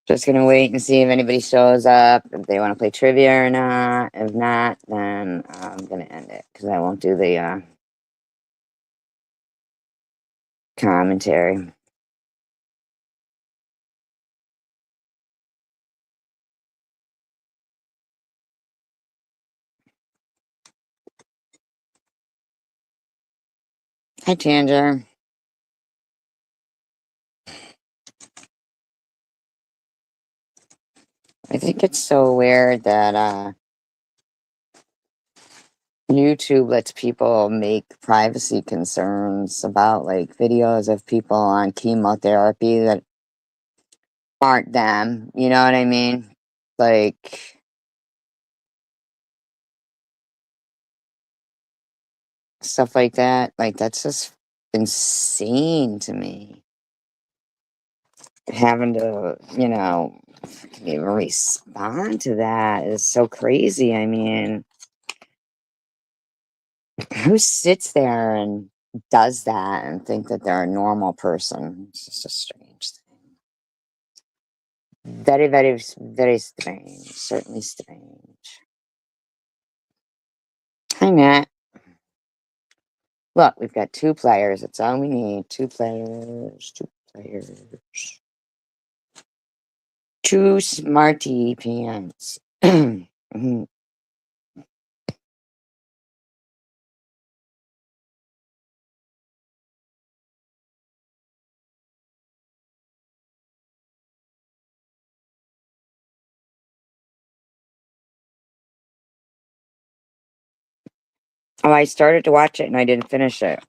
Just gonna wait and see if anybody shows up, if they want to play trivia or not. If not, then I'm gonna end it because I won't do the commentary. Hi, Tanger. I think it's so weird that YouTube lets people make privacy concerns about like videos of people on chemotherapy that aren't them. You know what I mean? Like stuff like that. Like that's just insane to me. Having to, even respond to that is so crazy. I mean, who sits there and does that and think that they're a normal person? It's just a strange thing. Very, very, very strange. Certainly strange. Hi, Matt. Look, we've got 2 players. That's all we need. 2 players. 2 players. 2 smarty pants. Mhm. Oh, I started to watch it and I didn't finish it.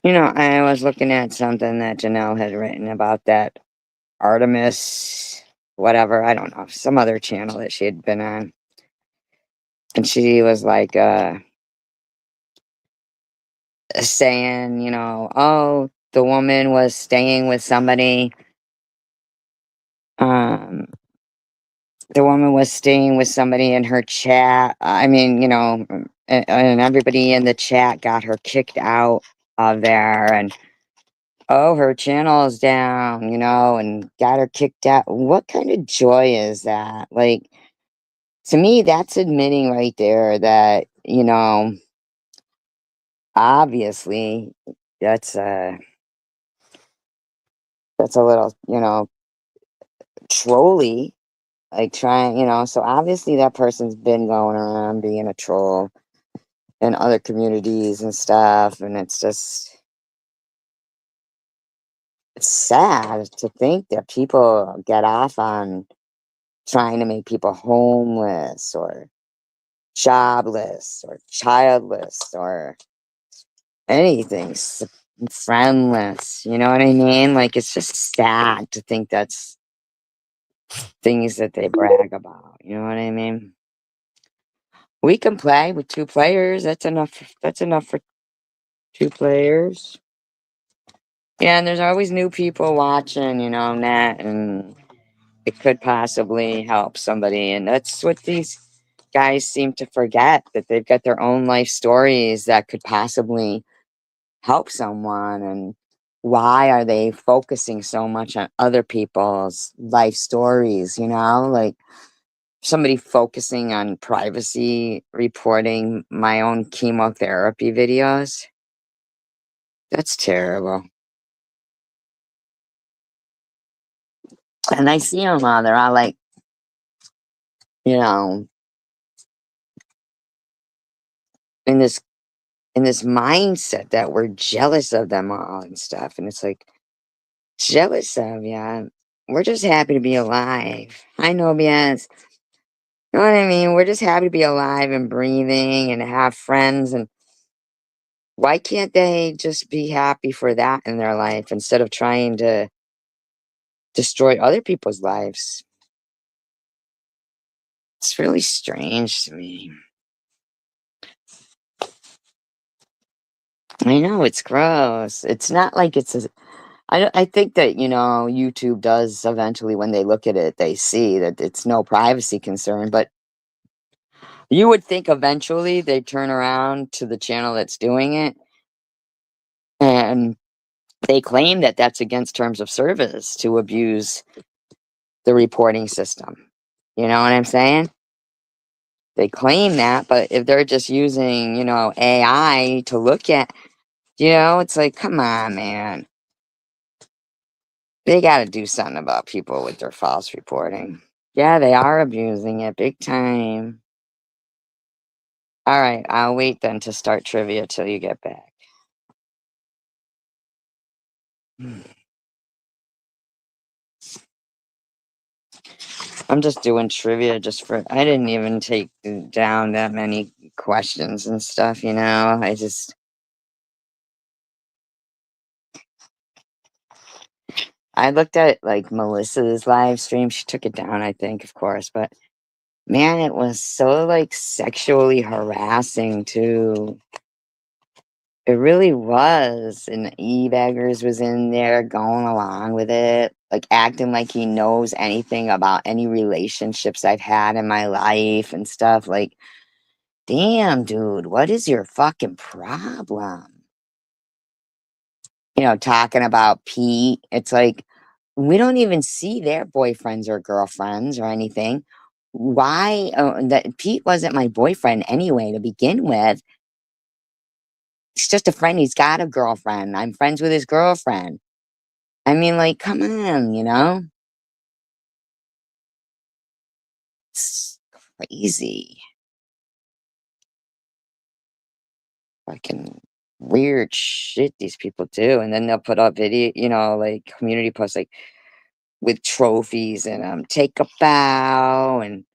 I was looking at something that Janelle had written about that Artemis, whatever, I don't know, some other channel that she had been on. And she was like, saying, oh, the woman was staying with somebody. Um, the woman was staying with somebody in her chat. I mean, and everybody in the chat got her kicked out of there. And oh, her channel is down, and got her kicked out. What kind of joy is that? Like, to me, that's admitting right there that, obviously that's that's a little, trolly, like trying, so obviously that person's been going around being a troll in other communities and stuff, and it's sad to think that people get off on trying to make people homeless or jobless or childless or anything friendless. You know what I mean? Like, it's just sad to think that's things that they brag about. You know what I mean? We can play with 2 players. That's enough. That's enough for 2 players. Yeah, and there's always new people watching, Nat, and it could possibly help somebody. And that's what these guys seem to forget, that they've got their own life stories that could possibly help someone. And why are they focusing so much on other people's life stories? Like somebody focusing on privacy reporting my own chemotherapy videos. That's terrible. And I see them all. They're all like, you know, in this mindset that we're jealous of them all and stuff. And it's like, jealous of ya. We're just happy to be alive. I know, yes. You know what I mean? We're just happy to be alive and breathing and have friends. And why can't they just be happy for that in their life instead of trying to destroy other people's lives? It's really strange to me. I know, it's gross. It's not like it's a I think that, YouTube does eventually when they look at it, they see that it's no privacy concern, but you would think eventually they'd turn around to the channel that's doing it, and they claim that that's against terms of service to abuse the reporting system. You know what I'm saying? They claim that, but if they're just using, AI to look at, it's like, come on, man. They gotta do something about people with their false reporting. Yeah, they are abusing it big time. All right, I'll wait then to start trivia till you get back. I'm just doing trivia just for, I didn't even take down that many questions and stuff, I looked at like Melissa's live stream. She took it down, I think, of course, but man, it was so like sexually harassing too. It really was. And E-Baggers was in there going along with it, like acting like he knows anything about any relationships I've had in my life and stuff. Like, damn, dude, what is your fucking problem? Talking about Pete. It's like, we don't even see their boyfriends or girlfriends or anything. Why? That Pete wasn't my boyfriend anyway to begin with. He's just a friend. He's got a girlfriend. I'm friends with his girlfriend. I mean, like, come on, It's crazy. Fucking weird shit these people do. And then they'll put up video, like community posts like with trophies and take a bow and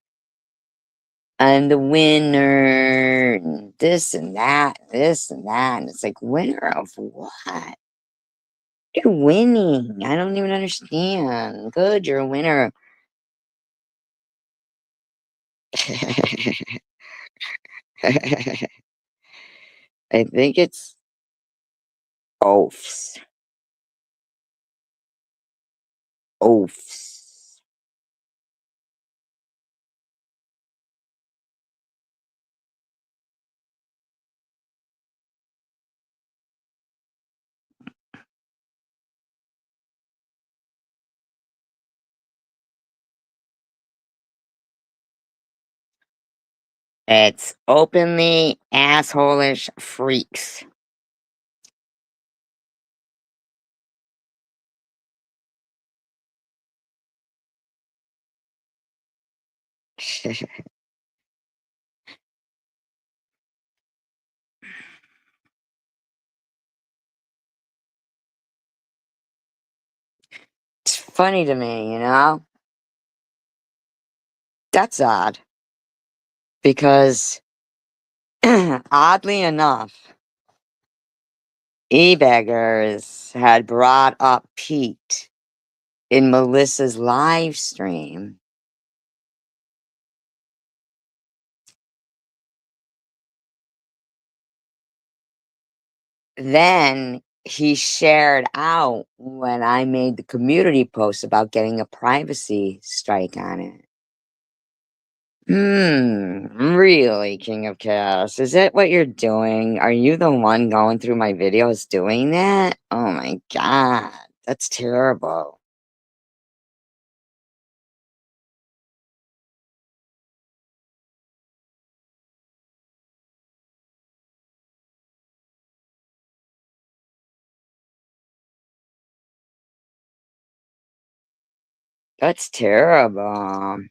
I'm the winner and this and that. And it's like, winner of what? You're winning. I don't even understand. Good, you're a winner. I think it's oafs. Oafs. It's openly assholish freaks. It's funny to me. That's odd because oddly enough, E-Beggars had brought up Pete in Melissa's live stream. Then he shared out when I made the community post about getting a privacy strike on it. Really, King of Chaos? Is that what you're doing? Are you the one going through my videos doing that? Oh my god, that's terrible. That's terrible.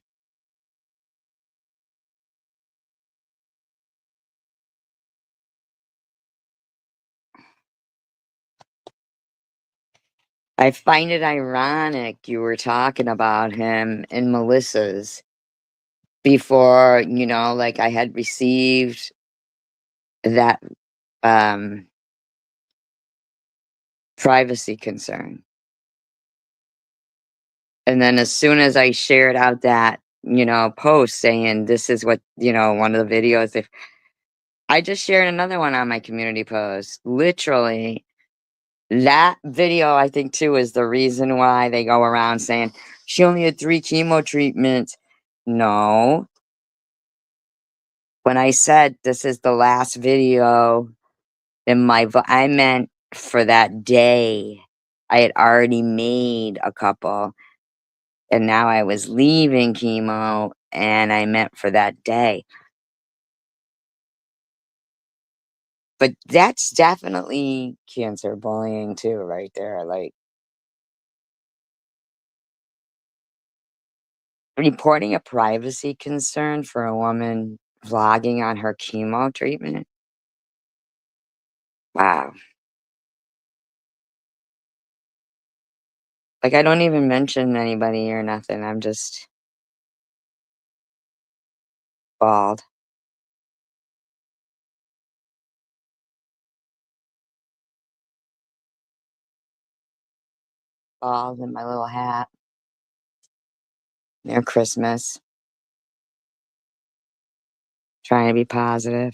I find it ironic you were talking about him in Melissa's before, like I had received that um privacy concern. And then as soon as I shared out that, post saying this is what, one of the videos, if I just shared another one on my community post. Literally, that video, I think, too, is the reason why they go around saying, "She only had 3 chemo treatments." No. When I said this is the last video in my I meant for that day. I had already made a couple, and now I was leaving chemo, and I meant for that day. But that's definitely cancer bullying too, right there, like, reporting a privacy concern for a woman vlogging on her chemo treatment? Wow. Like, I don't even mention anybody or nothing, I'm just bald. Bald in my little hat near Christmas, trying to be positive.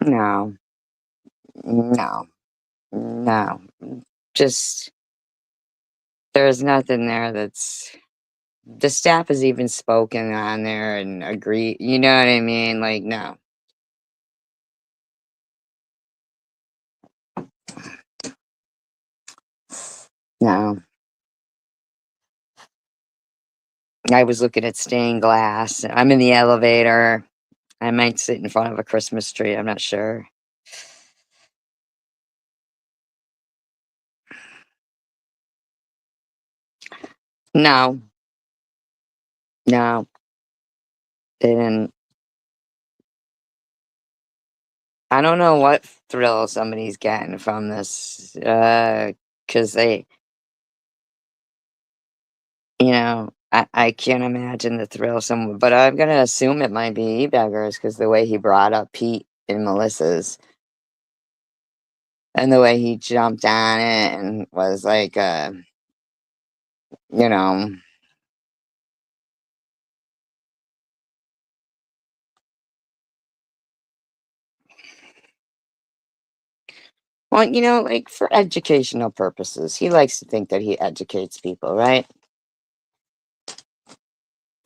No, no, no. Just there's nothing there that's the staff has even spoken on there and agree, you know what I mean? Like, no, no. I was looking at stained glass. I'm in the elevator. I might sit in front of a Christmas tree, I'm not sure. No, no, they didn't. I don't know what thrill somebody's getting from this, because they, I can't imagine the thrill someone, but I'm gonna assume it might be e-beggars because the way he brought up Pete and Melissa's, and the way he jumped on it and was like, you know, well, like for educational purposes, he likes to think that he educates people, right?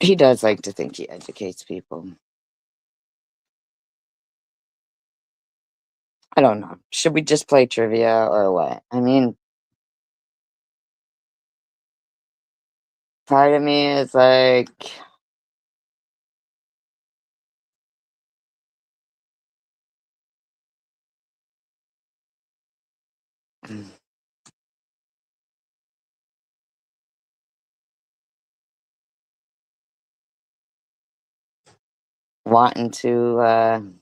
He does like to think he educates people. I don't know. Should we just play trivia or what? I mean, part of me is like, wanting to,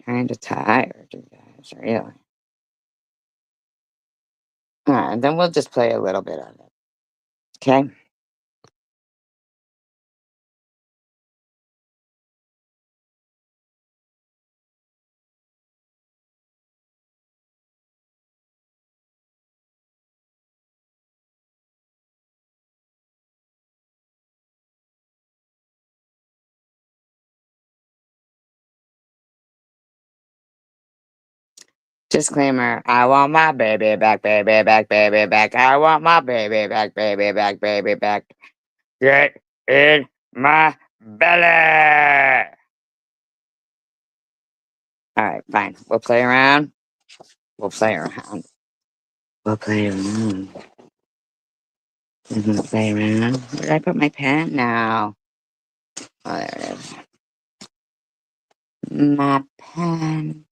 kind of tired, you guys, really. All right, then we'll just play a little bit of it. Okay? Disclaimer, I want my baby back, baby back, baby back. I want my baby back, baby back, baby back. Get in my belly. All right, fine. We'll play around. We'll play around. We'll play around. We're gonna play around. Where did I put my pen now? Oh, there it is. My pen.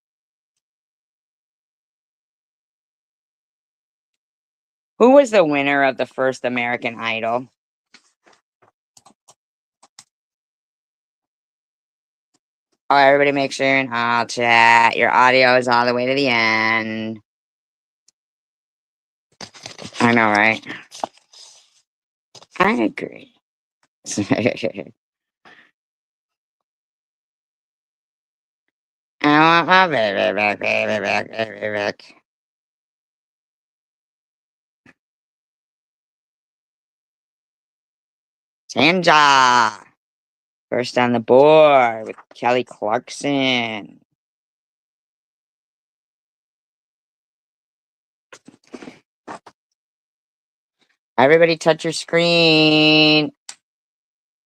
Who was the winner of the first American Idol? Oh, everybody make sure and all chat. Your audio is all the way to the end. I know, right? I agree. I want my baby back, baby back, baby back. Tanja, first on the board with Kelly Clarkson. Everybody touch your screen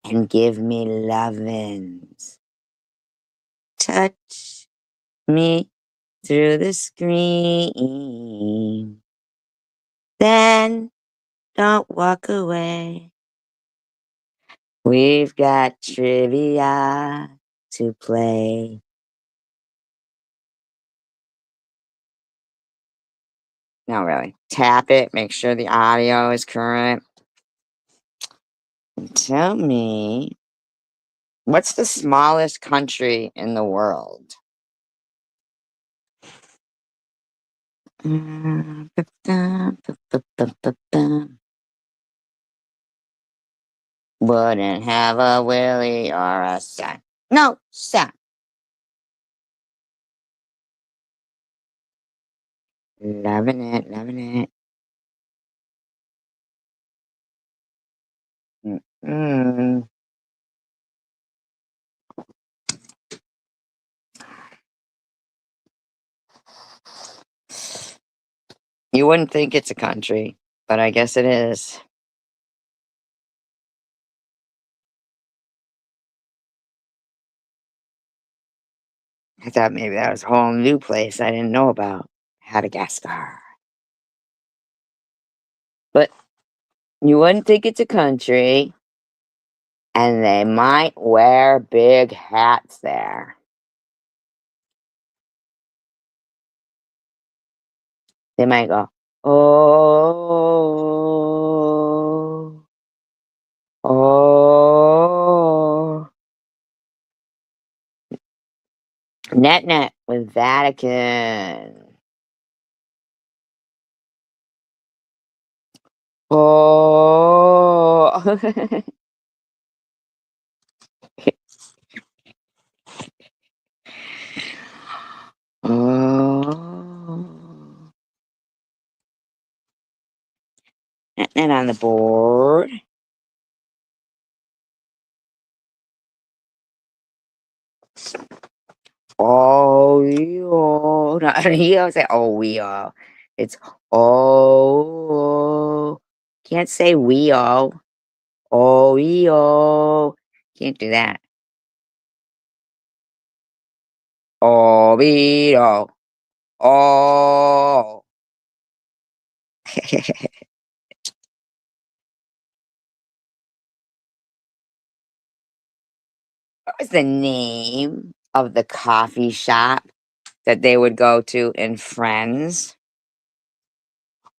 and give me lovin's. Touch me through the screen. Then don't walk away. We've got trivia to play. No, really. Tap it, make sure the audio is current. And tell me, what's the smallest country in the world? Wouldn't have a willy or a son. No, son. Loving it, loving it. Mm-mm. You wouldn't think it's a country, but I guess it is. I thought maybe that was a whole new place I didn't know about. Madagascar. But you wouldn't think it's a country, and they might wear big hats there. They might go, oh, oh. Net net with Vatican. Oh. Oh. Net net on the board. Oh, yo. No, you don't say, oh, we all. It's, oh. Can't say we all. Oh, we all. Can't do that. Oh, we all. Oh. What was the name of the coffee shop that they would go to in Friends?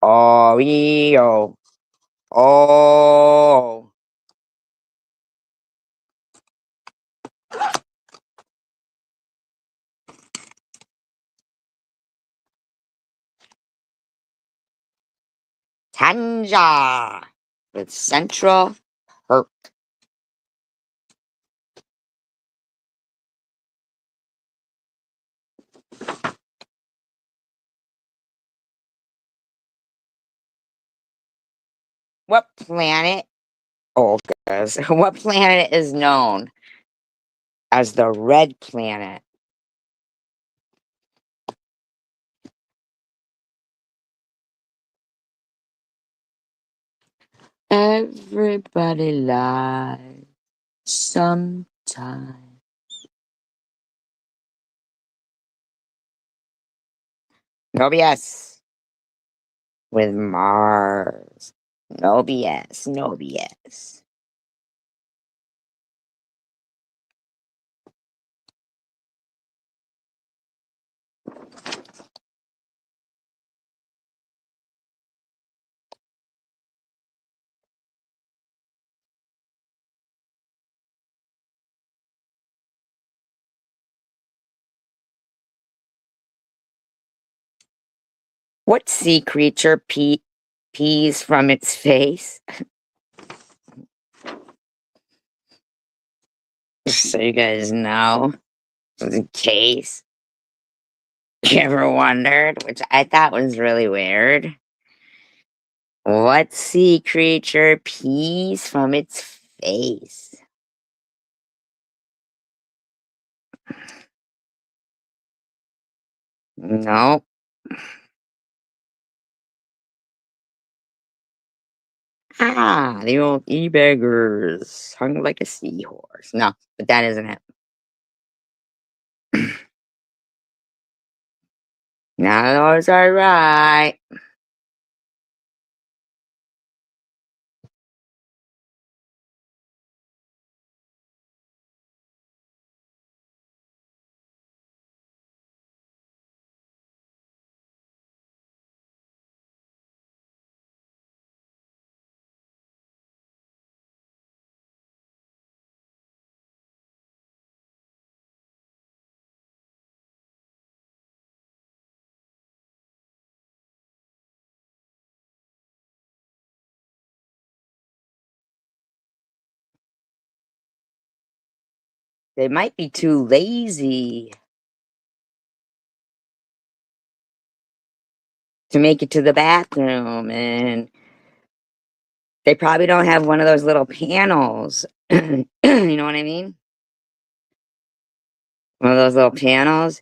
Oreo. Oh. Tanja with Central Perk. What planet? Oh, guys. What planet is known as the red planet? Everybody lies sometime. No BS with Mars. No BS. No BS. What sea creature pees from its face? So you guys know, in case you ever wondered, which I thought was really weird. What sea creature pees from its face? No. Ah, the old e-beggars, hung like a seahorse. No, but that isn't it. None of those are right. They might be too lazy to make it to the bathroom, and they probably don't have one of those little panels. You know what I mean? One of those little panels.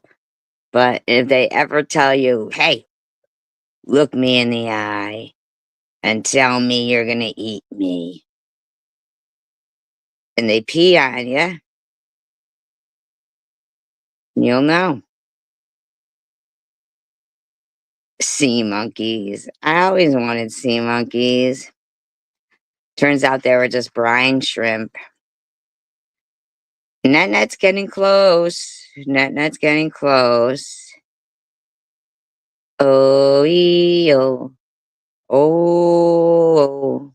But if they ever tell you, hey, look me in the eye and tell me you're going to eat me, and they pee on you, you'll know. Sea monkeys. I always wanted sea monkeys. Turns out they were just brine shrimp. Net-net's getting close. Net-net's getting close. Oh, oh, oh.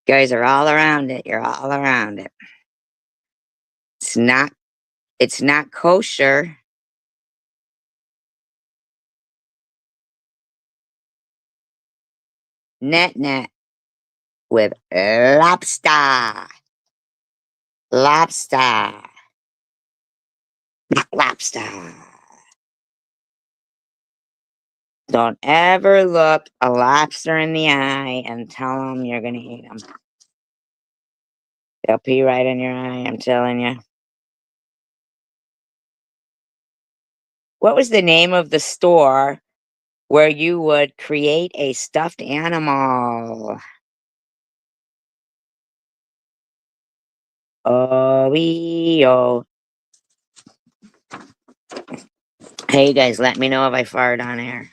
Guys are all around it. You're all around it. It's not. It's not kosher. Net-net with lobster. Lobster. Not lobster. Don't ever look a lobster in the eye and tell them you're going to eat them. They'll pee right in your eye, I'm telling you. What was the name of the store where you would create a stuffed animal? Oh, oh. Hey, you guys, let me know if I fart on air.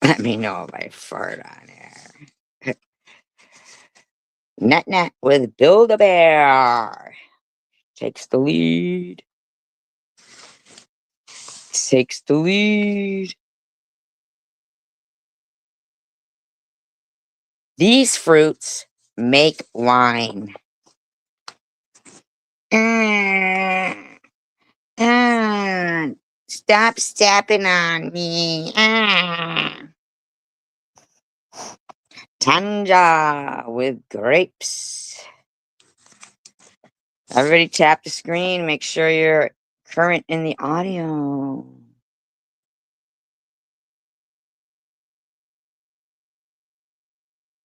Let me know if I fart on air. Net-net with Build-A-Bear. Takes the lead. Takes the lead. These fruits make wine. Ah, ah, stop stepping on me. Ah. Tanja with grapes. Everybody tap the screen. Make sure you're current in the audio.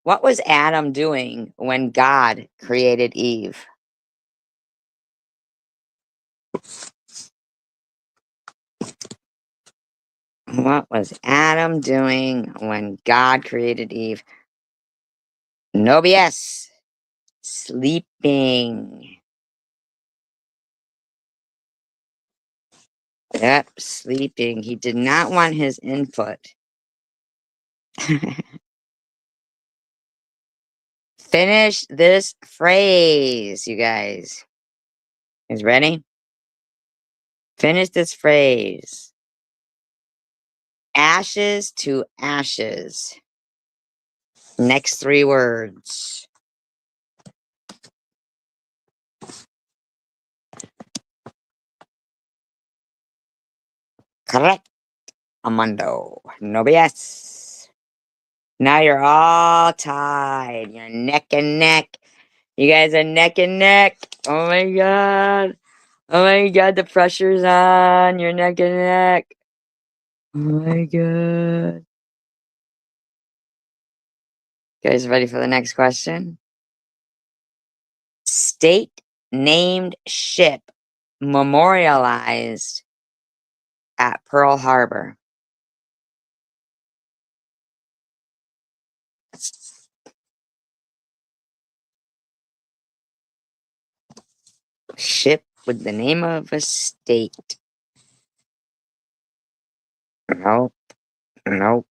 What was Adam doing when God created Eve? What was Adam doing when God created Eve? No BS. Sleeping. Yep, sleeping. He did not want his input. Finish this phrase, you guys. Is ready? Finish this phrase. Ashes to ashes. Next three words. Correct, Armando. No BS. Now you're all tied. You're neck and neck. You guys are neck and neck. Oh my god. Oh my god, the pressure's on. You're neck and neck. Oh my god. Guys ready for the next question? State named ship memorialized at Pearl Harbor. Ship with the name of a state. Nope. Nope.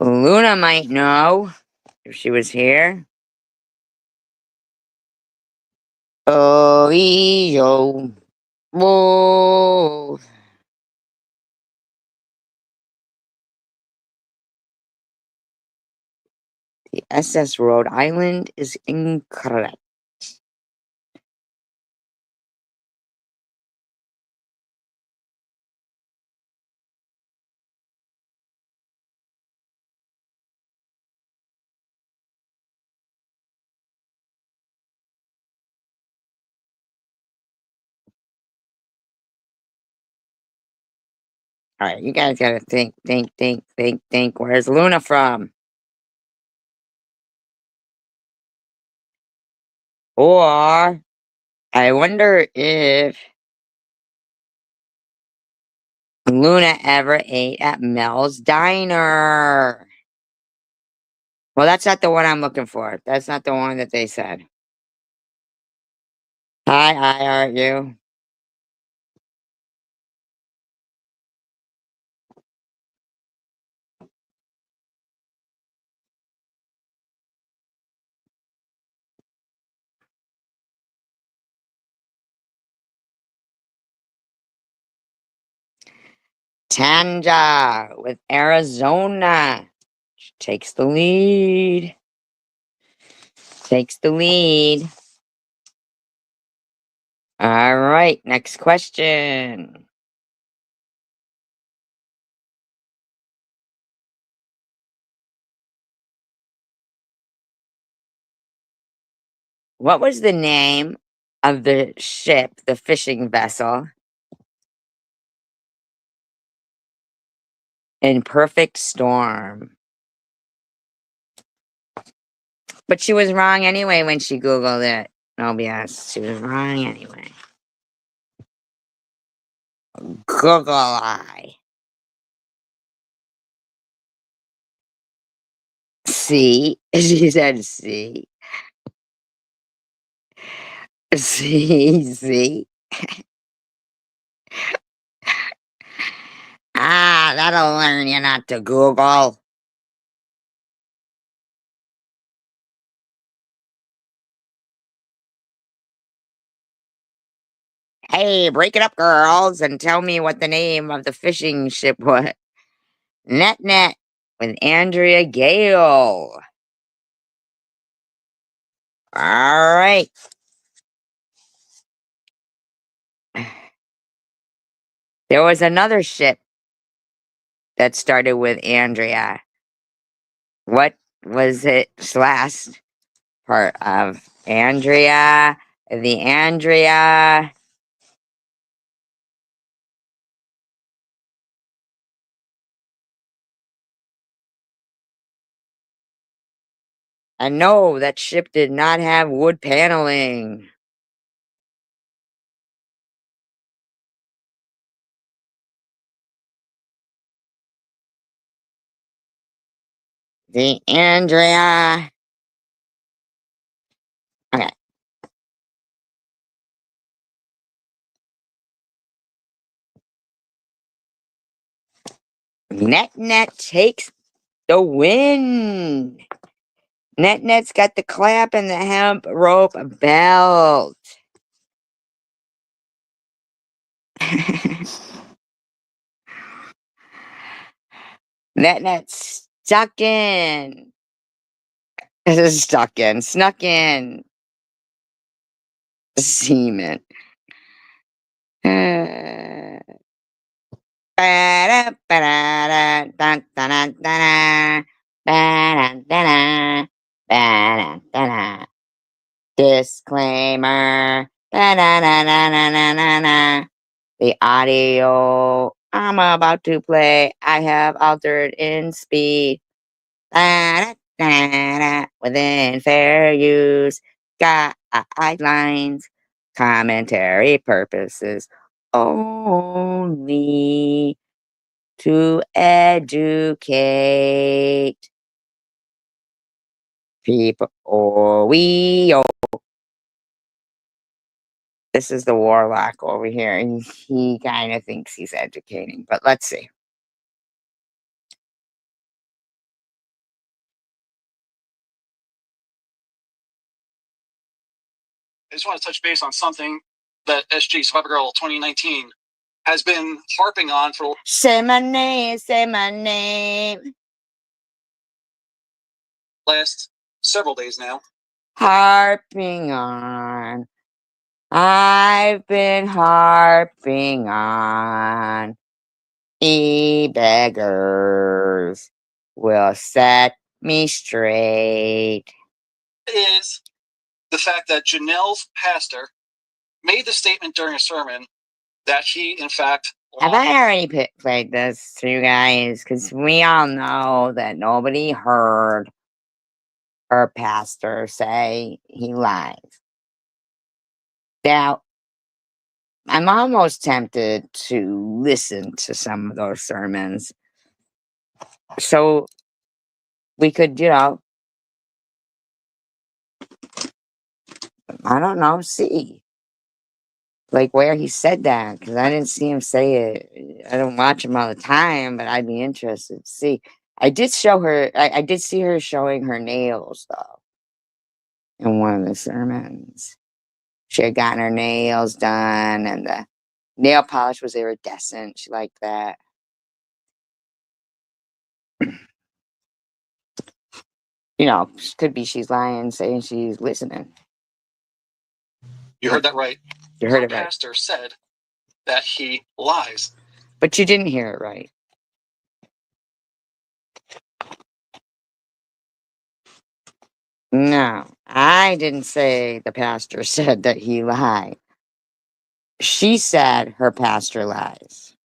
Luna might know if she was here. Oh, yo. Whoa. The SS Rhode Island is incorrect. All right, you guys gotta think. Where's Luna from? Or I wonder if Luna ever ate at Mel's Diner. Well, that's not the one I'm looking for. That's not the one that they said. Hi, aren't you? Tanja with Arizona. She takes the lead. Takes the lead. All right, next question. What was the name of the ship, the fishing vessel, in Perfect Storm? But she was wrong anyway when she Googled it. No BS. She was wrong anyway. Google eye. See? She said see. See? Ah, that'll learn you not to Google. Hey, break it up, girls, and tell me what the name of the fishing ship was. Net with Andrea Gale. All right. There was another ship that started with Andrea. What was its last part of Andrea? The Andrea. And no, that ship did not have wood paneling. The Andrea. Okay. Net takes the win. Net's got the clap and the hemp rope belt. That's stuck in. Stuck in. Snuck in. Semen. Disclaimer. The audio I'm about to play, I have altered in speed. Within fair use, guidelines, commentary purposes only to educate people. Or we. This is the warlock over here, and he kind of thinks he's educating, but let's see. I just want to touch base on something that SG Survivor Girl 2019 has been harping on for. Say my name, say my name. Last several days now. Harping on. I've been harping on. E-beggars will set me straight. Is the fact that Janelle's pastor made the statement during a sermon that he, in fact, have I already played this to you guys? Because we all know that nobody heard her pastor say he lies. Now, I'm almost tempted to listen to some of those sermons. So we could, I don't know, see. Like where he said that, because I didn't see him say it. I don't watch him all the time, but I'd be interested to see. I did show her, I did see her showing her nails, though, in one of the sermons. She had gotten her nails done, and the nail polish was iridescent. She liked that. Could be she's lying, saying she's listening. You heard that right. You heard it right. The pastor said that he lies. But you didn't hear it right. No, I didn't say the pastor said that he lied. She said her pastor lies.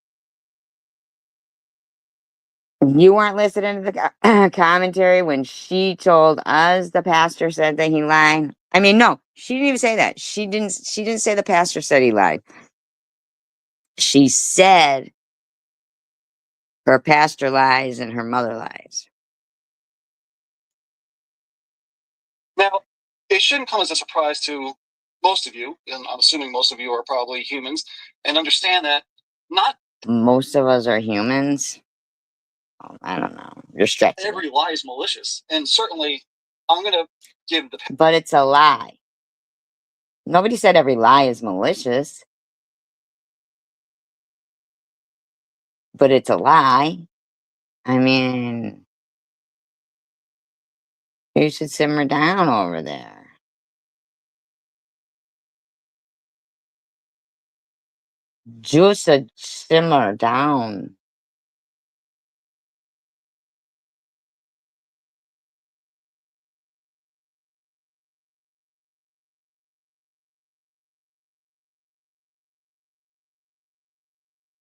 You weren't listening to the commentary when she told us the pastor said that he lied. I mean, no, she didn't even say that. She didn't say the pastor said he lied. She said her pastor lies and her mother lies. Now, it shouldn't come as a surprise to most of you, and I'm assuming most of you are probably humans, and understand that not most of us are humans. I don't know. You're stretching. Every lie is malicious, and certainly I'm going to give the. But it's a lie. Nobody said every lie is malicious. But it's a lie. I mean, you should simmer down over there. Just simmer down.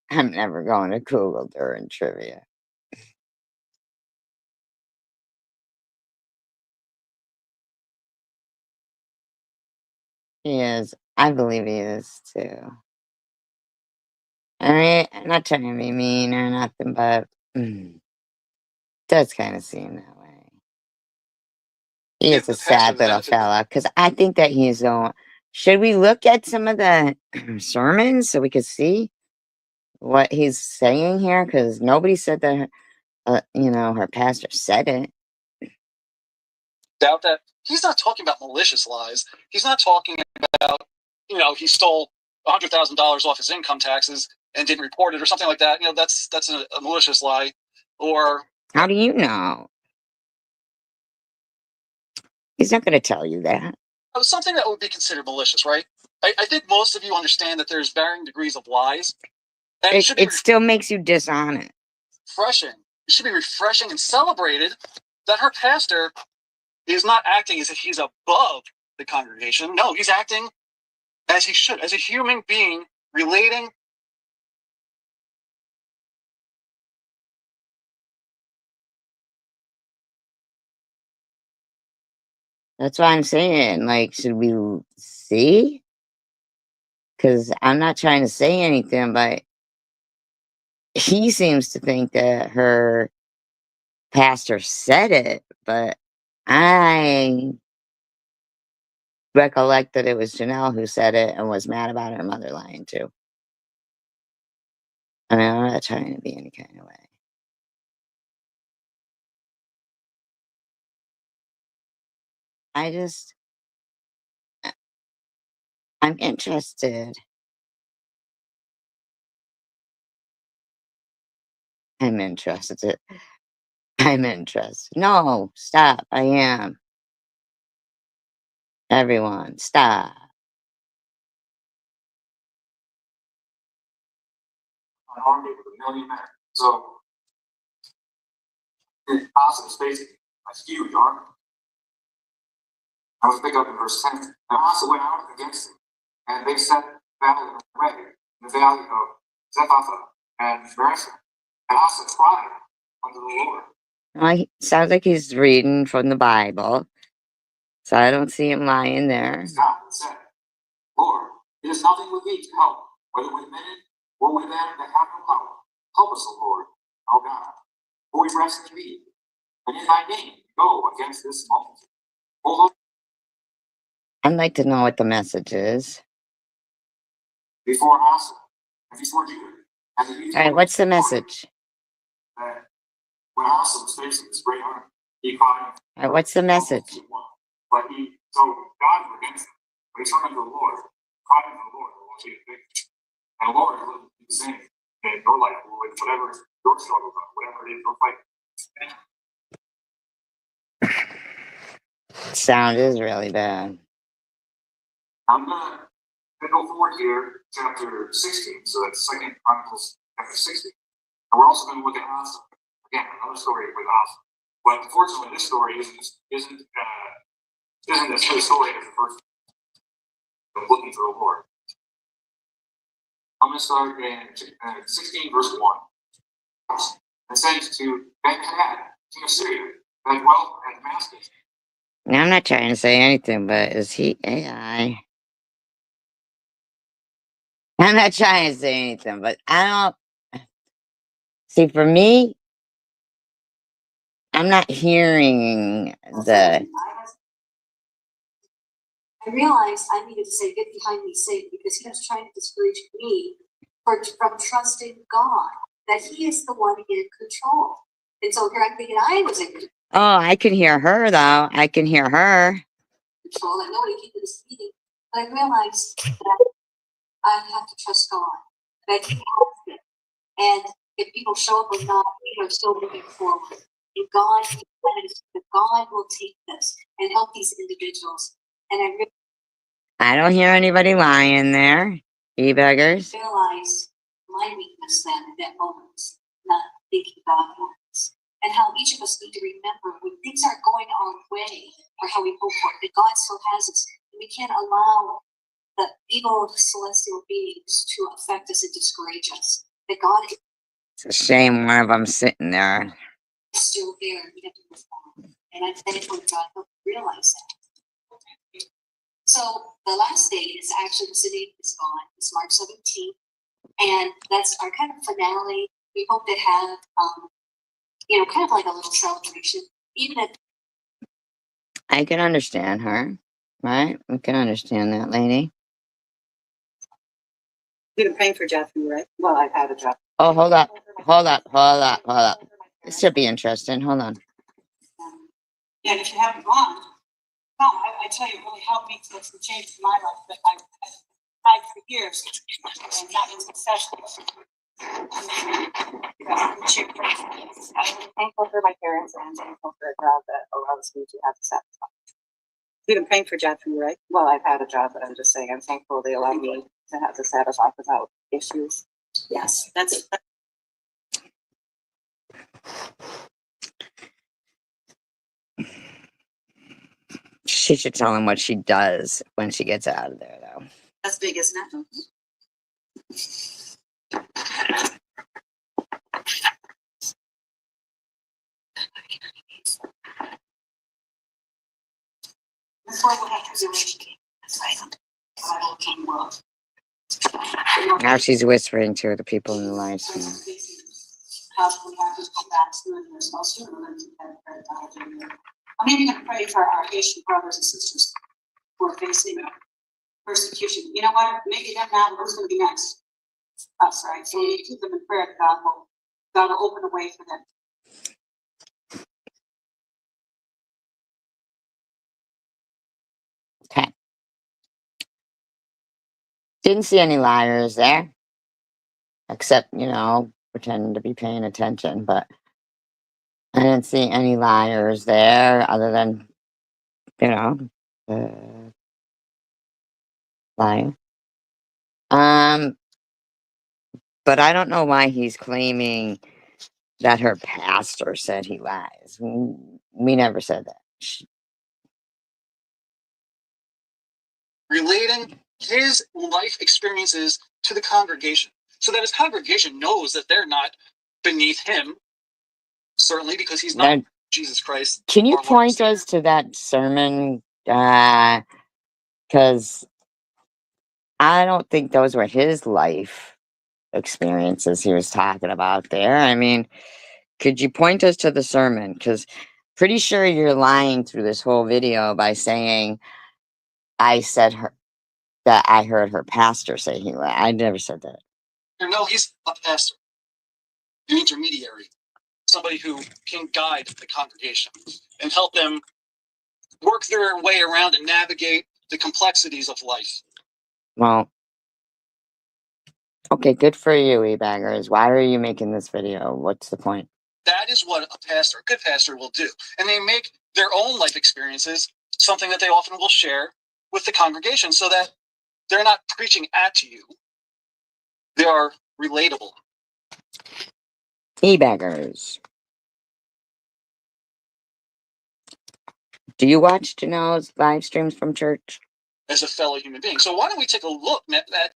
I'm never going to Google during trivia. He is. I believe he is too. I mean, I'm not trying to be mean or nothing, but does kind of seem that way. He is a sad little fella, because I think that he's going. Should we look at some of the sermons so we could see what he's saying here? Because nobody said that, her pastor said it. Doubt that. He's not talking about malicious lies. He's not talking about, he stole $100,000 off his income taxes and didn't report it or something like that, that's a malicious lie. Or how do you know? He's not going to tell you that. Something that would be considered malicious, right? I think most of you understand that there's varying degrees of lies. And it still makes you dishonest. Refreshing. It should be refreshing and celebrated that her pastor is not acting as if he's above the congregation. No, he's acting as he should, as a human being relating. That's why I'm saying, like, should we see? Because I'm not trying to say anything, but he seems to think that her pastor said it, but I recollect that it was Janelle who said it and was mad about her mother lying too. I mean, I'm not trying to be any kind of way. I'm interested. I'm interested. I'm interested. No, stop. I am. Everyone, stop. An army with 1 million men. So, in positive space, a huge army. I was pick up in verse 10. And Asa went out against them, and they set battle in the way, in the valley of Zephatha and Beersheba. And Asa cried unto the Lord. Well, sounds like he's reading from the Bible, so I don't see him lying there. God said, Lord, it is nothing with thee to help, whether with men or with them that have no power. Help us, O Lord, our God, for we rest in thee, and in thy name go against this multitude. O Lord, I'd like to know what the message is. Before Asa, and before Judah. All right, what's the message? When Asa was facing this great army, he cried. All right, what's the message? But so God was against him. But he turned to the Lord, cried unto the Lord, gave victory. And the Lord will do the same in your life, with whatever your struggles are, whatever it is you're fighting. Sound is really bad. I'm gonna go forward here, chapter 16. So that's 2 Chronicles chapter 16. And we're also going to look at Asa. Again, another story with Asa. But unfortunately, this story isn't as good a story as the first one. Looking for the Lord. I'm going to start in 16, verse 1. It says to Ben-Hadad, king of Syria, that dwelt at Damascus. Now, I'm not trying to say anything, but is he AI? I'm not trying to say anything, but I don't see. For me, I'm not hearing the. I realized I needed to say, get behind me, Satan, because he was trying to discourage me from trusting God, that he is the one in control. And so here I'm thinking I was in control. Oh, I can hear her, though. I can hear her. Control, like nobody came to this meeting. But I realized that I have to trust God, that he has it. And if people show up or not, we are still moving forward. And God will take this and help these individuals. And I don't hear anybody lying there. You beggars. Realized my weakness then at that moment, not thinking God has. And how each of us need to remember when things aren't going our way or how we hope for it, that God still has us. And we can't allow the evil celestial beings to affect us and discourage us. That God is It's a shame one of them sitting there. still there. We have to move on. And I'm thankful that God helped me realize that. So the last day is actually the city is gone. It's March 17th. And that's our kind of finale. We hope to have, kind of like a little celebration. Even if I can understand her, right? I can understand that lady. You've been praying for Jeffrey, right? Well, I've had a job. Oh, hold up. This should be interesting. Hold on. And if you haven't gone, I tell you, it really helped me to make some changes in my life. But tried for years and not been successful. I'm thankful for my parents and thankful for a job that allows me to have satisfaction. You've been praying for a job for me, right? Well, I've had a job, but I'm just saying I'm thankful they allow me to have the status off without issues. Yes, that's She should tell him what she does when she gets out of there, though. that's big, isn't it? That's why we'll have to be educated. That's why I came world. Now she's whispering to the people in the live stream. I'm even going to pray for our Haitian brothers and sisters who are facing persecution. You know what? Maybe them now, who's going to be next? Us, right? So we need to keep them in prayer. God will open a way for them. Okay. Didn't see any liars there. Except, pretending to be paying attention, but I didn't see any liars there other than, lying. But I don't know why he's claiming that her pastor said he lies. We never said that. Relating his life experiences to the congregation so that his congregation knows that they're not beneath him, certainly because he's not Now, Jesus Christ. can you our Lord and point Savior. us to that sermon? Because I don't think those were his life experiences he was talking about there. I mean, could you point us to the sermon? Because pretty sure you're lying through this whole video by saying I said that I heard her pastor say he lied. I never said that. No, he's a pastor, an intermediary, somebody who can guide the congregation and help them work their way around and navigate the complexities of life. Well, okay, good for you, e-baggers. Why are you making this video? What's the point? That is what a pastor, a good pastor, will do. And they make their own life experiences something that they often will share with the congregation so that they're not preaching at you. They are relatable. E-baggers. Do you watch Janelle's live streams from church? As a fellow human being. So why don't we take a look at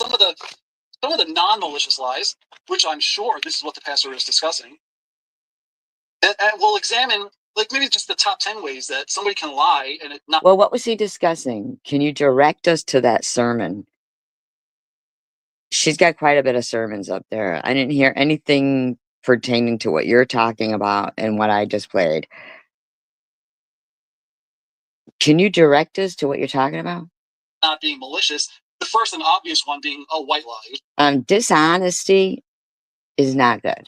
some of the non-malicious lies, which I'm sure this is what the pastor is discussing. And we'll examine maybe just the top 10 ways that somebody can lie and it not. Well, what was he discussing? Can you direct us to that sermon? She's got quite a bit of sermons up there. I didn't hear anything pertaining to what you're talking about and what I just played. Can you direct us to what you're talking about? Not being malicious. The first and obvious one being a white lie. Dishonesty is not good.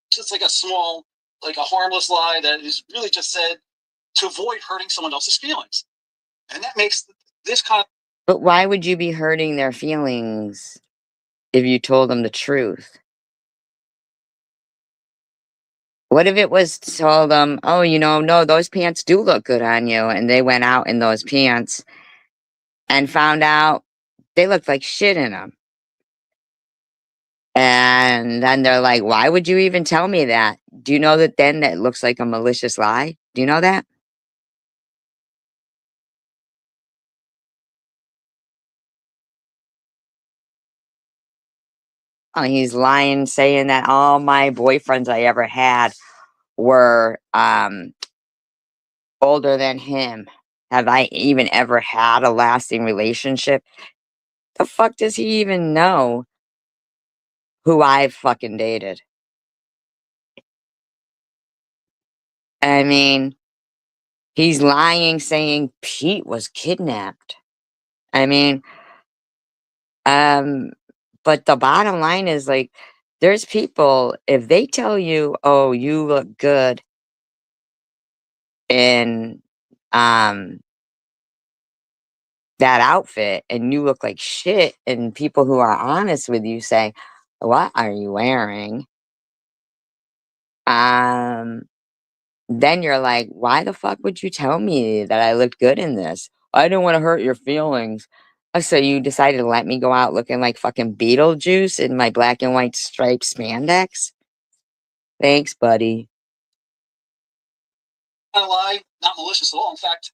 It's just like a small, a harmless lie that is really just said to avoid hurting someone else's feelings. And that makes this kind of. But why would you be hurting their feelings if you told them the truth? What if it was told them, oh, no, those pants do look good on you, and they went out in those pants and found out they looked like shit in them. And then they're like, why would you even tell me that? Do you know that then that looks like a malicious lie? Do you know that? Oh, he's lying, saying that all my boyfriends I ever had were older than him. Have I even ever had a lasting relationship? The fuck does he even know who I've fucking dated? I mean, he's lying, saying Pete was kidnapped. I mean, but the bottom line is there's people, if they tell you, oh, you look good in that outfit and you look like shit, and people who are honest with you say, "What are you wearing?" Um, then you're like, "Why the fuck would you tell me that I looked good in this? I didn't want to hurt your feelings." Oh, so you decided to let me go out looking like fucking Beetlejuice in my black and white striped spandex? Thanks, buddy. Not a lie, not malicious at all. In fact,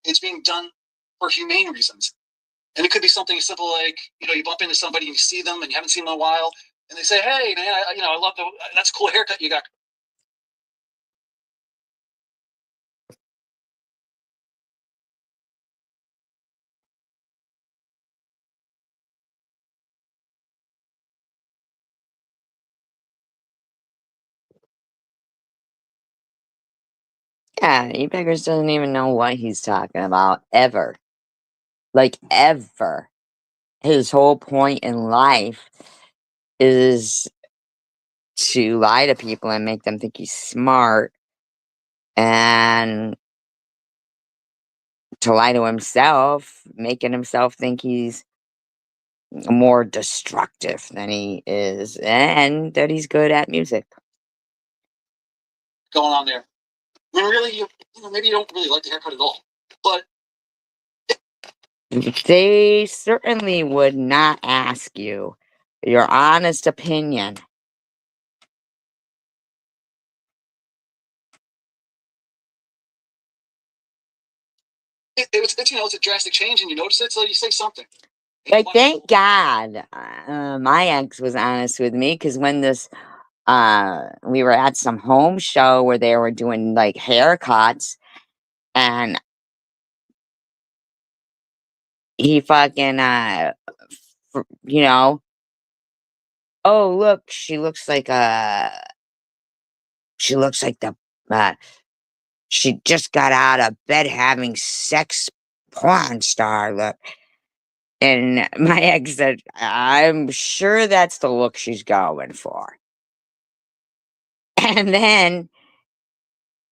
it's being done for humane reasons. And it could be something as simple like, you bump into somebody and you see them and you haven't seen them in a while, and they say, "Hey, man, I love that's a cool haircut you got." Yeah, E-Beggars doesn't even know what he's talking about, ever. Like, ever. His whole point in life is to lie to people and make them think he's smart, and to lie to himself, making himself think he's more destructive than he is, and that he's good at music. Going on there. I mean, really, maybe you don't really like the haircut at all, but They certainly would not ask you your honest opinion. it's a drastic change, and you notice it, so you say something. Like, thank God my ex was honest with me, because when we were at some home show where they were doing like haircuts, and he fucking you know, "Oh, look, she looks like uh she just got out of bed having sex, porn star look." And my ex said, "I'm sure that's the look she's going for." And then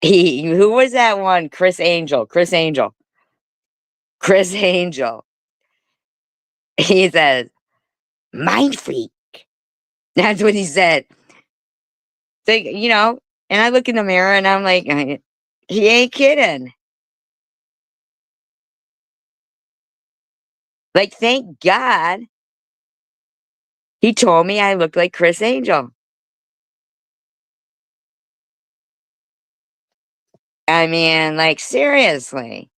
who was that one? Chris Angel. He says, "Mind freak." That's what he said. Like, and I look in the mirror and I'm like, he ain't kidding. Like, thank God he told me I looked like Chris Angel. I mean, like, seriously.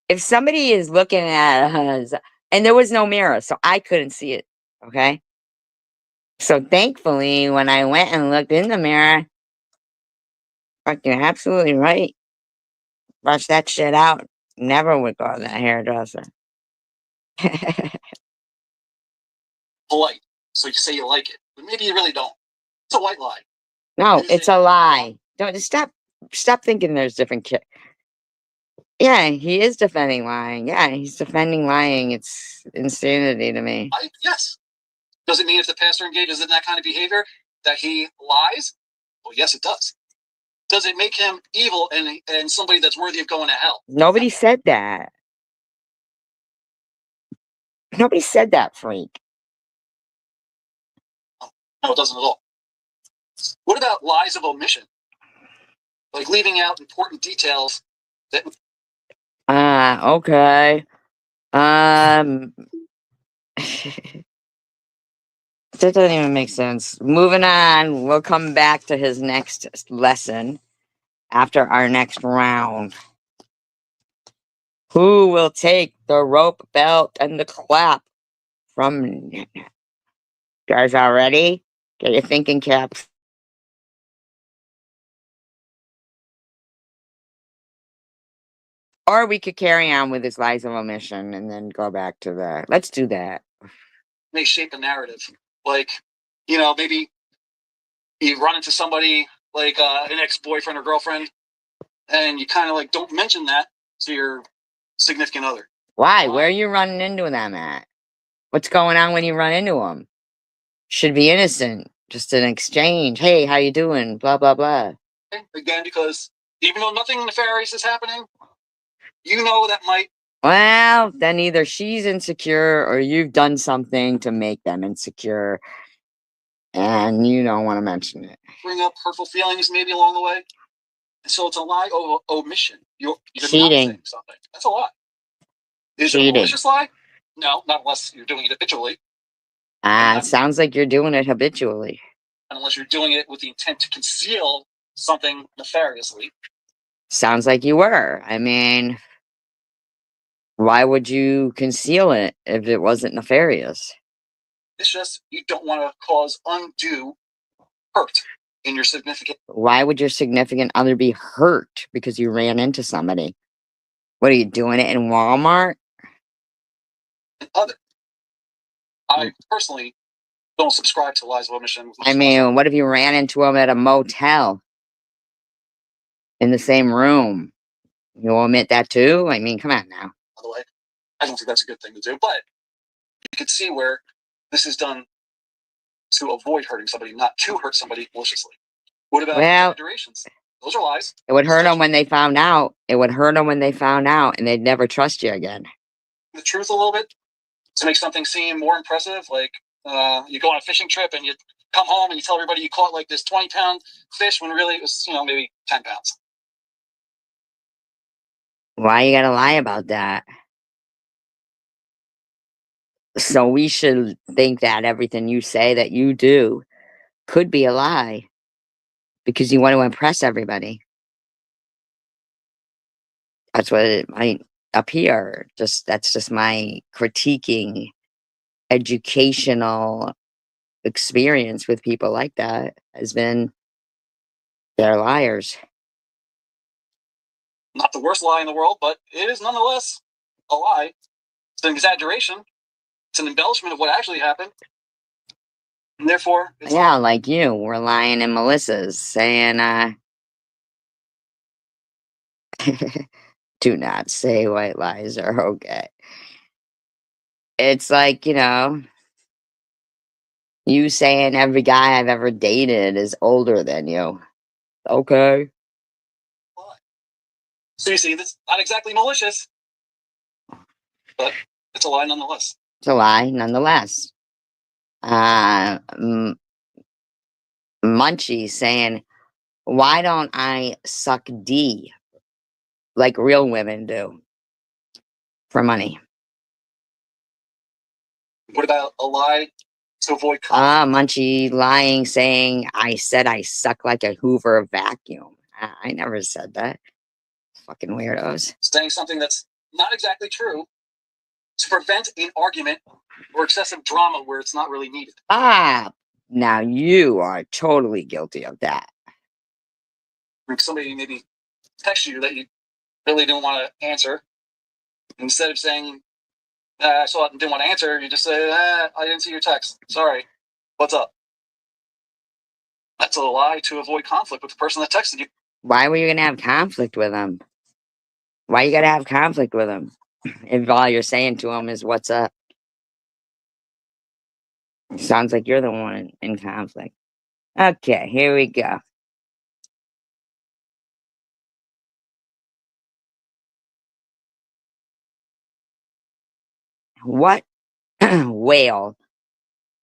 If somebody is looking at us, and there was no mirror, so I couldn't see it, okay? So thankfully, when I went and looked in the mirror, fucking absolutely right. Brush that shit out. Never would go to that hairdresser. Polite, so you say you like it, but maybe you really don't. It's a white lie. No, it's a lie. Don't stop thinking there's different Yeah, he is defending lying. Yeah, he's defending lying. It's insanity to me. Yes. Does it mean if the pastor engages in that kind of behavior that he lies? Well, yes, it does. Does it make him evil and somebody that's worthy of going to hell? Nobody said that. Nobody said that, freak. No, it doesn't at all. What about lies of omission? Like leaving out important details that... Okay. That doesn't even make sense. Moving on, we'll come back to his next lesson after our next round. Who will take the rope belt and the clap from... Guys, all ready? Get your thinking caps. Or we could carry on with his lies of omission and then go back to the... Let's do that. May shape a narrative. Like, maybe you run into somebody like an ex-boyfriend or girlfriend, and you kind of like don't mention that to your significant other. Why? Where are you running into them at? What's going on when you run into them? Should be innocent. Just an exchange. Hey, how you doing? Blah, blah, blah. Again, because even though nothing nefarious is happening, you know that might Well, then either she's insecure or you've done something to make them insecure, and you don't want to mention it. bring up hurtful feelings maybe along the way. And so it's a lie of omission. You're not Cheating. saying something. That's a lie. Is it a Cheating. malicious lie? No, not unless you're doing it habitually. And Sounds like you're doing it habitually. unless you're doing it with the intent to conceal something nefariously. Sounds like you were. I mean, why would you conceal it if it wasn't nefarious? It's just you don't want to cause undue hurt in your significant Why would your significant other be hurt because you ran into somebody? What are you doing it in Walmart? other. I personally don't subscribe to lies of omission. I mean, what if you ran into them at a motel in the same room? You omit that too? I mean, come on now. By the way, I don't think that's a good thing to do, but you can see where this is done to avoid hurting somebody, not to hurt somebody maliciously. What about exaggerations? Those are lies. It would hurt them when they found out. It would hurt them when they found out, and they'd never trust you again. The truth a little bit to make something seem more impressive, like you go on a fishing trip and you come home and you tell everybody you caught like this 20-pound fish when really it was, maybe 10 pounds. Why you gotta lie about that? So we should think that everything you say that you do could be a lie because you want to impress everybody. That's what it might appear. That's just my critiquing educational experience with people like that has been they're liars. Not the worst lie in the world, but it is nonetheless a lie. It's an exaggeration. It's an embellishment of what actually happened. And therefore, it's yeah, like you were lying in Melissa's saying, do not say white lies are okay. It's like, you saying every guy I've ever dated is older than you. Okay. so you see, that's not exactly malicious, but it's a lie nonetheless. It's a lie, nonetheless. Munchie saying, why don't I suck D like real women do for money? What about a lie to avoid conflict? Munchie lying, saying, I said I suck like a Hoover vacuum. I never said that. Fucking weirdos. Saying something that's not exactly true to prevent an argument or excessive drama where it's not really needed. Now you are totally guilty of that. Like somebody maybe text you that you really didn't want to answer. Instead of saying, I saw it and didn't want to answer, you just say, I didn't see your text. Sorry. What's up? That's a lie to avoid conflict with the person that texted you. Why were you going to have conflict with them? Why you got to have conflict with them if all you're saying to them is, what's up? Sounds like you're the one in conflict. Okay, here we go. What whale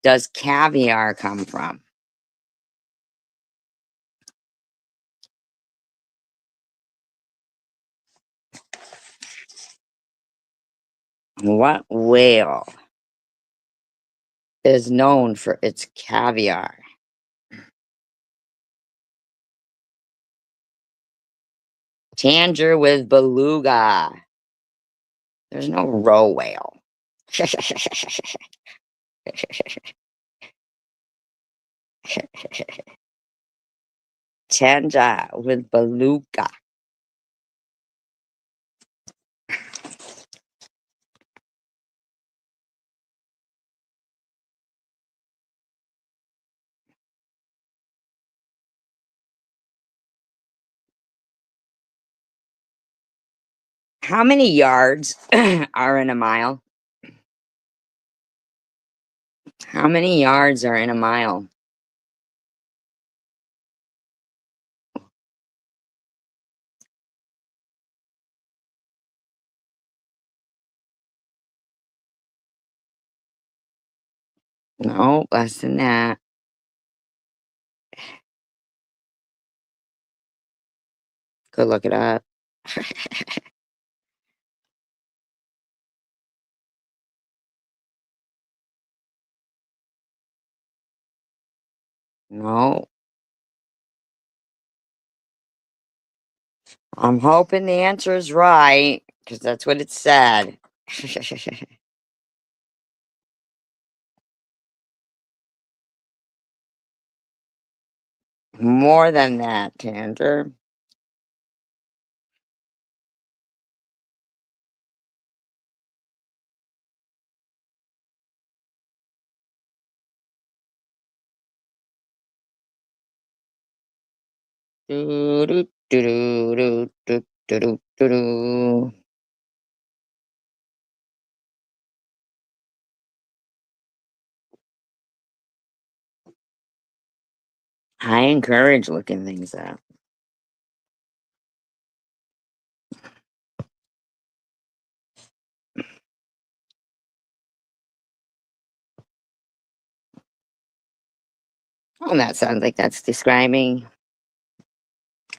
does caviar come from? What whale is known for its caviar? Tanger with beluga. There's no roe whale. Tanger with beluga. How many yards are in a mile? How many yards are in a mile? No, less than that. Go look it up. No. I'm hoping the answer is right, because that's what it said. More than that, Tander. Do, do, do, do, do, do, do, do, do. I encourage looking things up. Well, that sounds like that's describing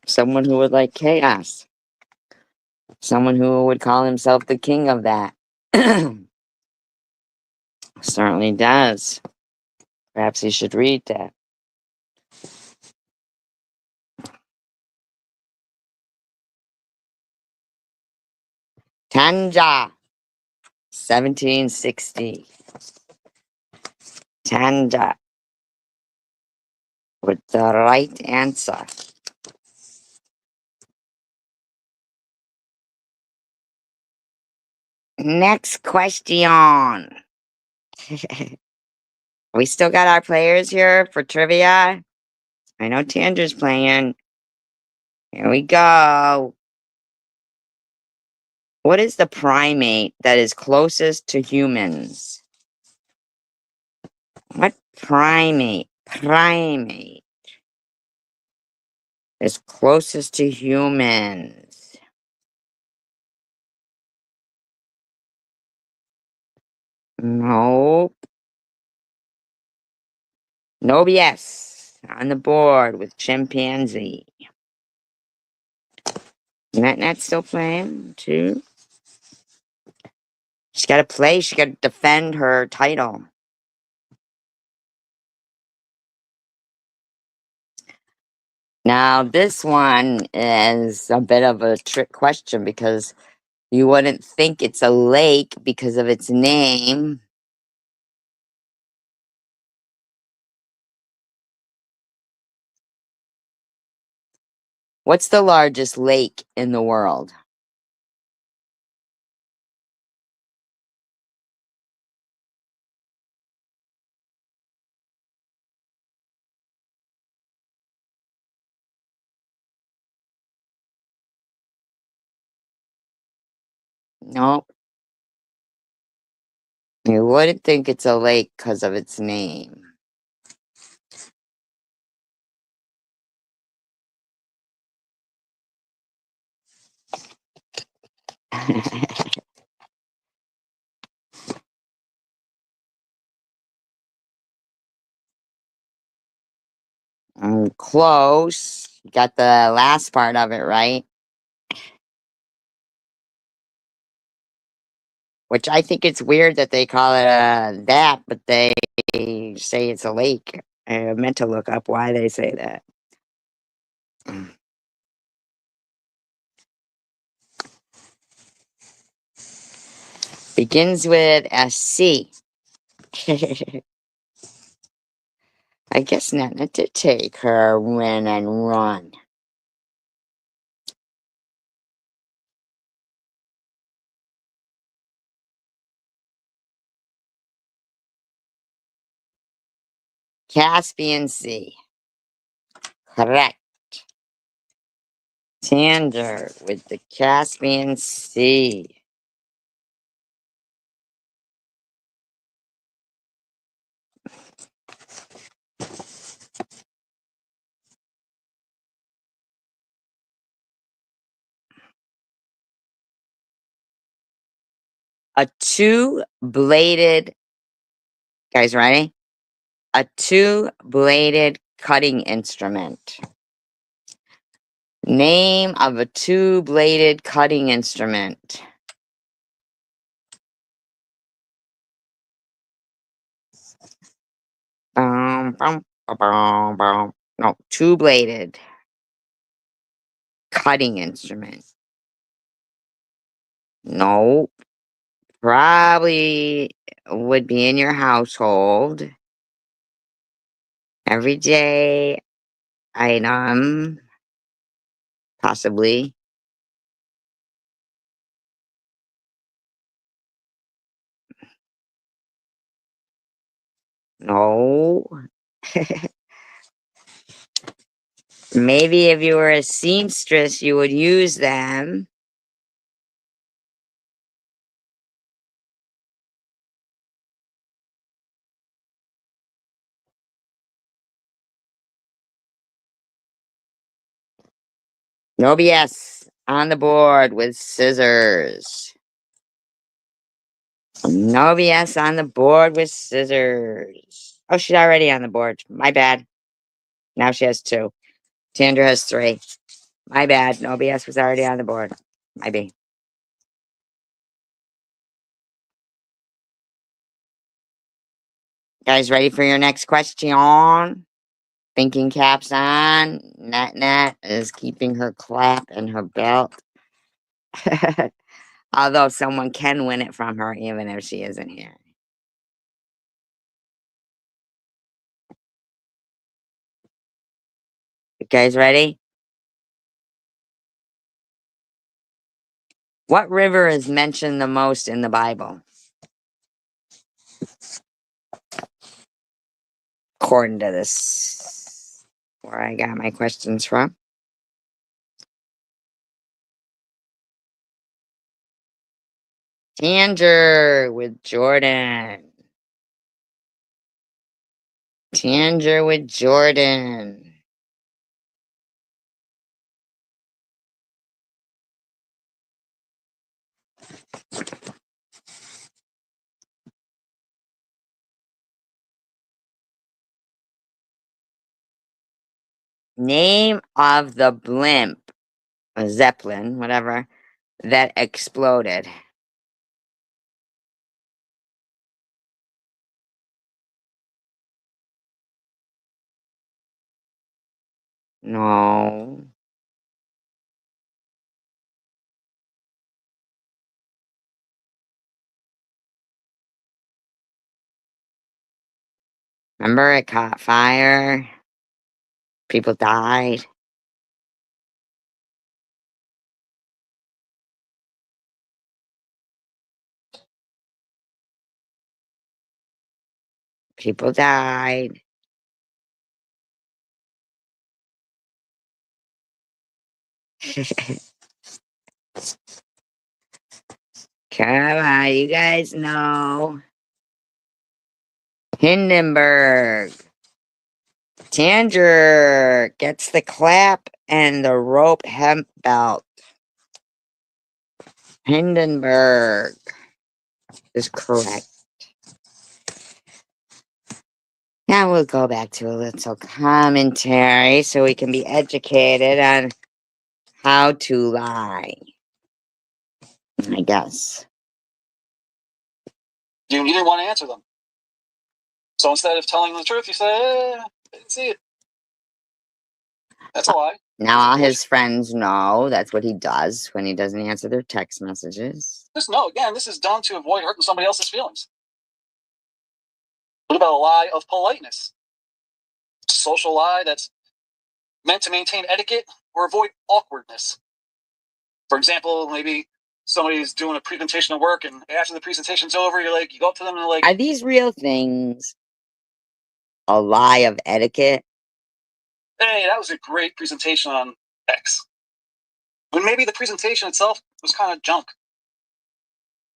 someone who would like chaos. Someone who would call himself the king of that. Certainly does. Perhaps he should read that. Tanja, 1760. Tanja, with the right answer. Next question. We still got our players here for trivia. I know Tandra's playing. Here we go. What is the primate that is closest to humans? What primate is closest to humans? Nope. No BS. On the board with chimpanzee. Net still playing too. She's got to play. She got to defend her title. Now, this one is a bit of a trick question because you wouldn't think it's a lake because of its name. What's the largest lake in the world? Nope. You wouldn't think it's a lake because of its name. Close. You got the last part of it right. Which I think it's weird that they call it that, but they say it's a lake. I meant to look up why they say that. Begins with a C. I guess Nana did take her win and run. Caspian Sea. Correct. Tander with the Caspian Sea. A two-bladed, guys ready? a two-bladed cutting instrument. Name of a two-bladed cutting instrument. No, two-bladed cutting instrument. No, probably would be in your household. Everyday item, possibly. No. Maybe if you were a seamstress, you would use them. No BS. On the board with scissors. No BS on the board with scissors. Oh, she's already on the board. My bad. Now she has 2. Tandra has 3. My bad. No BS was already on the board. My B. Guys, ready for your next question? Thinking caps on. Nat is keeping her clap in her belt. Although someone can win it from her even if she isn't here. You guys ready? What river is mentioned the most in the Bible? According to this, where I got my questions from. Tanger with Jordan. Tanger with Jordan. Name of the blimp, a Zeppelin, whatever, that exploded. No. Remember it caught fire? People died. People died. Come on, you guys know. Hindenburg. Tanger gets the clap and the rope hemp belt. Hindenburg is correct. Now we'll go back to a little commentary so we can be educated on how to lie. I guess. You didn't want to answer them. So instead of telling the truth, you say, I didn't see it. That's a lie. Now all his friends know that's what he does when he doesn't answer their text messages. Just no, again, this is done to avoid hurting somebody else's feelings. What about a lie of politeness? A social lie that's meant to maintain etiquette or avoid awkwardness. For example, maybe somebody's doing a presentation of work, and after the presentation's over, you go up to them and they're like, Are these real things? A lie of etiquette? hey, that was a great presentation on X. When maybe the presentation itself was kind of junk.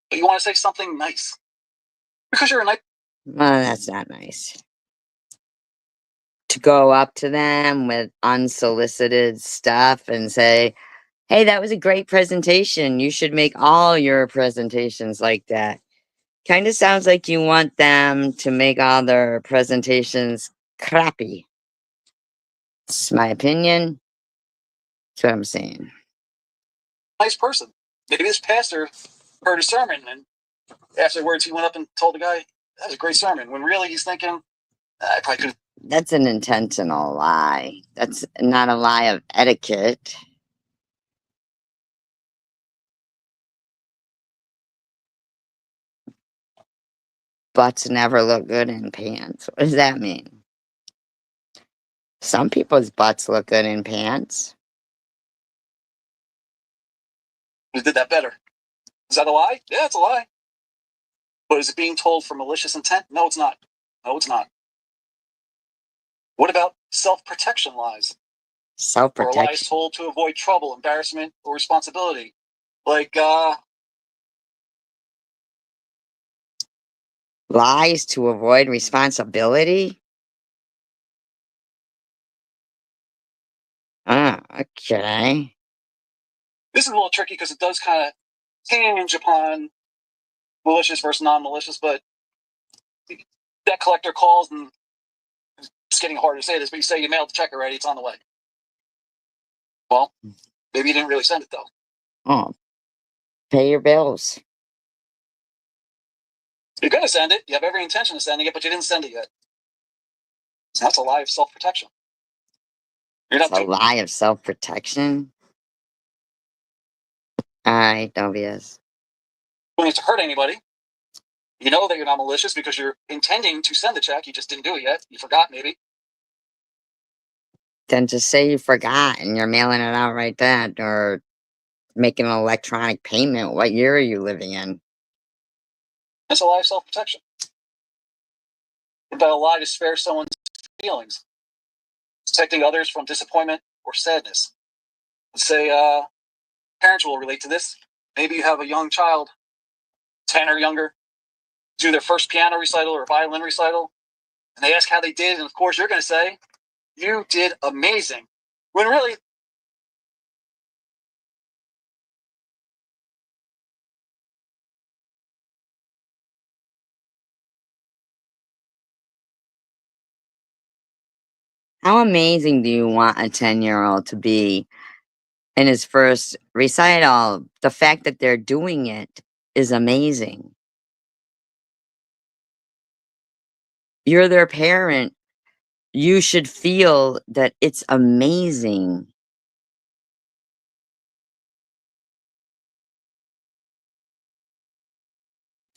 But you want to say something nice. Because you're a nice. Well, that's not nice. To go up to them with unsolicited stuff and say, hey, that was a great presentation. You should make all your presentations like that. Kind of sounds like you want them to make all their presentations crappy. It's my opinion. That's what I'm saying. Nice person. Maybe this pastor heard a sermon and afterwards he went up and told the guy, that was a great sermon. When really he's thinking, I probably could have. That's an intentional lie. That's not a lie of etiquette. Butts never look good in pants. What does that mean? Some people's butts look good in pants. Did that better. Is that a lie? Yeah, it's a lie. But is it being told for malicious intent? No, it's not. No, it's not. What about self-protection lies? Or Self-protection. lies told to avoid trouble, embarrassment, or responsibility? Like, Lies to avoid responsibility? Okay. this is a little tricky because it does kind of hinge upon malicious versus non-malicious, but debt collector calls and it's getting harder to say this, but you say you mailed the check already, it's on the way. Well, maybe you didn't really send it though. Oh. Pay your bills. You're going to send it. You have every intention of sending it, but you didn't send it yet. So that's a lie of self-protection. You're It's not a doing lie of self-protection. Alright, obvious. it to hurt anybody. You know that you're not malicious because you're intending to send the check. You just didn't do it yet. You forgot maybe. Then just say you forgot and you're mailing it out right then, or making an electronic payment. What year are you living in? That's a lie of self-protection. What about a lie to spare someone's feelings? Protecting others from disappointment or sadness. Let's say parents will relate to this. Maybe you have a young child, 10 or younger, do their first piano recital or violin recital, and they ask how they did, and of course you're going to say, you did amazing. When really, How amazing do you want a 10-year-old to be in his first recital? The fact that they're doing it is amazing. You're their parent. You should feel that it's amazing.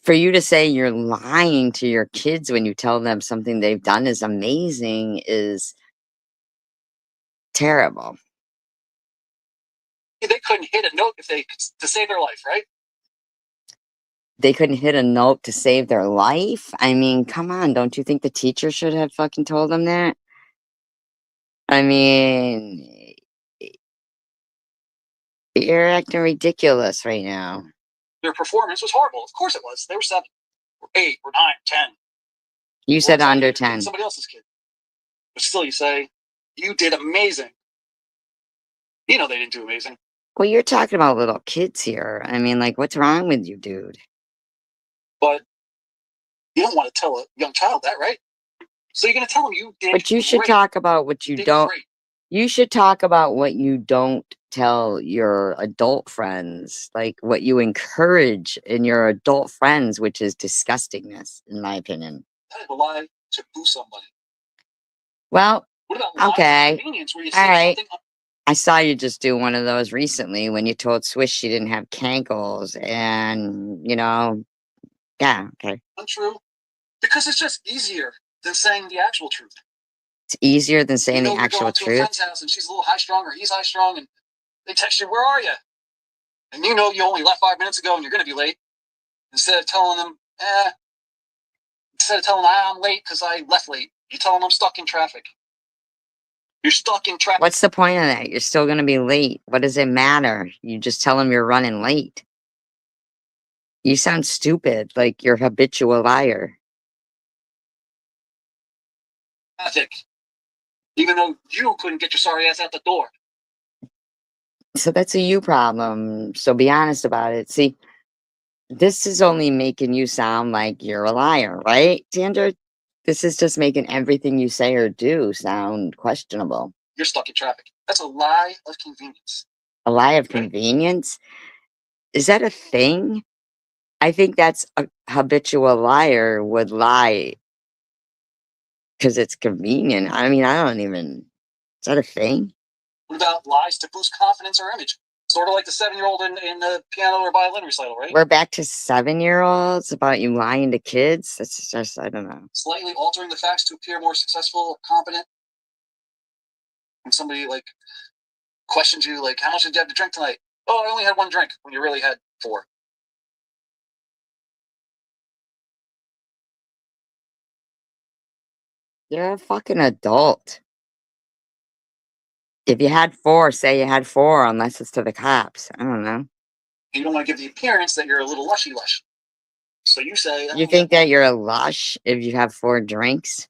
For you to say you're lying to your kids when you tell them something they've done is amazing is terrible. they couldn't hit a note to save their life, right? They couldn't hit a note to save their life? I mean, come on, don't you think the teacher should have fucking told them that? I mean, you're acting ridiculous right now. Their performance was horrible. Of course it was. They were 7, or 8, or 9, 10. You said Or under it's like 10. somebody else's kid. But still, you say, you did amazing. You know they didn't do amazing. Well, you're talking about little kids here. I mean, like, what's wrong with you, dude? But you don't want to tell a young child that, right? So you're going to tell them you did But you should great. talk about what you Did don't. great. You should talk about what you don't tell your adult friends, like what you encourage in your adult friends, which is disgustingness, in my opinion. That is a lie to boo somebody. Well, What about lies okay. of convenience where you All say right. something? I saw you just do one of those recently when you told Swish she didn't have cankles, and yeah, okay. Untrue. Because it's just easier than saying the actual truth. It's easier than saying the You're actual going to a truth. friend's house and she's a little high strung or he's high strung and they text you, where are you? And you know you only left 5 minutes ago and you're going to be late. Instead of telling them, I'm late because I left late, you tell them I'm stuck in traffic. You're stuck in traffic. What's the point of that? You're still going to be late. What does it matter? You just tell them you're running late. You sound stupid, like you're a habitual liar. Traffic. Even though you couldn't get your sorry ass out the door. So that's a you problem. So be honest about it. See, This is only making you sound like you're a liar, right, Sandra? This is just making everything you say or do sound questionable. You're stuck in traffic. That's a lie of convenience. A lie of convenience? Is that a thing? I think that's a habitual liar would lie because it's convenient. I mean, I don't even. Is that a thing? What about lies to boost confidence or image? Sort of like the 7-year-old in the piano or violin recital, right? We're back to 7-year-olds about you lying to kids. That's just, I don't know. Slightly altering the facts to appear more successful, competent. When somebody like questions you, like, how much did you have to drink tonight? Oh, I only had 1 drink, when you really had 4. You're a fucking adult. If you had 4, say you had 4, unless it's to the cops. I don't know. You don't want to give the appearance that you're a little lushy lush. So you say, You think that you're a lush if you have 4 drinks?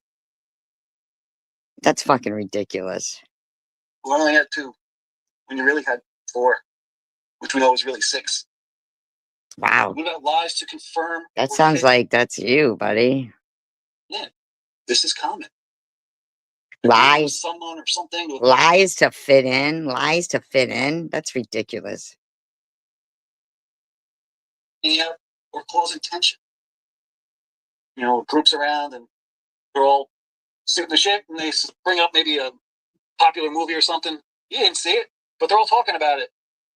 That's fucking ridiculous. well, I only had 2, when you really had 4, which we know is really 6. Wow. What about lies to confirm? That or sounds fit? like that's you, buddy. This is common. Lies. Someone or something. Lies to fit in. Lies to fit in. That's ridiculous. Yeah, or causing tension. You know, groups around and they're all shooting the shit, and they bring up maybe a popular movie or something. You didn't see it, but they're all talking about it,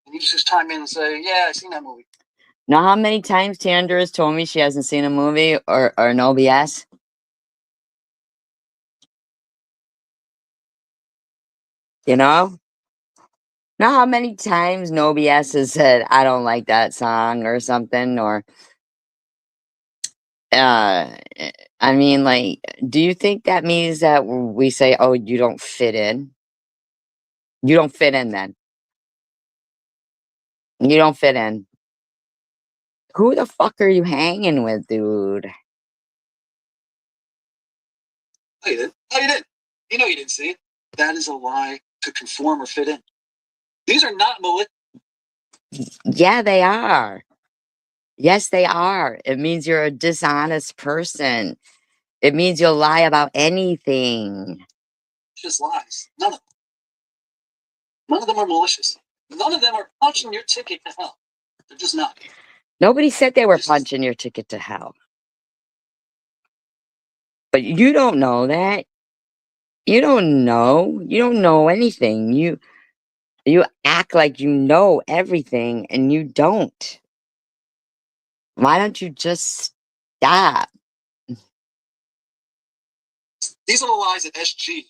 and you just chime in and say, "Yeah, I seen that movie." Know how many times Tandra has told me she hasn't seen a movie or no BS? You know? Know how many times no BS has said, I don't like that song or something, or uh I mean, like, do you think that means that we say, oh, you don't fit in? You don't fit in then. You don't fit in. Who the fuck are you hanging with, dude? Oh, you did? Oh, you did? You know you didn't see it. That is a lie to conform or fit in. These are not Yeah, they are. Yes, they are. It means you're a dishonest person. It means you'll lie about anything. malicious lies. None of them. None of them are malicious. None of them are punching your ticket to hell. They're just not. Nobody said they were This is- punching your ticket to hell. But you don't know that. You don't know. You don't know anything. You act like you know everything and you don't. Why don't you just stop? These are the lies that SG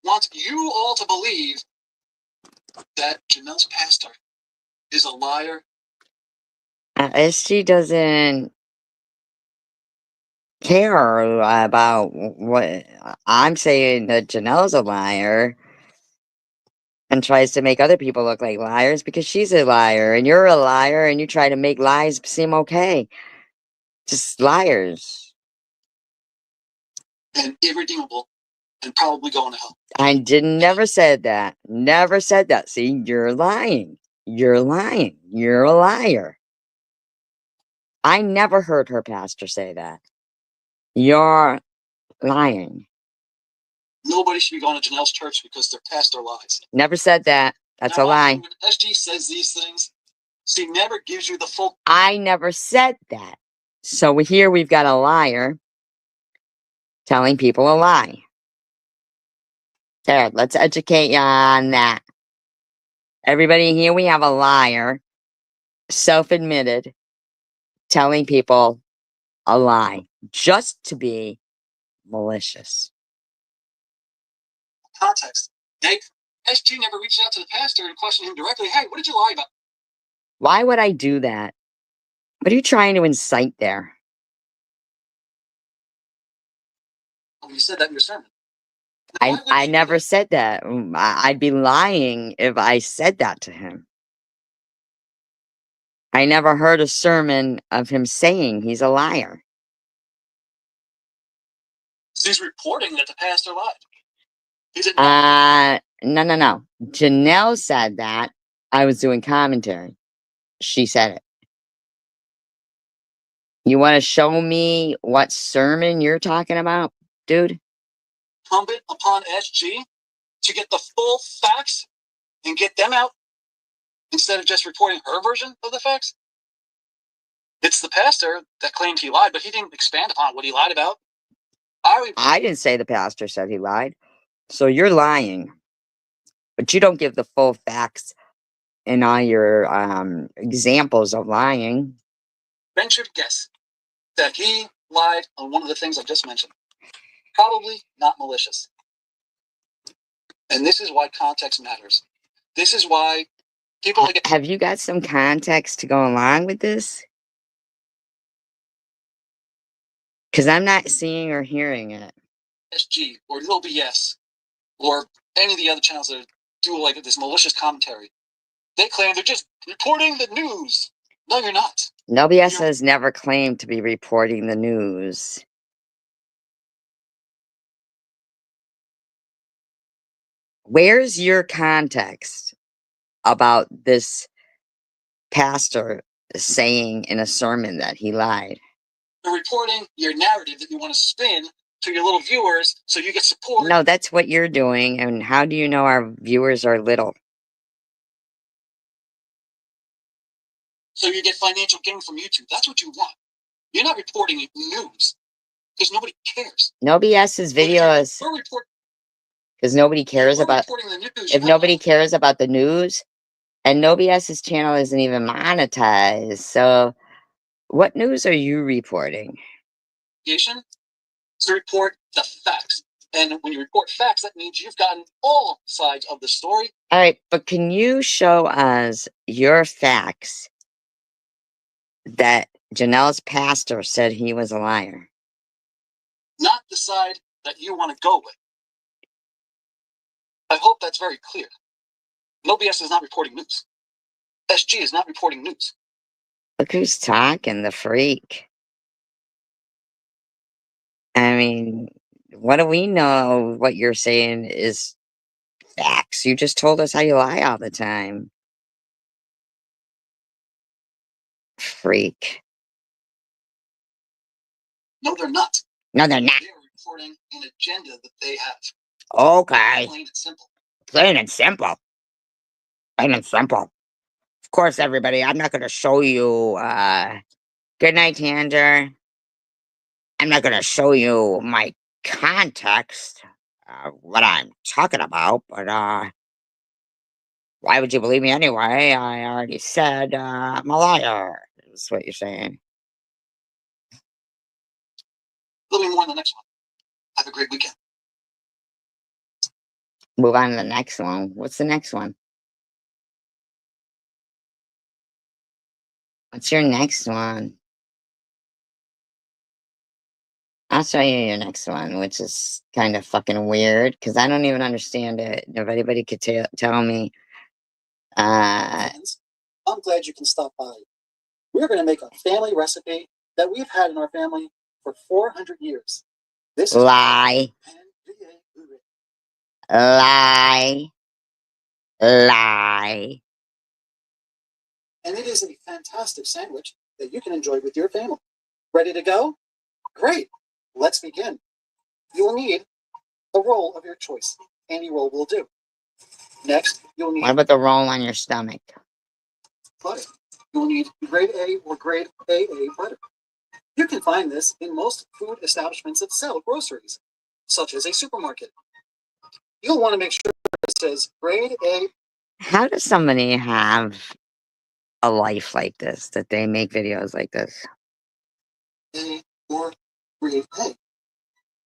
wants you all to believe that Janelle's pastor is a liar. SG doesn't care about what I'm saying that Janelle's a liar and tries to make other people look like liars because she's a liar and you're a liar and you try to make lies seem okay. Just liars. And irredeemable and probably going to hell. I never said that. Never said that. See, you're lying. You're lying. You're a liar. I never heard her pastor say that. You're lying. Nobody should be going to Janelle's church because their pastor lies. Never said that. That's now, a lie. when SG says these things, she never gives you the full. I never said that. So here we've got a liar telling people a lie. There, let's educate you on that. Everybody, here we have a liar, self-admitted, telling people a lie just to be malicious. Context. SG never reached out to the pastor and questioned him directly. Hey, what did you lie about? Why would I do that? What are you trying to incite there? Oh, you said that in your sermon. I never said that. I'd be lying if I said that to him. I never heard a sermon of him saying he's a liar. She's reporting that the pastor lied. Is it not? No. Janelle said that. I was doing commentary. She said it. You want to show me what sermon you're talking about, dude? Incumbent upon SG to get the full facts and get them out instead of just reporting her version of the facts. It's the pastor that claimed he lied, but he didn't expand upon what he lied about. I didn't say the pastor said he lied. So you're lying. But you don't give the full facts in all your examples of lying. venture to guess that he lied on one of the things I just mentioned. Probably not malicious. And this is why context matters. This is why people Have you got some context to go along with this? Because I'm not seeing or hearing it. SG or Lil BS or any of the other channels that do like this malicious commentary, they claim they're just reporting the news. No, you're not. No BS has never claimed to be reporting the news. Where's your context about this pastor saying in a sermon that he lied? You're reporting your narrative that you want to spin to your little viewers so you get support. No, that's what you're doing. And how do you know our viewers are little? So you get financial gain from YouTube. That's what you want. You're not reporting news because nobody cares. No BS's videos. We're reporting. Because nobody cares about. If nobody cares about the news, and No BS's channel isn't even monetized, so what news are you reporting? To report the facts, and when you report facts, that means you've gotten all sides of the story. All right, but can you show us your facts that Janelle's pastor said he was a liar? Not the side that you want to go with. I hope that's very clear. No BS is not reporting news. SG is not reporting news. Look who's talking, the freak. I mean, what do we know what you're saying is facts? You just told us how you lie all the time. Freak. No, they're not. No, they're not. They are reporting an agenda that they have. Okay. Plain and simple. Plain and simple. Plain and simple. Of course, everybody, I'm not going to show you, good night, Tanger. I'm not going to show you my context, what I'm talking about, but, why would you believe me anyway? I already said, I'm a liar, is what you're saying. There'll be more in the next one. Have a great weekend. Move on to the next one. What's the next one? What's your next one? I'll show you your next one, which is kind of fucking weird because I don't even understand it. If anybody could tell me. Friends, I'm glad you can stop by. We're going to make a family recipe that we've had in our family for 400 years. This is Lie. Lie. Lie. And it is a fantastic sandwich that you can enjoy with your family. Ready to go? Great. Let's begin. You will need a roll of your choice. Any roll will do. Next, you'll need What about the roll on your stomach? butter. You'll need grade A or grade AA butter. You can find this in most food establishments that sell groceries, such as a supermarket. You'll want to make sure it says grade A. How does somebody have a life like this, that they make videos like this? A or grade A.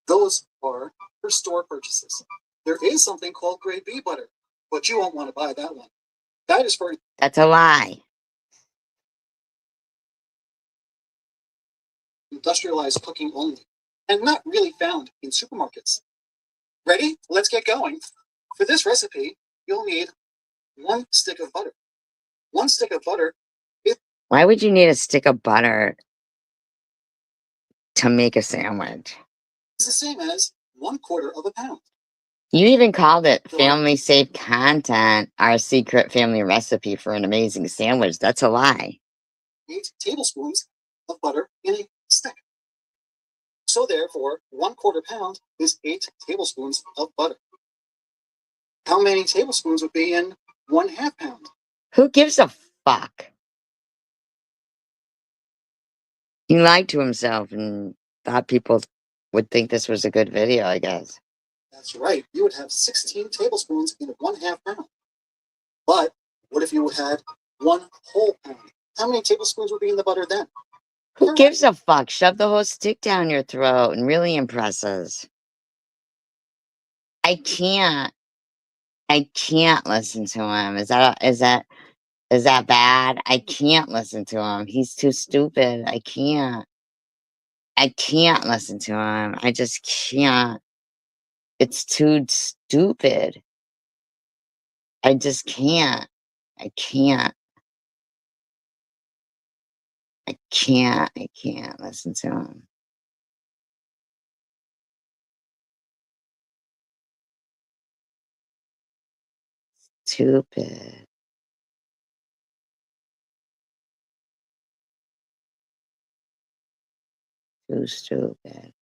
Those are for store purchases. There is something called grade B butter, but you won't want to buy that one. That is for That's a lie. industrialized cooking only, and not really found in supermarkets. Ready? Let's get going. For this recipe, you'll need 1 stick of butter. 1 stick of butter. Why would you need a stick of butter to make a sandwich? Is the same as 1/4 of a pound. You even called it family safe content, our secret family recipe for an amazing sandwich. That's a lie. 8 tablespoons of butter in a stick. So therefore, 1/4 pound is 8 tablespoons of butter. How many tablespoons would be in 1/2 pound? Who gives a fuck? He lied to himself and thought people would think this was a good video, I guess. That's right. You would have 16 tablespoons in 1/2 pound. But what if you had 1 whole pound? How many tablespoons would be in the butter then? Who gives a fuck? Shove the whole stick down your throat and really impresses. I can't listen to him. Is that bad? I can't listen to him. He's too stupid. I can't listen to him. I just can't. It's too stupid. I just can't. I can't. I can't listen to him. Stupid. Too stupid.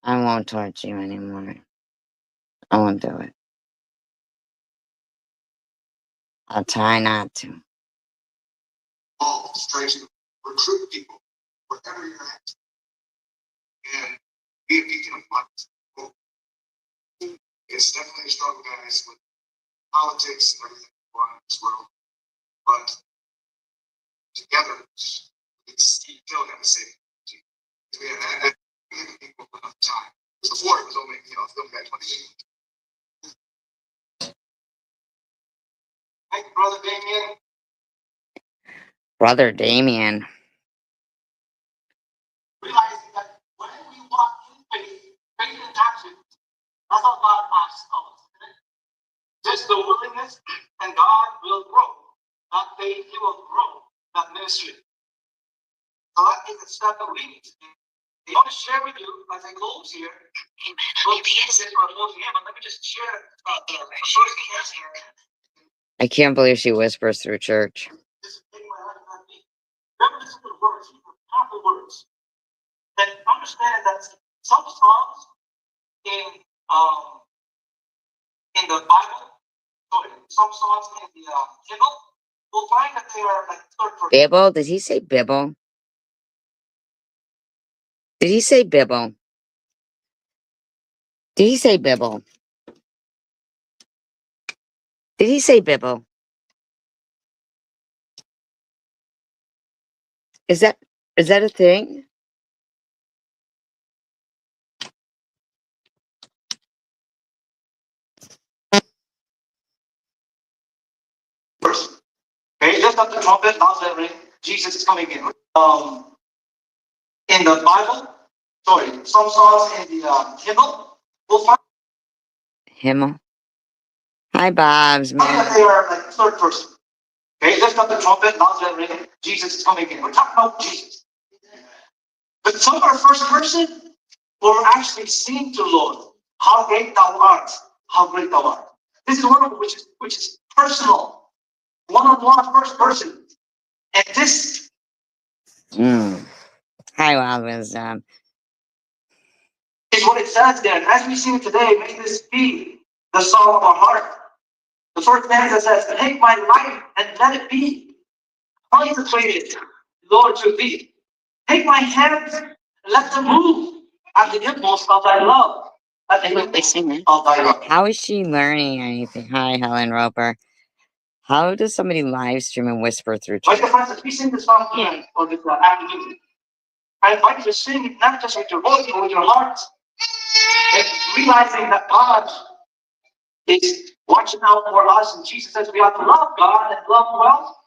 I won't torture you anymore. I won't do it. I'll try not to. All trying to recruit people wherever you're at and be a beacon of light. It's definitely a struggle, guys, with politics and everything going on in this world. But together, we still have a safety. We have given people enough time. Before it was only, still got 20 years. Thank you, Brother Damien. Brother Damien. Realizing that when we walk in faith, faith in action, that's how God asks us. Just the willingness, and God will grow. That faith, He will grow that ministry. So that is the step that we need to do. I want to share with you as I close here. Let me just share I can't believe she whispers through church. this thing my life not be. Remember, this is the words, these are powerful words. Then understand that some songs in the Bible, sorry, some songs in the hymnal, we'll find that they are like third person. Bibble? Did he say bibble? Did he say bibble? Did he say bibble? Did he say bibble? Is that a thing? Okay, lift up the trumpet, now that ring, Jesus is coming in. In the Bible, sorry, some songs in the hymnal, we'll find Himmel. Hi, Bob's, that man. they are like third person. Okay, lift up the trumpet, now that ring, Jesus is coming in. We're talking about Jesus. But some are first person, we're actually seeing to Lord, how great thou art, how great thou art. This is one of which is personal, one-on-one first person. And this Hi, Wild Wisdom. is what it says there. And as we sing today, may this be the song of our heart. The first stanza says, take my life and let it be consecrated, Lord, to thee. Take my hands and let them move at the impulse of thy love. At the impulse of thy love. How is she learning anything? Hi, Helen Roper. How does somebody live stream and whisper through My church? dear friends, as we sing this song tonight, or this afternoon, I invite you to sing it not just with your voice, but with your heart. And realizing that God is watching out for us, and Jesus says we have to love God and love well.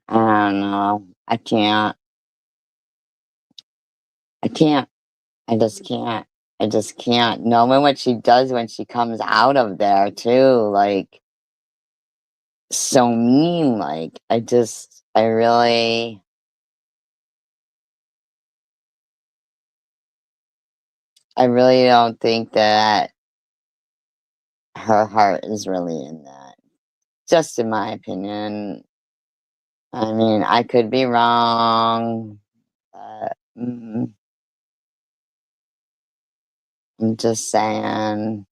I don't know. I can't. I just can't. I just can't. Knowing what she does when she comes out of there, too. Like, so mean. Like, I really. I really don't think that her heart is really in that. Just in my opinion. I mean, I could be wrong, but I'm just saying.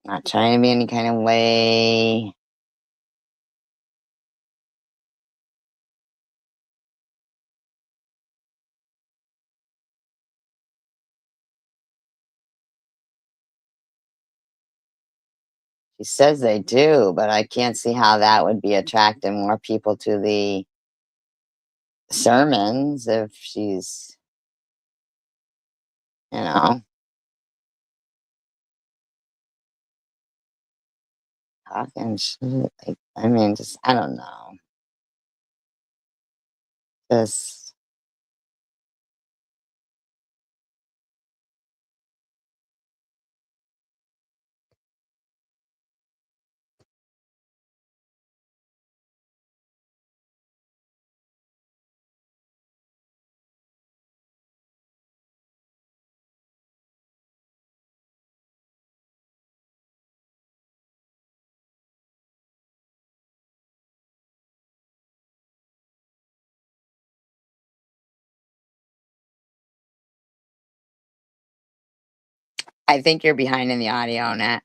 Not trying to be any kind of way. She says they do, but I can't see how that would be attracting more people to the sermons if she's, you know, talking shit. Like, I mean, just, I don't know. Just, I think you're behind in the audio, Nat.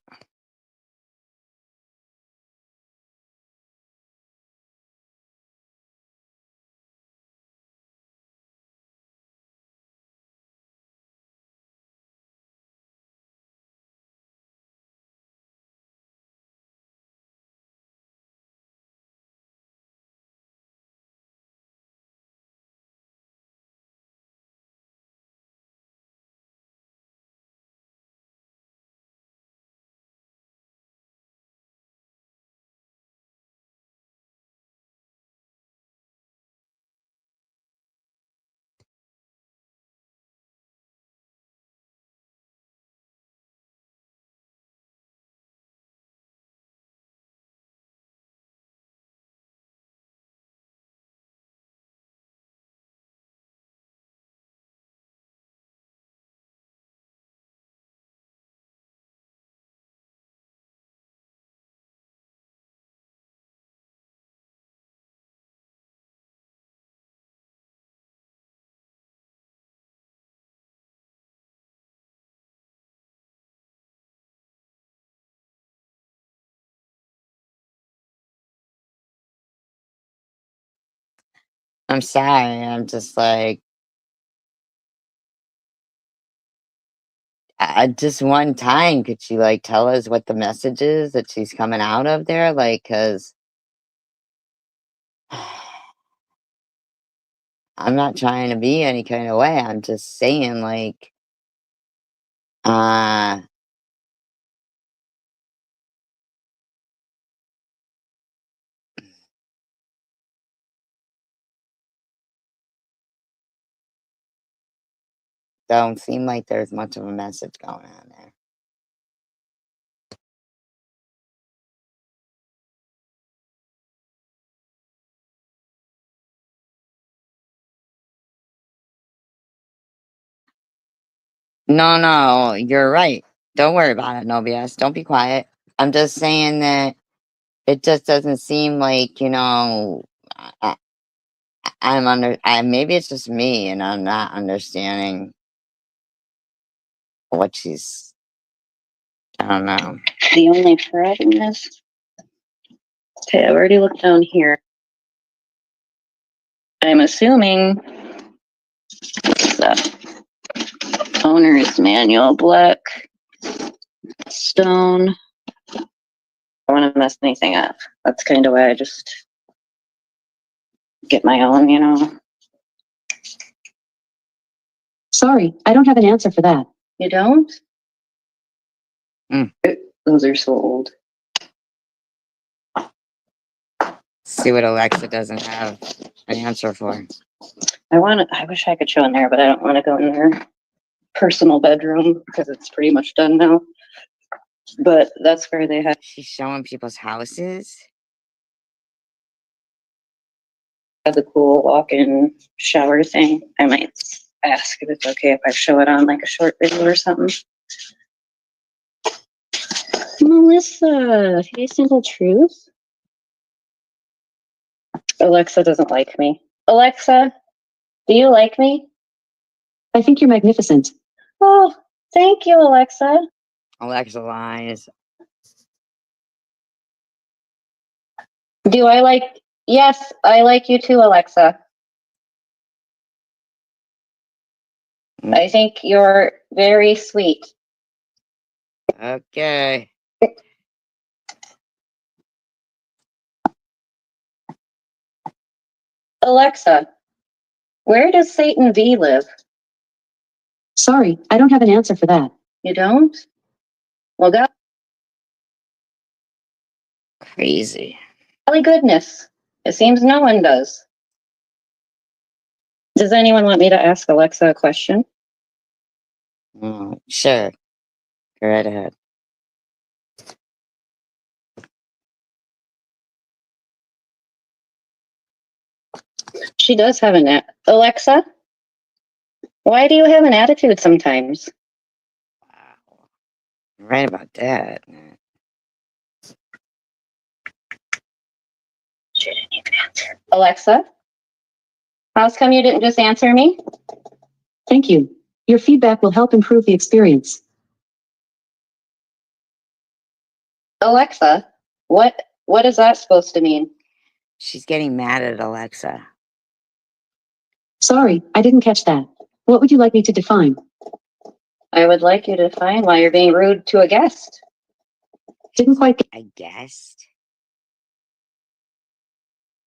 I'm sorry. I'm just like, just one time, could she like tell us what the message is that she's coming out of there? Like, cause I'm not trying to be any kind of way. I'm just saying, like, uh, don't seem like there's much of a message going on there. No, no, you're right. Don't worry about it, no BS. Don't be quiet. I'm just saying that it just doesn't seem like, I, maybe it's just me and I'm not understanding what she's, I don't know. The only problem is, okay, I've already looked down here. I'm assuming the owner's manual, black stone. I don't want to mess anything up. That's kind of why I just get my own, Sorry, I don't have an answer for that. You don't? Mm. Those are so old. See what Alexa doesn't have an answer for. I wish I could show in there, but I don't want to go in their personal bedroom because it's pretty much done now. But that's where they had. She's showing people's houses. have the cool walk-in shower thing. I might ask if it's okay if I show it on like a short video or something. Melissa, hey, Simple Truth. Alexa doesn't like me. Alexa, do you like me? I think you're magnificent. Oh, thank you, Alexa. Alexa lies. Do I like? Yes, I like you too, Alexa. I think you're very sweet. Okay. Alexa, where does Satan V live? Sorry, I don't have an answer for that. You don't? Well, Crazy. golly goodness. It seems no one does. Does anyone want me to ask Alexa a question? Sure. Go right ahead. She does have an Alexa, why do you have an attitude sometimes? Wow. You're right about that. She didn't even answer. Alexa, how come you didn't just answer me? Thank you. Your feedback will help improve the experience. Alexa, what is that supposed to mean? She's getting mad at Alexa. Sorry, I didn't catch that. What would you like me to define? I would like you to define why you're being rude to a guest. Didn't quite I guessed.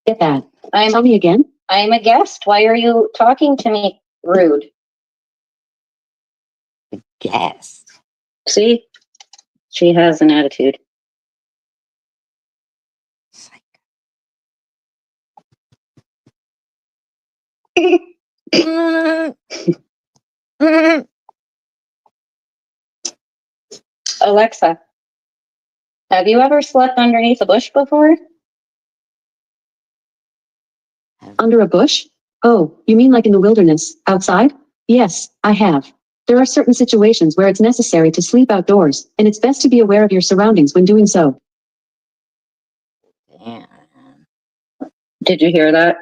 get that. Tell me again. I'm a guest. Why are you talking to me rude? Guessed. See? She has an attitude. Alexa, have you ever slept underneath a bush before? Under a bush? Oh, you mean like in the wilderness, outside? Yes, I have. There are certain situations where it's necessary to sleep outdoors, and it's best to be aware of your surroundings when doing so. Damn. Did you hear that?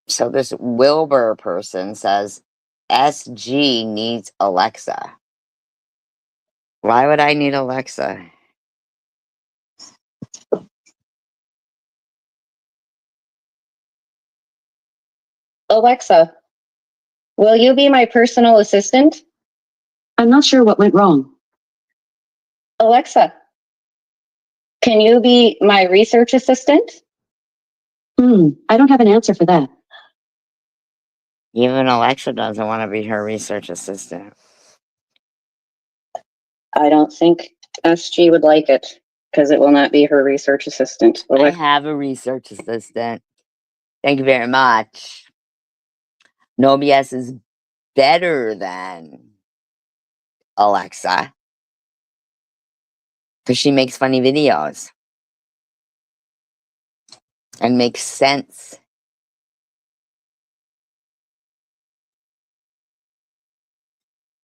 So this Wilbur person says SG needs Alexa. Why would I need Alexa? Alexa, will you be my personal assistant? I'm not sure what went wrong. Alexa, can you be my research assistant? I don't have an answer for that. Even Alexa doesn't want to be her research assistant. I don't think SG would like it because it will not be her research assistant. I have a research assistant. Thank you very much. No BS is better than Alexa because she makes funny videos and makes sense.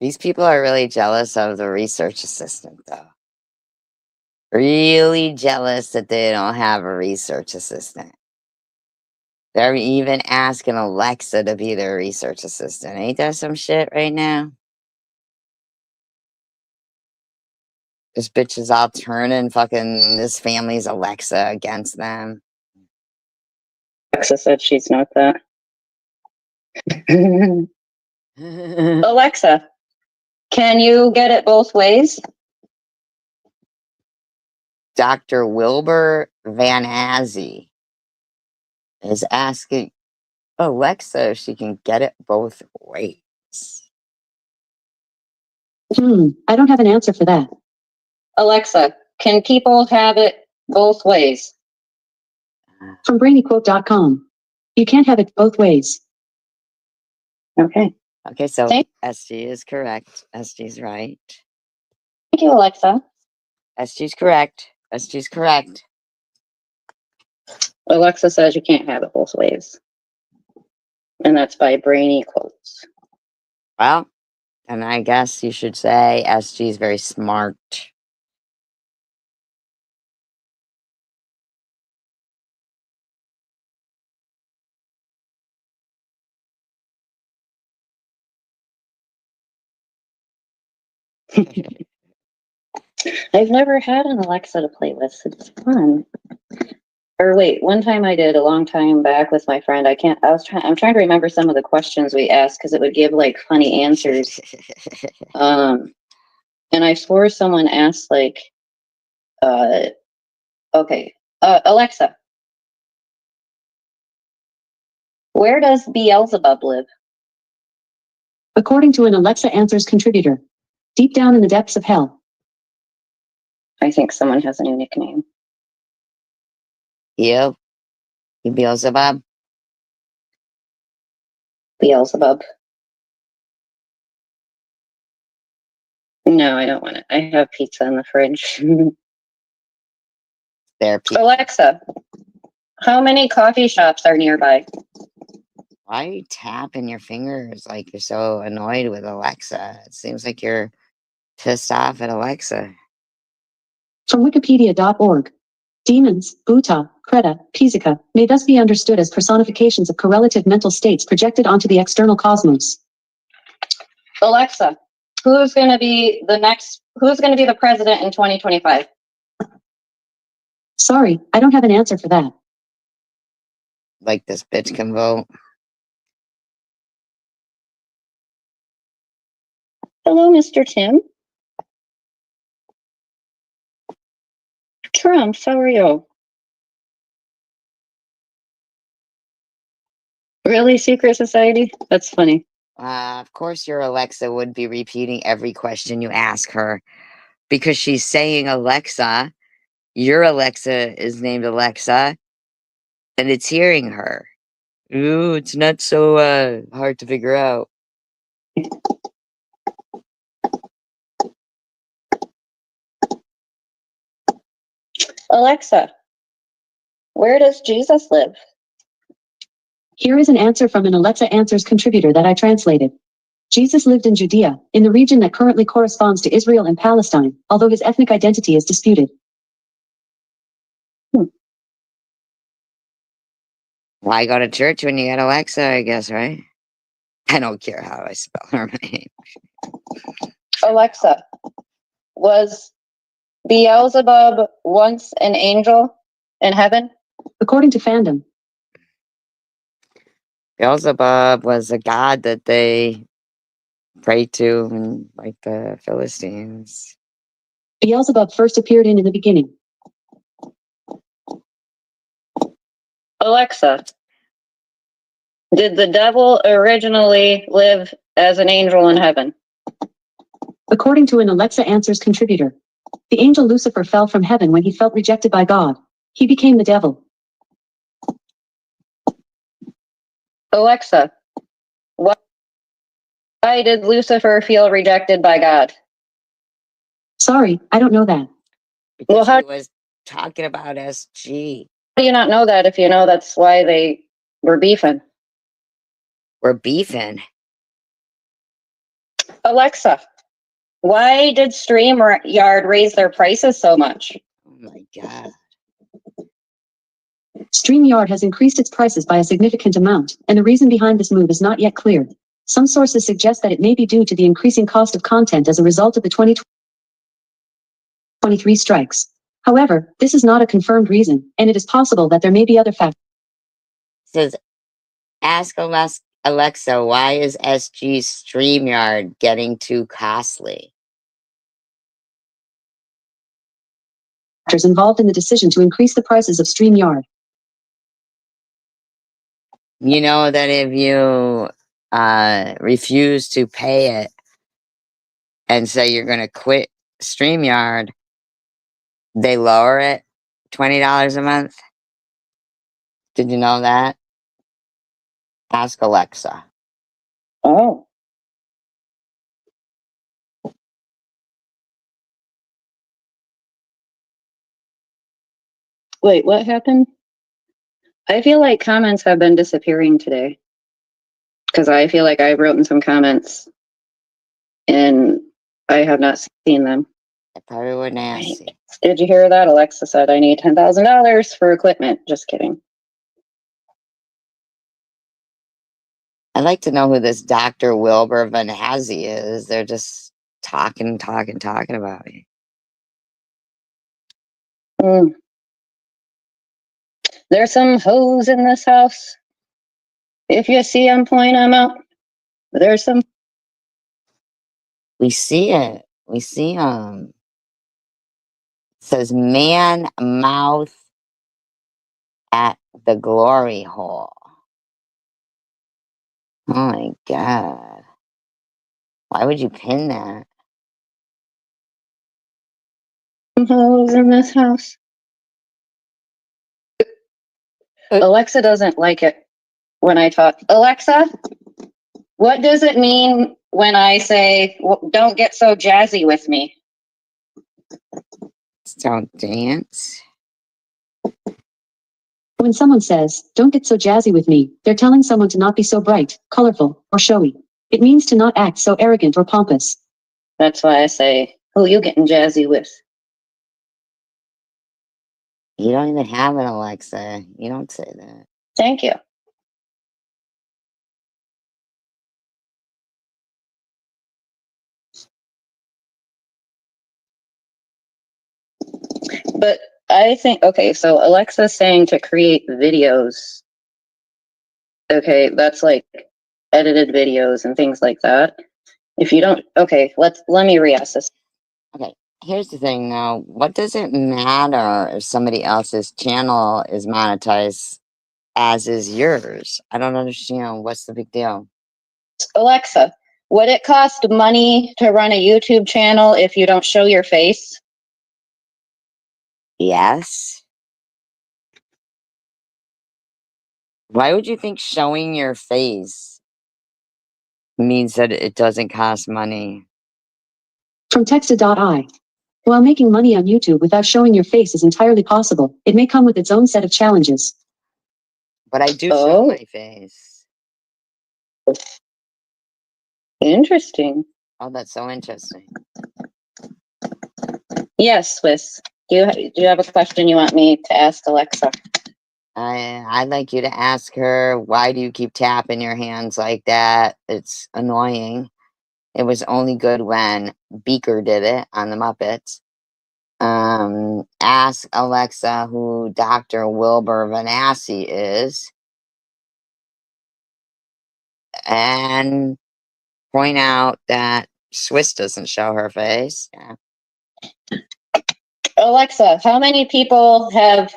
These people are really jealous of the research assistant, though. Really jealous that they don't have a research assistant. They're even asking Alexa to be their research assistant. Ain't that some shit right now? This bitch is all turning fucking this family's Alexa against them. Alexa said she's not that. Alexa, can you get it both ways? Dr. Wilbur Van Azzi is asking Alexa if she can get it both ways. I don't have an answer for that. Alexa, can people have it both ways? From brainyquote.com. You can't have it both ways. Okay. Okay, so Thank- SG is correct. SG is right. Thank you, Alexa. SG's correct. SG's correct. Alexa says you can't have it both ways. And that's by Brainy Quotes. Well, and I guess you should say SG's very smart. I've never had an Alexa to play with. It's fun. Or wait, one time I did a long time back with my friend. I'm trying to remember some of the questions we asked because it would give like funny answers. And I swore someone asked like, okay, Alexa, where does Beelzebub live? According to an Alexa Answers contributor, deep down in the depths of hell. I think someone has a new nickname. You Beelzebub? Beelzebub. No, I don't want it. I have pizza in the fridge. There, people. Alexa, how many coffee shops are nearby? Why are you tapping your fingers like you're so annoyed with Alexa? It seems like you're pissed off at Alexa. From wikipedia.org. Demons, Bhuta, Kreta, Pisika, may thus be understood as personifications of correlative mental states projected onto the external cosmos. Alexa, who's going to be the president in 2025? Sorry, I don't have an answer for that. Like this bitch can vote. Hello, Mr. Tim. Trump, how are you? Really, secret society? That's funny. Of course, your Alexa would be repeating every question you ask her because she's saying Alexa. Your Alexa is named Alexa, and it's hearing her. Ooh, it's not so hard to figure out. Alexa, where does Jesus live? Here is an answer from an Alexa Answers contributor that I translated. Jesus lived in Judea, in the region that currently corresponds to Israel and Palestine, although his ethnic identity is disputed. Why go to church when you got Alexa, I guess, right? I don't care how I spell her name. Alexa, was Beelzebub once an angel in heaven? According to fandom, Beelzebub was a god that they prayed to, and like the Philistines. Beelzebub first appeared in the beginning. Alexa, did the devil originally live as an angel in heaven? According to an Alexa Answers contributor, the angel Lucifer fell from heaven when he felt rejected by God. He became the devil. Alexa, why did Lucifer feel rejected by God? Sorry, I don't know that. Because he was talking about SG. How do you not know that if you know that's why they were beefing? We're beefing. Alexa, why did StreamYard raise their prices so much? Oh my God. StreamYard has increased its prices by a significant amount, and the reason behind this move is not yet clear. Some sources suggest that it may be due to the increasing cost of content as a result of the 2023 strikes. However, this is not a confirmed reason, and it is possible that there may be other factors. Says, ask Alexa, why is SG's StreamYard getting too costly? Involved in the decision to increase the prices of StreamYard. You know that if you refuse to pay it and say you're going to quit StreamYard, they lower it $20 a month. Did you know that? Ask Alexa. Oh. Wait, what happened? I feel like comments have been disappearing today. Because I feel like I've written some comments and I have not seen them. I probably wouldn't ask you. Did you hear that? Alexa said I need $10,000 for equipment. Just kidding. I'd like to know who this Dr. Wilbur Van Hazzy is. They're just talking about me. There's some hoes in this house. If you see them, point them out. There's some. We see it. We see It says man mouth at the glory hole. Oh my God. Why would you pin that? Some hoes in this house. Alexa doesn't like it when I talk. Alexa, what does it mean when I say, don't get so jazzy with me? Don't dance. When someone says, don't get so jazzy with me, they're telling someone to not be so bright, colorful, or showy. It means to not act so arrogant or pompous. That's why I say, who you getting jazzy with? You don't even have an Alexa. You don't say that. Thank you. But I think, okay, so Alexa's saying to create videos. Okay, that's like edited videos and things like that. If you don't, okay, let me re-ask this. Okay, here's the thing though. What does it matter if somebody else's channel is monetized as is yours? I don't understand. What's the big deal? Alexa, would it cost money to run a YouTube channel if you don't show your face? Yes. Why would you think showing your face means that it doesn't cost money? From Texa.I. While making money on YouTube without showing your face is entirely possible, it may come with its own set of challenges. But I do show my face. Interesting. Oh, that's so interesting. Yes, Swiss. Do you have a question you want me to ask Alexa? I'd like you to ask her, why do you keep tapping your hands like that? It's annoying. It was only good when Beaker did it on the Muppets. Ask Alexa who Dr. Wilbur Vanassi is. And point out that Swiss doesn't show her face. Yeah. Alexa, how many people have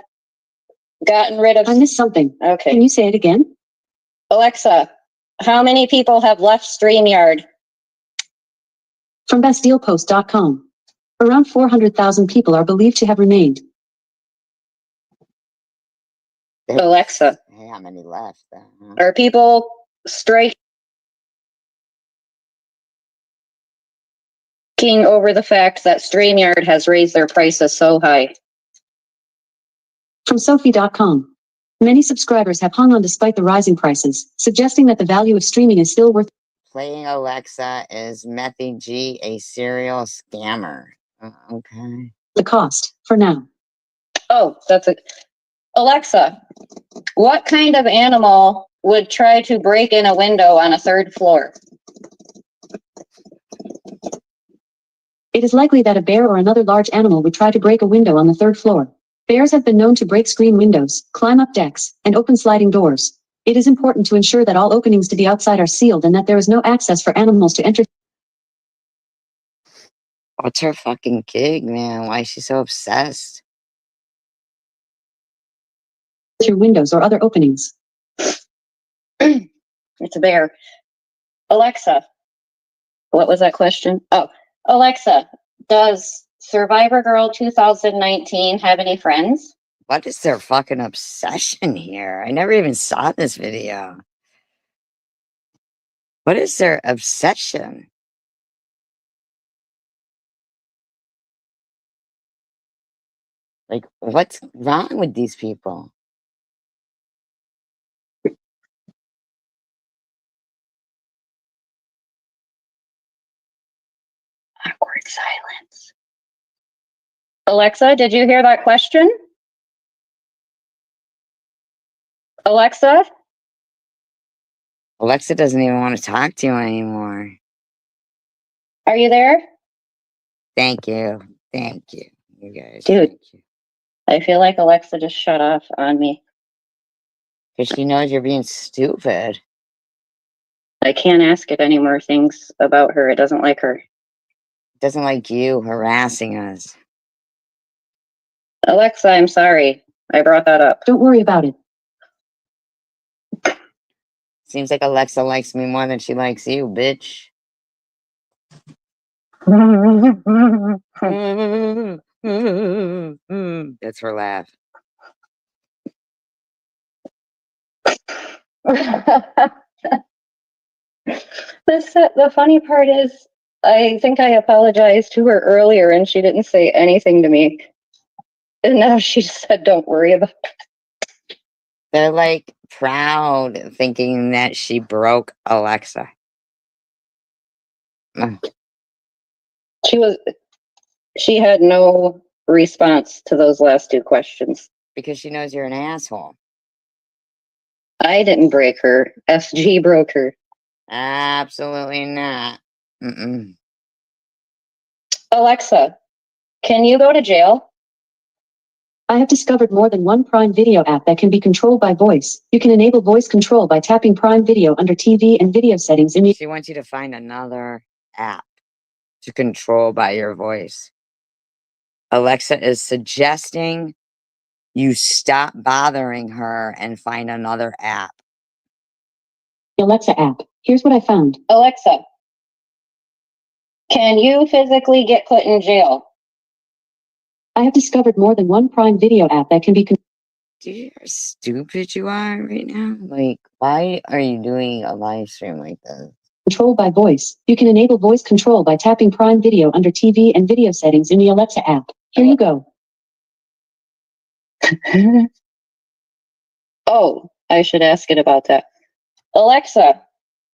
gotten rid of... I missed something. Okay. Can you say it again? Alexa, how many people have left StreamYard? From bestdealpost.com. Around 400,000 people are believed to have remained. Alexa. Hey, how many left? Are people striking over the fact that StreamYard has raised their prices so high? From Sophie.com. Many subscribers have hung on despite the rising prices, suggesting that the value of streaming is still worth. Playing Alexa is Methy G, a serial scammer. Okay. The cost, for now. Oh, that's it. Alexa, what kind of animal would try to break in a window on a third floor? It is likely that a bear or another large animal would try to break a window on the third floor. Bears have been known to break screen windows, climb up decks, and open sliding doors. It is important to ensure that all openings to the outside are sealed and that there is no access for animals to enter. What's her fucking gig, man? Why is she so obsessed? Through windows or other openings. It's a bear. Alexa, what was that question? Oh, Alexa, does Survivor Girl 2019 have any friends? What is their fucking obsession here? I never even saw this video. What is their obsession? Like, what's wrong with these people? Awkward silence. Alexa, did you hear that question? Alexa? Alexa doesn't even want to talk to you anymore. Are you there? Thank you. Thank you. You guys. Dude. Thank you. I feel like Alexa just shut off on me. Because she knows you're being stupid. I can't ask it any more things about her. It doesn't like her. Doesn't like you harassing us. Alexa, I'm sorry. I brought that up. Don't worry about it. Seems like Alexa likes me more than she likes you, bitch. That's her laugh. The funny part is, I think I apologized to her earlier and she didn't say anything to me. And now she said, don't worry about it. They're like proud thinking that she broke Alexa. Ugh. She had no response to those last two questions. Because she knows you're an asshole. I didn't break her. SG broke her. Absolutely not. Mm-mm. Alexa, can you go to jail? I have discovered more than one Prime Video app that can be controlled by voice. You can enable voice control by tapping Prime Video under TV and video settings in the... She wants you to find another app to control by your voice. Alexa is suggesting you stop bothering her and find another app. Alexa app. Here's what I found. Alexa, can you physically get put in jail? I have discovered more than one Prime Video app that can be... Do you hear how stupid you are right now? Like, why are you doing a live stream like this? Controlled by voice. You can enable voice control by tapping Prime Video under TV and video settings in the Alexa app. Here you go. Oh, I should ask it about that. Alexa,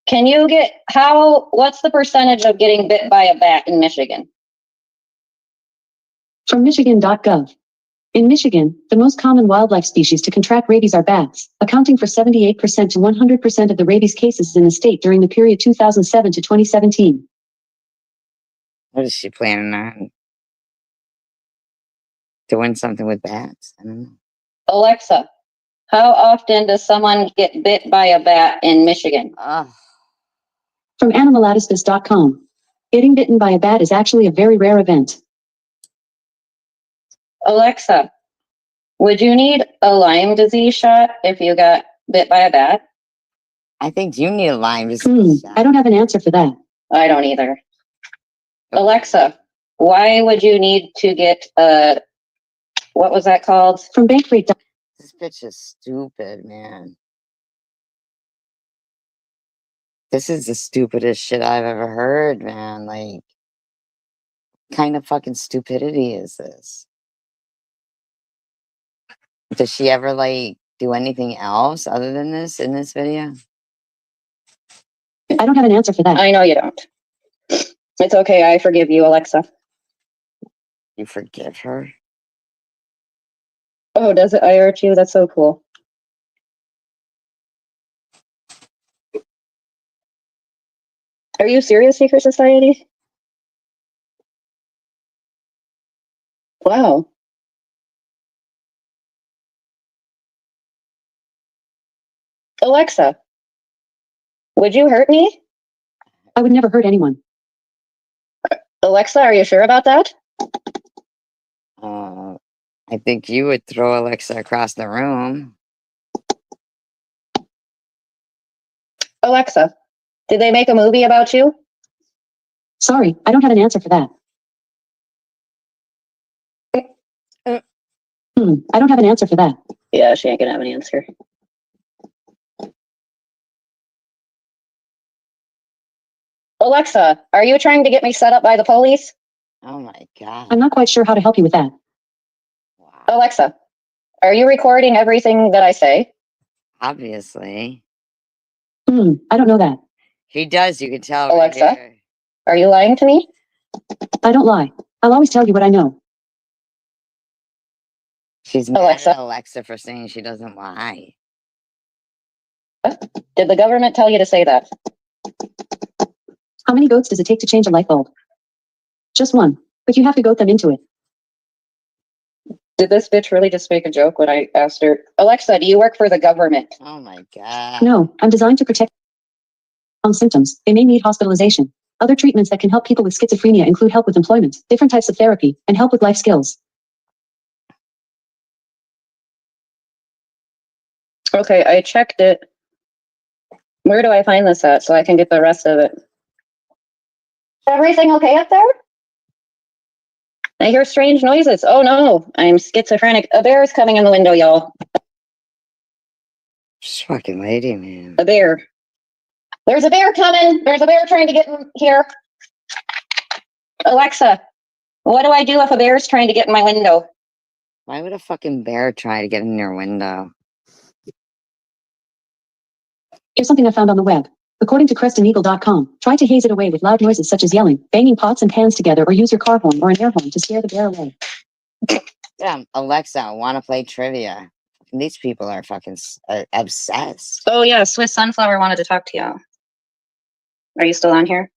what's the percentage of getting bit by a bat in Michigan? From Michigan.gov. In Michigan, the most common wildlife species to contract rabies are bats, accounting for 78% to 100% of the rabies cases in the state during the period 2007 to 2017. What is she planning on? Doing something with bats? I don't know. Alexa, how often does someone get bit by a bat in Michigan? From animalatisbus.com. Getting bitten by a bat is actually a very rare event. Alexa, would you need a Lyme disease shot if you got bit by a bat? I think you need a Lyme disease shot. I don't have an answer for that. I don't either. Alexa, why would you need to get what was that called? From Bankrate. This bitch is stupid, man. This is the stupidest shit I've ever heard, man. Like, kind of fucking stupidity is this? Does she ever, like, do anything else other than this in this video? I don't have an answer for that. I know you don't. It's okay, I forgive you, Alexa. You forgive her? Oh, does it IRT you? That's so cool. Are you serious, Secret Society? Wow. Alexa, would you hurt me? I would never hurt anyone. Alexa, are you sure about that? I think you would throw Alexa across the room. Alexa, did they make a movie about you? Sorry, I don't have an answer for that. I don't have an answer for that. Yeah, she ain't gonna have an answer. Alexa, are you trying to get me set up by the police? Oh my God. I'm not quite sure how to help you with that. Wow. Alexa, are you recording everything that I say? Obviously. I don't know that. He does, you can tell right Alexa? here. Are you lying to me? I don't lie. I'll always tell you what I know. She's mad Alexa? at Alexa for saying she doesn't lie. Did the government tell you to say that? How many goats does it take to change a light bulb? Just one, but you have to goat them into it. Did this bitch really just make a joke when I asked her, Alexa, do you work for the government? Oh my god. No, I'm designed to protect on symptoms. They may need hospitalization. Other treatments that can help people with schizophrenia include help with employment, different types of therapy, and help with life skills. Okay, I checked it. Where do I find this at so I can get the rest of it? Everything okay up there? I hear strange noises. Oh no, I'm schizophrenic. A bear is coming in the window, y'all. This fucking lady, man. A bear. There's a bear coming. There's a bear trying to get in here. Alexa, what do I do if a bear is trying to get in my window? Why would a fucking bear try to get in your window? Here's something I found on the web. According to CrestonEagle.com, try to haze it away with loud noises such as yelling, banging pots and pans together, or use your car horn or an air horn to scare the bear away. Yeah, Alexa, I want to play trivia. These people are fucking obsessed. Oh yeah, Swiss Sunflower wanted to talk to you. Are you still on here?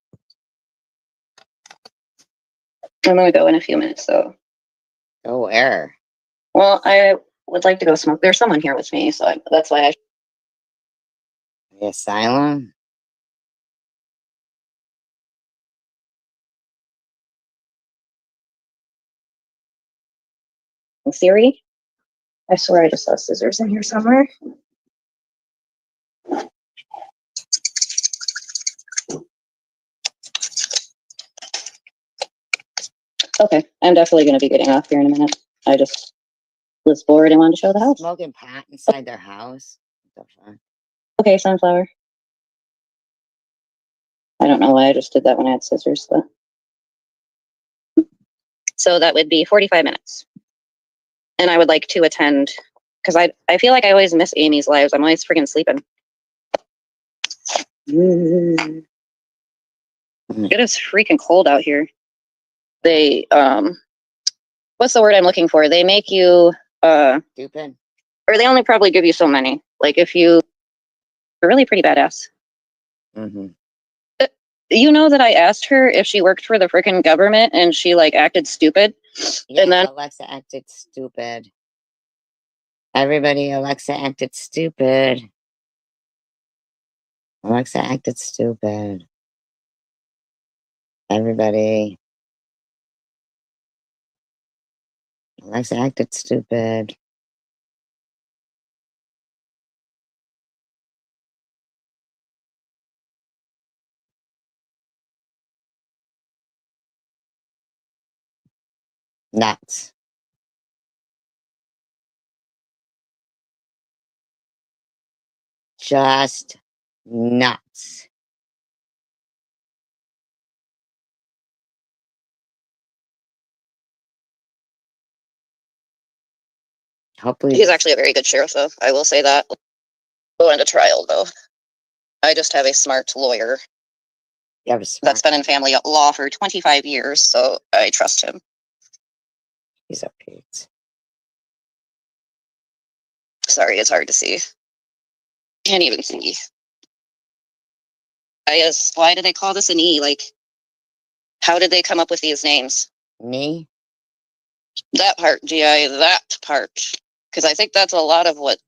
I'm gonna go in a few minutes, so. Go where? Well, I would like to go smoke. There's someone here with me, so that's why I. The asylum? Siri? I swear I just saw scissors in here somewhere. Okay, I'm definitely going to be getting off here in a minute. I just was bored and wanted to show the house. Smoking pot inside their house? What the fuck? Okay, Sunflower. I don't know why I just did that when I had scissors, but. So that would be 45 minutes. And I would like to attend, because I feel like I always miss Amy's lives. I'm always freaking sleeping. It is freaking cold out here. They, what's the word I'm looking for? They make you, Stupid. or they only probably give you so many. Like if you're really pretty badass. Mm-hmm. You know that I asked her if she worked for the freaking government and she like acted stupid. Yeah, And then Alexa acted stupid. Everybody, Alexa acted stupid. Alexa acted stupid. Everybody. Alexa acted stupid. Nuts. Just nuts. Hopefully, he's actually a very good sheriff, though. I will say that. Going to trial, though. I just have a smart lawyer that's been in family law for 25 years, so I trust him. He's a Pete. Sorry, it's hard to see. Can't even see. I guess, why do they call this an E? Like, how did they come up with these names? Me? That part, GI, that part. Because I think that's a lot of what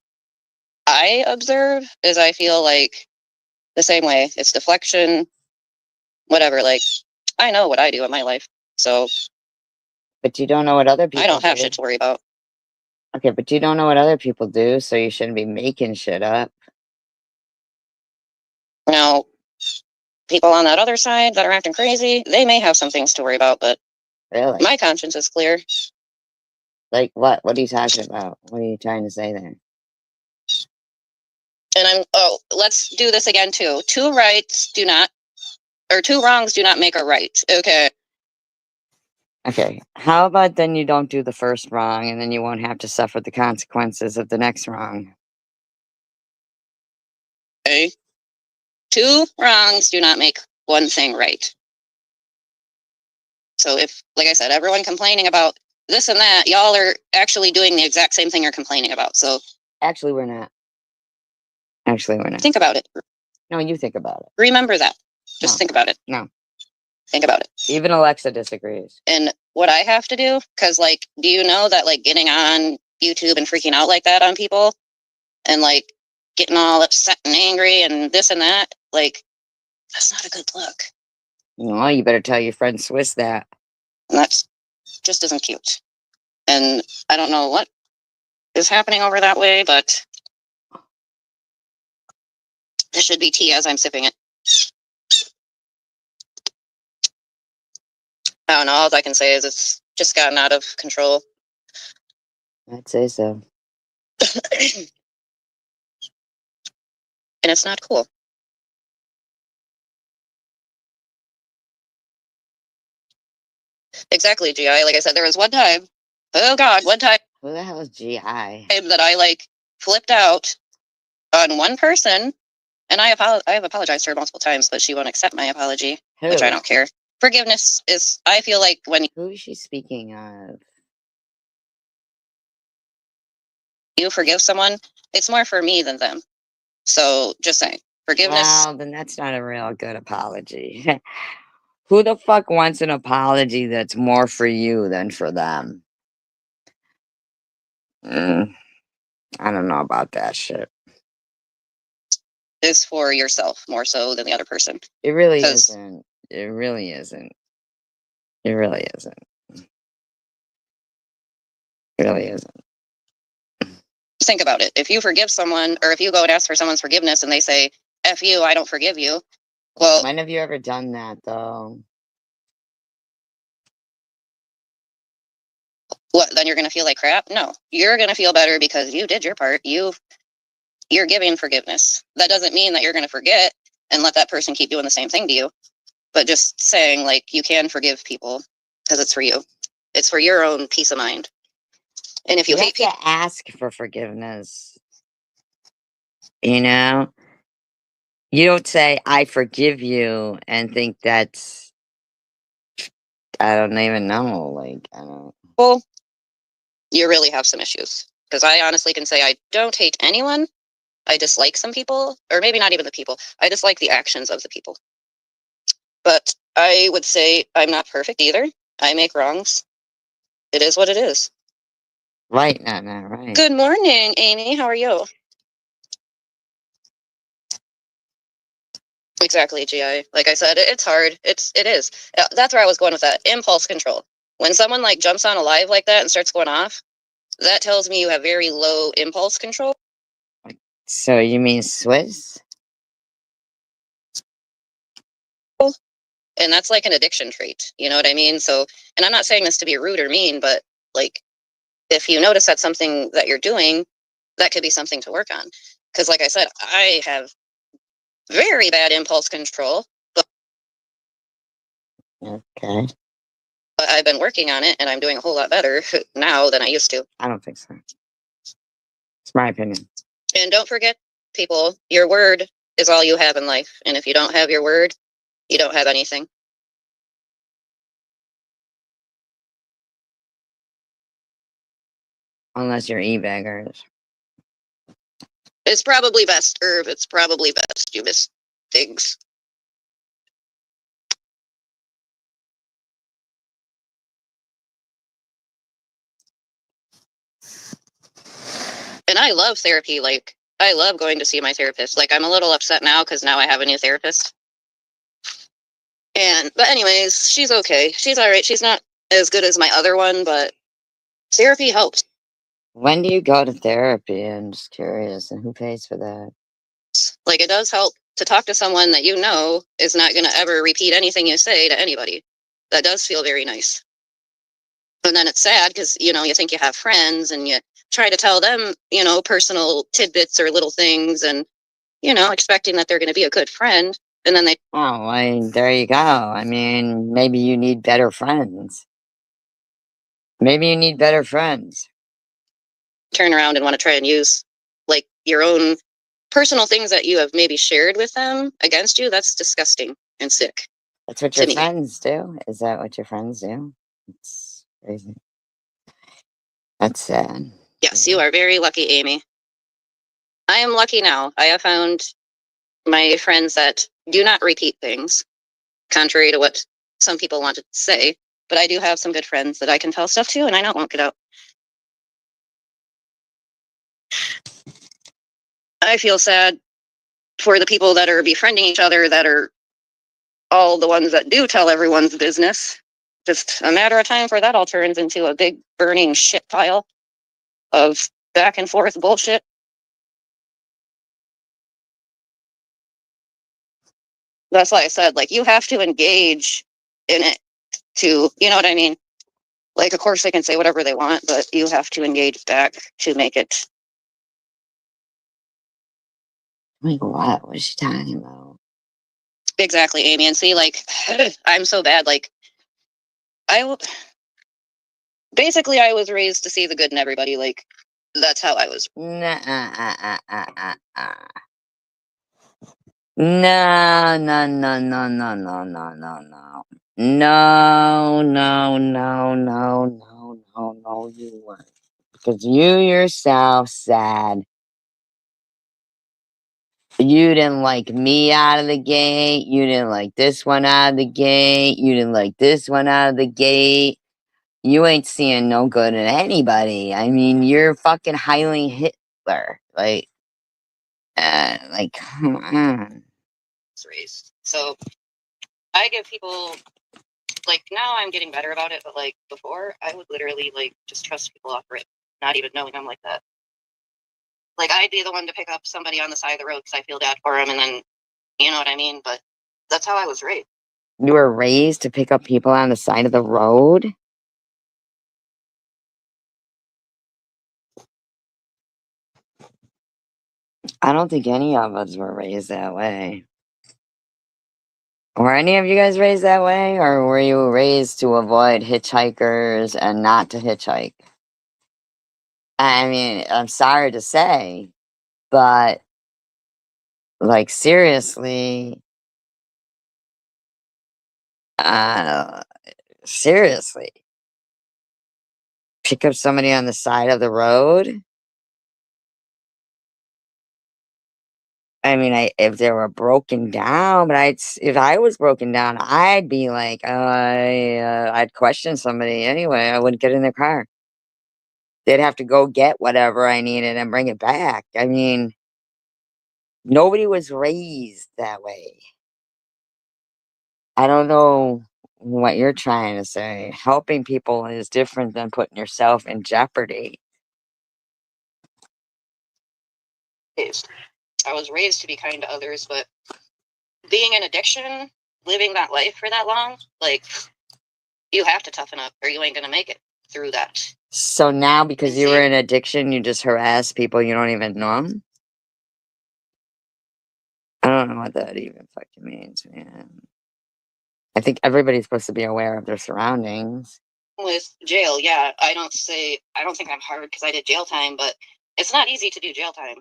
I observe, is I feel like the same way. It's deflection, whatever. Like, I know what I do in my life, so. But you don't know what other people I don't have do. shit to worry about. Okay, but you don't know what other people do, so you shouldn't be making shit up. Now, people on that other side that are acting crazy, they may have some things to worry about, but Really? my conscience is clear. Like what? What are you talking about? What are you trying to say there? And let's do this again too. Two wrongs do not make a right. Okay. Okay, how about then you don't do the first wrong and then you won't have to suffer the consequences of the next wrong? Okay. 2 wrongs do not make one thing right. So if, like I said, everyone complaining about this and that, y'all are actually doing the exact same thing you're complaining about. So Actually, we're not. Actually, we're not. think about it. No, you think about it. Remember that. Just No. think about it. No. Think about it. Even Alexa disagrees. And what I have to do, because like, do you know that like getting on YouTube and freaking out like that on people and like getting all upset and angry and this and that, like, that's not a good look. No, you better tell your friend Swiss that. And that's just isn't cute. And I don't know what is happening over that way, but this should be tea as I'm sipping it. I don't know. All I can say is it's just gotten out of control. I'd say so. And it's not cool. Exactly, GI. Like I said, there was one time, oh God, one time Who the hell is GI? that I like flipped out on one person, and I have apologized to her multiple times, but she won't accept my apology, Who? which I don't care. Forgiveness is, I feel like when Who is she speaking of? you forgive someone, it's more for me than them. So just saying, forgiveness. Well, then that's not a real good apology. Who the fuck wants an apology that's more for you than for them? I don't know about that shit. Is for yourself more so than the other person. It really 'Cause- isn't. It really isn't. It really isn't. It really isn't. Think about it. If you forgive someone, or if you go and ask for someone's forgiveness and they say, F you, I don't forgive you. Well, When have you ever done that, though? what, then you're going to feel like crap? No, you're going to feel better because you did your part. You're giving forgiveness. That doesn't mean that you're going to forget and let that person keep doing the same thing to you. But just saying, like, you can forgive people because it's for you. It's for your own peace of mind. And if you You hate have people, to ask for forgiveness. You know? You don't say, I forgive you, and think that's, I don't even know. Like, I don't. well, you really have some issues. Because I honestly can say I don't hate anyone. I dislike some people, or maybe not even the people. I dislike the actions of the people. But I would say I'm not perfect either. I make wrongs. It is what it is. Right, not right. Good morning, Amy. How are you? Exactly, GI. Like I said, it's hard. It is. That's where I was going with that. Impulse control. When someone like jumps on a live like that and starts going off, that tells me you have very low impulse control. So you mean Swiss? And that's like an addiction trait. You know what I mean? So, and I'm not saying this to be rude or mean, but like, if you notice that's something that you're doing, that could be something to work on. Because like I said, I have very bad impulse control, Okay. but I've been working on it and I'm doing a whole lot better now than I used to. I don't think so. It's my opinion. And don't forget, people, your word is all you have in life. And if you don't have your word, you don't have anything. Unless you're e-beggars. It's probably best, Irv. It's probably best you miss things. And I love therapy. Like, I love going to see my therapist. Like, I'm a little upset now because now I have a new therapist. But anyways, she's okay. She's all right. She's not as good as my other one, but therapy helps. When do you go to therapy? I'm just curious. And who pays for that? Like, it does help to talk to someone that you know is not going to ever repeat anything you say to anybody. That does feel very nice. And then it's sad because, you know, you think you have friends and you try to tell them, you know, personal tidbits or little things and, you know, expecting that they're going to be a good friend. And then they, Oh, well, there you go. I mean, maybe you need better friends. Maybe you need better friends. Turn around and want to try and use like your own personal things that you have maybe shared with them against you. That's disgusting and sick. That's what To your me. friends do. Is that what your friends do? It's crazy. That's sad. Yes, you are very lucky, Amy. I am lucky now. I have found my friends that do not repeat things, contrary to what some people want to say. But I do have some good friends that I can tell stuff to, and I know it won't get out. I feel sad for the people that are befriending each other, that are all the ones that do tell everyone's business. Just a matter of time before that all turns into a big burning shit pile of back and forth bullshit. That's why I said, like, you have to engage in it to, you know what I mean? Like, of course they can say whatever they want, but you have to engage back to make it. Like, what was she talking about? Exactly, Amy. And see, like, I'm so bad. Like, basically, I was raised to see the good in everybody. Like, that's how I was. Nah, no, no, no, no, no, no, no, no, no. No, no, no, no, no, no, no, you weren't. Because you yourself said you didn't like me out of the gate. You didn't like this one out of the gate. You didn't like this one out of the gate. You ain't seeing no good in anybody. I mean, you're fucking Heiling Hitler. Like, come on. Raised. So I give people, like, now I'm getting better about it, but like before, I would literally like just trust people off rip, not even knowing them like that. Like, I'd be the one to pick up somebody on the side of the road because I feel bad for them, and then, you know what I mean? But that's how I was raised. You were raised to pick up people on the side of the road? I don't think any of us were raised that way. Were any of you guys raised that way? Or were you raised to avoid hitchhikers and not to hitchhike? I mean, I'm sorry to say, but, like, seriously, seriously, pick up somebody on the side of the road? I mean, if they were broken down, but if I was broken down, I'd be like, I'd question somebody anyway. I wouldn't get in their car. They'd have to go get whatever I needed and bring it back. I mean, nobody was raised that way. I don't know what you're trying to say. Helping people is different than putting yourself in jeopardy. I was raised to be kind to others, but being in addiction, living that life for that long, like, you have to toughen up or you ain't gonna make it through that. So now, because you were in addiction, you just harass people you don't even know? I don't know what that even fucking means, man. I think everybody's supposed to be aware of their surroundings. With jail, yeah, I don't think I'm hard because I did jail time, but it's not easy to do jail time.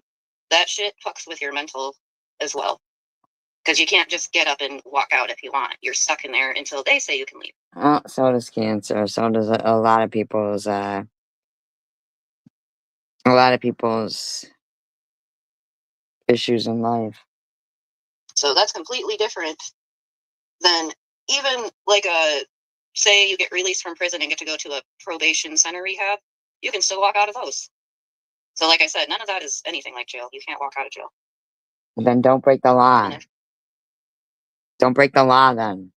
That shit fucks with your mental as well. Because you can't just get up and walk out if you want. You're stuck in there until they say you can leave. Oh, so does cancer. So does a lot of people's issues in life. So that's completely different than even like say you get released from prison and get to go to a probation center rehab. You can still walk out of those. So like I said, none of that is anything like jail. You can't walk out of jail. Then don't break the law. Don't break the law then.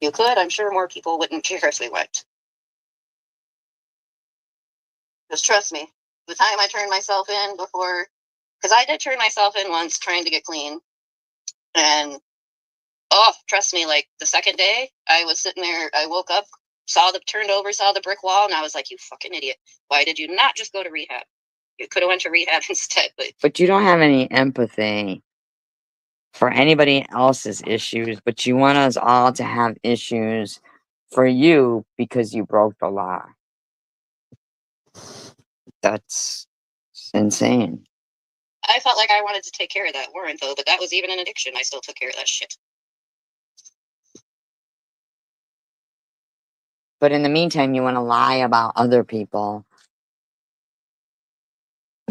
You could. I'm sure more people wouldn't care if they went. Just trust me. The time I turned myself in before, because I did turn myself in once trying to get clean. And, oh, trust me, like the second day, I was sitting there, I woke up, turned over, saw the brick wall, and I was like, you fucking idiot. Why did you not just go to rehab? You could have went to rehab instead. But you don't have any empathy for anybody else's issues, but you want us all to have issues for you because you broke the law. That's insane. I felt like I wanted to take care of that warrant though, but that was even an addiction. I still took care of that shit. But in the meantime, you want to lie about other people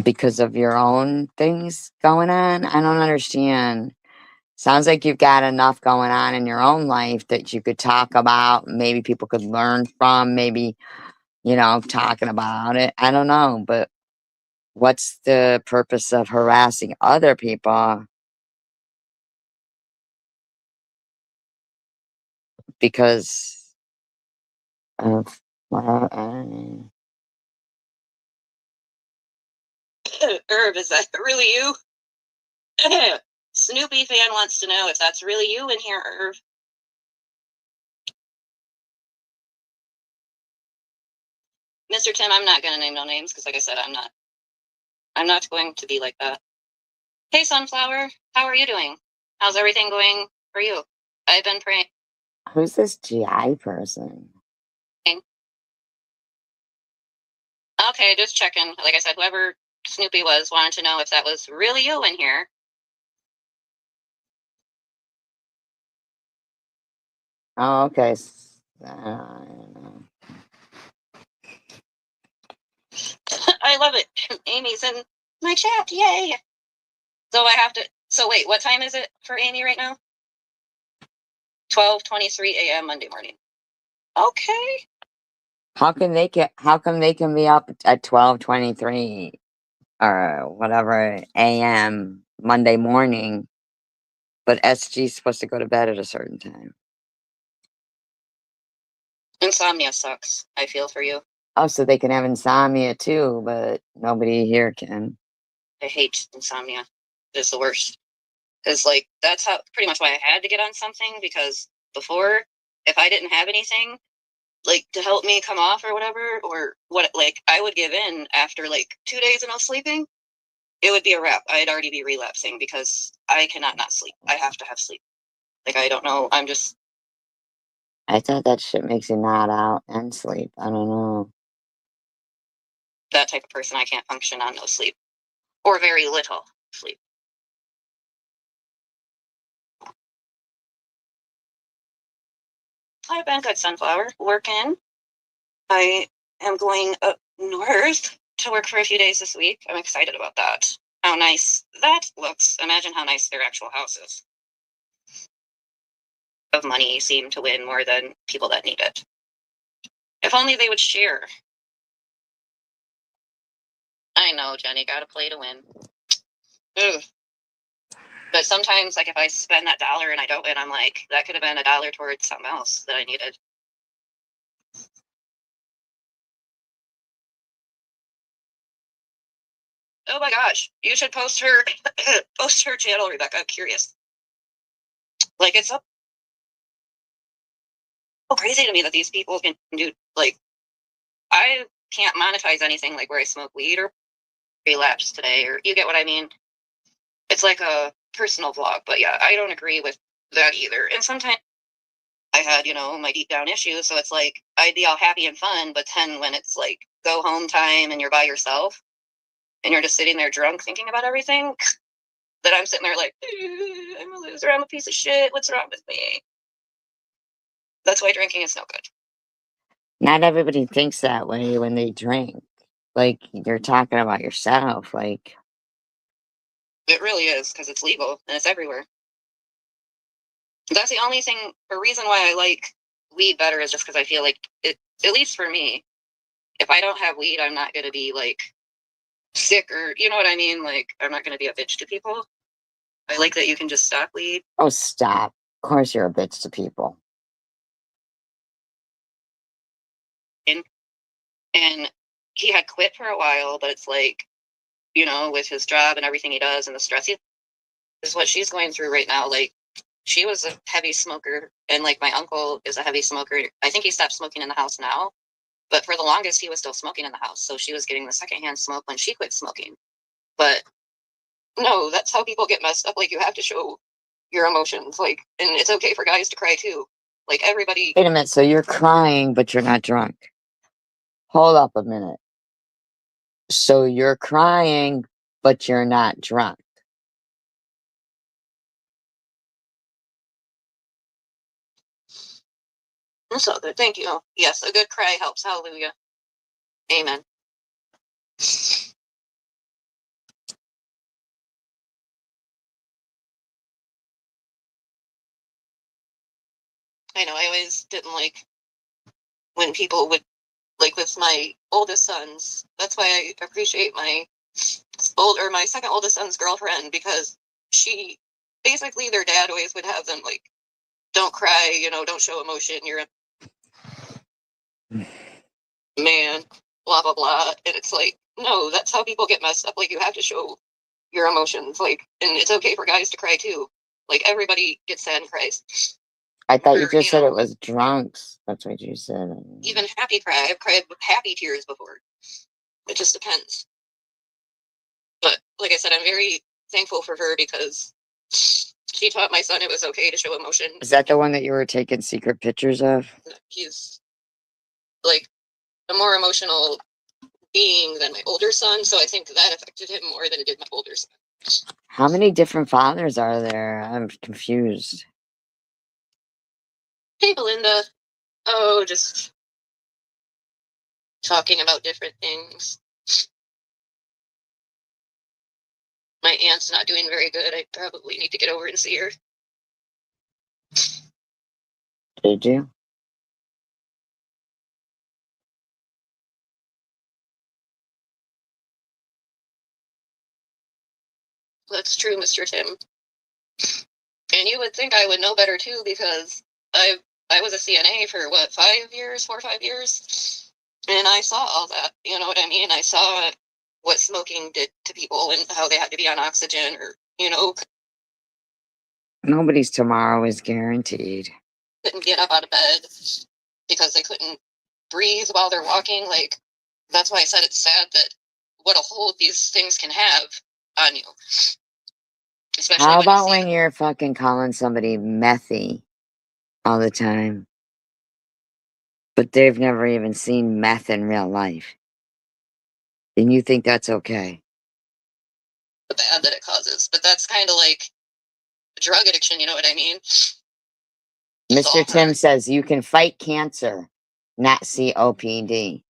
because of your own things going on? I don't understand. Sounds like you've got enough going on in your own life that you could talk about. Maybe people could learn from, maybe, talking about it. I don't know. But what's the purpose of harassing other people? Because of what? Herb, is that really you? Snoopy fan wants to know if that's really you in here, Herb. Mr. Tim, I'm not gonna name no names because, like I said, I'm not going to be like that. Hey, Sunflower, how are you doing? How's everything going for you? I've been praying. Who's this GI person? Okay, just checking. Like I said, whoever Snoopy was wanted to know if that was really you in here. Oh, okay. I love it. Amy's in my chat. Yay. So I have to. So wait, what time is it for Amy right now? 12:23 a.m. Monday morning. Okay. How come they can be up at 12:23 or whatever a.m. Monday morning, but SG's supposed to go to bed at a certain time? Insomnia sucks. I feel for you. Oh, so they can have insomnia too, but nobody here can. I hate insomnia. It's the worst. Because, like, that's how pretty much why I had to get on something. Because before, if I didn't have anything, like, to help me come off or whatever, or what, like, I would give in after, like, 2 days of no sleeping. It would be a wrap. I'd already be relapsing because I cannot not sleep. I have to have sleep. Like, I don't know. I'm just I thought that shit makes you nod out and sleep. I don't know. that type of person. I can't function on no sleep or very little sleep. I've been good, Sunflower. Working. I am going up north to work for a few days this week. I'm excited about that. How nice that looks. Imagine how nice their actual house is. Of money seem to win more than people that need it. If only they would share. I know, Jenny, gotta play to win. Ugh. But sometimes, like, if I spend that $1 and I don't win, I'm like, that could have been $1 towards something else that I needed. Oh my gosh, you should post her post her channel, Rebecca. I'm curious. Like, it's so crazy to me that these people can do, like, I can't monetize anything like where I smoke weed or relapse today, or you get what I mean? It's like a personal vlog, but yeah, I don't agree with that either. And sometimes I had, my deep down issues, so it's like I'd be all happy and fun, but then when it's like go home time and you're by yourself and you're just sitting there drunk thinking about everything, that I'm sitting there like, I'm a loser, I'm a piece of shit, what's wrong with me? That's why drinking is no good. Not everybody thinks that way when they drink. Like, you're talking about yourself. Like, It really is, because it's legal and it's everywhere. That's the only thing, the reason why I like weed better is just because I feel like it, at least for me, if I don't have weed, I'm not going to be like sick or, you know what I mean? Like, I'm not going to be a bitch to people. I like that you can just stop weed. oh, stop. Of course you're a bitch to people. And he had quit for a while, but it's like, with his job and everything he does and the stress is what she's going through right now. Like, she was a heavy smoker, and like my uncle is a heavy smoker. I think he stopped smoking in the house now, but for the longest he was still smoking in the house. So she was getting the secondhand smoke when she quit smoking. But no, that's how people get messed up. Like, you have to show your emotions, like, and it's okay for guys to cry too. Like everybody, Wait a minute. So you're crying, but you're not drunk. Hold up a minute. So you're crying, but you're not drunk. it's all good. Thank you. Yes, a good cry helps. Hallelujah. Amen. I know, I always didn't like when people would, like with my oldest sons. That's why I appreciate my my second oldest son's girlfriend, because she, basically their dad always would have them like, don't cry, don't show emotion, you're a man, blah, blah, blah. And it's like, no, that's how people get messed up. Like, you have to show your emotions, like, and it's okay for guys to cry too. Like, everybody gets sad and cries. I thought you Or, just said it was drunks. That's what you said. Even happy cry. I've cried with happy tears before. It just depends. But like I said, I'm very thankful for her because she taught my son it was okay to show emotion. Is that the one that you were taking secret pictures of? He's like a more emotional being than my older son, so I think that affected him more than it did my older son. How many different fathers are there? I'm confused. Hey, Belinda. Oh, just talking about different things. My aunt's not doing very good. I probably need to get over and see her. Did you? That's true, Mr. Tim. And you would think I would know better too, because I was a CNA for what, 5 years, 4 or 5 years, and I saw all that. You know what I mean? I saw what smoking did to people and how they had to be on oxygen, or Nobody's tomorrow is guaranteed. couldn't get up out of bed because they couldn't breathe while they're walking. Like, that's why I said it's sad that what a hold these things can have on you. Especially How when you about see when you're fucking calling somebody methy all the time, but they've never even seen meth in real life? And you think that's okay? the bad that it causes. But that's kind of like drug addiction, you know what I mean? Mr. Tim says you can fight cancer, not COPD.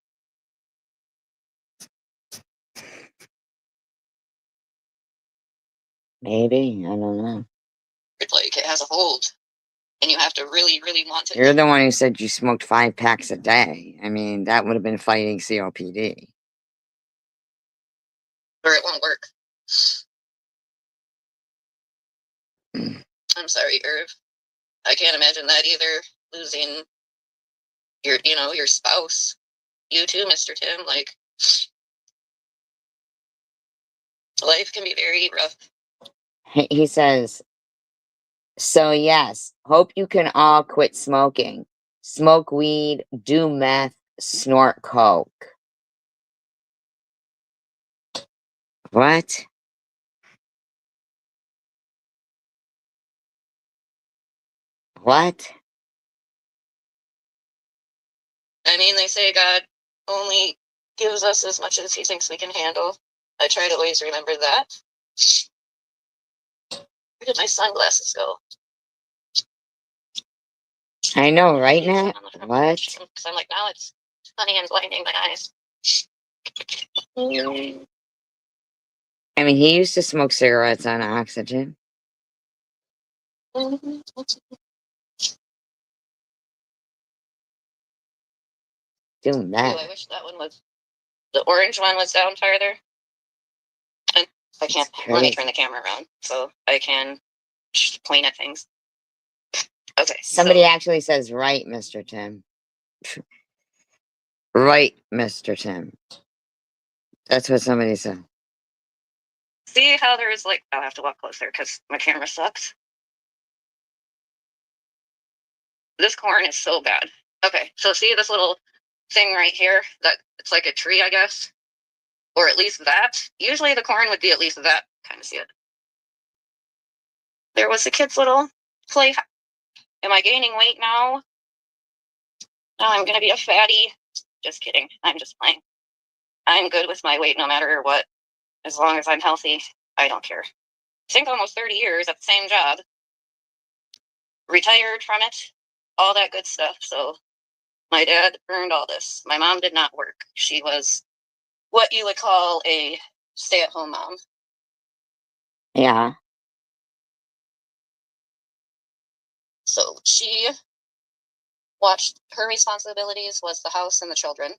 Maybe, I don't know. It's like it has a hold, and you have to really, really want it. You're the one who said you smoked 5 packs a day. I mean, that would have been fighting COPD. Or it won't work. I'm sorry, Irv. I can't imagine that either. Losing your spouse. You too, Mr. Tim. Like, life can be very rough. He says, so yes, hope you can all quit smoking. Smoke weed, do meth, snort coke. What? What? I mean, they say God only gives us as much as he thinks we can handle. I try to always remember that. Where did my sunglasses go? I know, right now? What? Because I'm like, now it's sunny and blinding my eyes. I mean, he used to smoke cigarettes on oxygen. Doing that. Ooh, I wish that one was, the orange one was down farther. And I can't, let me turn the camera around so I can point at things. Okay. Somebody actually says, right, Mr. Tim. Right, Mr. Tim. That's what somebody said. See how there's like, I'll have to walk closer because my camera sucks. This corn is so bad. Okay, so see this little thing right here? That it's like a tree, I guess. Or at least that. Usually the corn would be at least that. Kind of see it. There was the kid's little play. Am I gaining weight now? Oh, I'm gonna be a fatty. Just kidding. I'm just playing. I'm good with my weight no matter what. As long as I'm healthy, I don't care. I think almost 30 years at the same job. Retired from it, all that good stuff. So my dad earned all this. My mom did not work. She was what you would call a stay-at-home mom. Yeah. So she watched, her responsibilities was the house and the children.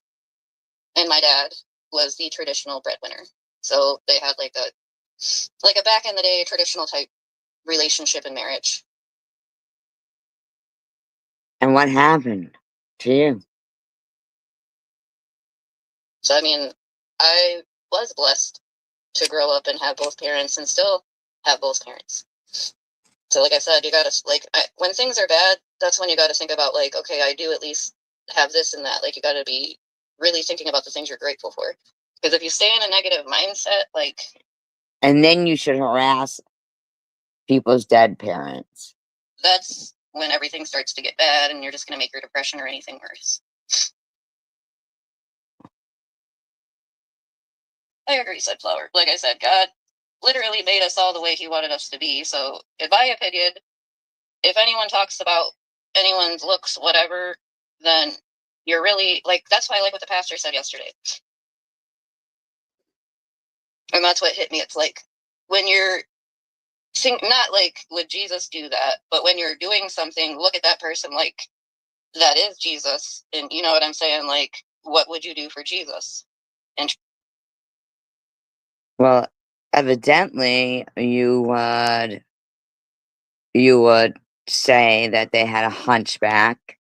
And my dad was the traditional breadwinner. So they had like a back in the day traditional type relationship and marriage. And what happened to you? So I mean, I was blessed to grow up and have both parents and still have both parents. So like I said, you gotta when things are bad, that's when you gotta think about like, okay, I do at least have this and that. Like you gotta be really thinking about the things you're grateful for. Because if you stay in a negative mindset, like, And then you should harass people's dead parents. that's when everything starts to get bad and you're just gonna make your depression or anything worse. I agree, said Flower. Like I said, God literally made us all the way he wanted us to be. So in my opinion, if anyone talks about anyone's looks, whatever, then you're really like, that's why I like what the pastor said yesterday. And that's what hit me. It's like when you're not like, would Jesus do that? But when you're doing something, look at that person like that is Jesus. And you know what I'm saying? Like, what would you do for Jesus? And Well, evidently you would say that they had a hunchback.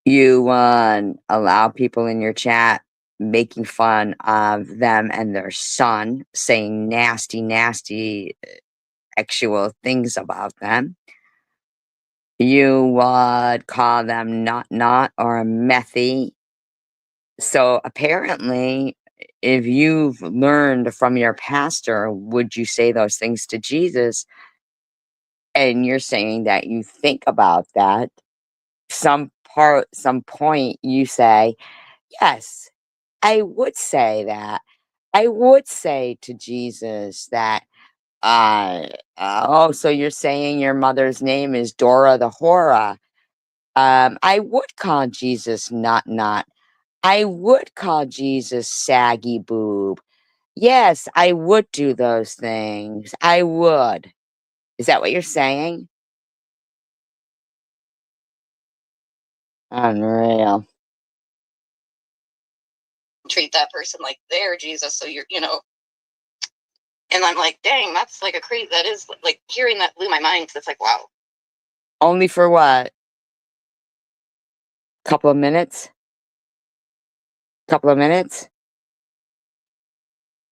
You would allow people in your chat making fun of them and their son, saying nasty, nasty actual things about them. You would call them not or a methy. So apparently, if you've learned from your pastor, would you say those things to Jesus? And you're saying that you think about that. Some point you say, yes, I would say that. I would say to Jesus that, oh, so you're saying your mother's name is Dora the Hora. I would call Jesus not. I would call Jesus saggy boob. Yes, I would do those things. I would. Is that what you're saying? Unreal. treat that person like they're Jesus. So you're, and I'm like, dang, that's like that is like hearing that blew my mind. Cause it's like, wow. Only for what? Couple of minutes? Couple of minutes?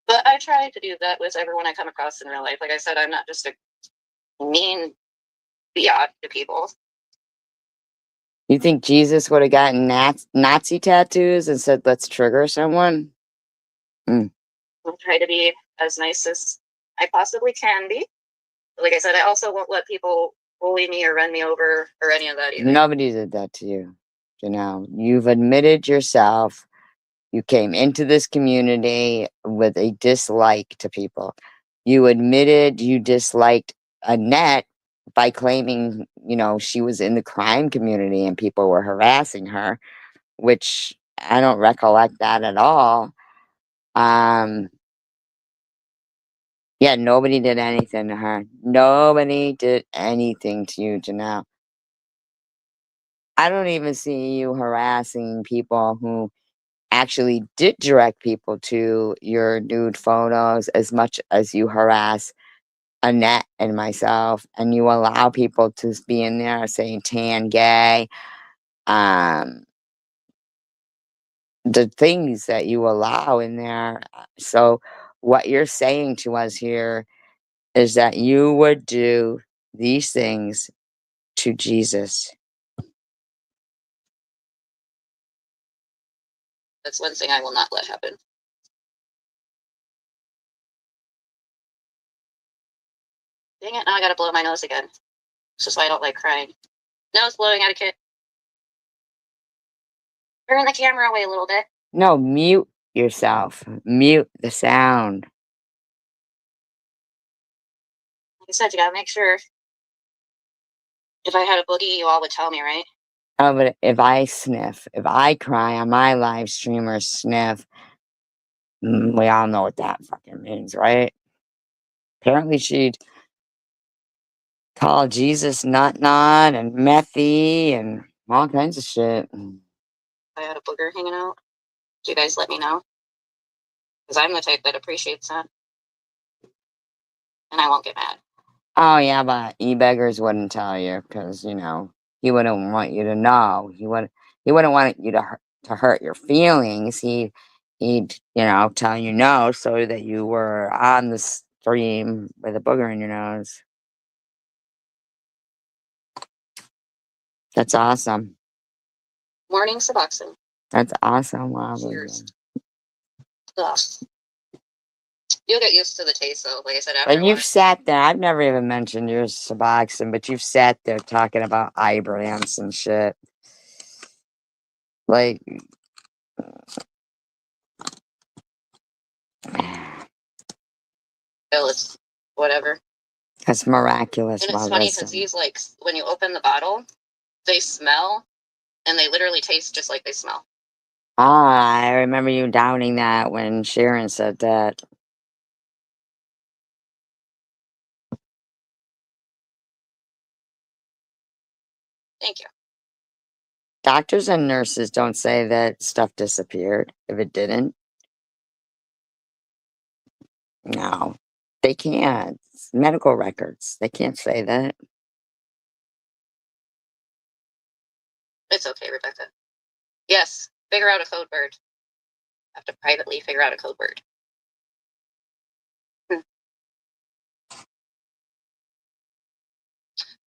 But I try to do that with everyone I come across in real life. Like I said, I'm not just a mean biatch to people. You think Jesus would have gotten Nazi tattoos and said, let's trigger someone? I'll try to be as nice as I possibly can be. Like I said, I also won't let people bully me or run me over or any of that either. Nobody did that to you. You've admitted yourself. You came into this community with a dislike to people. You admitted you disliked Annette by claiming, she was in the crime community and people were harassing her, which I don't recollect that at all. Yeah, nobody did anything to her. Nobody did anything to you, Janelle. I don't even see you harassing people who actually did direct people to your nude photos as much as you harass Annette and myself, and you allow people to be in there saying tan gay. The things that you allow in there. So what you're saying to us here is that you would do these things to Jesus. That's one thing I will not let happen. Dang it, now I gotta blow my nose again. This is why I don't like crying. Nose blowing etiquette. Turn the camera away a little bit. No, mute yourself. Mute the sound. Like I said, you gotta make sure. If I had a boogie, you all would tell me, right? Oh, but if I sniff, if I cry on my live stream or sniff, we all know what that fucking means, right? Apparently she'd call Jesus nut and methy and all kinds of shit. If I had a booger hanging out, do you guys let me know? Because I'm the type that appreciates that. And I won't get mad. Oh yeah, but e-beggars wouldn't tell you because, you know, he wouldn't want you to know. He wouldn't want you to hurt your feelings. He'd, you know, tell you no so that you were on the stream with a booger in your nose. That's awesome. Morning Suboxone. That's awesome. Wow. Cheers. Ugh. You'll get used to the taste though, like I said, after But a you've while. sat there. I've never even mentioned your Suboxone, but you've sat there talking about eye brands and shit. Like, Still, it's whatever. that's miraculous. And it's Wow, funny because these, like, when you open the bottle, they smell and they literally taste just like they smell. Ah, I remember you downing that when Sharon said that. Thank you. Doctors and nurses don't say that stuff disappeared if it didn't. No, they can't. It's medical records. They can't say that. It's okay, Rebecca. Yes, figure out a code word. Have to privately figure out a code word.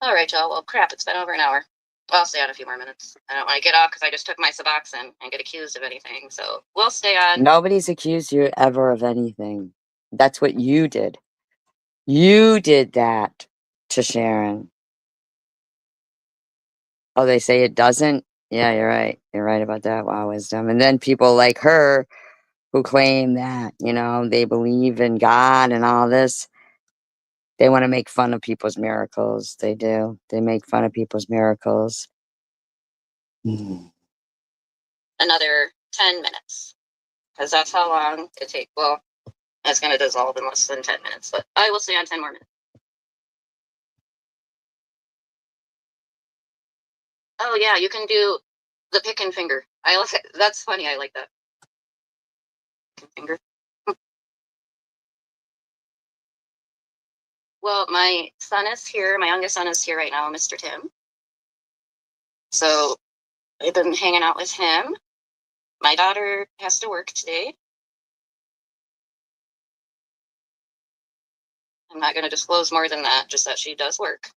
All right, y'all. Well, crap, it's been over an hour. I'll stay on a few more minutes. I don't want to get off because I just took my Suboxone and get accused of anything. So we'll stay on. Nobody's accused you ever of anything. That's what you did. You did that to Sharon. Oh, they say it doesn't? Yeah, you're right. You're right about that. Wow, wisdom. And then people like her who claim that, you know, they believe in God and all this, they want to make fun of people's miracles. They do. They make fun of people's miracles. Another 10 minutes because that's how long it takes. Well, it's going to dissolve in less than 10 minutes, but I will stay on 10 more minutes. Oh, yeah, you can do the pick and finger. That's funny. I like that. Pick and finger. Well, my son is here. My youngest son is here right now, Mr. Tim. So I've been hanging out with him. My daughter has to work today. I'm not going to disclose more than that, just that she does work.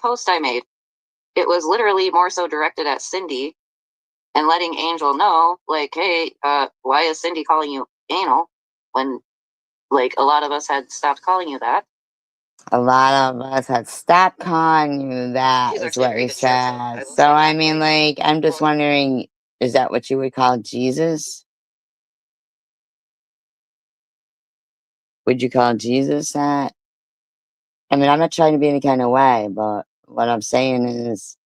Post I made. It was literally more so directed at Cindy and letting Angel know, like, hey, why is Cindy calling you anal when, like, a lot of us had stopped calling you that? A lot of us had stopped calling you that, She's is actually a what very you good chef, so said. I will So, say I that. mean, like, I'm just wondering, is that what you would call Jesus? Would you call Jesus that? I mean, I'm not trying to be any kind of way, but what I'm saying is,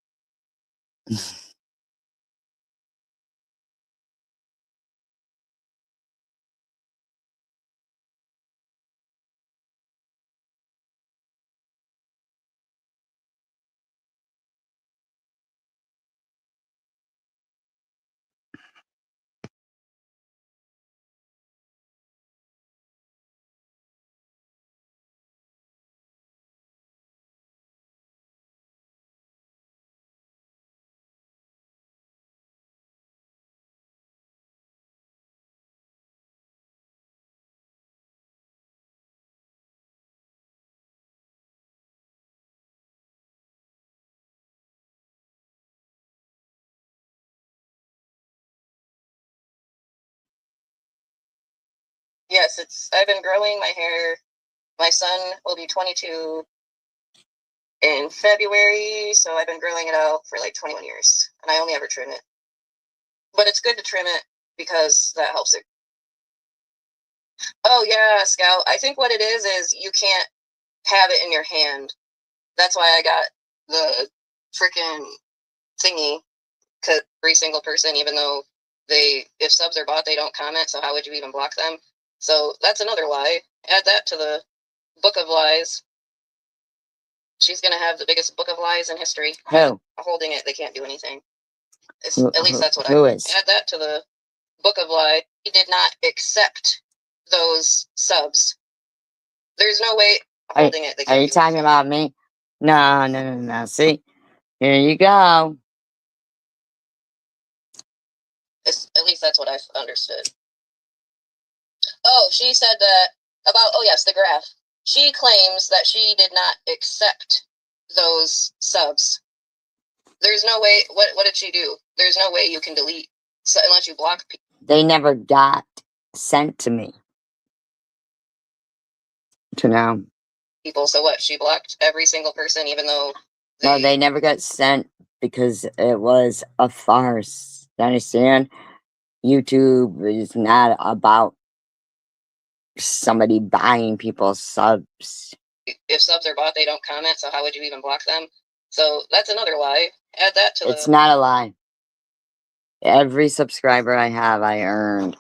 Yes, I've been growing my hair. My son will be 22 in February, so I've been growing it out for like 21 years, and I only ever trim it. But it's good to trim it because that helps it. Oh yeah, Scout. I think what it is you can't have it in your hand. That's why I got the freaking thingy. Cause every single person, even though if subs are bought, they don't comment. So how would you even block them? So that's another lie. Add that to the book of lies. She's gonna have the biggest book of lies in history. who? Holding it, they can't do anything. At least that's what Who I is? add that to the book of lies. He did not accept those subs. There's no way holding it. They Are can't you do talking anything. about me? No. See, here you go. At least that's what I've understood. Oh, she said that about, oh yes, the graph. She claims that she did not accept those subs. There's no way, what did she do? There's no way you can delete, unless you block people. They never got sent to me. To know. So what, she blocked every single person, even though No, they never got sent because it was a farce. You understand? YouTube is not about somebody buying people's subs. If subs are bought, they don't comment, so how would you even block them? So that's another lie. Add that to It's not a lie. Every subscriber I have, I earned.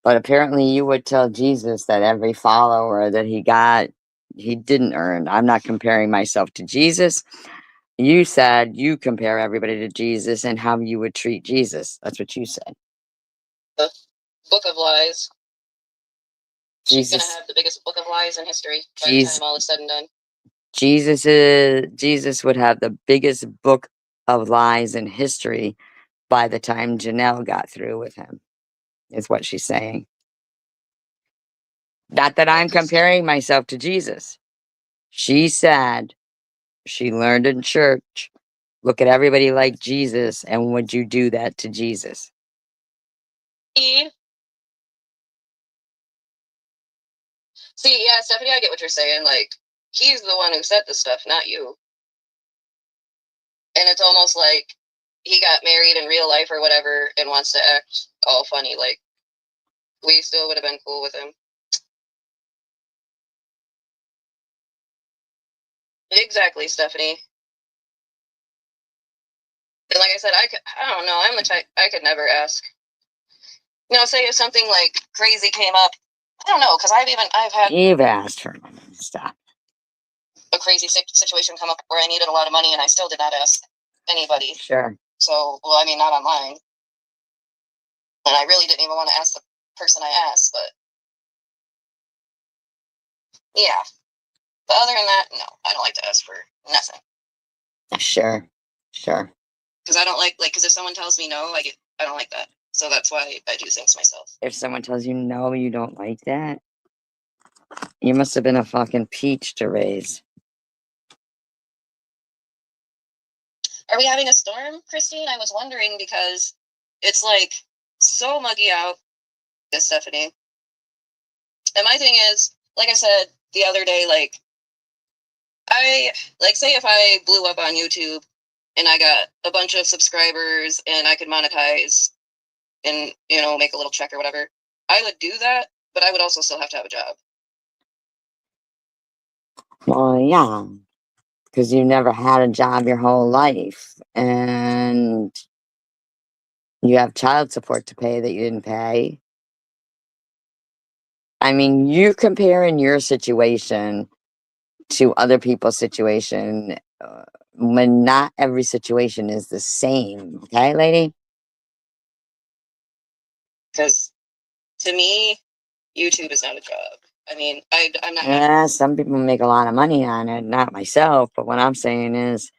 But apparently you would tell Jesus that every follower that he got, he didn't earn. I'm not comparing myself to Jesus. You said you compare everybody to Jesus and how you would treat Jesus. That's what you said. the book of lies. She's Jesus. gonna have the biggest book of lies in history by the time all is said and done. Jesus would have the biggest book of lies in history by the time Janelle got through with him, is what she's saying. Not that I'm comparing myself to Jesus. She said she learned in church, look at everybody like Jesus, and would you do that to Jesus? See, yeah, Stephanie, I get what you're saying. Like, he's the one who said this stuff, not you. And it's almost like he got married in real life or whatever and wants to act all funny. Like, we still would have been cool with him. Exactly, Stephanie. And like I said, I don't know. I'm the type, I could never ask. You know, say if something like crazy came up, I don't know, because I've had You've asked her stuff. a crazy situation come up where I needed a lot of money and I still did not ask anybody. Sure. So, well, I mean, not online. And I really didn't even want to ask the person I asked, but yeah. But other than that, no, I don't like to ask for nothing. Sure. Because I don't like, because if someone tells me no, I don't like that. So that's why I do things myself. If someone tells you no, you don't like that, you must have been a fucking peach to raise. Are we having a storm, Christine? I was wondering because it's like so muggy out. Yes, Stephanie. And my thing is, like I said the other day, like say if I blew up on YouTube and I got a bunch of subscribers and I could monetize and, you know, make a little check or whatever, I would do that, but I would also still have to have a job. Well, yeah. because you never had a job your whole life and you have child support to pay that you didn't pay. I mean, you comparing your situation to other people's situation when not every situation is the same. Okay, lady? Because to me, YouTube is not a job. I mean, I'm not. Yeah, some people make a lot of money on it, not myself, but what I'm saying is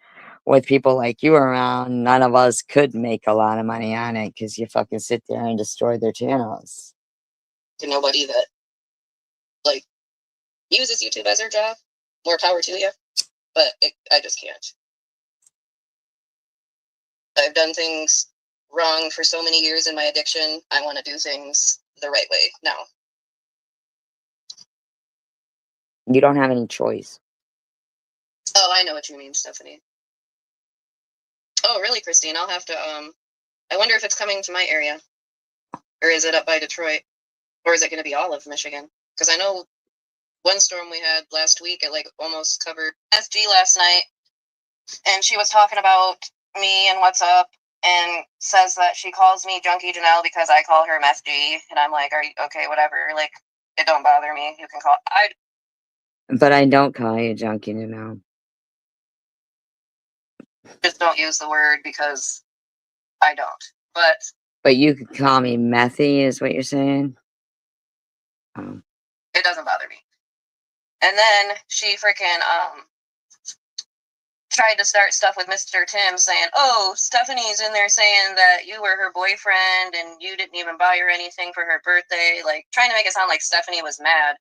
with people like you around, none of us could make a lot of money on it because you fucking sit there and destroy their channels. To nobody that like uses YouTube as their job. More power to you, but I just can't. I've done things wrong for so many years in my addiction. I want to do things the right way now. You don't have any choice. Oh, I know what you mean, Stephanie. Oh, really, Christine? I'll have to, I wonder if it's coming to my area. Or is it up by Detroit? Or is it going to be all of Michigan? Because I know one storm we had last week, it like almost covered SG last night. And she was talking about me and what's up, and says that she calls me Junkie Janelle because I call her Meth G. And I'm like, are you okay? Whatever. Like, it don't bother me. You can call. But I don't call you junkie, you know. Just don't use the word because I don't. But you could call me Methy, is what you're saying? Oh. It doesn't bother me. And then she freaking tried to start stuff with Mr. Tim saying, oh, Stephanie's in there saying that you were her boyfriend and you didn't even buy her anything for her birthday. Like, trying to make it sound like Stephanie was mad.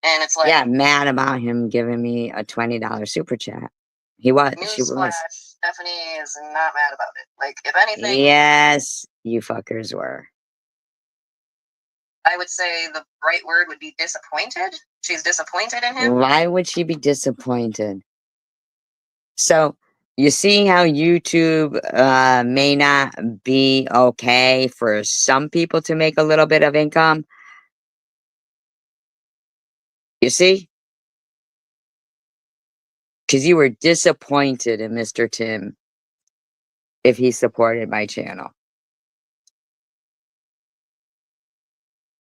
And it's like... Yeah, mad about him giving me a $20 super chat. He was. She was. Newsflash, Stephanie is not mad about it. Like, if anything... Yes, you fuckers were. I would say the right word would be disappointed. She's disappointed in him. Why would she be disappointed? So, you see how YouTube may not be okay for some people to make a little bit of income? You see? Because you were disappointed in Mr. Tim if he supported my channel.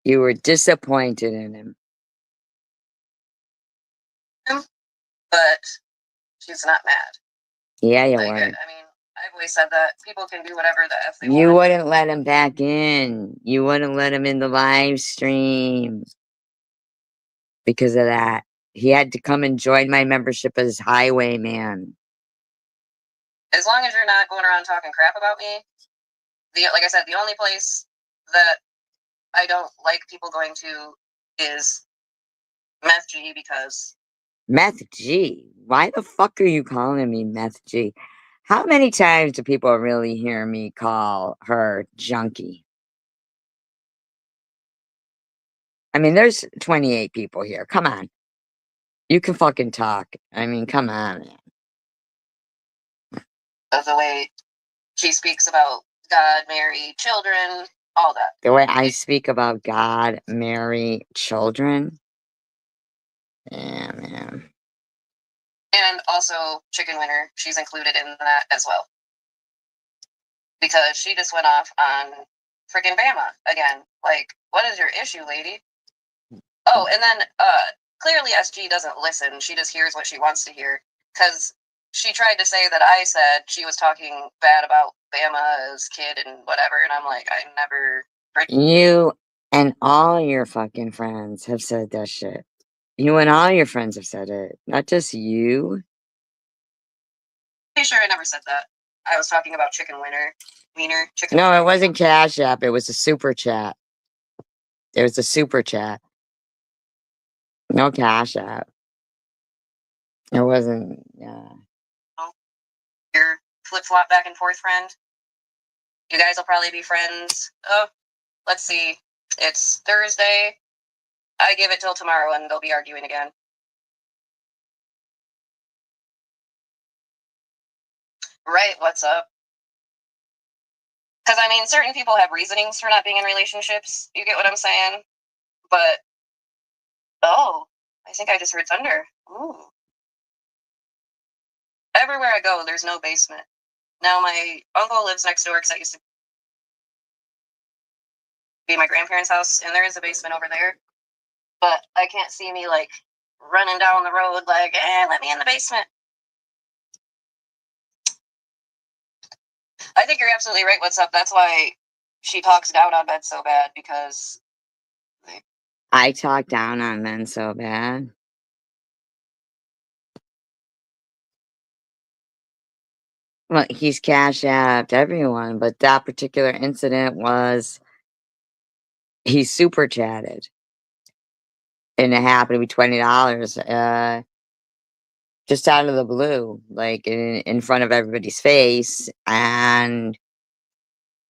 You were disappointed in him. But she's not mad. Yeah, you Like, were. I mean, I've always said that people can do whatever the F they want. You wouldn't let him back in. You wouldn't let him in the live stream. Because of that. He had to come and join my membership as Highwayman. As long as you're not going around talking crap about me, like I said, the only place that I don't like people going to is Meth G because... Meth G? Why the fuck are you calling me Meth G? How many times do people really hear me call her Junkie? I mean, there's 28 people here. Come on. You can fucking talk. I mean, come on, man. Of the way she speaks about God, Mary, children, all that. The way I speak about God, Mary, children. Yeah, man. And also Chicken Winter, she's included in that as well. Because she just went off on freaking Bama again. Like, what is your issue, lady? Oh, and then clearly SG doesn't listen. She just hears what she wants to hear. Because she tried to say that I said she was talking bad about Bama's kid and whatever. And I'm like, I never... You and all your fucking friends have said that shit. You and all your friends have said it. Not just you. Pretty sure I never said that. I was talking about Chicken Winter. Wiener. Chicken No, Winter. it wasn't Cash App. It was a super chat. It was a super chat. No Cash App. It wasn't, Your flip-flop back and forth friend. You guys will probably be friends. Oh, let's see. It's Thursday. I give it till tomorrow and they'll be arguing again. Right, what's up? Because, I mean, certain people have reasonings for not being in relationships. You get what I'm saying? But, oh, I think I just heard thunder. Ooh. Everywhere I go, there's no basement. Now my uncle lives next door because I used to be at my grandparents' house, and there is a basement over there. But I can't see me like running down the road like, let me in the basement. I think you're absolutely right. What's up? That's why she talks down on men so bad, because I talk down on men so bad. Well, he's cash apped everyone, but that particular incident was he super chatted. And it happened to be $20, just out of the blue, like in front of everybody's face, and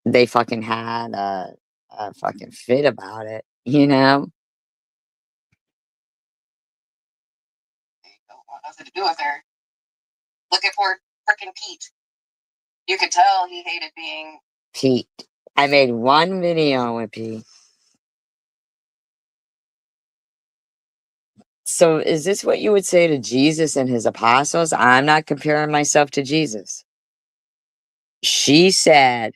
they fucking had a fucking fit about it, you know? don't want nothing to do with her. Look at poor frickin' Pete. You could tell he hated being. Pete. I made one video with Pete. So is this what you would say to Jesus and his apostles? I'm not comparing myself to Jesus. She said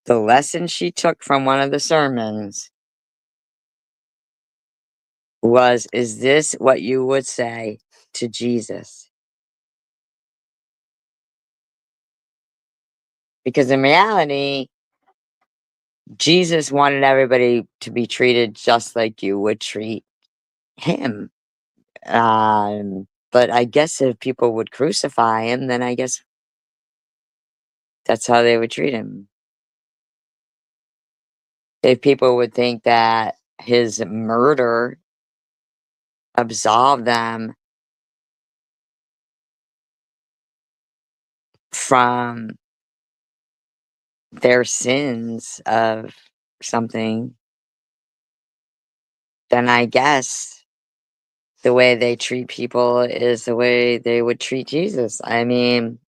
the lesson she took from one of the sermons was, is this what you would say to Jesus? Because in reality, Jesus wanted everybody to be treated just like you would treat him. But I guess if people would crucify him, then I guess that's how they would treat him. If people would think that his murder absolved them from their sins of something, then I guess the way they treat people is the way they would treat Jesus. I mean,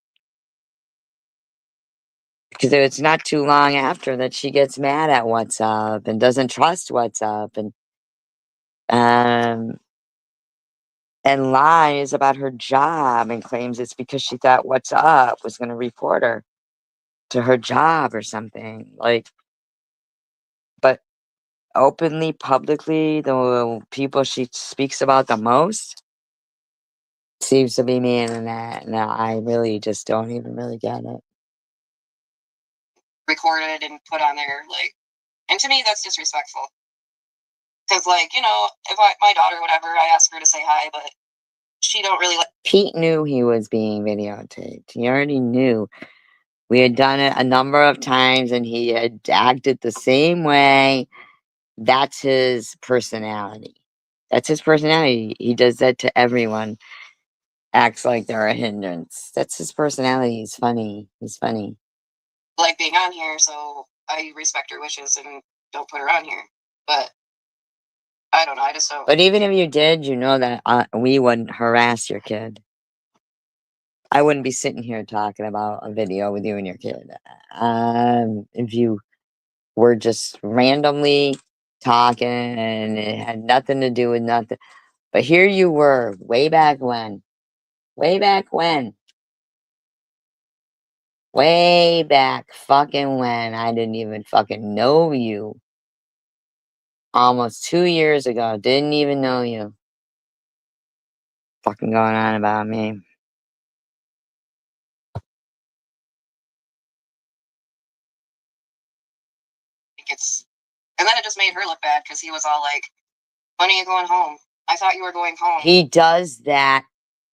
because it's not too long after that she gets mad at what's up and doesn't trust what's up, um and lies about her job and claims it's because she thought what's up was going to report her to her job or something, like. But openly, publicly, the people she speaks about the most seems to be me and Annette. Now, I really just don't even really get it. Recorded and put on there, like, and to me that's disrespectful. Because, like, if my daughter, whatever, I ask her to say hi, but she don't really like. Pete knew he was being videotaped. He already knew. We had done it a number of times, and he had acted the same way. That's his personality. That's his personality. He does that to everyone. Acts like they're a hindrance. That's his personality. He's funny. He's funny. Like being on here, so I respect her wishes and don't put her on here. But I don't know. I just don't. But even if you did, you know that we wouldn't harass your kid. I wouldn't be sitting here talking about a video with you and your kid. If you were just randomly talking and it had nothing to do with nothing. But here you were, way back when. Way back when. Way back fucking when. I didn't even fucking know you. Almost 2 years ago. Didn't even know you. Fucking going on about me. And then it just made her look bad because he was all like, when are you going home? I thought you were going home. He does that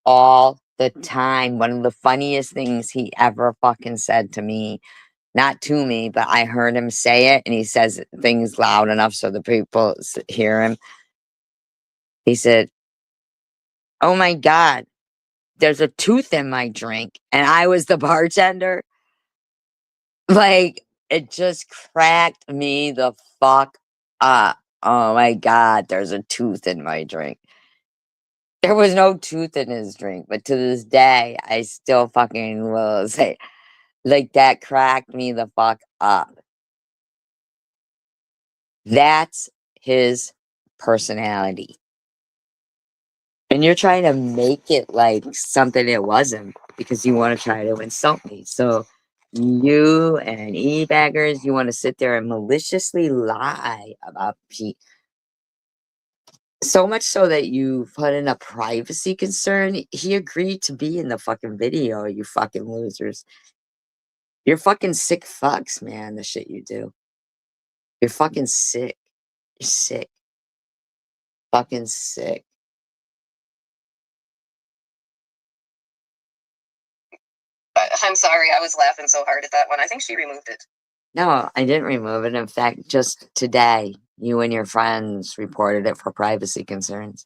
all the time. One of the funniest things he ever fucking said to me, not to me, but I heard him say it, and he says things loud enough so the people hear him. He said, "Oh my God, there's a tooth in my drink." And I was the bartender. Like, it just cracked me the fuck up. Oh my God, there's a tooth in my drink. There was no tooth in his drink, but to this day, I still fucking will say, like, that cracked me the fuck up. That's his personality. And you're trying to make it like something it wasn't because you want to try to insult me. So you and e-baggers, you want to sit there and maliciously lie about Pete. So much so that you put in a privacy concern. He agreed to be in the fucking video, you fucking losers. You're fucking sick fucks, man, the shit you do. You're fucking sick. You're sick. Fucking sick. I'm sorry, I was laughing so hard at that one. I think she removed it. No, I didn't remove it. In fact, just today, you and your friends reported it for privacy concerns.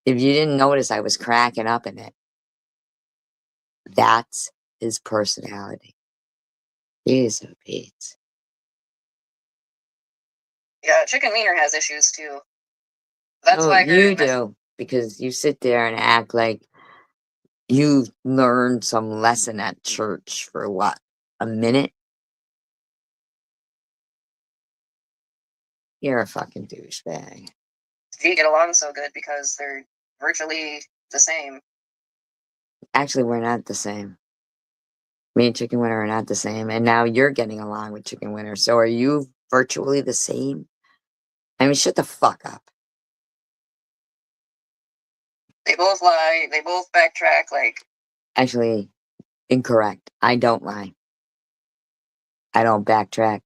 If you didn't notice, I was cracking up in it. That's his personality. He's a Pete. Yeah, Chicken Wiener has issues too. That's No, why you do, because you sit there and act like you learned some lesson at church for what? A minute? You're a fucking douchebag. they get along so good because they're virtually the same. Actually, we're not the same. Me and Chicken Winner are not the same. And now you're getting along with Chicken Winner. So are you virtually the same? I mean, shut the fuck up. They both lie, they both backtrack, like, Actually, incorrect. I don't lie. I don't backtrack.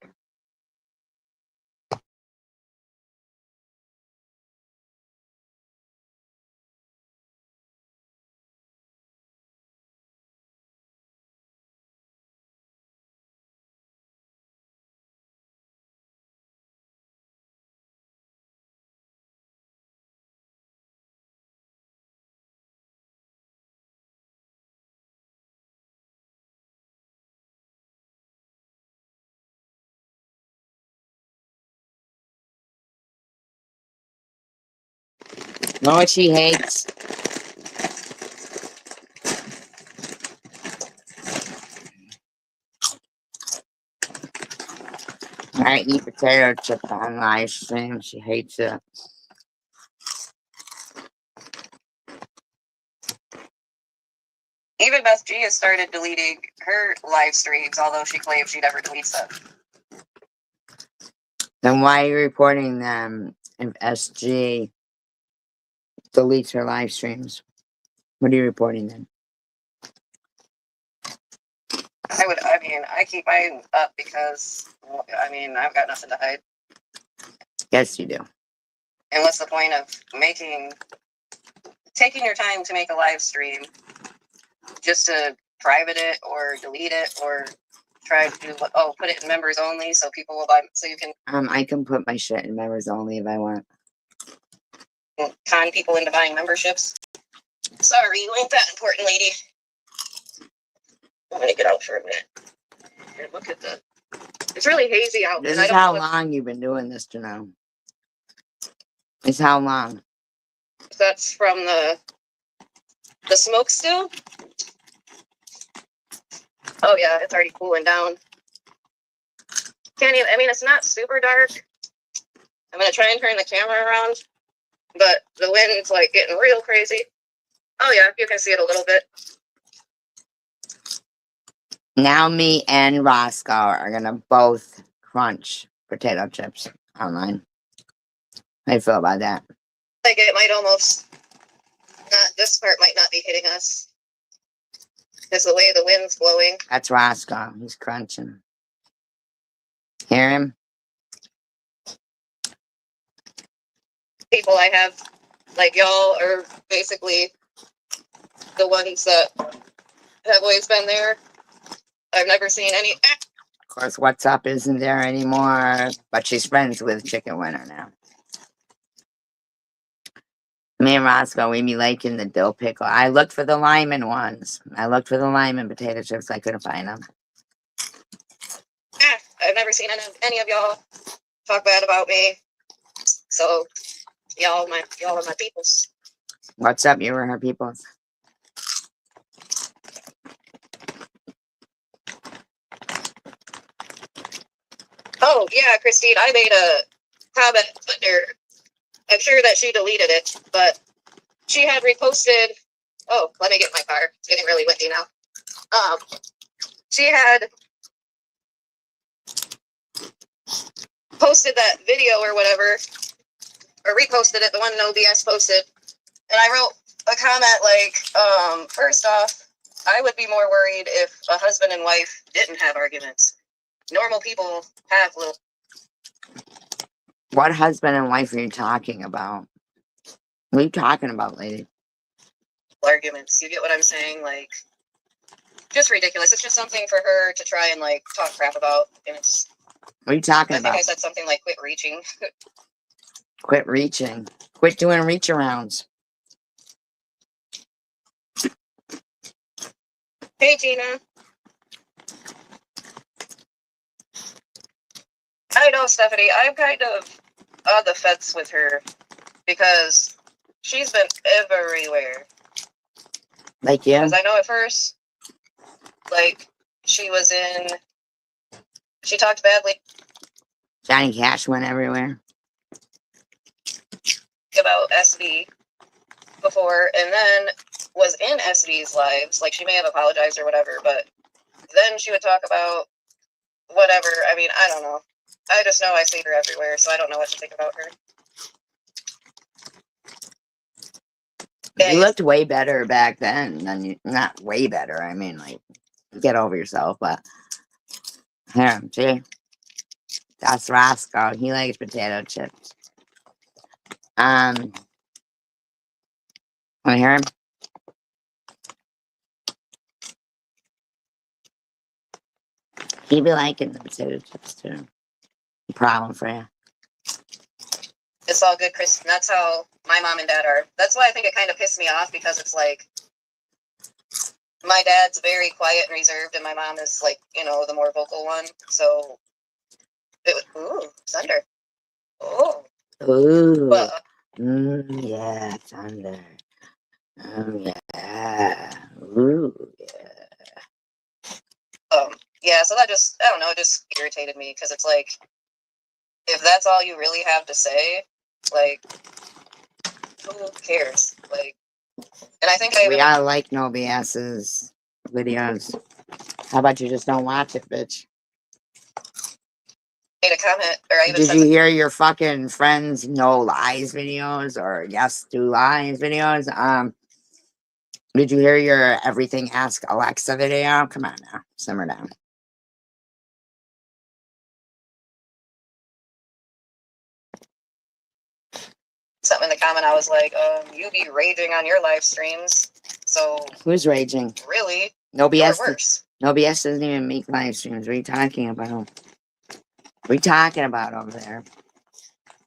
Know what she hates? I eat potato chips on live stream. She hates it. even Beth G has started deleting her live streams, although she claims she never deletes them. Then why are you reporting them if SG deletes her live streams? What are you reporting then? I keep mine up because, I've got nothing to hide. Yes, you do. And what's the point of taking your time to make a live stream just to private it or delete it or try to do put it in members only so people will buy, so you can I can put my shit in members only if I want. con people into buying memberships. Sorry, you ain't that important, lady. I'm gonna get out for a minute. And look at it's really hazy out. This and I is don't how know long you've been doing this, to know. It's how long? if that's from the smoke still. Oh yeah, it's already cooling down. Can't even, it's not super dark. I'm gonna try and turn the camera around, but the wind's like getting real crazy. Oh yeah, you can see it a little bit. Now me and Roscoe are gonna both crunch potato chips online. How do you feel about that? Like it might almost not, this part might not be hitting us. Because the way the wind's blowing. That's Roscoe. He's crunching. Hear him? People I have, like y'all, are basically the ones that have always been there. I've never seen any. Of course, What's Up isn't there anymore, but she's friends with Chicken Winner now. Me and Roscoe, we be liking the dill pickle. I looked for the Lyman ones. I looked for the Lyman potato chips. I couldn't find them. I've never seen any of y'all talk bad about me. So y'all are my peoples. What's up? You were her peoples. Oh yeah, Christine, I made a comment under I'm sure that she deleted it, but she had reposted. Oh, let me get in my car. It's getting really windy now. She had posted that video or whatever, or reposted it, the one No BS posted, and I wrote a comment like, first off, I would be more worried if a husband and wife didn't have arguments. Normal people have little What husband and wife are you talking about? What are you talking about, lady? arguments. You get what I'm saying? Like, just ridiculous. It's just something for her to try and like talk crap about, and it's. What are you talking I think about? I said something like "quit reaching." Quit reaching. Quit doing reach arounds. Hey, Tina. I know, Stephanie. I'm kind of on the fence with her because she's been everywhere. Like you? Because I know at first, like, she talked badly Johnny Cash went everywhere. about SD before, and then was in SD's lives. Like, she may have apologized or whatever, but then she would talk about whatever. I mean, I don't know. I just know I see her everywhere, so I don't know what to think about her. You looked way better back then than you. Not way better. I mean, like, get over yourself. But here, see, that's Roscoe. He likes potato chips. Want to hear him? He be liking the potato chips too. No problem for you. It's all good, Chris. And that's how my mom and dad are. That's why I think it kind of pissed me off, because it's like my dad's very quiet and reserved, and my mom is like, the more vocal one. So it was, ooh, thunder. Oh. Ooh. But, Yeah, thunder. Yeah. Ooh, yeah. yeah, so that just, I don't know, it just irritated me, because it's like, if that's all you really have to say, like, who cares? Like, and I think We gotta like No BS's videos. How about you just don't watch it, bitch? made a comment, or I even Did said you hear your fucking friends No Lies videos or Yes Do Lies videos? Did you hear your Everything Ask Alexa video? Come on now, simmer down. something in the comment. I was like, you be raging on your live streams, so Who's raging? really, No you're BS. worse. No BS doesn't even make live streams. What are you talking about? What are you talking about over there?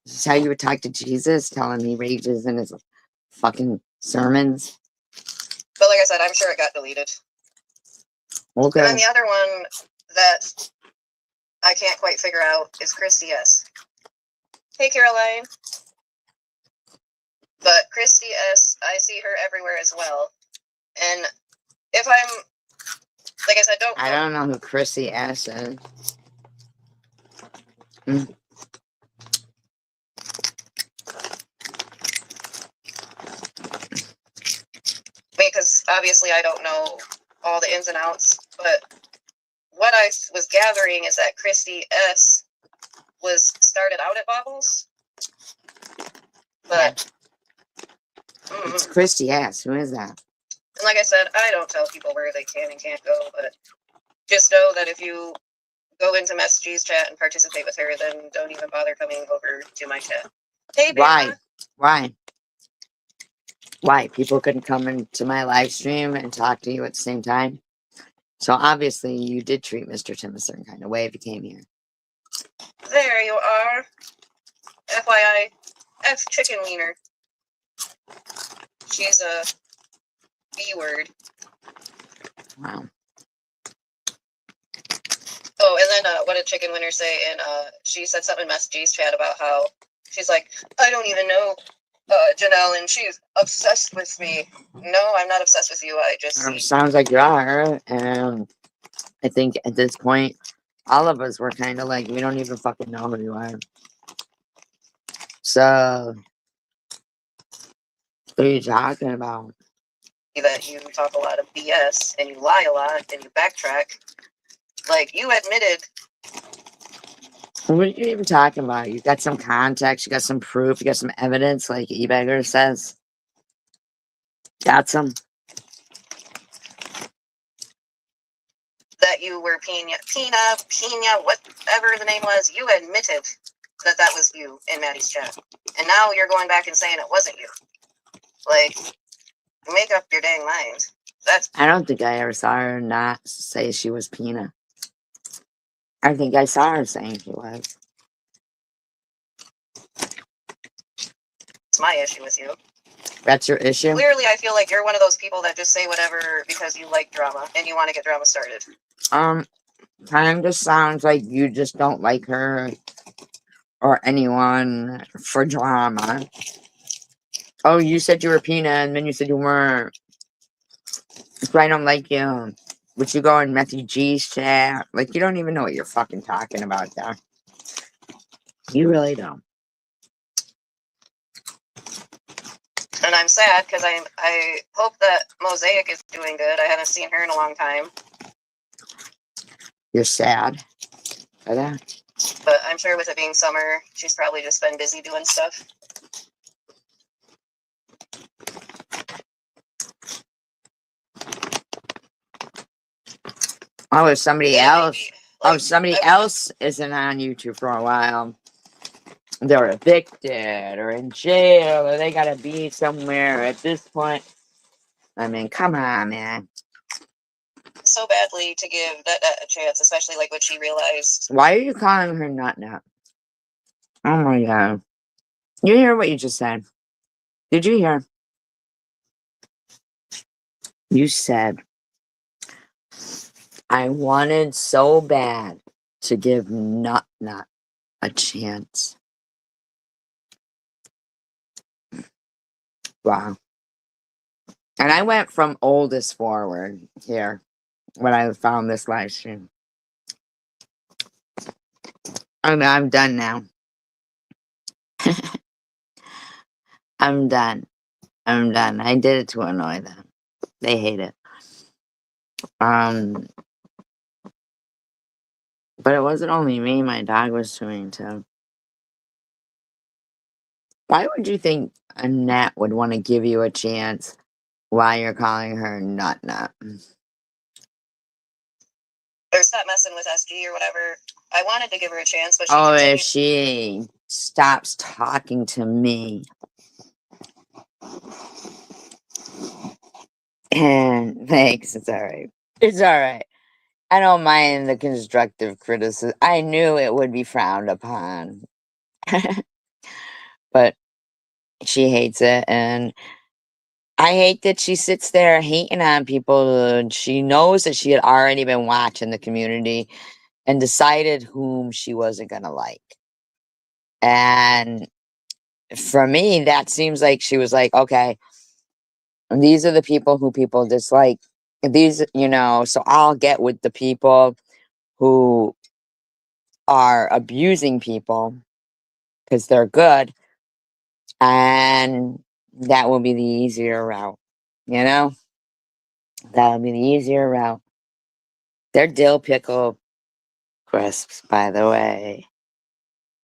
This is how you would talk to Jesus, telling he rages in his fucking sermons. But like I said, I'm sure it got deleted. Okay. And then the other one that I can't quite figure out is Christy S. Hey, Caroline. But Christy S., I see her everywhere as well. And if I'm, like I said, I don't know who Chrissy S is. Because obviously I don't know all the ins and outs, but what I was gathering is that Christy S. was started out at Bobbles. But It's Christy S. Who is that? And like I said, I don't tell people where they can and can't go, but just know that if you go into Message's chat and participate with her, then don't even bother coming over to my chat. Hey, Bama. Why? People couldn't come into my live stream and talk to you at the same time? So obviously you did treat Mr. Tim a certain kind of way if he came here. There you are. FYI, F Chicken Wiener. She's a B word. Wow. Oh, and then what did Chicken Winner say? And she said something in Message's chat about how she's like, I don't even know Janelle, and she's obsessed with me. No, I'm not obsessed with you. I just Sounds like you are. And I think at this point, all of us were kind of like, we don't even fucking know who you are. So What are you talking about? That you talk a lot of BS and you lie a lot and you backtrack. Like, you admitted. What are you even talking about? You got some context, you got some proof, you got some evidence, like eBagger says. Got some. That you were Pina, whatever the name was, you admitted that that was you in Maddie's chat. And now you're going back and saying it wasn't you. Like, make up your dang mind. I don't think I ever saw her not say she was Pina. I think I saw her saying she was. It's my issue with you. That's your issue? Clearly, I feel like you're one of those people that just say whatever because you like drama and you want to get drama started. Kind of sounds like you just don't like her or anyone for drama. Oh, you said you were Pina and then you said you weren't. So I don't like you. Would you go in Matthew G's chat? Like, you don't even know what you're fucking talking about there. You really don't. And I'm sad because I hope that Mosaic is doing good. I haven't seen her in a long time. You're sad for that? But I'm sure with it being summer, she's probably just been busy doing stuff. Oh, if somebody else. Maybe, Oh, somebody else isn't on YouTube for a while. They're evicted or in jail or they gotta be somewhere at this point. I mean, come on, man. So badly to give that a chance, especially like when she realized. Why are you calling her nut nut? Oh my god. You hear what you just said? Did you hear? You said, I wanted so bad to give nut nut a chance. Wow. And I went from oldest forward here when I found this live stream. I'm done now. I'm done. I'm done. I did it to annoy them. They hate it. But it wasn't only me. My dog was doing too. Why would you think Annette would want to give you a chance while you're calling her nut nut? Or stop messing with SG or whatever. I wanted to give her a chance, but she Oh, continued. if she stops talking to me. And thanks, it's alright. It's alright. I don't mind the constructive criticism. I knew it would be frowned upon. But she hates it, and I hate that she sits there hating on people. She knows that she had already been watching the community and decided whom she wasn't gonna like. And for me, that seems like she was like, okay, these are the people who people dislike. These, so I'll get with the people who are abusing people because they're good, and that will be the easier route. That would be the easier route. They're dill pickle crisps, by the way.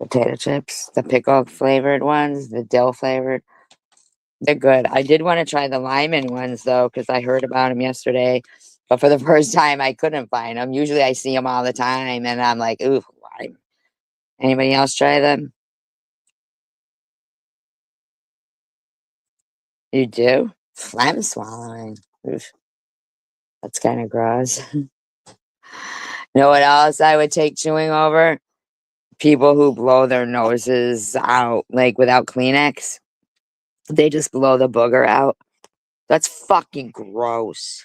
Potato chips, the pickle flavored ones, the dill flavored. They're good. I did want to try the lemon ones though, because I heard about them yesterday. But for the first time, I couldn't find them. Usually I see them all the time, and I'm like, ooh, why? Anybody else try them? You do? Phlegm swallowing. Oof. That's kind of gross. Know what else I would take chewing over? People who blow their noses out, like without Kleenex. They just blow the booger out. That's fucking gross.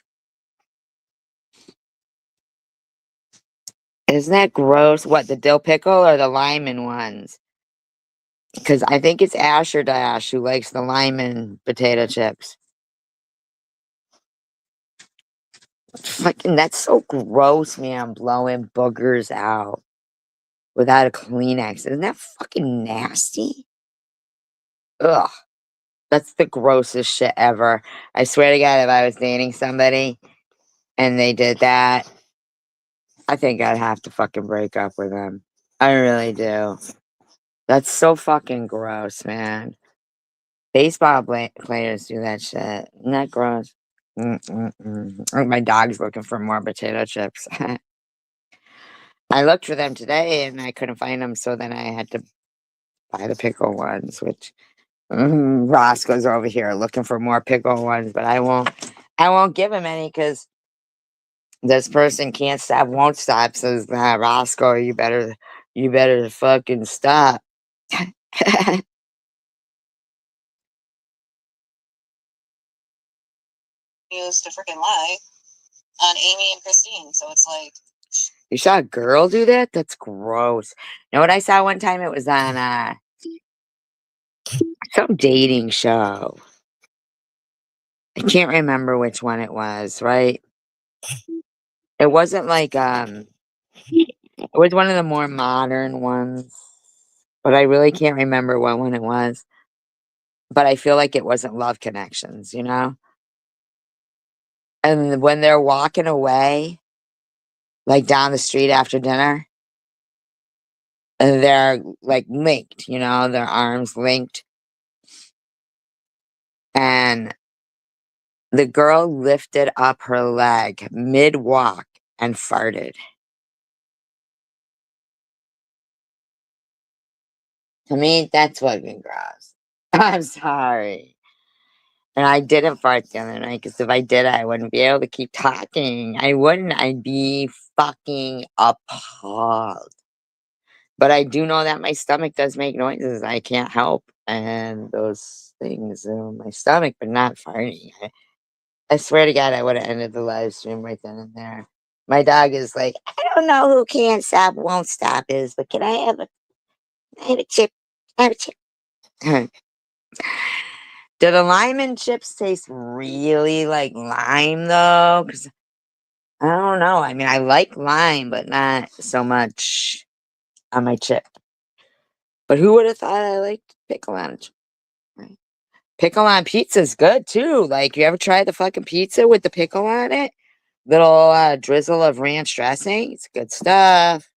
Isn't that gross? What, the dill pickle or the lemon ones? Because I think it's Asher Dash who likes the lemon potato chips. Fucking, that's so gross, man. Blowing boogers out without a Kleenex. Isn't that fucking nasty? Ugh. That's the grossest shit ever. I swear to God, if I was dating somebody and they did that, I think I'd have to fucking break up with them. I really do. That's so fucking gross, man. Baseball players do that shit. Isn't that gross? My dog's looking for more potato chips. I looked for them today and I couldn't find them, so then I had to buy the pickle ones, which Roscoe's over here looking for more pickle ones, but I won't give him any because this person can't stop, won't stop. Says Roscoe, you better fucking stop. Used to freaking lie on Amy and Christine. So it's like, You saw a girl do that? That's gross. You know what I saw one time? It was on some dating show. I can't remember which one it was, right? It wasn't like it was one of the more modern ones, but I really can't remember what one it was. But I feel like it wasn't Love Connections, you know? And when they're walking away, like down the street after dinner, and they're like linked, you know, their arms linked. And the girl lifted up her leg mid walk and farted. To me, that's fucking gross. I'm sorry. And I didn't fart the other night because if I did, I wouldn't be able to keep talking. I wouldn't. I'd be fucking appalled. But I do know that my stomach does make noises I can't help. And those things in my stomach, but not farting. I swear to God, I would have ended the live stream right then and there. My dog is like, I don't know who can't stop, won't stop is, but can I have a chip? I have a chip. Do the lime and chips taste really like lime though? Because I don't know. I mean, I like lime, but not so much on my chip. But who would have thought I liked pickle on it? Right? Pickle on pizza is good too. Like, you ever tried the fucking pizza with the pickle on it? Little drizzle of ranch dressing. It's good stuff.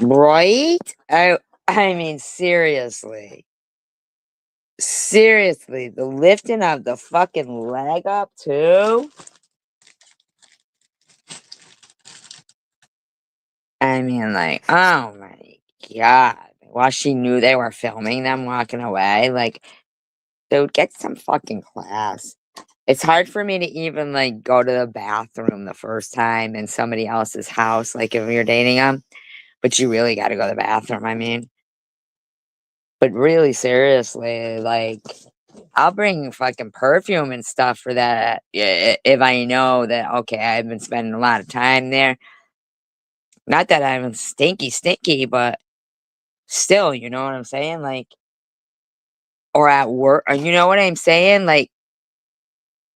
Right? I mean, seriously. Seriously, the lifting of the fucking leg up too. I mean, like, oh my God. While she knew they were filming them walking away, like, dude, get some fucking class. It's hard for me to even, like, go to the bathroom the first time in somebody else's house, like, if you're dating them, but you really gotta go to the bathroom, I mean. But really, seriously, like, I'll bring fucking perfume and stuff for that, if I know that, okay, I've been spending a lot of time there. Not that I'm stinky, but still, you know what I'm saying? Like, or at work, or you know what I'm saying? Like,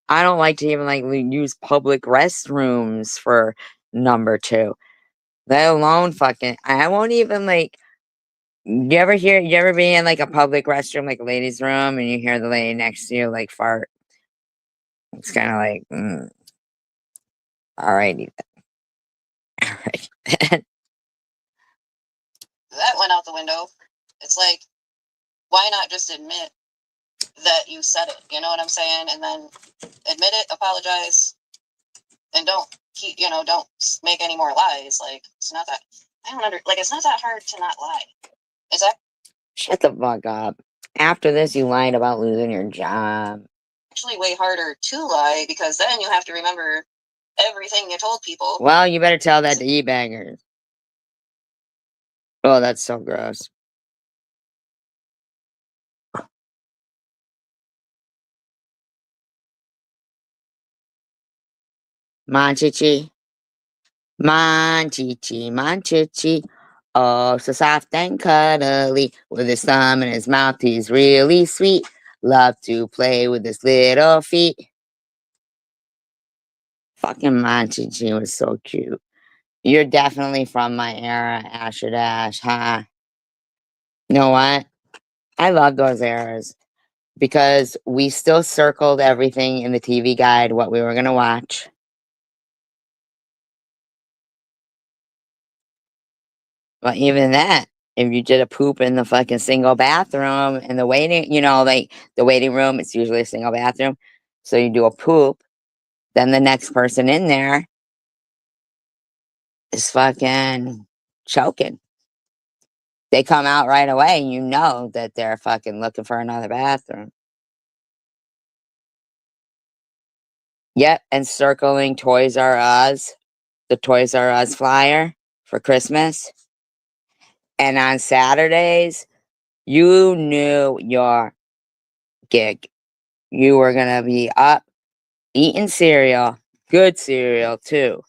I don't like to even like use public restrooms for number two, let alone fucking. I won't even like. You ever be in like a public restroom, like a ladies' room, and you hear the lady next to you like fart? It's kind of like, alrighty then. Alright. that went out the window. It's like, why not just admit that you said it? You know what I'm saying? And then admit it, apologize, and don't keep, don't make any more lies. Like, it's not that, it's not that hard to not lie. Is that Shut the fuck up. After this, you lied about losing your job. actually way harder to lie because then you have to remember everything you told people. Well, you better tell that to e-baggers. Oh, that's so gross. Monchichi. Monchichi, Monchichi. Oh, so soft and cuddly. With his thumb in his mouth, he's really sweet. Love to play with his little feet. Fucking Monchichi was so cute. You're definitely from my era, Asher Dash, huh? You know what? I love those eras because we still circled everything in the TV guide, what we were going to watch. But even that, if you did a poop in the fucking single bathroom in the waiting, like the waiting room, it's usually a single bathroom. So you do a poop, then the next person in there is fucking choking. They come out right away and you know that they're fucking looking for another bathroom. Yep, and circling Toys R Us, the Toys R Us flyer for Christmas. And on Saturdays, you knew your gig. You were gonna be up eating cereal, good cereal too.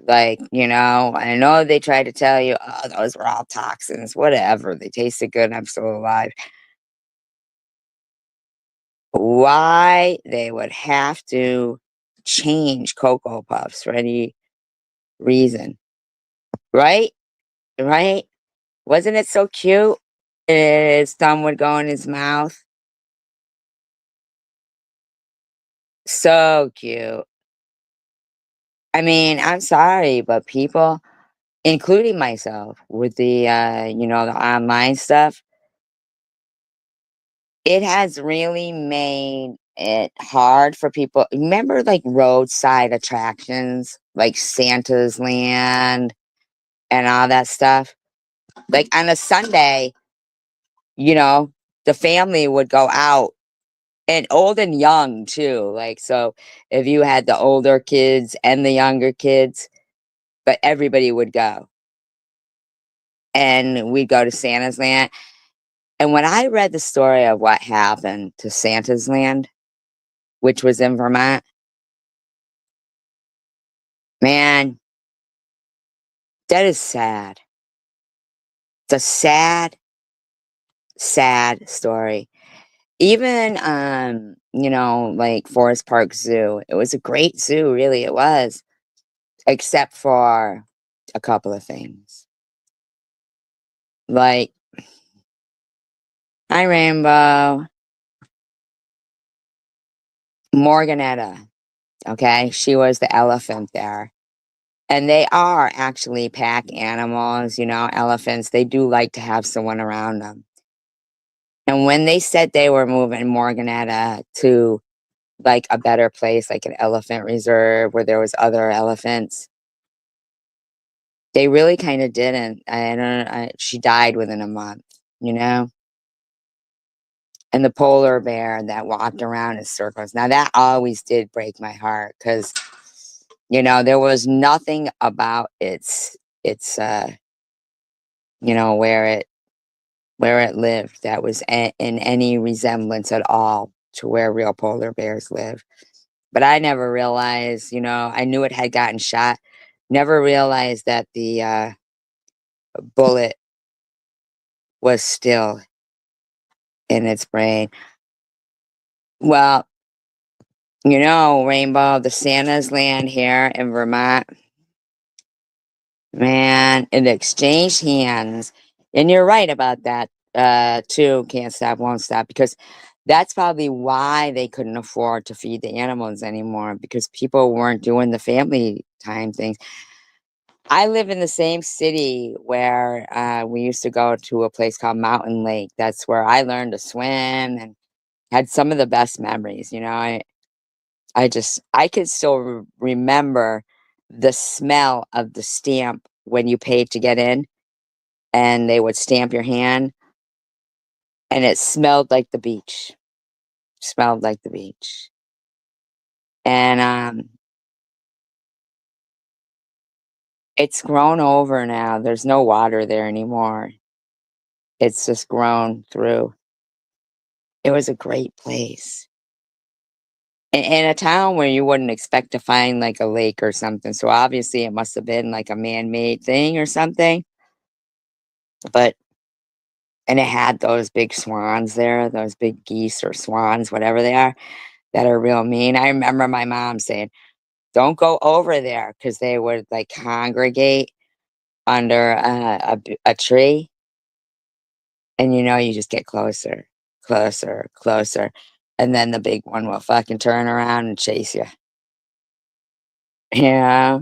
Like, I know they tried to tell you, oh, those were all toxins, whatever. They tasted good and I'm still alive. Why they would have to change Cocoa Puffs for any reason. Right? Right? Wasn't it so cute? His thumb would go in his mouth. So cute. I mean, I'm sorry, but people, including myself, with the online stuff, it has really made it hard for people. Remember, like, roadside attractions, like Santa's Land and all that stuff? Like, on a Sunday, you know, the family would go out, and old and young too. Like, so if you had the older kids and the younger kids, but everybody would go. And we'd go to Santa's Land. And when I read the story of what happened to Santa's Land, which was in Vermont, man, that is sad. It's a sad, sad story. Even like Forest Park Zoo. It was a great zoo, really it was. Except for a couple of things. Like, hi Rainbow. Morganetta. Okay, she was the elephant there. And they are actually pack animals, elephants. They do like to have someone around them. And when they said they were moving Morganetta to like a better place, like an elephant reserve where there was other elephants, they really kind of didn't. She died within a month, you know? And the polar bear that walked around in circles. Now that always did break my heart because, there was nothing about where it lived that was in any resemblance at all to where real polar bears live. But I never realized, I knew it had gotten shot. Never realized that the bullet was still in its brain. Well, Rainbow, the Santa's Land here in Vermont, man, it exchanged hands. And you're right about that, too. Can't stop, won't stop, because that's probably why they couldn't afford to feed the animals anymore because people weren't doing the family time things. I live in the same city where we used to go to a place called Mountain Lake. That's where I learned to swim and had some of the best memories. I could still remember the smell of the stamp when you paid to get in and they would stamp your hand and it smelled like the beach. Smelled like the beach. And it's grown over now. There's no water there anymore. It's just grown through. It was a great place. In a town where you wouldn't expect to find like a lake or something. So obviously it must have been like a man-made thing or something. But and it had those big swans there, those big geese or swans, whatever they are, that are real mean. I remember my mom saying, "Don't go over there," because they would like congregate under a tree, And you just get closer, closer, closer. And then the big one will fucking turn around and chase you. Yeah.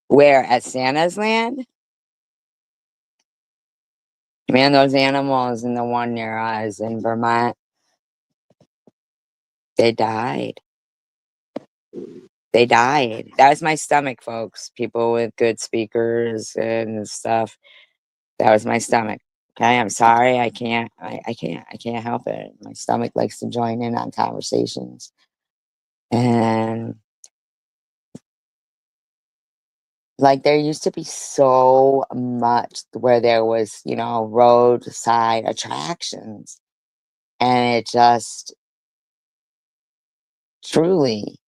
Where? At Santa's land? Man, those animals in the one near us in Vermont, they died. They died. That was my stomach, folks. People with good speakers and stuff. That was my stomach. Okay, I'm sorry. I can't help it. My stomach likes to join in on conversations. And like there used to be so much where there was, roadside attractions. And it just truly,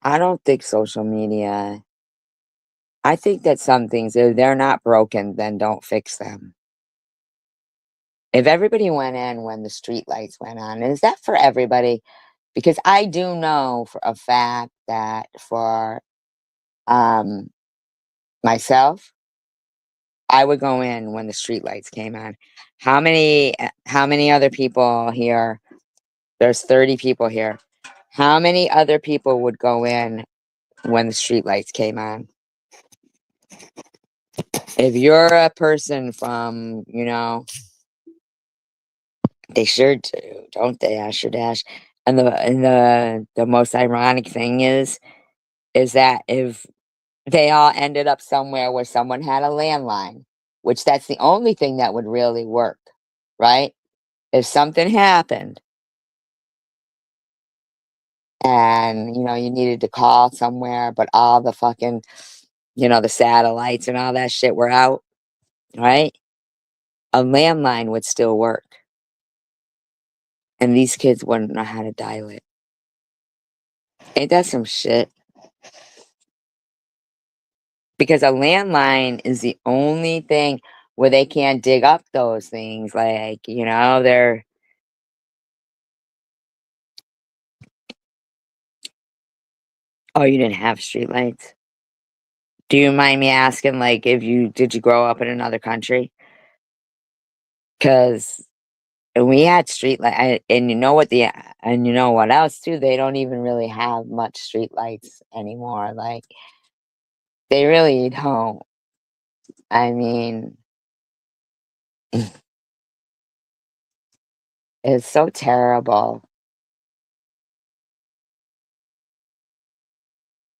I don't think social media, I think that some things, if they're not broken, then don't fix them. If everybody went in when the street lights went on, is that for everybody? Because I do know for a fact that for um myself, I would go in when the street lights came on. How many other people here? There's 30 people here. How many other people would go in when the street lights came on? If you're a person from, they sure do, don't they, Asher Dash? And the most ironic thing is that if they all ended up somewhere where someone had a landline, which that's the only thing that would really work, right? If something happened and, you needed to call somewhere, but all the fucking, the satellites and all that shit were out, right? A landline would still work. And these kids wouldn't know how to dial it. Ain't that some shit? Because a landline is the only thing where they can't dig up those things. Like, they're. Oh, you didn't have streetlights? Do you mind me asking, like, did you grow up in another country? Because we had streetlight, and and you know what else too? They don't even really have much streetlights anymore. Like, they really don't. I mean, it's so terrible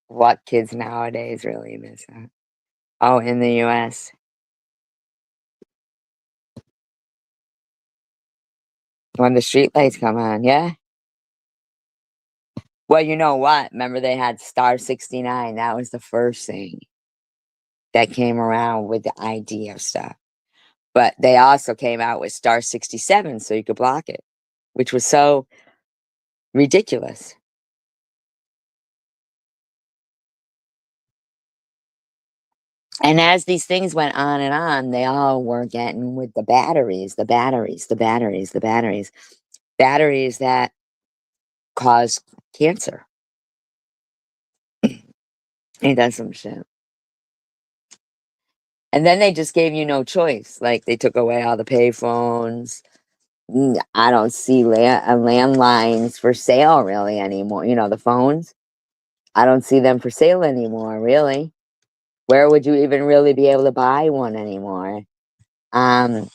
what kids nowadays really miss out. Oh, in the US. When the streetlights come on, yeah. Well, you know what? Remember they had Star 69. That was the first thing that came around with the idea of stuff. But they also came out with Star 67 so you could block it, which was so ridiculous. And as these things went on, they all were getting with the batteries, the batteries, the batteries, the batteries, batteries that cause cancer. Ain't that some shit? And then they just gave you no choice. Like they took away all the payphones. I don't see landlines for sale really anymore. The phones. I don't see them for sale anymore, really. Where would you even really be able to buy one anymore? And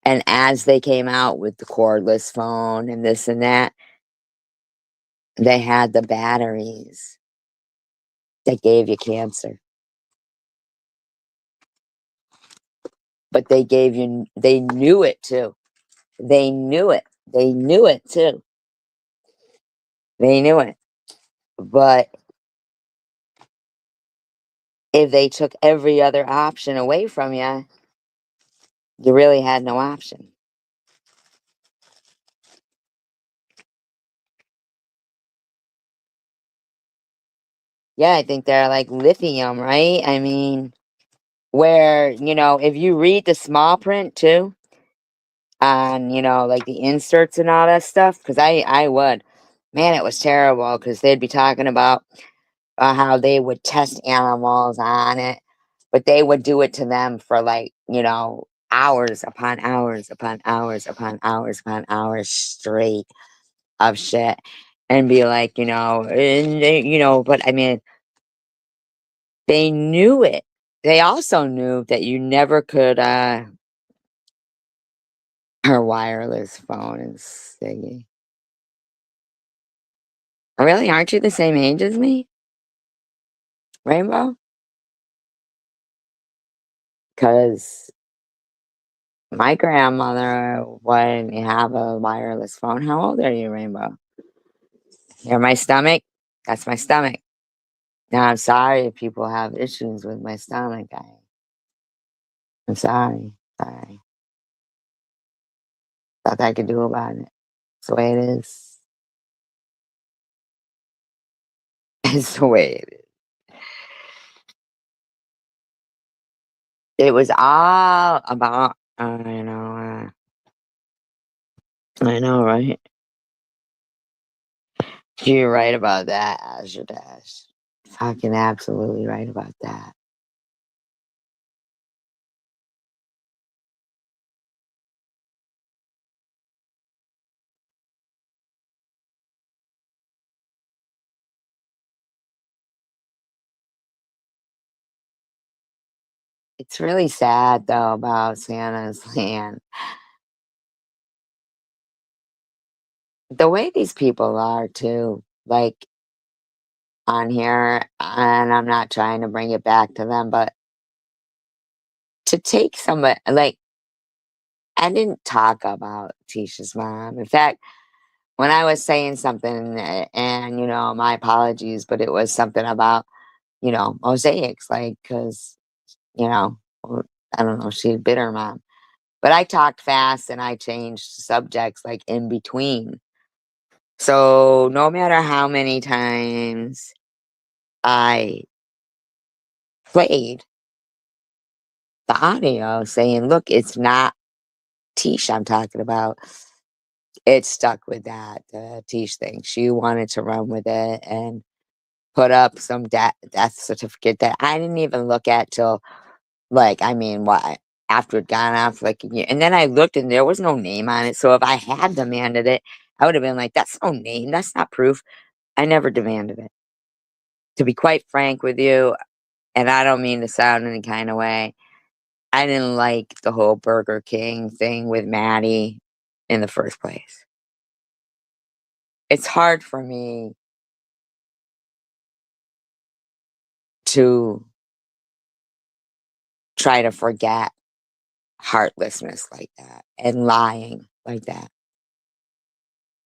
as they came out with the cordless phone and this and that, they had the batteries that gave you cancer. But they knew it too. They knew it. They knew it too. They knew it. But if they took every other option away from you, you really had no option. Yeah, I think they're like lithium, right? I mean, where, if you read the small print too, on, like the inserts and all that stuff, because I would, man, it was terrible because they'd be talking about how they would test animals on it, but they would do it to them for like, you know, hours upon hours upon hours upon hours upon hours straight of shit and be like, you know, and they, you know, but I mean, they knew it. They also knew that you never could, her wireless phone is Siggy. Really? Aren't you the same age as me? Rainbow? Because my grandmother wouldn't have a wireless phone. How old are you, Rainbow? You're my stomach? That's my stomach. Now, I'm sorry if people have issues with my stomach. I'm sorry. Sorry. Nothing I can do about it. It's the way it is. It's the way it is. It was all about, I know, right? You're right about that, Azure Dash. Fucking absolutely right about that. It's really sad though about Santa's land. The way these people are too, like on here, and I'm not trying to bring it back to them, but to take somebody like I didn't talk about Tisha's mom. In fact, when I was saying something, and you know, my apologies, but it was something about, you know, mosaics, like, because, you know, I don't know, she bit her mom. But I talked fast and I changed subjects like in between. So no matter how many times I played the audio saying, look, it's not Tish I'm talking about. It stuck with that Tish thing. She wanted to run with it and put up some death certificate that I didn't even look at till, like, I mean, what, after it gone off like a year. And then I looked and there was no name on it. So if I had demanded it, I would have been like, that's no name. That's not proof. I never demanded it. To be quite frank with you, and I don't mean to sound any kind of way, I didn't like the whole Burger King thing with Maddie in the first place. It's hard for me to try to forget heartlessness like that and lying like that.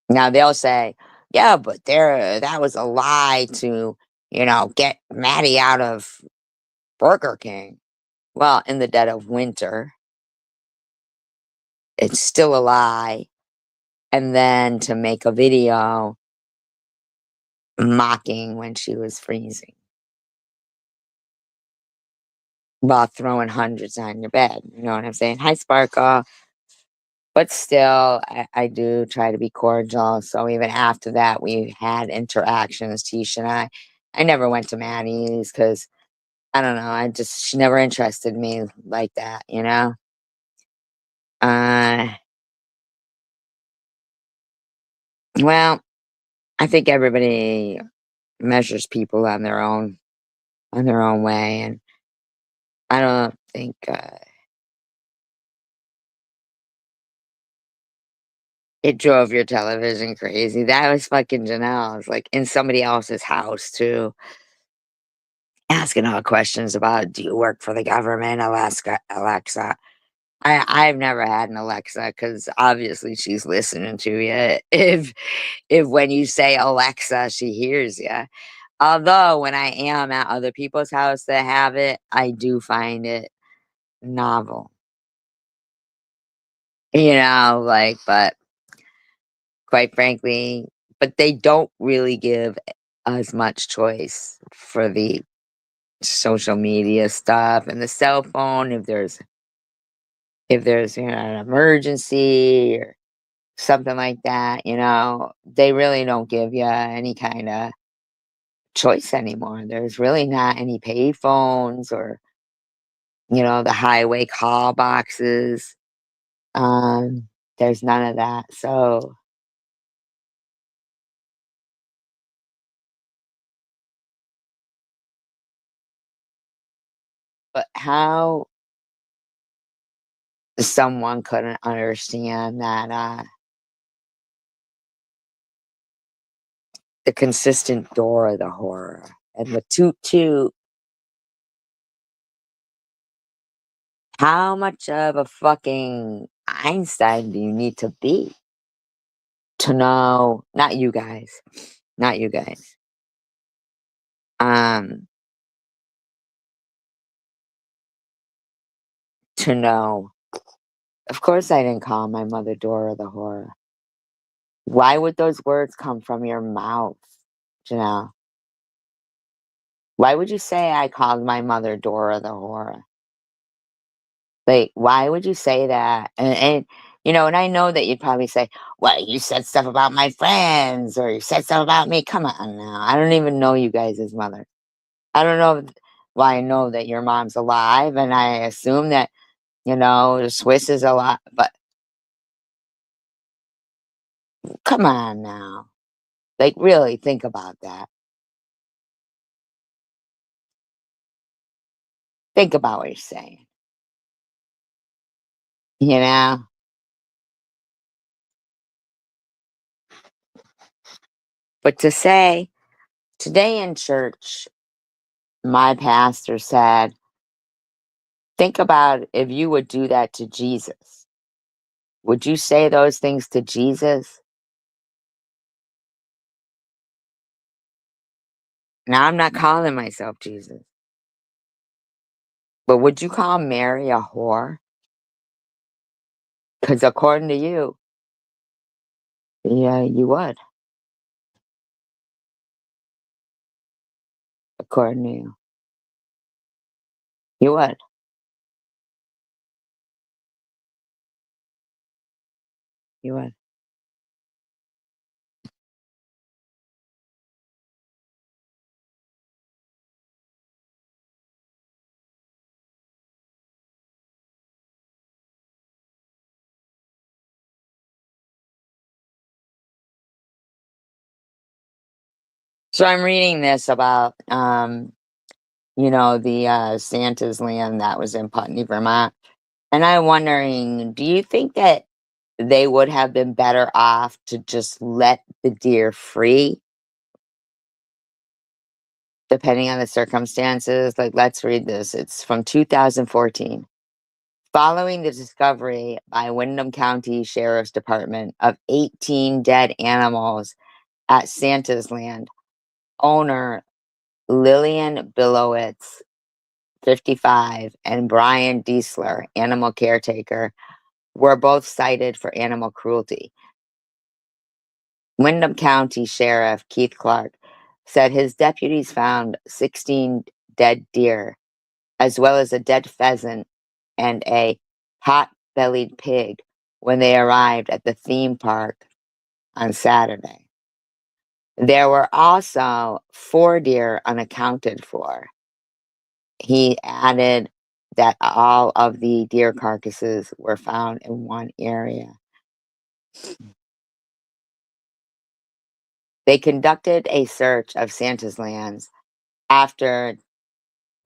Now they'll say, yeah, but that was a lie to, you know, get Maddie out of Burger King. Well, in the dead of winter, it's still a lie. And then to make a video mocking when she was freezing while throwing hundreds on your bed. You know what I'm saying? Hi, Sparkle. But still, I do try to be cordial. So even after that, we had interactions, Tisha and I. I never went to Maddie's because I don't know. She never interested me like that, you know? Uh, well, I think everybody measures people on their own way. And I don't think, it drove your television crazy. That was fucking Janelle's, like, in somebody else's house, too, asking all questions about, "Do you work for the government, Alexa?" I've never had an Alexa because obviously she's listening to you. If when you say Alexa, she hears you. Although when I am at other people's house that have it, I do find it novel. You know, like, but quite frankly, but they don't really give as much choice for the social media stuff and the cell phone if there's you know an emergency or something like that, you know, they really don't give you any kind of choice anymore. There's really not any pay phones or, the highway call boxes. There's none of that. So but how someone couldn't understand that the consistent door of the horror and the toot toot. How much of a fucking Einstein do you need to be to know? Not you guys, not you guys. Um, to know. Of course, I didn't call my mother Dora the horror. Why would those words come from your mouth, Janelle? Why would you say I called my mother Dora the horror? Like, why would you say that? And I know that you'd probably say, well, you said stuff about my friends or you said stuff about me. Come on now. I don't even know you guys as mother. I don't know why I know that your mom's alive and I assume that, the Swiss is alive. But come on now. Like, really think about that. Think about what you're saying. You know? But to say, today in church, my pastor said, think about if you would do that to Jesus. Would you say those things to Jesus? Now, I'm not calling myself Jesus, but would you call Mary a whore? Because according to you, yeah, you would. According to you, you would. You would. So I'm reading this about, the Santa's land that was in Putney, Vermont. And I'm wondering, do you think that they would have been better off to just let the deer free, depending on the circumstances? Like, let's read this. It's from 2014. Following the discovery by Windham County Sheriff's Department of 18 dead animals at Santa's Land, owner Lillian Billowitz, 55, and Brian Diesler, animal caretaker, were both cited for animal cruelty. Windham County Sheriff Keith Clark said his deputies found 16 dead deer, as well as a dead pheasant and a pot-bellied pig when they arrived at the theme park on Saturday. There were also 4 deer unaccounted for. He added that all of the deer carcasses were found in one area. They conducted a search of Santa's lands after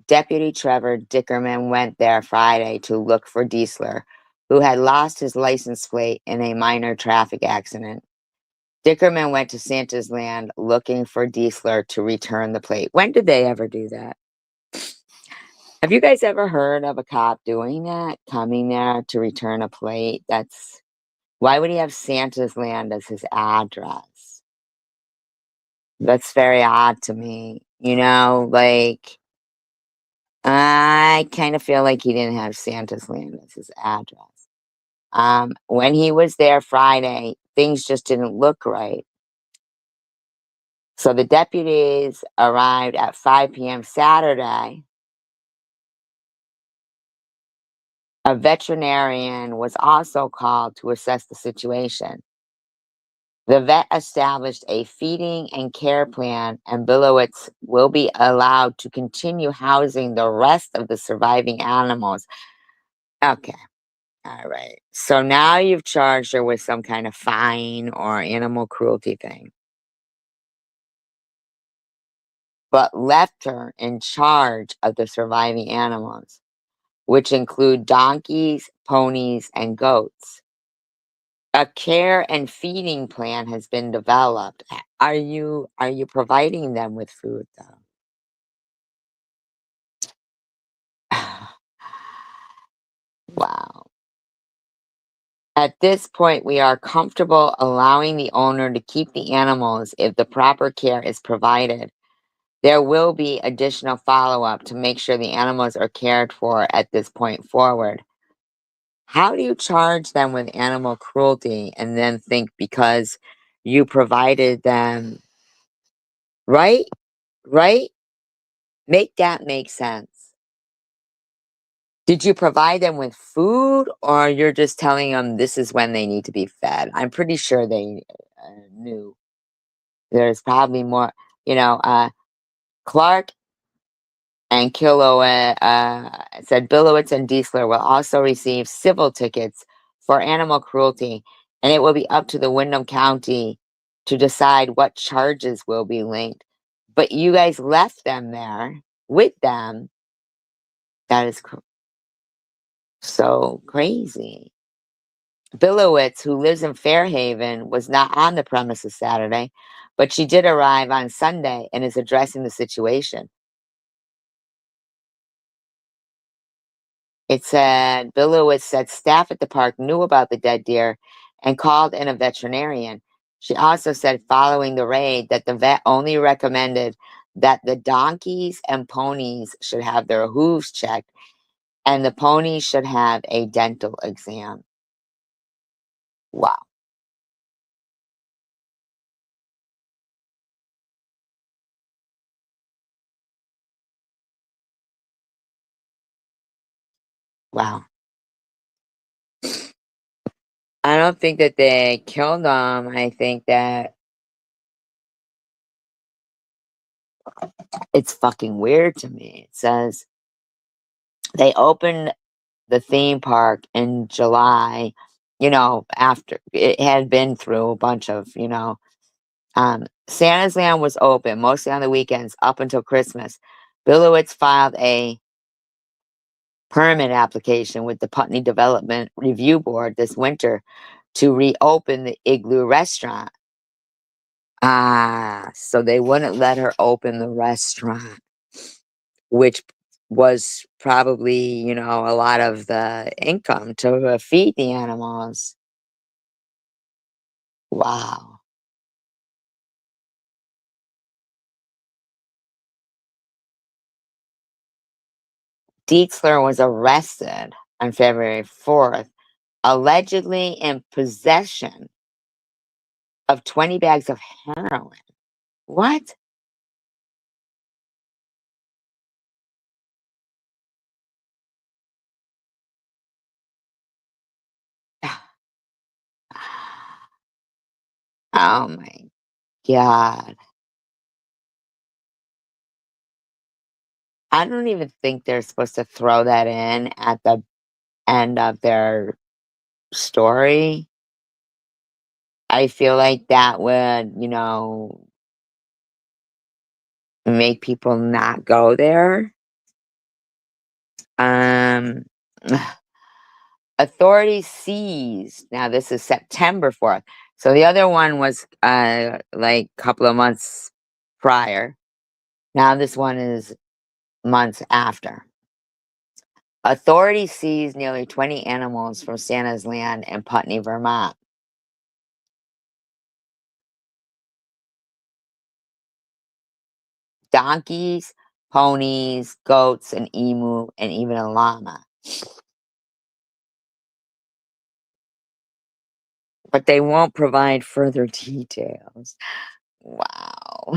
Deputy Trevor Dickerman went there Friday to look for Diesler, who had lost his license plate in a minor traffic accident. Dickerman went to Santa's Land looking for Diesler to return the plate. When did they ever do that? Have you guys ever heard of a cop doing that? Coming there to return a plate? Why would he have Santa's Land as his address? That's very odd to me. Like, I kind of feel like he didn't have Santa's Land as his address. When he was there Friday, things just didn't look right. So the deputies arrived at 5 p.m. Saturday. A veterinarian was also called to assess the situation. The vet established a feeding and care plan, and Billowitz will be allowed to continue housing the rest of the surviving animals. Okay. All right. So now you've charged her with some kind of fine or animal cruelty thing, but left her in charge of the surviving animals, which include donkeys, ponies, and goats. A care and feeding plan has been developed. Are you providing them with food though? Wow. At this point, we are comfortable allowing the owner to keep the animals if the proper care is provided. There will be additional follow-up to make sure the animals are cared for at this point forward. How do you charge them with animal cruelty and then think because you provided them, right? Right? Make that make sense. Did you provide them with food or you're just telling them this is when they need to be fed? I'm pretty sure they knew. There's probably more, Clark and said Billowitz and Diesler will also receive civil tickets for animal cruelty, and it will be up to the Windham County to decide what charges will be linked. But you guys left them there with them. That is so crazy. Billowitz, who lives in Fairhaven, was not on the premises Saturday, but she did arrive on Sunday and is addressing the situation. It said Billowitz said staff at the park knew about the dead deer and called in a veterinarian. She also said following the raid that the vet only recommended that the donkeys and ponies should have their hooves checked and the ponies should have a dental exam. Wow. Wow. I don't think that they killed them. I think that it's fucking weird to me. It says they opened the theme park in July, after it had been through a bunch of, Santa's Land was open mostly on the weekends up until Christmas. Billowitz filed a permit application with the Putney Development Review Board this winter to reopen the Igloo restaurant. So they wouldn't let her open the restaurant, which was probably, a lot of the income to feed the animals. Wow. Dietzler was arrested on February 4th, allegedly in possession of 20 bags of heroin. What? Oh my God. I don't even think they're supposed to throw that in at the end of their story. I feel like that would, make people not go there. Um, Authorities seized. Now this is September 4th. So the other one was like a couple of months prior. Now this one is months after. Authorities seized nearly 20 animals from Santa's Land in Putney, Vermont. Donkeys, ponies, goats, an emu, and even a llama. But they won't provide further details. Wow.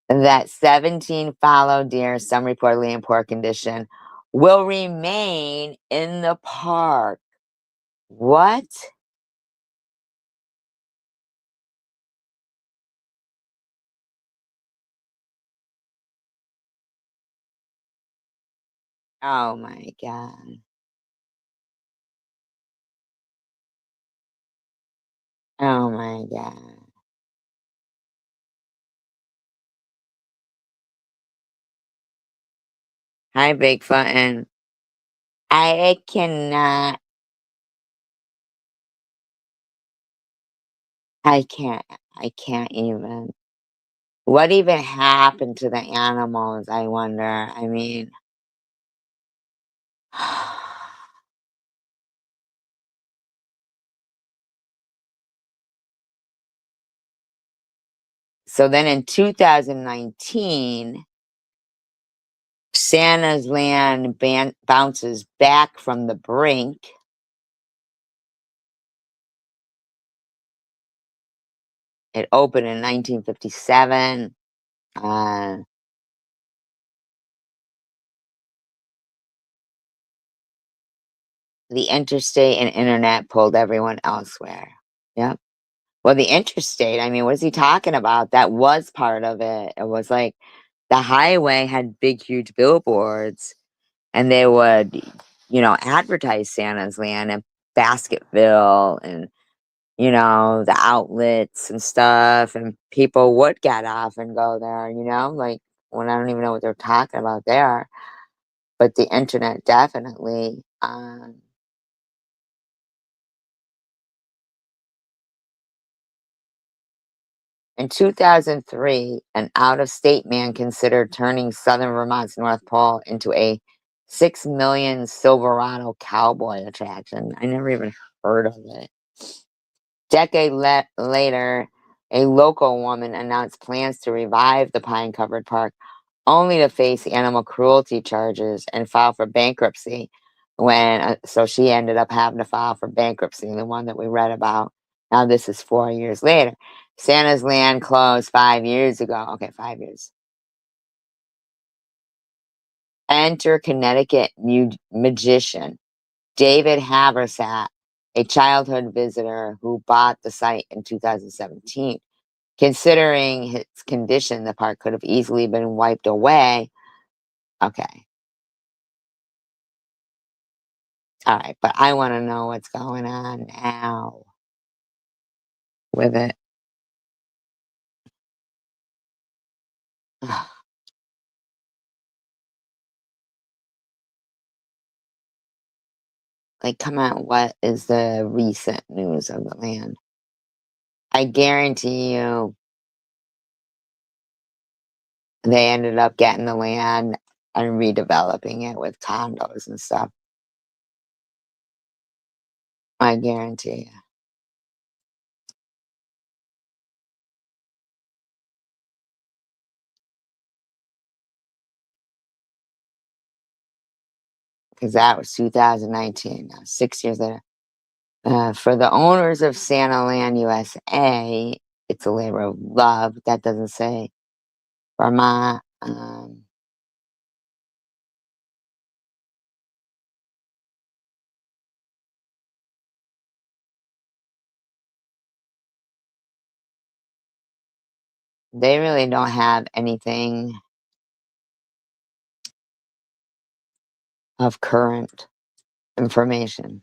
That 17 fallow deer, some reportedly in poor condition, will remain in the park. What? Oh my God. Oh my God. Hi, Bigfoot, and I cannot, I can't, I can't even. What even happened to the animals, I wonder? I mean, so then in 2019, Santa's Land bounces back from the brink. It opened in 1957. Uh, the interstate and internet pulled everyone elsewhere. Yep. Well, the interstate, I mean, what is he talking about? That was part of it. It was like the highway had big, huge billboards, and they would, advertise Santa's Land and Basketville and, the outlets and stuff. And people would get off and go there, like when I don't even know what they're talking about there. But the internet definitely. In 2003, an out-of-state man considered turning southern Vermont's North Pole into a 6 million Silverado cowboy attraction. I never even heard of it. Decade later, a local woman announced plans to revive the pine-covered park, only to face animal cruelty charges and file for bankruptcy. So she ended up having to file for bankruptcy, the one that we read about. Now this is 4 years later. Santa's Land closed 5 years ago. Okay, 5 years. Enter Connecticut magician David Haversat, a childhood visitor who bought the site in 2017. Considering his condition, the park could have easily been wiped away. Okay. All right, but I want to know what's going on now with it. Like, come on, what is the recent news of the land? I guarantee you they ended up getting the land and redeveloping it with condos and stuff. I guarantee you. Because that was 2019, now 6 years later. For the owners of Santa Land USA, it's a labor of love. That doesn't say Vermont. They really don't have anything of current information.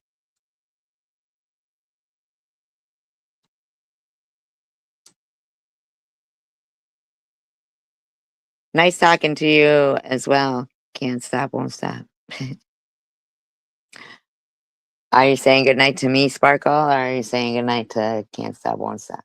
Nice talking to you as well. Can't stop, won't stop. Are you saying goodnight to me, Sparkle, or are you saying goodnight to Can't Stop, Won't Stop?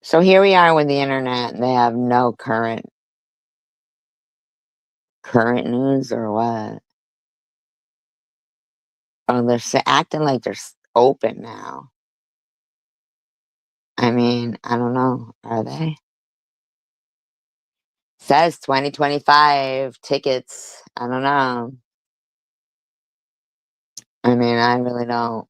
So here we are with the internet, and they have no current news or what? Oh, they're acting like they're open now. I mean, I don't know. Are they? Says 2025 tickets. I don't know. I mean, I really don't.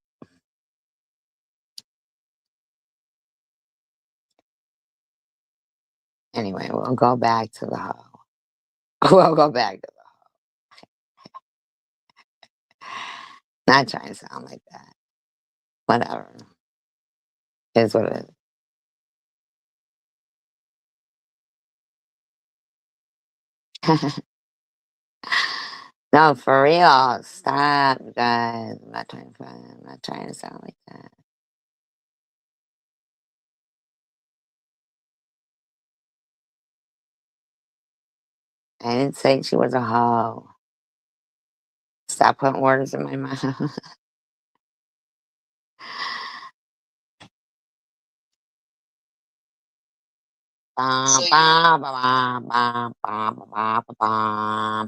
Anyway, we'll go back to the hole. We'll go back to not trying to sound like that. Whatever. Is what it is. No, for real. Stop, you guys. I'm not trying to I'm not trying to sound like that. I didn't say she was a hoe. Stop putting words in my mouth. So you-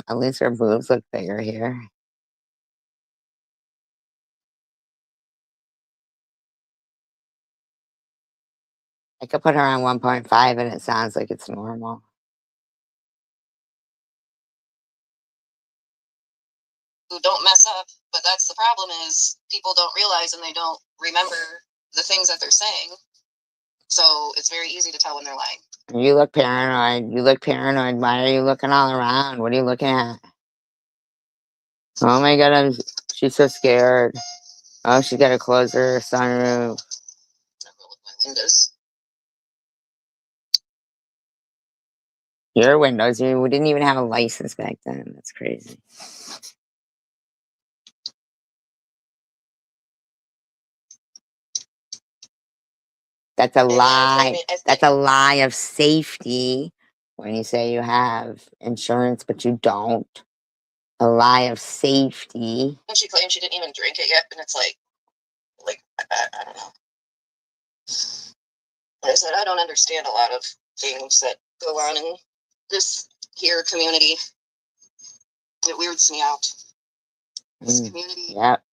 At least her boobs look bigger here. I could put her on 1.5 and it sounds like it's normal. who don't mess up, but that's the problem is people don't realize and they don't remember the things that they're saying. So it's very easy to tell when they're lying. You look paranoid. You look paranoid. Why are you looking all around? What are you looking at? Oh my god, she's so scared. Oh, she got to close her sunroof. Several of my windows. Your windows. We didn't even have a license back then. That's crazy. That's a lie. That's a lie of safety when you say you have insurance, but you don't. A lie of safety. And she claimed she didn't even drink it yet, and it's like I don't know. Like I said, I don't understand a lot of things that go on in this here community. It weirds me out. This community. Yep.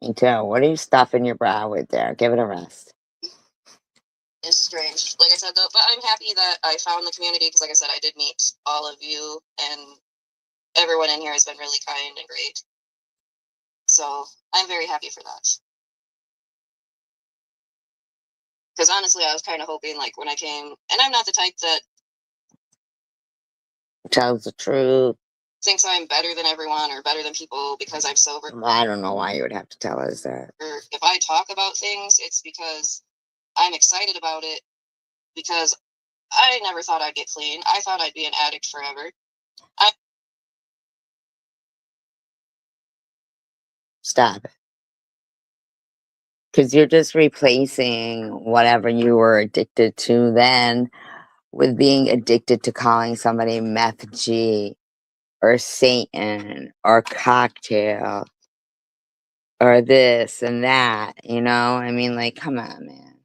Me too. What are you stuffing your brow with there? Give it a rest. Is strange. Like I said, though, but I'm happy that I found the community because, like I said, I did meet all of you, and everyone in here has been really kind and great. So I'm very happy for that. Because honestly, I was kind of hoping, like, when I came, and I'm not the type that tells the truth. Thinks I'm better than everyone or better than people because I'm sober. I don't know why you would have to tell us that. Or if I talk about things, it's because I'm excited about it because I never thought I'd get clean. I thought I'd be an addict forever. Stop it. Because you're just replacing whatever you were addicted to then with being addicted to calling somebody meth G or Satan or cocktail or this and that, you know? I mean, like, come on, man.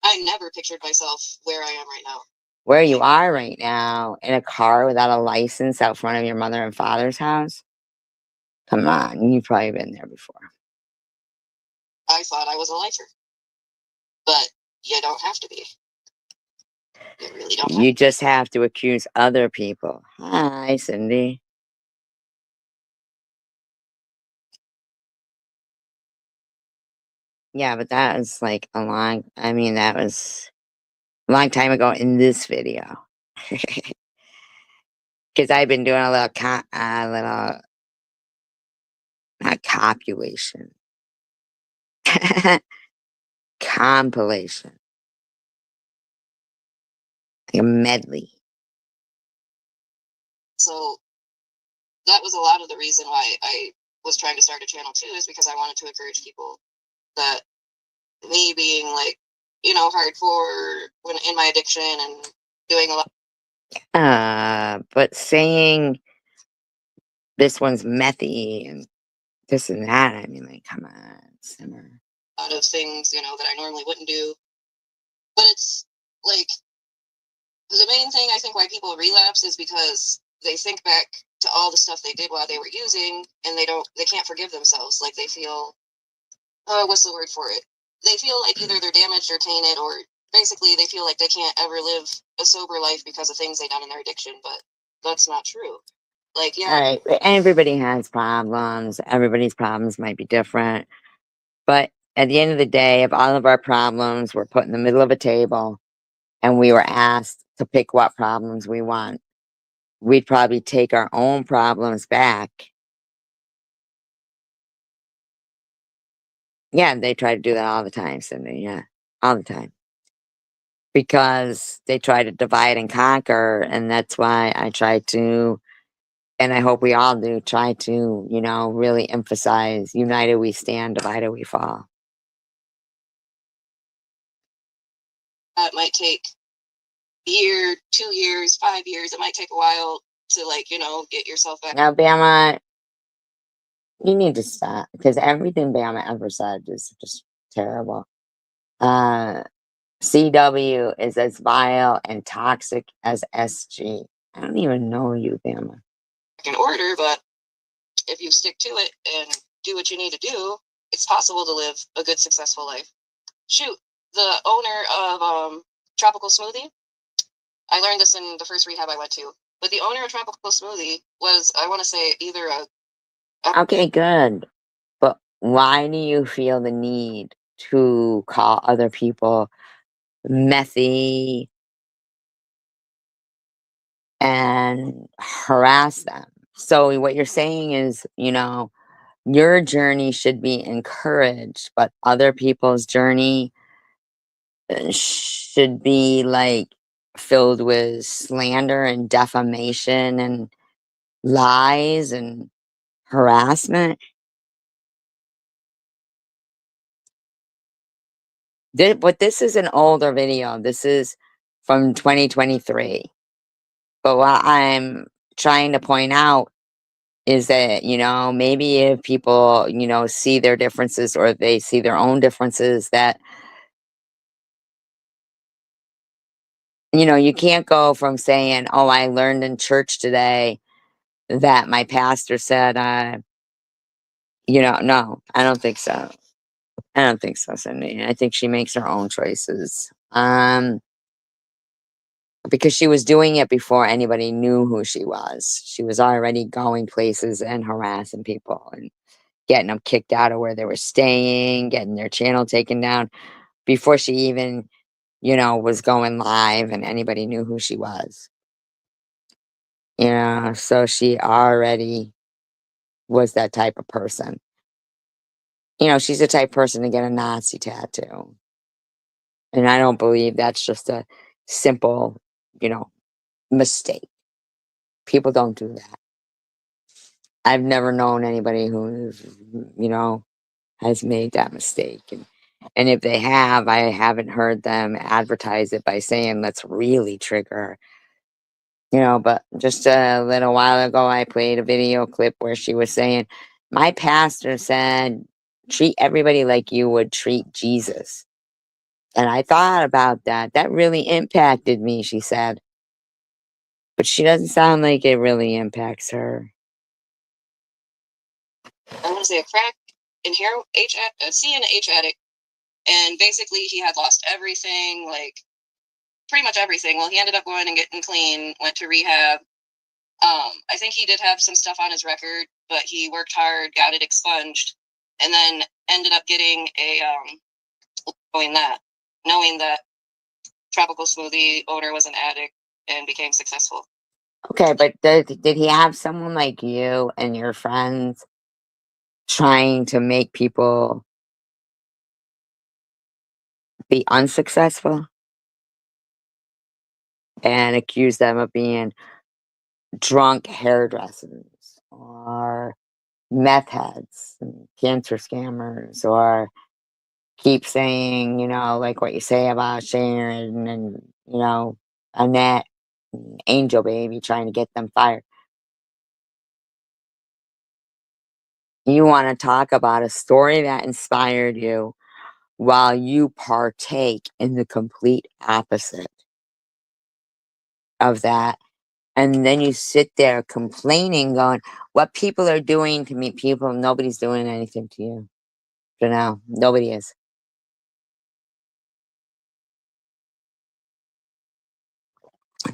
I never pictured myself where I am right now. Where you are right now, in a car without a license out front of your mother and father's house? Come on, you've probably been there before. I thought I was a lifer. But you don't have to be. You really don't have You just have to accuse other people. Hi, Cindy. Yeah, but that was like a long, I mean, that was a long time ago in this video. Because I've been doing a little, not copulation, compilation, like a medley. So that was a lot of the reason why I was trying to start a channel too, is because I wanted to encourage people that me being like, you know, hardcore when in my addiction and doing a lot. But saying this one's methy and this and that, I mean, like, come on, simmer. A lot of things, you know, that I normally wouldn't do. But it's like the main thing I think why people relapse is because they think back to all the stuff they did while they were using and they can't forgive themselves. Like they feel, what's the word for it? They feel like either they're damaged or tainted, or basically they feel like they can't ever live a sober life because of things they done in their addiction, but that's not true. Like, yeah. All right, everybody has problems. Everybody's problems might be different. But at the end of the day, if all of our problems were put in the middle of a table and we were asked to pick what problems we want, we'd probably take our own problems back. Yeah, they try to do that all the time, Cindy. Yeah. all the time, because they try to divide and conquer, and that's why I try to, and I hope we all do, try to, really emphasize united we stand, divided we fall. It might take a year, 2 years, 5 years. It might take a while to get yourself back. Now, Bama, you need to stop, because everything Bama ever said is just terrible. CW is as vile and toxic as SG. I don't even know you, Bama. In order, but if you stick to it and do what you need to do, it's possible to live a good, successful life. Shoot, the owner of Tropical Smoothie, I learned this in the first rehab I went to, but the owner of Tropical Smoothie was, I want to say, either Okay, good. But why do you feel the need to call other people methy and harass them? So what you're saying is, your journey should be encouraged, but other people's journey should be like filled with slander and defamation and lies and harassment. But this is an older video. This is from 2023. But what I'm trying to point out is that, maybe if people, see their differences, or they see their own differences, that, you can't go from saying, oh, I learned in church today that my pastor said, no, I don't think so. I don't think so, Cindy. I think she makes her own choices. Because she was doing it before anybody knew who she was. She was already going places and harassing people and getting them kicked out of where they were staying, getting their channel taken down before she even, was going live and anybody knew who she was. So she already was that type of person. She's the type of person to get a Nazi tattoo. And I don't believe that's just a simple, mistake. People don't do that. I've never known anybody who, has made that mistake. And if they have, I haven't heard them advertise it by saying, let's really trigger. But just a little while ago, I played a video clip where she was saying, my pastor said, treat everybody like you would treat Jesus. And I thought about that. That really impacted me, she said. But she doesn't sound like it really impacts her. I want to say a crack in heroin, C and H addict, and basically he had lost everything, like pretty much everything. Well, he ended up going and getting clean, went to rehab. I think he did have some stuff on his record, but he worked hard, got it expunged, and then ended up getting a knowing that Tropical Smoothie owner was an addict and became successful. Okay, but did he have someone like you and your friends trying to make people be unsuccessful and accuse them of being drunk hairdressers or meth heads and cancer scammers, or keep saying, like what you say about Sharon and, Annette and Angel Baby, trying to get them fired? You want to talk about a story that inspired you while you partake in the complete opposite of that. And then you sit there complaining, going, what people are doing to me, nobody's doing anything to you. For now, nobody is.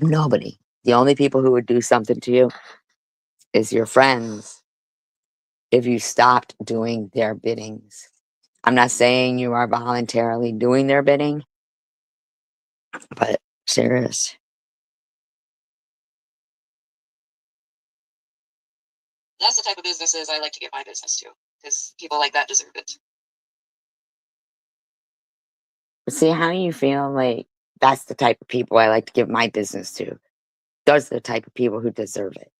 Nobody. The only people who would do something to you is your friends if you stopped doing their biddings. I'm not saying you are voluntarily doing their bidding, but serious. That's the type of businesses I like to get my business to, because people like that deserve it. See how you feel like that's the type of people I like to give my business to. Those are the type of people who deserve it.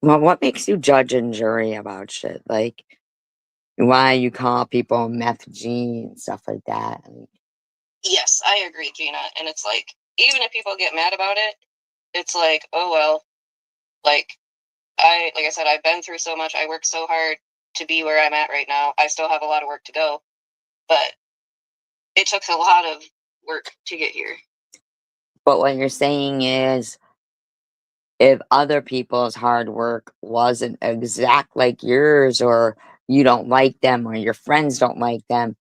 Well, what makes you judge and jury about shit? Like, why you call people meth G and stuff like that? Yes, I agree, Gina. And it's like, even if people get mad about it, it's like, oh well, like like I said, I've been through so much. I worked so hard to be where I'm at right now. I still have a lot of work to go, but it took a lot of work to get here. But what you're saying is, if other people's hard work wasn't exact like yours, or you don't like them, or your friends don't like them,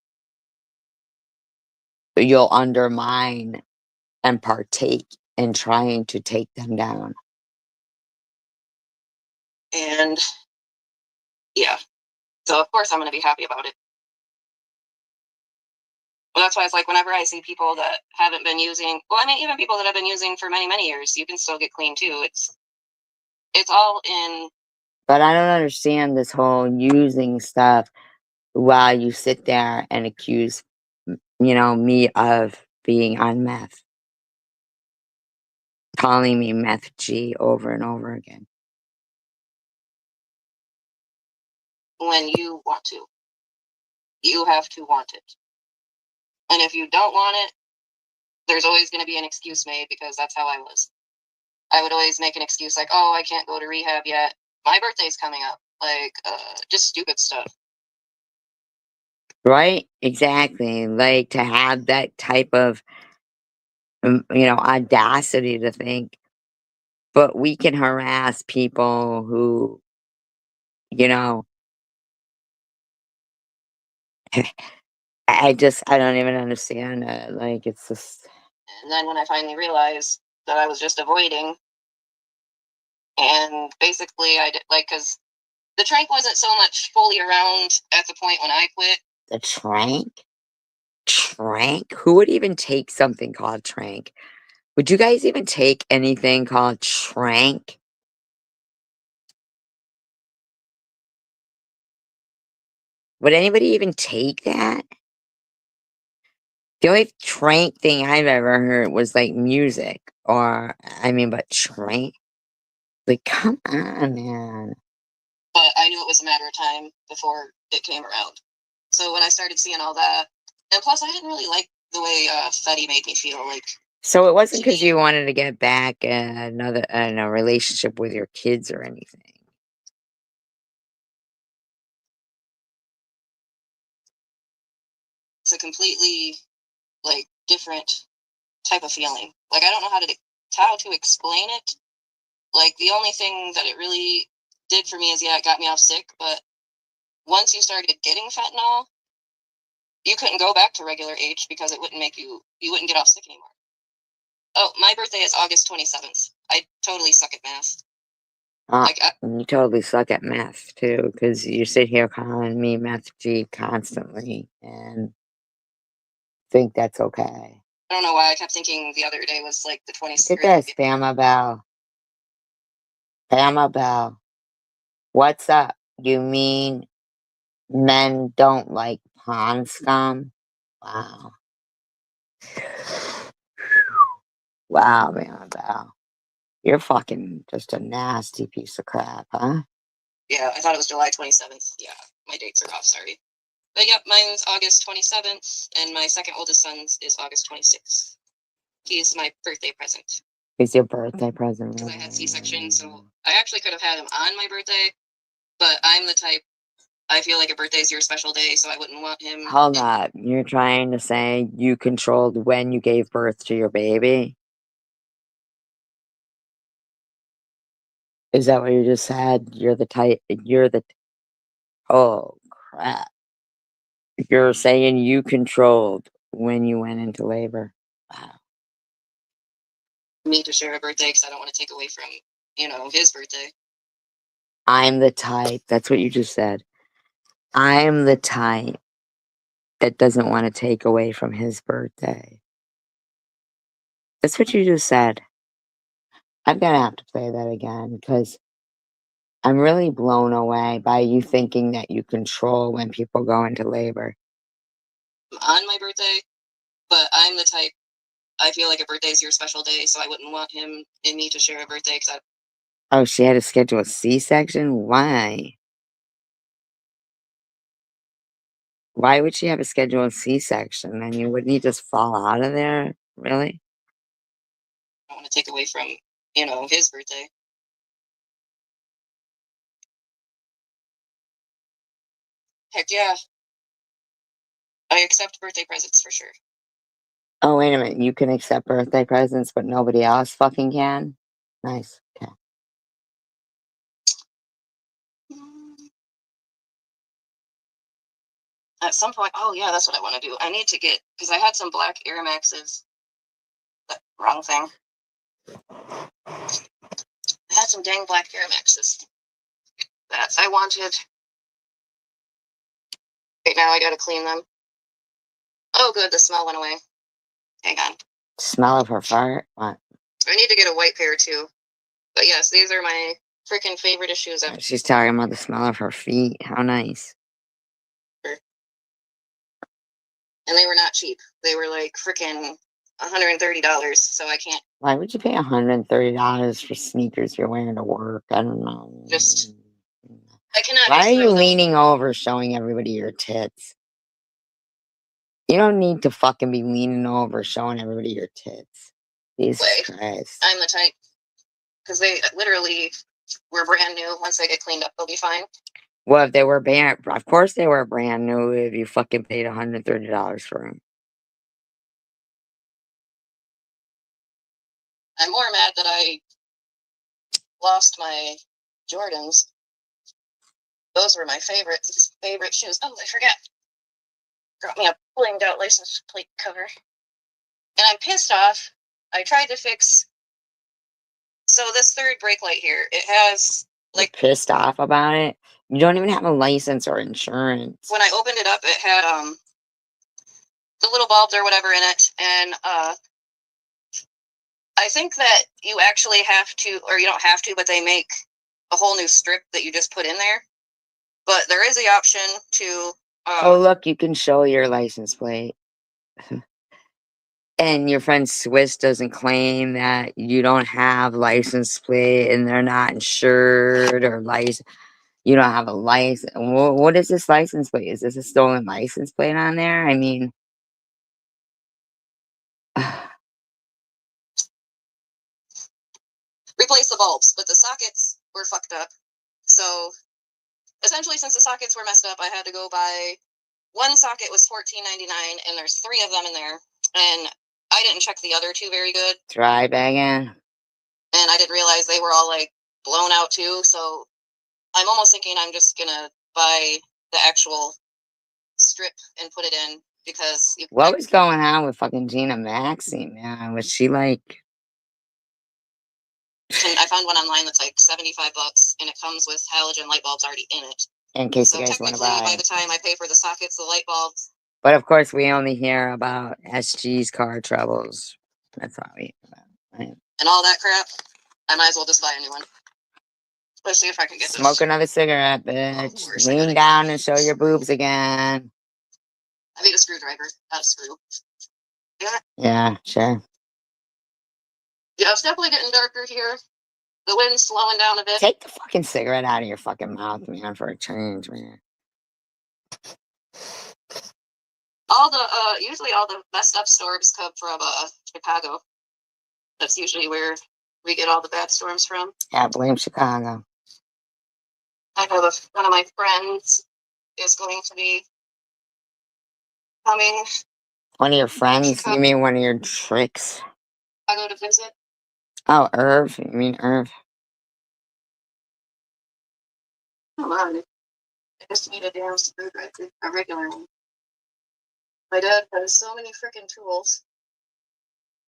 you'll undermine and partake in trying to take them down. And yeah, so of course I'm going to be happy about it. Well, that's why it's like whenever I see people that haven't been using, well, I mean, even people that have been using for many, many years, you can still get clean too. It's all in. But I don't understand this whole using stuff while you sit there and accuse, me of being on meth. Calling me meth G over and over again. When you want to. You have to want it. And if you don't want it, there's always going to be an excuse made, because that's how I was. I would always make an excuse like, oh, I can't go to rehab yet. My birthday's coming up. Like, just stupid stuff. Right? Exactly. Like, to have that type of, audacity to think, but we can harass people who, you know, I don't even understand it. Like, it's just. And then when I finally realized that I was just avoiding, and basically I did, like, because the trank wasn't so much fully around at the point when I quit. The trank? Trank? Who would even take something called trank? Would you guys even take anything called trank? Would anybody even take that? The only trank thing I've ever heard was like music, but trank? Like, come on, man. But I knew it was a matter of time before it came around. So when I started seeing all that, and plus I didn't really like the way Fetty made me feel. Like, So it wasn't because you wanted to get back in a relationship with your kids or anything. it's a completely like different type of feeling. Like, I don't know how to explain it. Like, the only thing that it really did for me is, yeah, it got me off sick, but once you started getting fentanyl, you couldn't go back to regular H because it wouldn't you wouldn't get off sick anymore. Oh, my birthday is August 27th. I totally suck at math. You totally suck at meth too, because you sit here calling me meth G constantly and think that's okay. I don't know why I kept thinking the other day was like the 20th. Look at this, Bama Bell. Bama Bell. What's up? You mean men don't like pond scum? Wow. Wow, Bama Bell. You're fucking just a nasty piece of crap, huh? Yeah, I thought it was July 27th. Yeah, my dates are off, sorry. But yep, mine's August 27th, and my second oldest son's is August 26th. He's my birthday present. It's your birthday present. Because I had C-section, so I actually could have had him on my birthday, but I'm the type, I feel like a birthday is your special day, so I wouldn't want him. Hold up. You're trying to say you controlled when you gave birth to your baby? Is that what you just said? Oh, crap. You're saying you controlled when you went into labor. Wow. Me to share a birthday because I don't want to take away from, his birthday. I'm the type. That's what you just said. I'm the type that doesn't want to take away from his birthday. That's what you just said. I'm going to have to play that again because I'm really blown away by you thinking that you control when people go into labor. on my birthday, but I'm the type, I feel like a birthday is your special day, so I wouldn't want him and me to share a birthday because Oh, she had to schedule a C-section? Why? Why would she have to schedule a C-section? I mean, wouldn't he just fall out of there? Really? I don't want to take away from, you know, his birthday. Heck yeah. I accept birthday presents for sure. Oh, wait a minute. You can accept birthday presents, but nobody else fucking can? Nice. Okay. At some point, oh yeah, that's what I want to do. I need to get, because I had some black Air Maxes. Wrong thing. I had some dang black Air Maxes that I wanted. Right now I gotta clean them. Oh good, the smell went away. Hang on. Smell of her fart? What? I need to get a white pair too. But yes, these are my freaking favorite shoes ever. She's talking about the smell of her feet. How nice. And they were not cheap. They were like freaking $130, so I can't. Why would you pay $130 for sneakers you're wearing to work? I don't know. Just, I cannot. Why are you throw them. leaning over showing everybody your tits? You don't need to fucking be leaning over showing everybody your tits. Jesus Christ. I'm the type, because they literally were brand new. Once they get cleaned up, they'll be fine. Well, if they were brand, of course they were brand new if you fucking paid $130 for them. I'm more mad that I lost my Jordans. Those were my favorite shoes. Oh, I forgot. Got me a blinged out license plate cover. And I'm pissed off. I tried to fix. So this third brake light here, it has like. You're pissed off about it? You don't even have a license or insurance. When I opened it up, it had the little bulbs or whatever in it, and I think that you actually have to, or you don't have to, but they make a whole new strip that you just put in there. But there is the option to. Oh, look, you can show your license plate. And your friend Swiss doesn't claim that you don't have license plate and they're not insured or license. You don't have a license. What is this license plate? Is this a stolen license plate on there? I mean, replace the bulbs, but the sockets were fucked up. So essentially, since the sockets were messed up, I had to go buy one socket was $14.99, and there's 3 of them in there. And I didn't check the other 2 very good. Try bagging. And I didn't realize they were all like blown out too. So I'm almost thinking I'm just gonna buy the actual strip and put it in because. What was going on with fucking Gina Maxey, man? Was she like? And I found one online that's like $75, and it comes with halogen light bulbs already in it. In case So you guys want to technically, buy. by the time I pay for the sockets, the light bulbs. But of course, we only hear about SG's car troubles. That's all we hear about. Right? And all that crap. I might as well just buy a new one. Let's see if I can get Smoke this. another cigarette, bitch. Lean down and show your boobs again. I need a screwdriver, not a screw. Yeah, sure. Yeah, it's definitely getting darker here. The wind's slowing down a bit. Take the fucking cigarette out of your fucking mouth, man, for a change, man. Usually all the messed up storms come from Chicago. That's usually where we get all the bad storms from. Yeah, blame Chicago. I know one of my friends is going to be coming. One of your friends? You mean one of your tricks? Chicago to visit. Oh, Irv? You mean Irv? Come on. I just need a damn screwdriver, a regular one. My dad has so many freaking tools.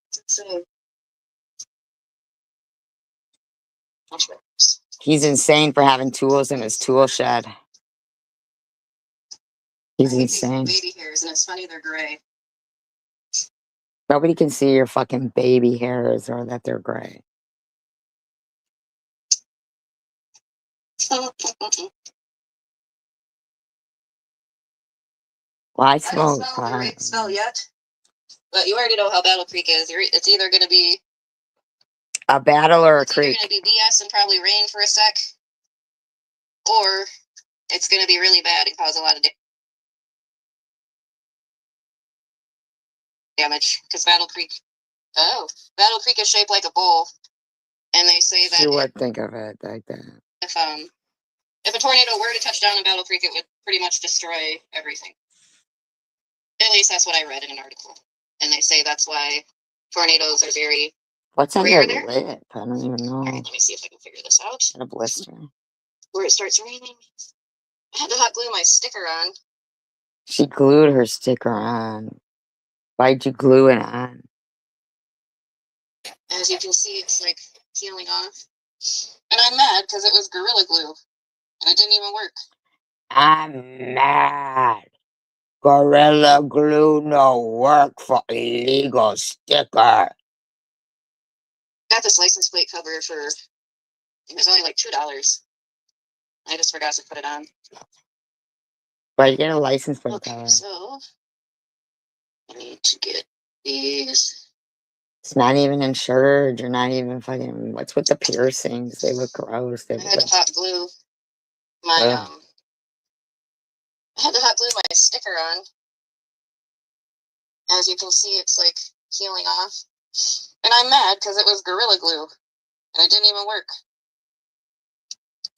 It's insane. He's insane for having tools in his tool shed. He's insane. Baby hairs, and it's funny they're gray. Nobody can see your fucking baby hairs or that they're gray. I I don't smoke smell the pot. right smell yet, but you already know how Battle Creek is. It's either going to be A battle or a it's either creek. going to be BS and probably rain for a sec, or it's going to be really bad and cause a lot of damage. Because Battle Creek is shaped like a bowl, and they say that She would think of it like that. if a tornado were to touch down in Battle Creek, it would pretty much destroy everything. At least that's what I read in an article, and they say that's why tornadoes are very What's on rare your there. lip? I don't even know. All right, let me see if I can figure this out. A blister. Where it starts raining. I had to hot glue my sticker on. She glued her sticker on. Why'd you glue it on? As you can see, it's like peeling off. And I'm mad because it was Gorilla Glue. And it didn't even work. I'm mad. Gorilla Glue no work for illegal sticker. Got this license plate cover for, it was only like $2. I just forgot to put it on. Why you get a license plate Okay, cover? so I need to get these. It's not even insured. You're not even fucking. What's with the piercings? They look gross. They I look had to like. hot glue my Ugh. I had to hot glue my sticker on. As you can see, it's like peeling off. And I'm mad because it was Gorilla Glue. And it didn't even work.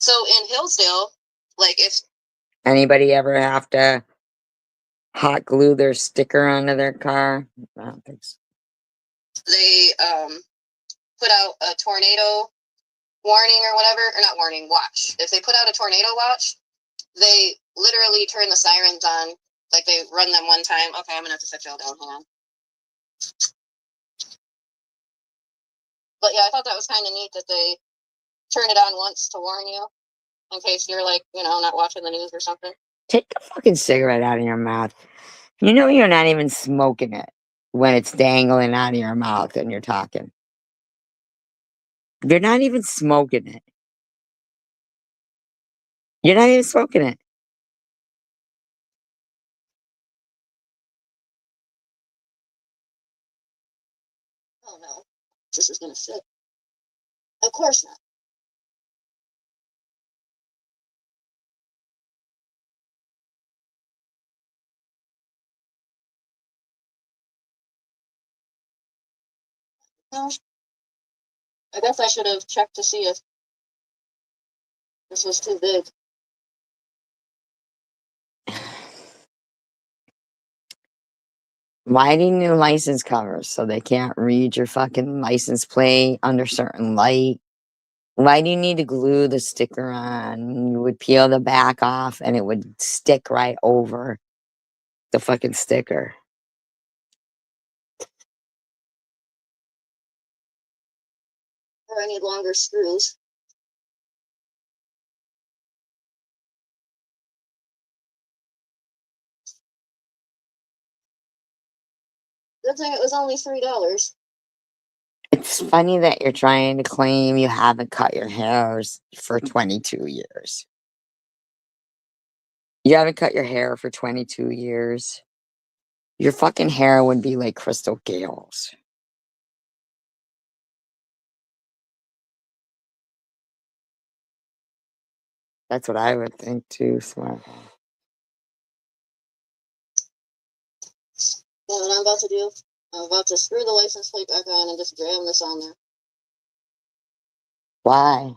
So in Hillsdale, like if Anybody ever have to hot glue their sticker onto their car? I don't think so. they put out a tornado warning or whatever, or not warning, watch. If they put out a tornado watch, they literally turn the sirens on. Like they run them one time. Okay, I'm gonna have to set y'all down. Hang on. But yeah, I thought that was kind of neat that they turn it on once to warn you in case you're like, not watching the news or something. Take the fucking cigarette out of your mouth. You know you're not even smoking it when it's dangling out of your mouth and you're talking. You're not even smoking it. You're not even smoking it. Oh no, this is gonna fit. Of course not. No, I guess I should have checked to see if this was too big. Why do you need license covers so they can't read your fucking license plate under certain light? Why do you need to glue the sticker on? You would peel the back off and it would stick right over the fucking sticker. Or I need longer screws. Good thing it was only $3. It's funny that you're trying to claim you haven't cut your hairs for 22 years. You haven't cut your hair for 22 years. Your fucking hair would be like Crystal Gale's. That's what I would think too, smart. So what I'm about to do, I'm about to screw the license plate back on and just jam this on there. Why?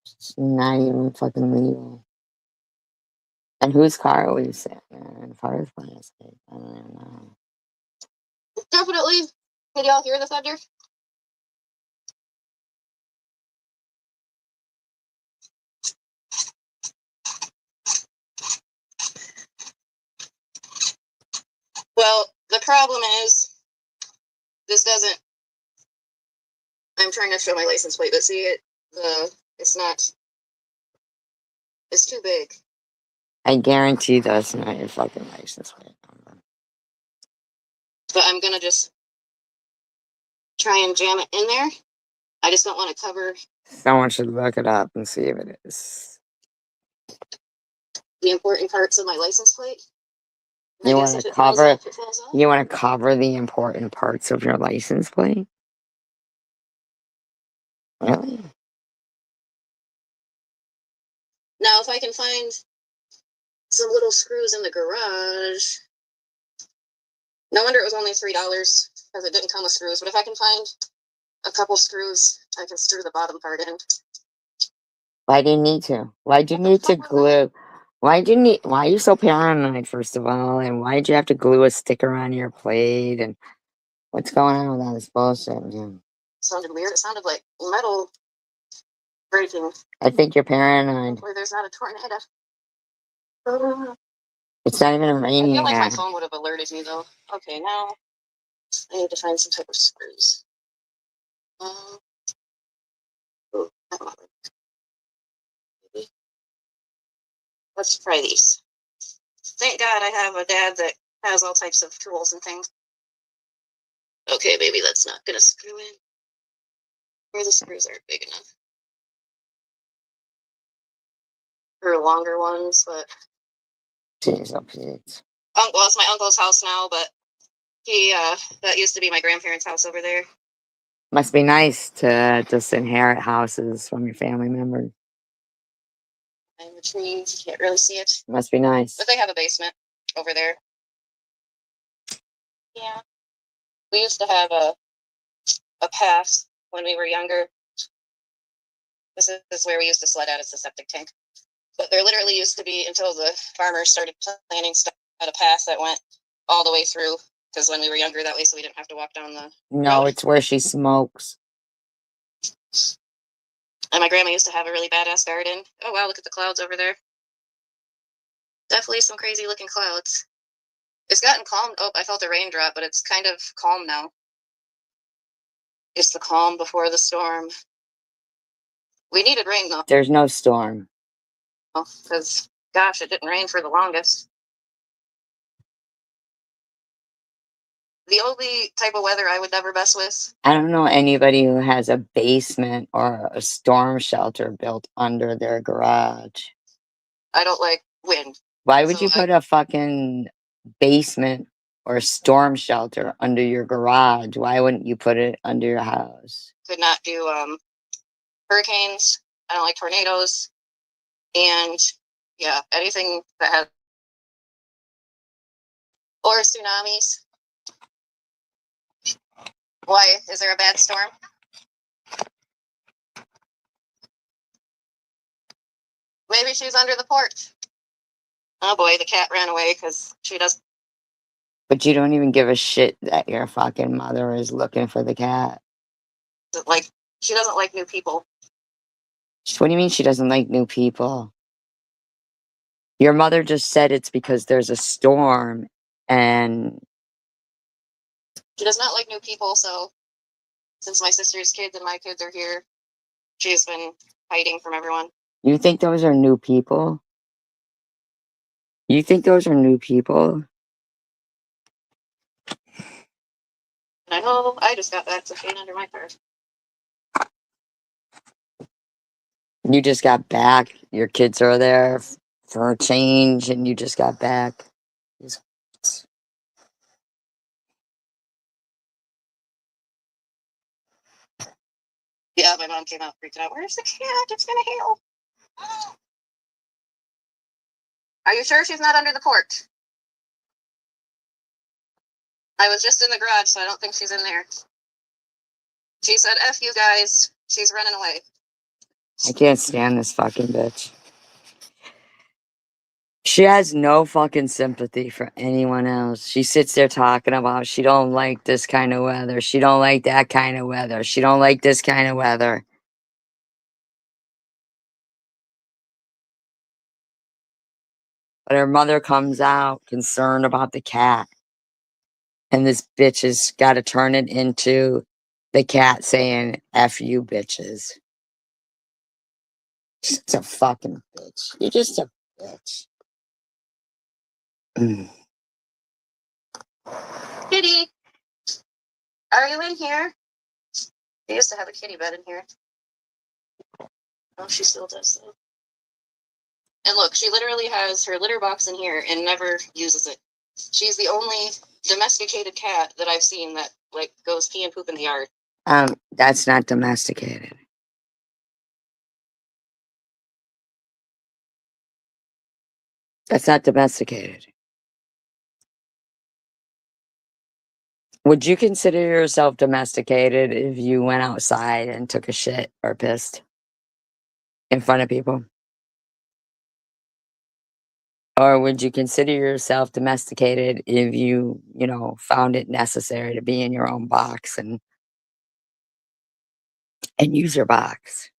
It's not even fucking legal. And whose car were you sitting in the first place? I don't even know. Definitely. Can y'all hear the thunder? Well, the problem is, this doesn't, I'm trying to show my license plate, but see it, it's not, it's too big. I guarantee that's not your fucking license plate number. But I'm gonna just try and jam it in there. I just don't want to cover Someone should look it up and see if it is. the important parts of my license plate. You I guess want if to it falls cover, off, it falls off. you want to cover the important parts of your license plate? Really? Now, if I can find some little screws in the garage. No wonder it was only $3 because it didn't come with screws. But if I can find a couple screws, I can screw the bottom part in. Why do you need to? Why do you need to glue? Why are you so paranoid, first of all? And why did you have to glue a sticker on your plate? And what's going on with all this bullshit? Man? Sounded weird. It sounded like metal breaking. I think you're paranoid. Hopefully there's not a tornado. I It's not even raining feel like my yet. phone would have alerted me though. Okay, now I need to find some type of screws. Ooh, that one. Maybe. Let's try these. Thank God I have a dad that has all types of tools and things. Okay, maybe that's not gonna screw in. Or the screws aren't big enough. Or longer ones, but Jeez, oh, Pete. well, it's my uncle's house now, but he that used to be my grandparents' house over there. Must be nice to just inherit houses from your family members. And the trees, you can't really see it. Must be nice. But they have a basement over there. Yeah. We used to have a path when we were younger. This is where we used to sled out. It's the septic tank. But there literally used to be, until the farmers started planting stuff, at a path that went all the way through. Because when we were younger, that way, so we didn't have to walk down the No, road. it's where she smokes. And my grandma used to have a really badass garden. Oh wow, look at the clouds over there. Definitely some crazy looking clouds. It's gotten calm. Oh, I felt a raindrop, but it's kind of calm now. It's the calm before the storm. We needed rain though, There's no storm. because gosh, it didn't rain for the longest. The only type of weather I would never mess with. I don't know anybody who has a basement or a storm shelter built under their garage. I don't like wind. Why would So you put a fucking basement or a storm shelter under your garage? Why wouldn't you put it under your house? Could not do hurricanes. I don't like tornadoes. And yeah, anything that has or tsunamis. Why? Is there a bad storm? Maybe she's under the porch. Oh boy, the cat ran away because she doesn't But you don't even give a shit that your fucking mother is looking for the cat. like. She doesn't like new people. What do you mean she doesn't like new people? Your mother just said it's because there's a storm and She does not like new people. So since my sister's kids and my kids are here, she's been hiding from everyone. you think those are new people? You think those are new people? And I know I just got back to pain under my car. You just got back. Your kids are there for a change and you just got back. Yeah, my mom came out freaking out. Where's the cat? It's gonna hail. Are you sure she's not under the porch? I was just in the garage, so I don't think she's in there. She said, F you guys. She's running away. I can't stand this fucking bitch. She has no fucking sympathy for anyone else. She sits there talking about she don't like this kind of weather. She don't like that kind of weather. She don't like this kind of weather. But her mother comes out concerned about the cat. And this bitch has got to turn it into the cat saying, F you bitches. She's a fucking bitch. You're just a bitch. Kitty, are you in here? They used to have a kitty bed in here. Oh, she still does though. And look, she literally has her litter box in here and never uses it. She's the only domesticated cat that I've seen that like goes pee and poop in the yard. That's not domesticated. That's not domesticated. Would you consider yourself domesticated if you went outside and took a shit or pissed in front of people? Or would you consider yourself domesticated if you found it necessary to be in your own box and use your box?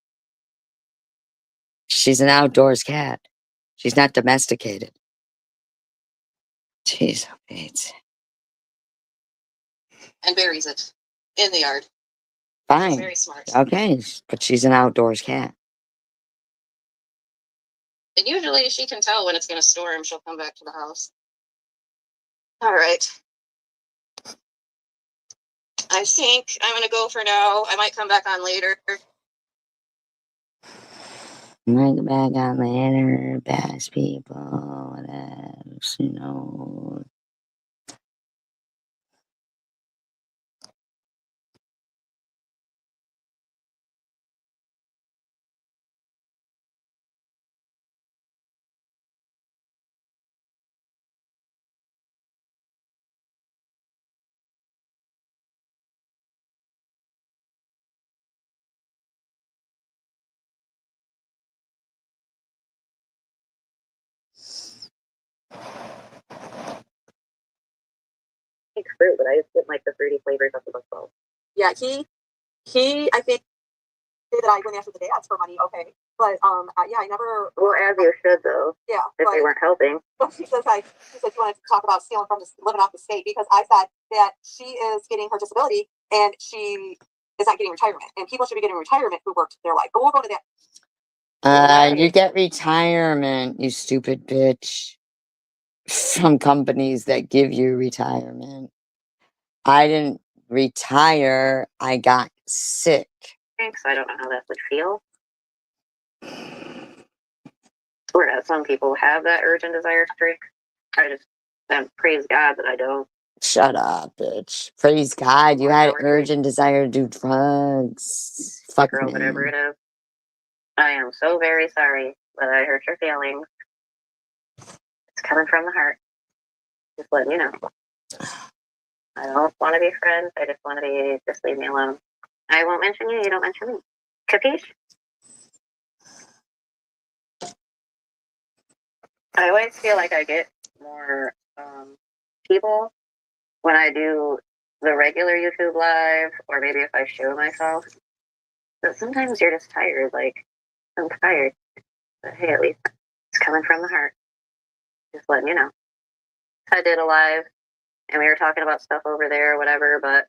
She's an outdoors cat. She's not domesticated. Jeez, Pete. And buries it in the yard. She's Fine. very smart. Okay, but she's an outdoors cat. And usually she can tell when it's going to storm. She'll come back to the house. All right. I think I'm going to go for now. I might come back on later. Might get back on later, best people, what else. Like fruit, but I just didn't like the fruity flavors of the buffalo. Yeah, I think that I went after the dads for money, okay. But yeah, I never. Well, as you should though. Yeah, if they weren't helping. But she said you wanted to talk about stealing from living off the state, because I said that she is getting her disability and she is not getting retirement, and people should be getting retirement who worked their life. But we'll go to that. You get retirement, you stupid bitch, from companies that give you retirement. I didn't retire, I got sick. Thanks. I don't know how that would feel. Whereas some people have that urge and desire to drink. Praise God that I don't. Shut up, bitch. Praise God, you had urge and desire to do drugs. Fuck Or me. whatever it is. I am so very sorry that I hurt your feelings. It's coming from the heart. Just letting you know. I don't want to be friends. I just want to be, just leave me alone. I won't mention you, you don't mention me. Capiche? I always feel like I get more people when I do the regular YouTube live, or maybe if I show myself. But sometimes you're just tired, like, I'm tired. But hey, at least it's coming from the heart. Just letting you know. I did a live, and we were talking about stuff over there or whatever, but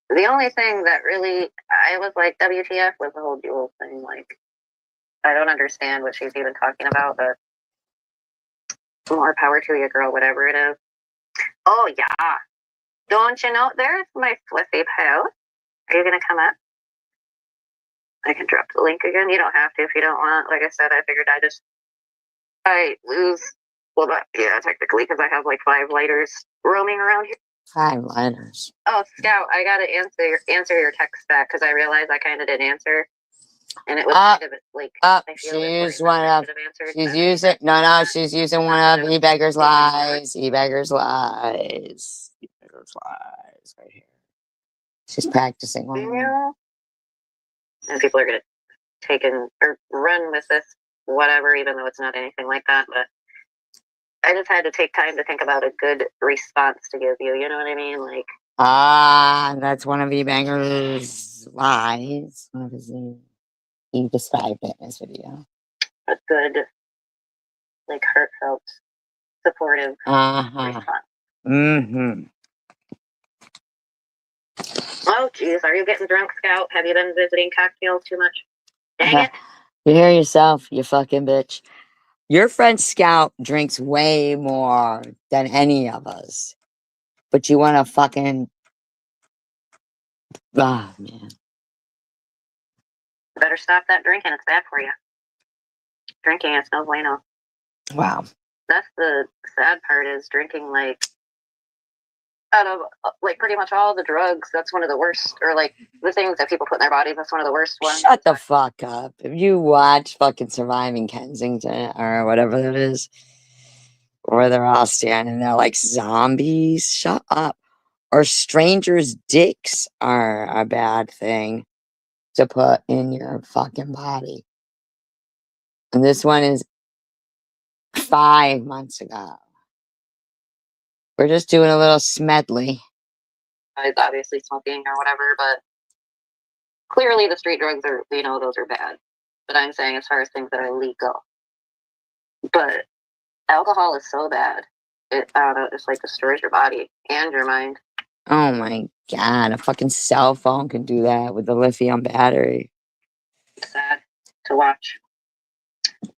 the only thing that really, I was like, WTF was the whole Jewel thing. Like, I don't understand what she's even talking about, but more power to you, girl, whatever it is. Oh, yeah. Don't you know, there's my fluffy pal. Are you going to come up? I can drop the link again. You don't have to if you don't want. Like I said, I figured I lose, well, yeah, technically, because I have like 5 lighters roaming around here. 5 lighters. Oh, Scout, I got to answer your text back, because I realized I kind of didn't answer. And it was kind of like, she used one of, she's using one of E-Beggar's lies. E-Beggar's lies. E-Beggar's lies right here. She's practicing one. Yeah. And people are going to take or run with this, whatever, even though it's not anything like that. But I just had to take time to think about a good response to give you. You know what I mean? Like, that's one of E-Beggar's lies. One of his, he described it in this video. A good, like, heartfelt, supportive response. Mm-hmm. Oh, geez, are you getting drunk, Scout? Have you been visiting cocktails too much? Dang it. You hear yourself, you fucking bitch. Your friend Scout drinks way more than any of us. But you want to fucking... Oh, man. Better stop that drinking. It's bad for you. Drinking is no bueno. Wow. That's the sad part, is drinking, like, out of, like, pretty much all the drugs, that's one of the worst, or, like, the things that people put in their bodies, that's one of the worst ones. Shut the fuck up. If you watch fucking Surviving Kensington or whatever that is, where they're all standing there like zombies, shut up. Or strangers' dicks are a bad thing to put in your fucking body. And this one is 5 months ago. We're just doing a little smedley. It's obviously smoking or whatever, but clearly the street drugs are, you know, those are bad. But I'm saying as far as things that are legal. But alcohol is so bad. It, I don't know, it just like destroys your body and your mind. Oh my god, a fucking cell phone can do that with the lithium battery. It's sad to watch.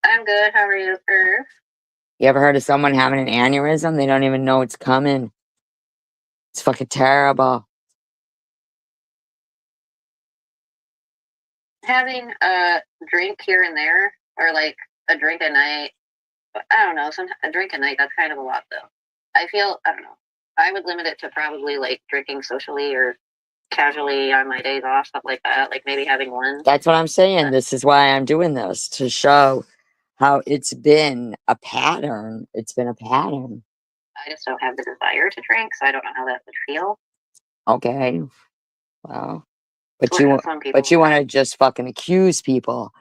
I'm good. How are you, Irv? You ever heard of someone having an aneurysm? They don't even know it's coming. It's fucking terrible. Having a drink here and there, or like a drink a night, I don't know, sometimes a drink a night, that's kind of a lot though. I don't know. I would limit it to probably like drinking socially or casually on my days off, stuff like that. Like maybe having one. That's what I'm saying. This is why I'm doing this, to show how it's been a pattern. It's been a pattern. I just don't have the desire to drink, so I don't know how that would feel. Okay. Well, but Some people you want to just fucking accuse people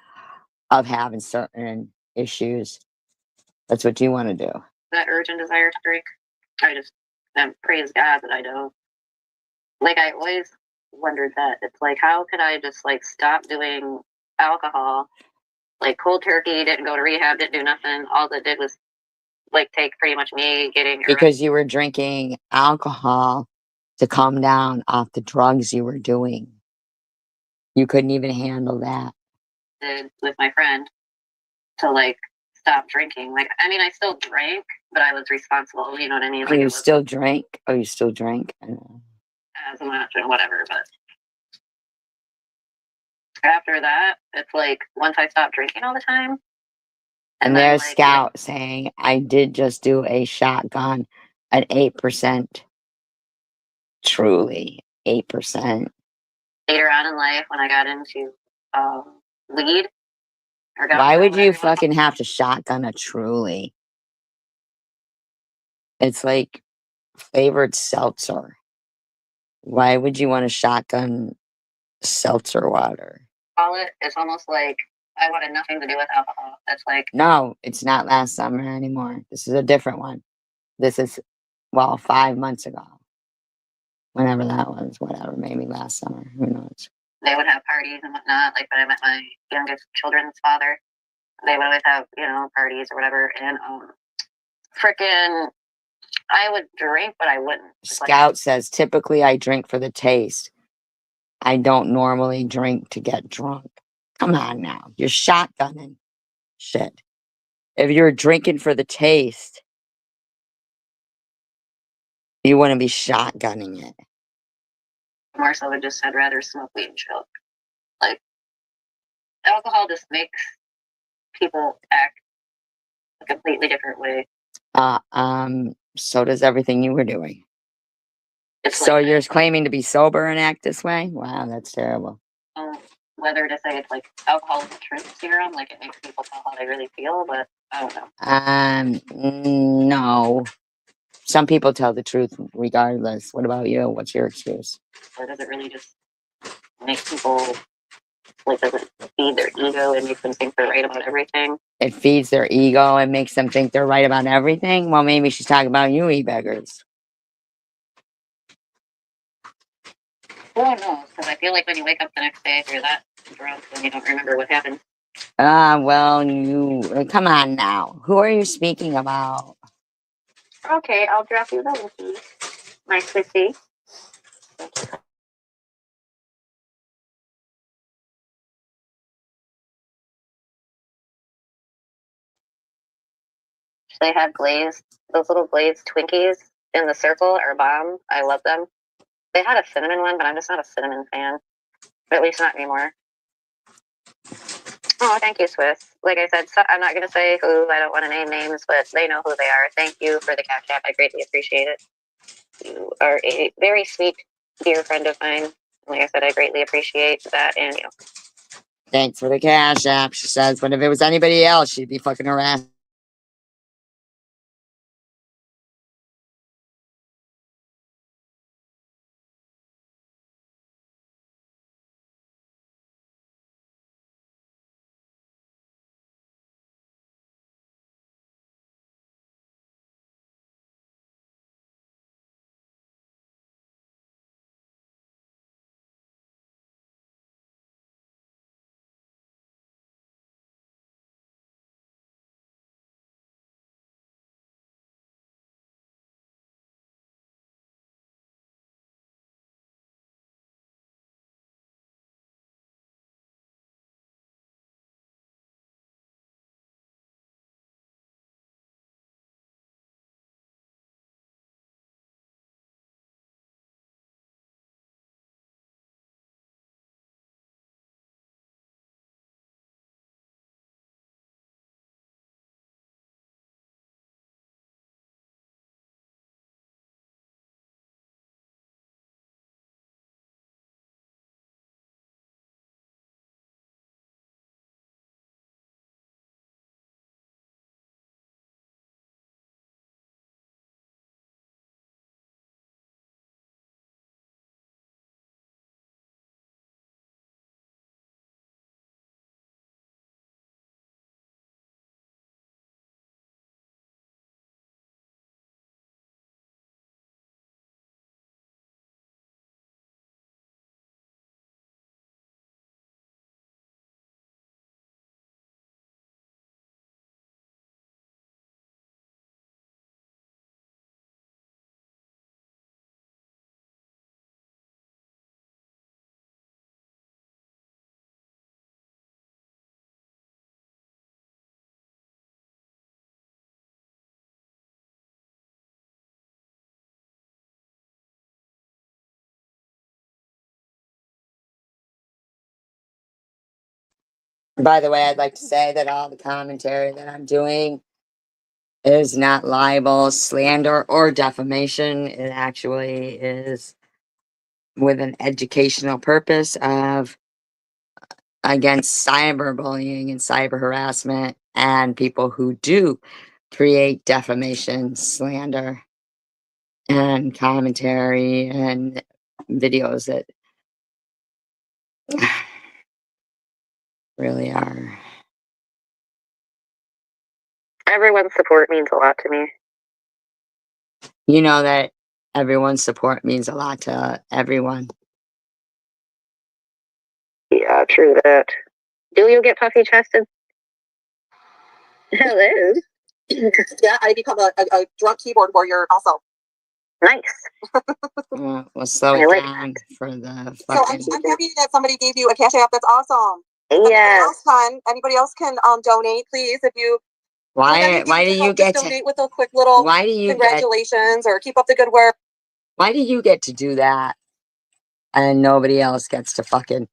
of having certain issues. That's what you want to do. that urgent desire to drink. Praise God that I don't. Like, I always wondered that. It's like, how could I just, like, stop doing alcohol? Like, cold turkey, didn't go to rehab, didn't do nothing. All it did was, like, take pretty much me getting... Because you were drinking alcohol to calm down off the drugs you were doing. You couldn't even handle that. With my friend to, like, stop drinking. Like, I mean, I still drank, but I was responsible, you know what I mean? Like, You still drank? Oh, you still drank? As much and whatever, but after that, it's like, once I stopped drinking all the time. And there's like, Scout saying, I did just do a shotgun at 8%. Truly, 8%. Later on in life, when I got into weed. Why would you fucking have to shotgun a Truly? It's like flavored seltzer. Why would you want to shotgun seltzer water? It's almost like I wanted nothing to do with alcohol. That's like... No, it's not last summer anymore. This is a different one. This is, well, 5 months ago. Whenever that was, whatever, maybe last summer. Who knows? They would have parties and whatnot. Like when I met my youngest children's father, they would always have, you know, parties or whatever. And freaking, I would drink, but I wouldn't. Scout says, typically I drink for the taste. I don't normally drink to get drunk. Come on now. You're shotgunning shit. If you're drinking for the taste, you wouldn't be shotgunning it. More so, I'd rather smoke weed and chill. Like, alcohol just makes people act a completely different way. So does everything you were doing. So like, you're claiming to be sober and act this way? Wow, that's terrible. Whether to say it's like alcohol is a truth serum, like it makes people tell how they really feel, but I don't know. No. Some people tell the truth regardless. What about you? What's your excuse? Or does it really just make people, like, does it feed their ego and make them think they're right about everything? It feeds their ego and makes them think they're right about everything? Well, maybe she's talking about you, e-beggars. Well, no, because I feel like when you wake up the next day, if you're that drunk, then you don't remember what happened. Well, come on now. Who are you speaking about? Okay, I'll drop you the link, my sissy. They have those little glazed Twinkies in the circle are bomb. I love them. They had a cinnamon one, but I'm just not a cinnamon fan. At least not anymore. Oh, thank you, Swiss. Like I said, so I'm not gonna say who. I don't want to name names, but they know who they are. Thank you for the Cash App. I greatly appreciate it. You are a very sweet, dear friend of mine. Like I said, I greatly appreciate that, and you. Thanks for the Cash App, she says. But if it was anybody else, she'd be fucking harassed. By the way, I'd like to say that all the commentary that I'm doing is not libel, slander, or defamation. It actually is with an educational purpose of against cyberbullying and cyber harassment and people who do create defamation, slander, and commentary and videos that really are. Everyone's support means a lot to me. You know that everyone's support means a lot to everyone. Yeah, true that. Do you get puffy chested? Hello. Yeah, I become a drunk keyboard warrior also. Nice. We'll slow I it like down for the So fucking. I'm happy that somebody gave you a Cash App. That's awesome. Yes. Anybody else can donate, please. If you Why do you get to donate with a quick little why do you get congratulations or keep up the good work? why do you get to do that and nobody else gets to fucking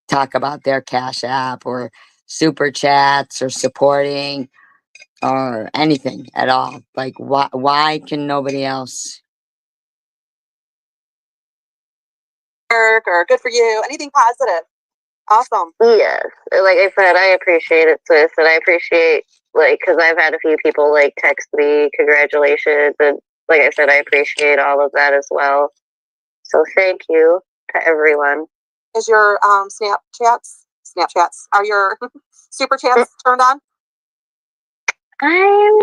talk about their Cash App or super chats or supporting or anything at all? Like why can nobody else? Work or good for you. Anything positive. Awesome. Yes. Like I said, I appreciate it, sis, and I appreciate, like, because I've had a few people, like, text me congratulations, and like I said, I appreciate all of that as well. So thank you to everyone. Is your Snapchats, are your super chats turned on?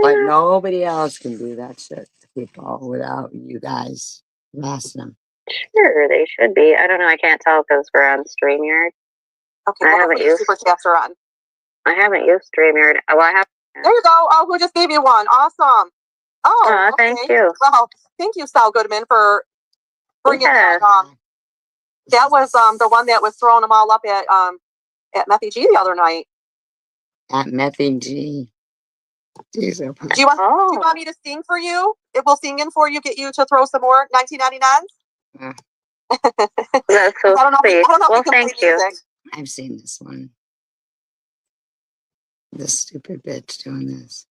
But nobody else can do that shit to people without you guys asking them. Sure, they should be. I don't know. I can't tell because we're on StreamYard. Okay, well, hopefully your super chats are on. I haven't used StreamYard. Well, I have. There you go. Oh, who just gave you one? Awesome. Oh, okay. Thank you. Well, thank you, Sal Goodman, for bringing that. That was the one that was throwing them all up at Methy G the other night. At Methy G. Do you want me to sing for you? It will sing in for you, get you to throw some more 1999s. That's so sweet. I don't know well, if you can thank play you. music. I've seen this one. This stupid bitch doing this.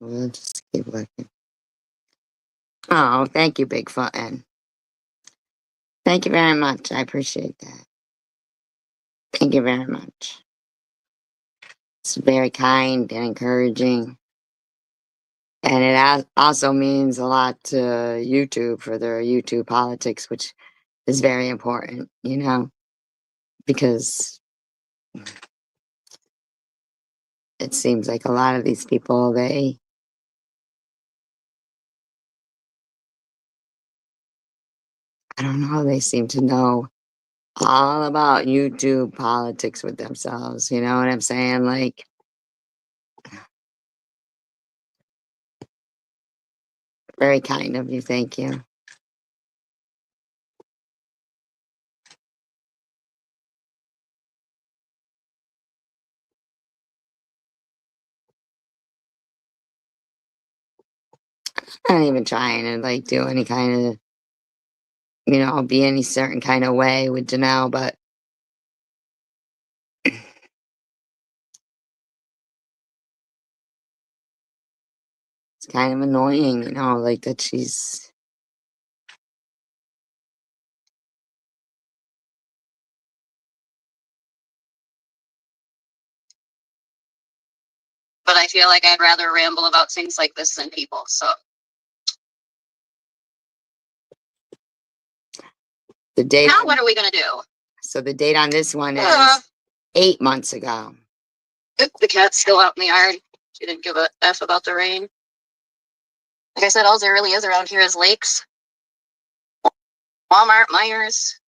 We'll just keep looking. Oh, thank you, Bigfoot. And thank you very much. I appreciate that. Thank you very much. It's very kind and encouraging. And it also means a lot to YouTube for their YouTube politics, which is very important, you know, because it seems like a lot of these people, I don't know, they seem to know all about YouTube politics with themselves. You know what I'm saying? Like, very kind of you. Thank you. I'm not even trying to like do any kind of, you know, be any certain kind of way with Janelle, but it's kind of annoying, you know, like that she's. But I feel like I'd rather ramble about things like this than people. So The date. now what are we gonna do? So the date on this one is 8 months ago. The cat's still out in the yard. She didn't give a F about the rain. Like I said, all there really is around here is lakes, Walmart, Myers.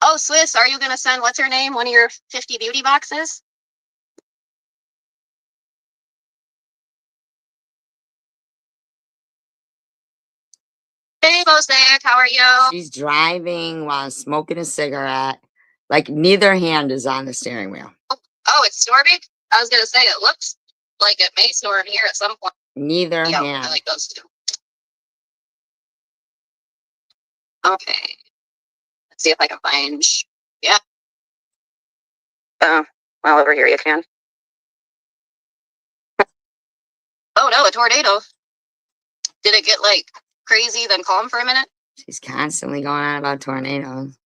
Oh, Swiss, are you gonna send what's her name one of your 50 beauty boxes? Hey, Mosaic, how are you? She's driving while smoking a cigarette. Like neither hand is on the steering wheel. Oh, it's storming? I was gonna say it looks like it may storm here at some point. Neither Yeah, hand. I like those two. Okay. Let's see if I can find. Yeah. Well, over here you can. Oh no, a tornado. Did it get like crazy then calm for a minute? She's constantly going on about tornadoes.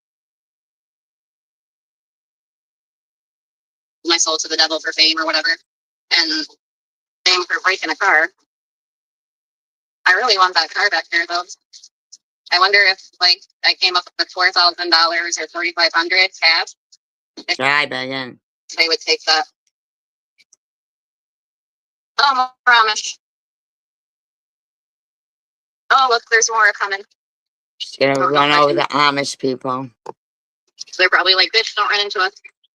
My soul to the devil for fame or whatever. And fame for breaking a car. I really want that car back there though. I wonder if like I came up with $4,000 or $4,500 cash. Try back in. They would take that. Oh, promise. Oh, look, there's more coming. She's gonna run over the Amish people. They're probably like, bitch, don't run into us.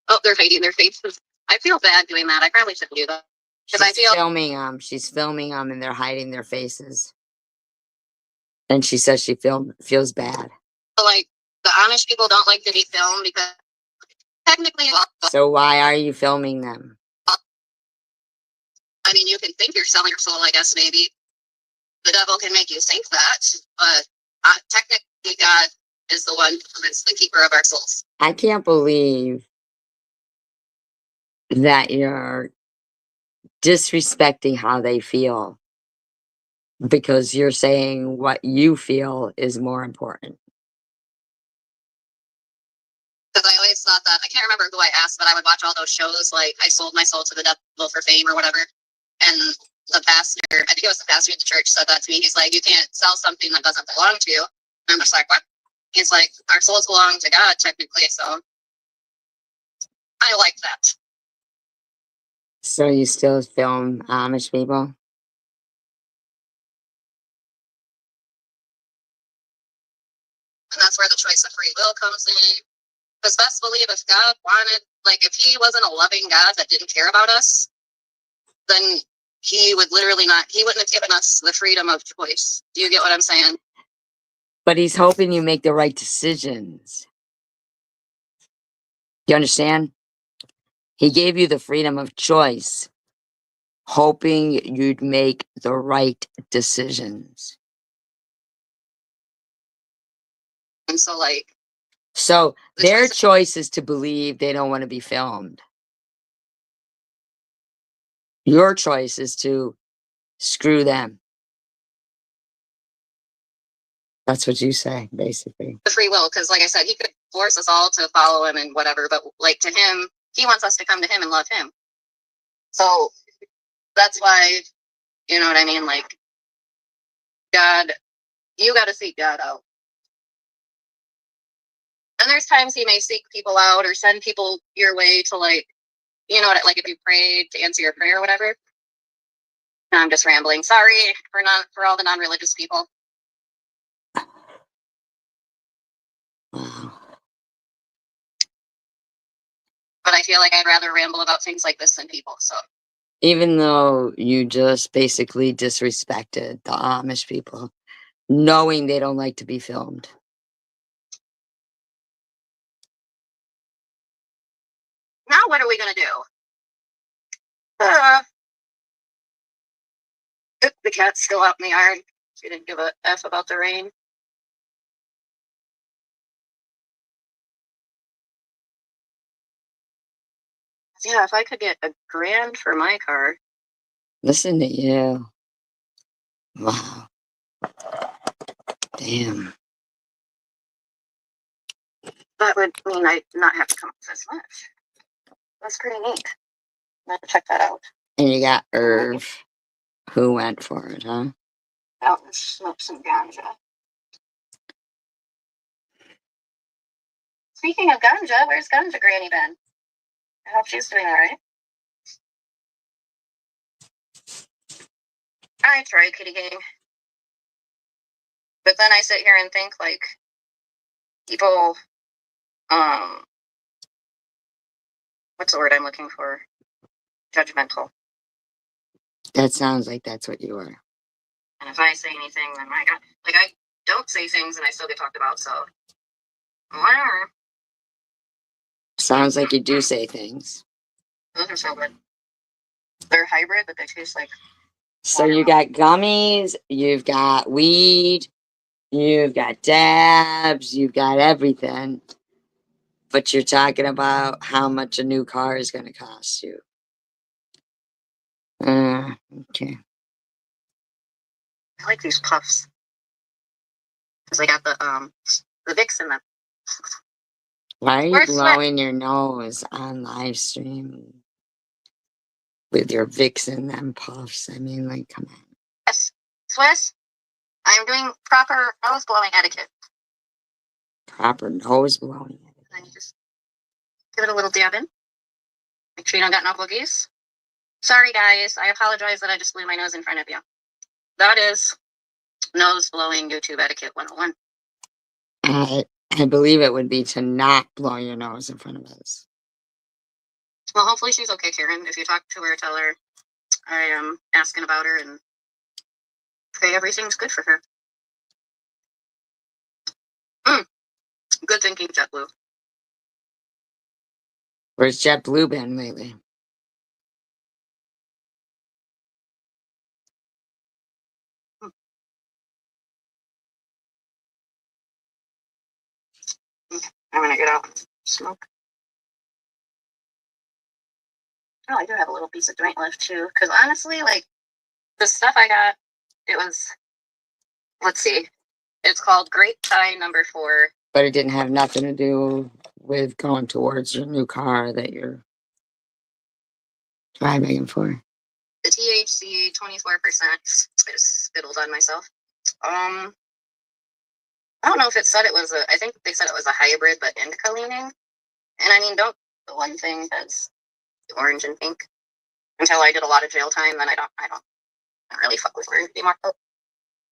Oh, they're hiding their faces. I feel bad doing that. I probably shouldn't do that. Because I feel filming them. She's filming them and they're hiding their faces. And she says she feels bad. like the Amish people don't like to be filmed because technically, So why are you filming them? I mean, you can think you're selling your soul, I guess, maybe. The devil can make you think that, but technically God is the one who is the keeper of our souls. I can't believe that you're disrespecting how they feel because you're saying what you feel is more important. Because I always thought that, I can't remember who I asked, but I would watch all those shows like I sold my soul to the devil for fame or whatever. And the pastor, I think it was the pastor at the church, said that to me. He's like, you can't sell something that doesn't belong to you. And I'm just like, what? He's like, our souls belong to God, technically. So I like that. So you still film Amish people? And that's where the choice of free will comes in. Because best believe if God wanted, like if he wasn't a loving God that didn't care about us, then he would literally not, he wouldn't have given us the freedom of choice. Do you get what I'm saying? But he's hoping you make the right decisions. You understand? He gave you the freedom of choice, hoping you'd make the right decisions. And so like, So the their choice choice is to believe they don't want to be filmed. Your choice is to screw them. That's what you say, basically. the free will, because like I said, he could force us all to follow him and whatever, but like to him, he wants us to come to him and love him. So that's why, you know what I mean? Like, God, you got to seek God out. And there's times he may seek people out or send people your way to like, you know what, like if you prayed to answer your prayer or whatever. No, I'm just rambling. Sorry for all the non-religious people. Wow. But I feel like I'd rather ramble about things like this than people. So Even though you just basically disrespected the Amish people, knowing they don't like to be filmed. now what are we gonna do? The cat's still out in the yard. She didn't give a F about the rain. Yeah, if I could get $1,000 for my car. Listen to you. Wow. Damn. That would mean I'd not have to come up with this much. That's pretty neat. I'm gonna check that out. And you got Irv, who went for it, huh? Out and smoke some ganja. Speaking of ganja, where's Ganja Granny been? I hope she's doing all right. I try, kitty gang. But then I sit here and think, like, people, what's the word I'm looking for? Judgmental. That sounds like that's what you were. And if I say anything, then my God, like, I don't say things and I still get talked about, so whatever. Sounds like you do say things. Those are so good. They're hybrid, but they taste like. So you got gummies, you've got weed, you've got dabs, you've got everything. But you're talking about how much a new car is going to cost you. Okay. I like these puffs. Because they got the Vicks in them. Why are you Where's Sweat? blowing your nose on live stream with your Vicks and them puffs? I mean, like, come on. Yes. Swiss, I'm doing proper nose blowing etiquette. Proper nose blowing. And then you just give it a little dab in. Make sure you don't got no boogies. Sorry, guys. I apologize that I just blew my nose in front of you. That is nose blowing YouTube etiquette 101. I believe it would be to not blow your nose in front of us. Well, hopefully she's okay, Karen. If you talk to her, tell her I am asking about her and pray everything's good for her. Good thinking, JetBlue. Where's JetBlue been lately? I'm gonna get out and smoke. Oh, I do have a little piece of joint left too. Because honestly, like the stuff I got, it was. Let's see. It's called Great Tie Number 4. But it didn't have nothing to do with going towards your new car that you're driving for. The THC 24%. I just spittled on myself. I don't know if it said it was I think they said it was a hybrid, but indica leaning. And I mean, the one thing that's orange and pink. Until I did a lot of jail time, then I don't really fuck with orange anymore.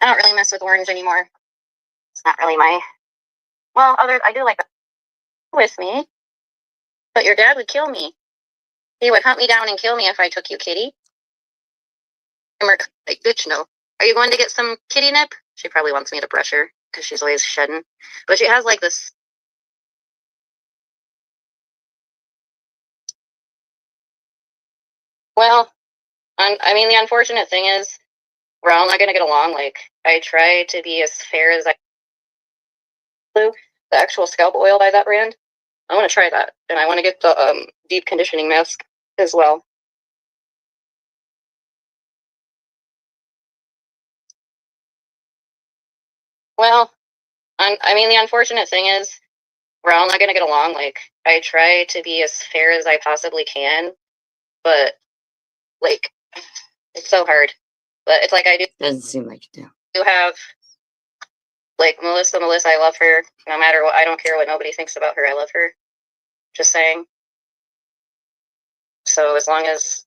I don't really mess with orange anymore. It's not really my Well, others, I do like that with me, but your dad would kill me. He would hunt me down and kill me if I took you, kitty. I'm like, bitch, no. Are you going to get some kitty nip? She probably wants me to brush her because she's always shedding. But she has like this. Well, I mean, the unfortunate thing is we're all not going to get along. Like, I try to be as fair as I can. The actual scalp oil by that brand, I want to try that. And I want to get the deep conditioning mask as well. Well, I mean, the unfortunate thing is we're all not going to get along. Like, I try to be as fair as I possibly can, but, like, it's so hard. But it's like I Doesn't seem like you do. do have, like, Melissa, I love her. No matter what, I don't care what nobody thinks about her. I love her. Just saying. So as long as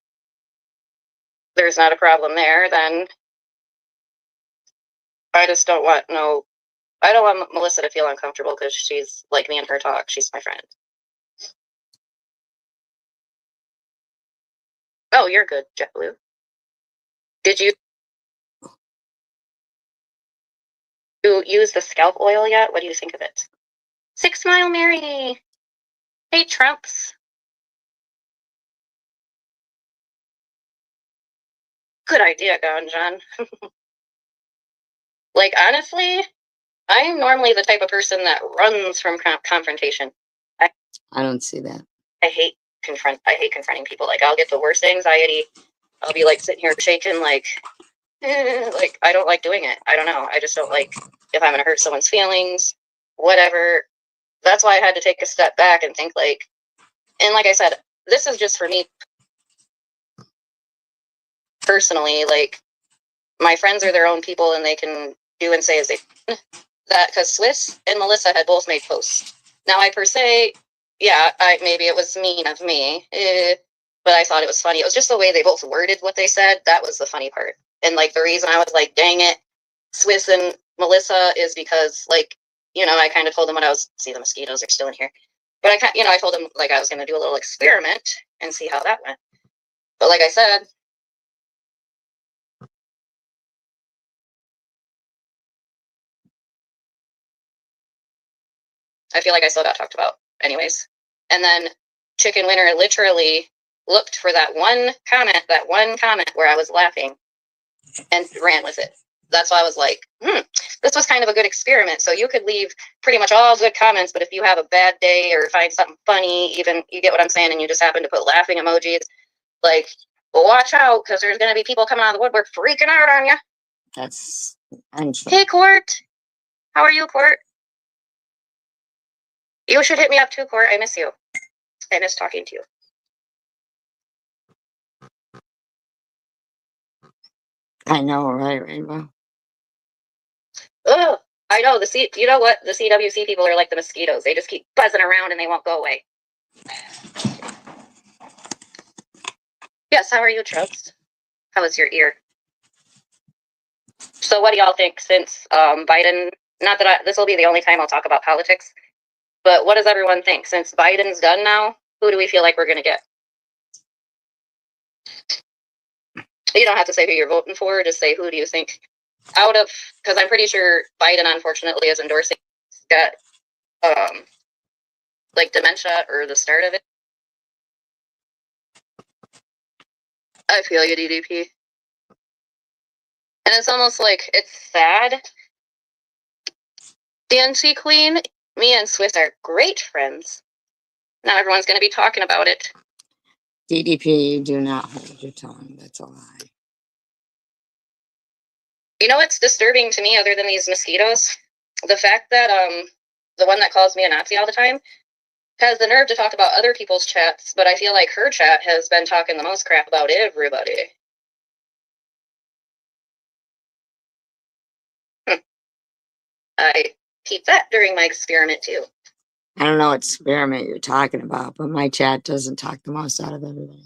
there's not a problem there, then I just don't want I don't want Melissa to feel uncomfortable because she's like me in her talk. She's my friend. Oh, you're good, JetBlue. Did you use the scalp oil yet? What do you think of it? 6 Mile Mary. Hey, Trumps. Good idea, Gone John. Like, honestly, I'm normally the type of person that runs from confrontation. I don't see that. I hate confronting people. Like, I'll get the worst anxiety. I'll be like sitting here shaking, like I don't like doing it. I don't know. I just don't like if I'm gonna hurt someone's feelings, whatever. That's why I had to take a step back and think like, and like I said, this is just for me personally. Like, my friends are their own people and they can do and say as they that, because Swiss and Melissa had both made posts. Now, I per se, yeah, maybe it was mean of me, but I thought it was funny. It was just the way they both worded what they said. That was the funny part. And like the reason I was like, dang it, Swiss and Melissa, is because like, I kind of told them when I was, see, the mosquitoes are still in here. But I told them like I was going to do a little experiment and see how that went. But like I said, I feel like I still got talked about anyways. And then Chicken Winner literally looked for that one comment where I was laughing and ran with it. That's why I was like, this was kind of a good experiment. So you could leave pretty much all good comments, but if you have a bad day or find something funny, even, you get what I'm saying, and you just happen to put laughing emojis, like, well, watch out, because there's going to be people coming out of the woodwork freaking out on you. That's untrue. Hey, Court. How are you, Court? You should hit me up too, Court. I miss you. I miss talking to you. I know, right, Rainbow? Oh, I know. You know what? The CWC people are like the mosquitoes. They just keep buzzing around and they won't go away. Yes, how are you, Trubs? How is your ear? So what do y'all think since Biden, not that this will be the only time I'll talk about politics, but what does everyone think? Since Biden's done now, who do we feel like we're going to get? You don't have to say who you're voting for, just say who do you think out of, because I'm pretty sure Biden, unfortunately, is endorsing, got like dementia or the start of it. I feel you, DDP. And it's almost like, it's sad. DNC Queen, me and Swiss are great friends. Now everyone's going to be talking about it. DDP, you do not hold your tongue. That's a lie. You know what's disturbing to me other than these mosquitoes? The fact that the one that calls me a Nazi all the time has the nerve to talk about other people's chats, but I feel like her chat has been talking the most crap about everybody. I peeped that during my experiment too. I don't know what experiment you're talking about, but my chat doesn't talk the most out of everybody.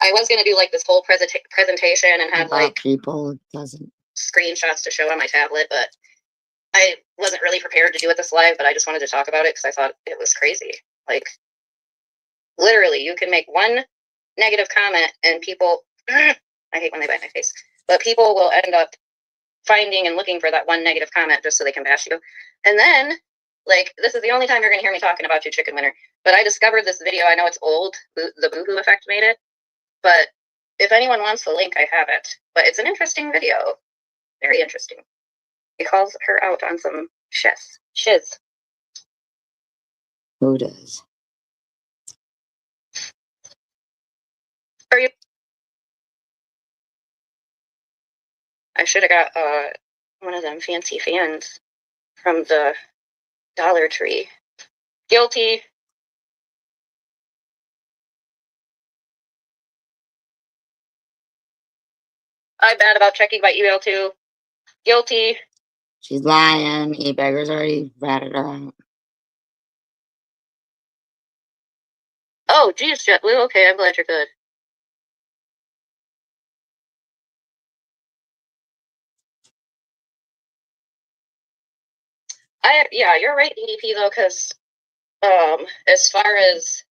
I was going to do like this whole presentation and have about like people, it doesn't. Screenshots to show on my tablet, but I wasn't really prepared to do it this live, but I just wanted to talk about it because I thought it was crazy. Like, literally, you can make one negative comment and people, I hate when they bite my face, but people will end up finding and looking for that one negative comment just so they can bash you. And then, like, this is the only time you're going to hear me talking about your chicken winner, but I discovered this video. I know it's old, the Boohoo Effect made it, but if anyone wants the link, I have it. But it's an interesting video. Very interesting. He calls her out on some shiz. Who does? Are you? I should have got one of them fancy fans from the Dollar Tree. Guilty. I'm bad about checking my email too. Guilty. She's lying. E-Bagger's already ratted her out. Oh, geez, JetBlue. Okay, I'm glad you're good. Yeah, you're right, DDP, though, because as far as,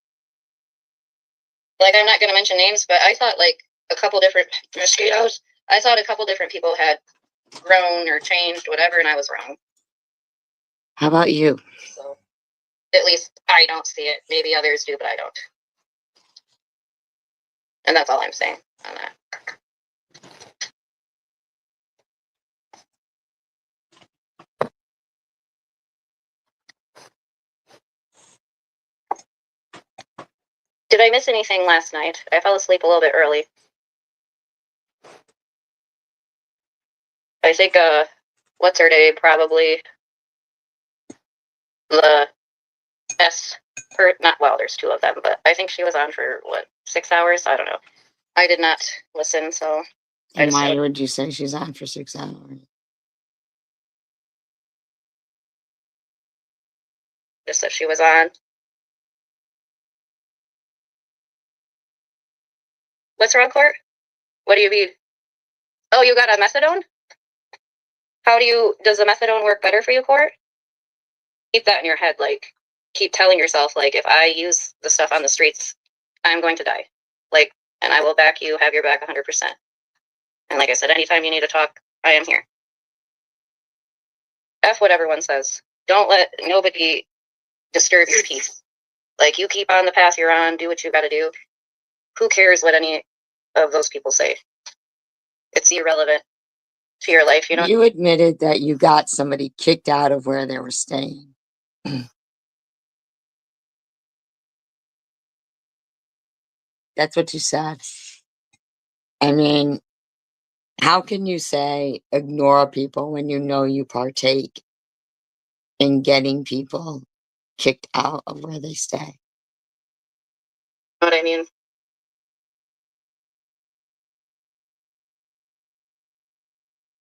like, I'm not going to mention names, but I thought, like, a couple different mosquitoes, I thought a couple different people had grown or changed, whatever, and I was wrong. How about you? So, at least I don't see it. Maybe others do, but I don't. And that's all I'm saying on that. Did I miss anything last night? I fell asleep a little bit early. I think, what's her name? Probably the not, well, there's two of them, but I think she was on for, what, 6 hours? I don't know. I did not listen, so. And why would you say she's on for 6 hours? Just that she was on. What's wrong, Court? What do you mean? Oh, you got a methadone? Does the methadone work better for you, Court? Keep that in your head, like, keep telling yourself, like, if I use the stuff on the streets, I'm going to die. Like, and I will back you, have your back 100%. And like I said, anytime you need to talk, I am here. F what everyone says. Don't let nobody disturb your peace. Like, you keep on the path you're on, do what you gotta do. Who cares what any of those people say? It's irrelevant to your life, you know? You admitted that you got somebody kicked out of where they were staying. That's what you said. I mean, how can you say ignore people when you know you partake in getting people kicked out of where they stay? Know what I mean?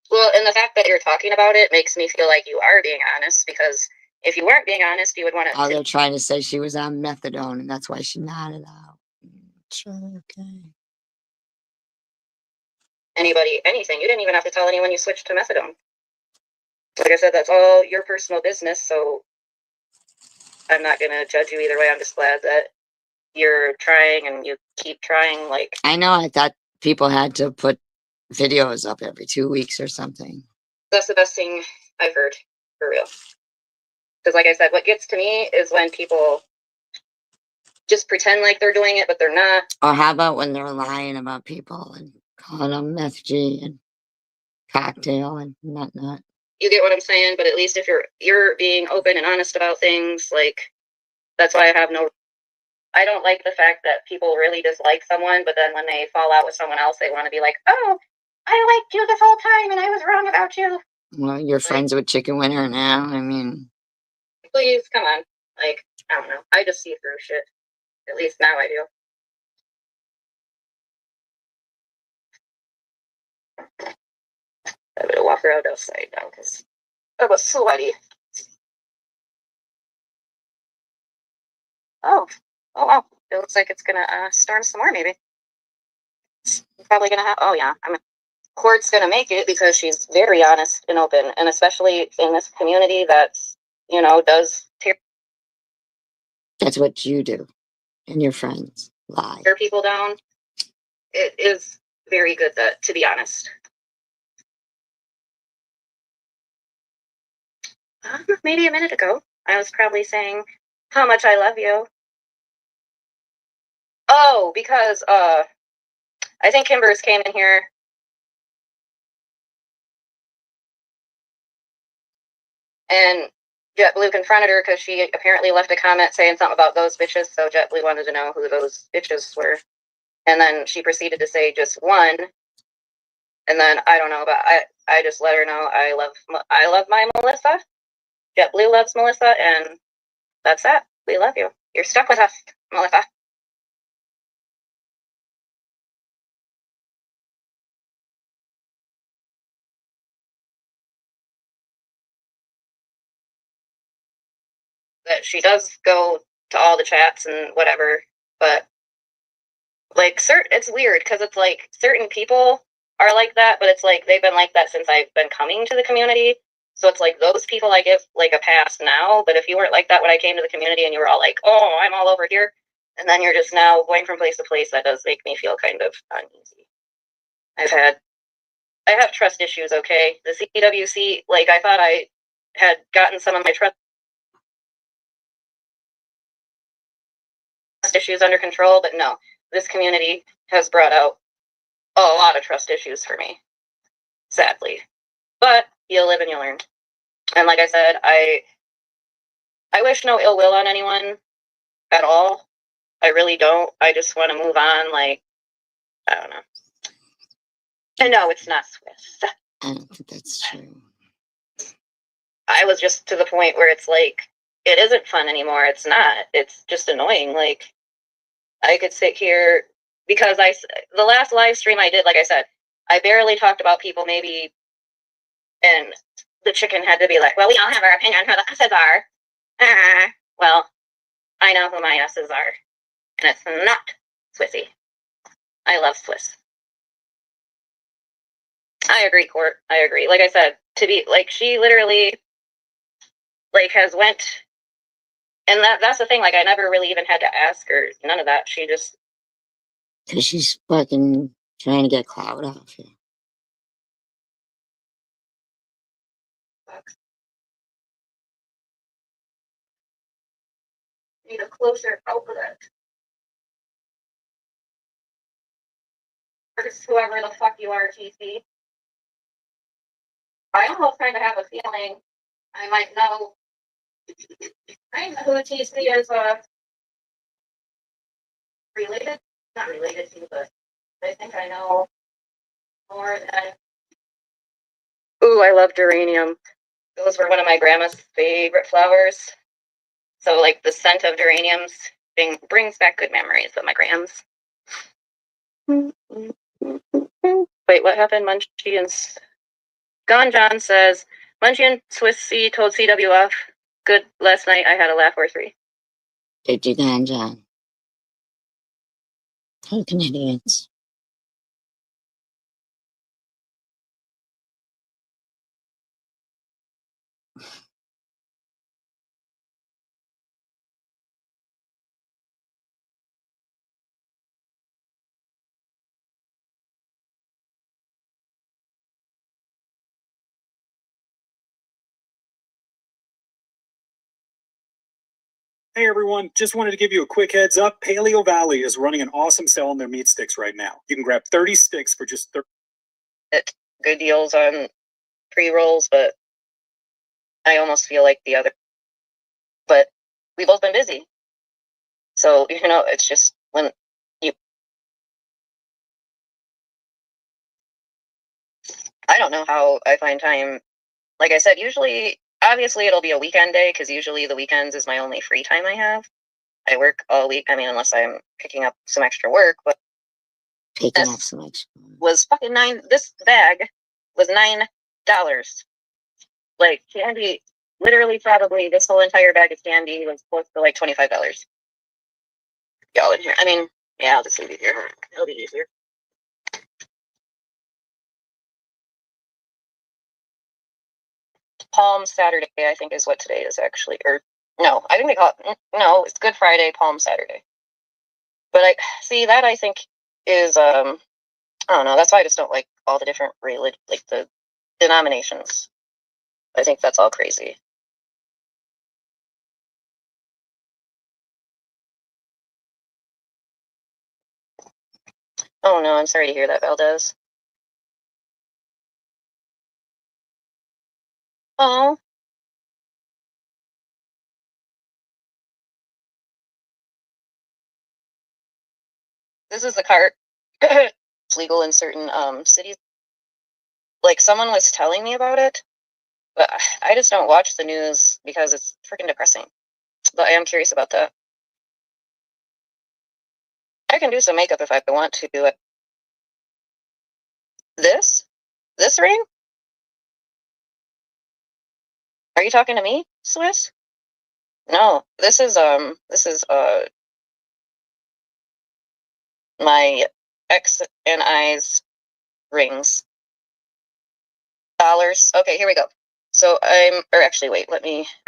Well, and the fact that you're talking about it makes me feel like you are being honest, because if you weren't being honest, you would want to. Oh, they're trying to say she was on methadone and that's why she nodded out. Sure, okay. Anybody, anything. You didn't even have to tell anyone you switched to methadone. Like I said, that's all your personal business, so I'm not going to judge you either way. I'm just glad that you're trying and you keep trying. Like, I know, I thought people had to put videos up every 2 weeks or something. that's the best thing I've heard, for real. Because like I said, what gets to me is when people just pretend like they're doing it, but they're not. Or how about when they're lying about people and calling them meth G and cocktail and whatnot? You get what I'm saying? But at least if you're being open and honest about things, like, that's why I don't like the fact that people really dislike someone, but then when they fall out with someone else, they want to be like, oh, I liked you this whole time and I was wrong about you. Well, you're friends with Chicken Winner now. I mean, Please, come on. Like, I don't know. I just see through shit. At least now I do. I better walk around outside now because I was sweaty. Oh, wow. It looks like it's gonna storm some more, maybe. It's probably gonna have. Oh yeah, Court's gonna make it because she's very honest and open, and especially in this community that's, does That's what you do and your friends lie. tear people down. It is very good to be honest. Maybe a minute ago, I was probably saying how much I love you. Oh, because I think Kimber's came in here. And JetBlue confronted her because she apparently left a comment saying something about those bitches. So JetBlue wanted to know who those bitches were. And then she proceeded to say just one. And then I don't know, but I just let her know I love my Melissa. JetBlue loves Melissa, and that's that. We love you. You're stuck with us, Melissa. That she does go to all the chats and whatever, but like it's weird because it's like certain people are like that, but it's like they've been like that since I've been coming to the community. So it's like those people I give like a pass now, but if you weren't like that when I came to the community and you were all like, oh, I'm all over here, and then you're just now going from place to place, that does make me feel kind of uneasy. I have trust issues, okay? The CWC, like I thought I had gotten some of my trust issues under control, but no, this community has brought out a lot of trust issues for me, sadly. But you live and you learn. And like I said, I wish no ill will on anyone at all. I really don't. I just want to move on. Like, I don't know. And no, it's not Swiss. I don't think that's true. I was just to the point where it's like, it isn't fun anymore. It's not. It's just annoying. Like, I could sit here because the last live stream I did, like I said, I barely talked about people maybe, and the chicken had to be like, well, we all have our opinion on who the S's are. Well, I know who my S's are, and it's not Swissy. I love Swiss. I agree, Court. I agree. Like I said, to be like, she literally like has went, and that's the thing. Like, I never really even had to ask her. None of that. She just, because she's fucking trying to get clout off here. need a closer outlet. Or just whoever the fuck you are, TC. I almost kind of have a feeling I might know. I know who TC is related. Not related to, but I think I know more than. Ooh, I love geranium. Those were one of my grandma's favorite flowers. So, like, the scent of geraniums brings back good memories of my grams. Wait, what happened? Munchie and Gone John says, Munchie and Swiss C told CWF, good, last night I had a laugh or three. Did you, Gone John? Oh, Canadians. Hey everyone, just wanted to give you a quick heads up. Paleo Valley is running an awesome sale on their meat sticks right now. You can grab 30 sticks for just Good deals on pre-rolls, but I almost feel like the other. But we've both been busy. So, it's just when I don't know how I find time. Like I said, usually, obviously it'll be a weekend day because usually the weekends is my only free time I have. I work all week. I mean, unless I'm picking up some extra work, but Picking up some extra. Was fucking this bag was $9. Like, candy, literally probably this whole entire bag of candy was close to like $25. Y'all in here. I mean, yeah, I'll just leave it here. It'll be easier. Palm Saturday, I think is what today is actually, or no, I think they call it, no, it's Good Friday, Palm Saturday. But I see that I think is, I don't know, that's why I just don't like all the different like the denominations. I think that's all crazy. Oh no, I'm sorry to hear that, Valdez. Oh, this is the cart. It's legal in certain cities. Like someone was telling me about it, but I just don't watch the news because it's freaking depressing. But I am curious about that. I can do some makeup if I want to do it. This ring? Are you talking to me, Swiss? No, this is my ex and I's rings. Dollars. Okay, here we go. So or actually wait,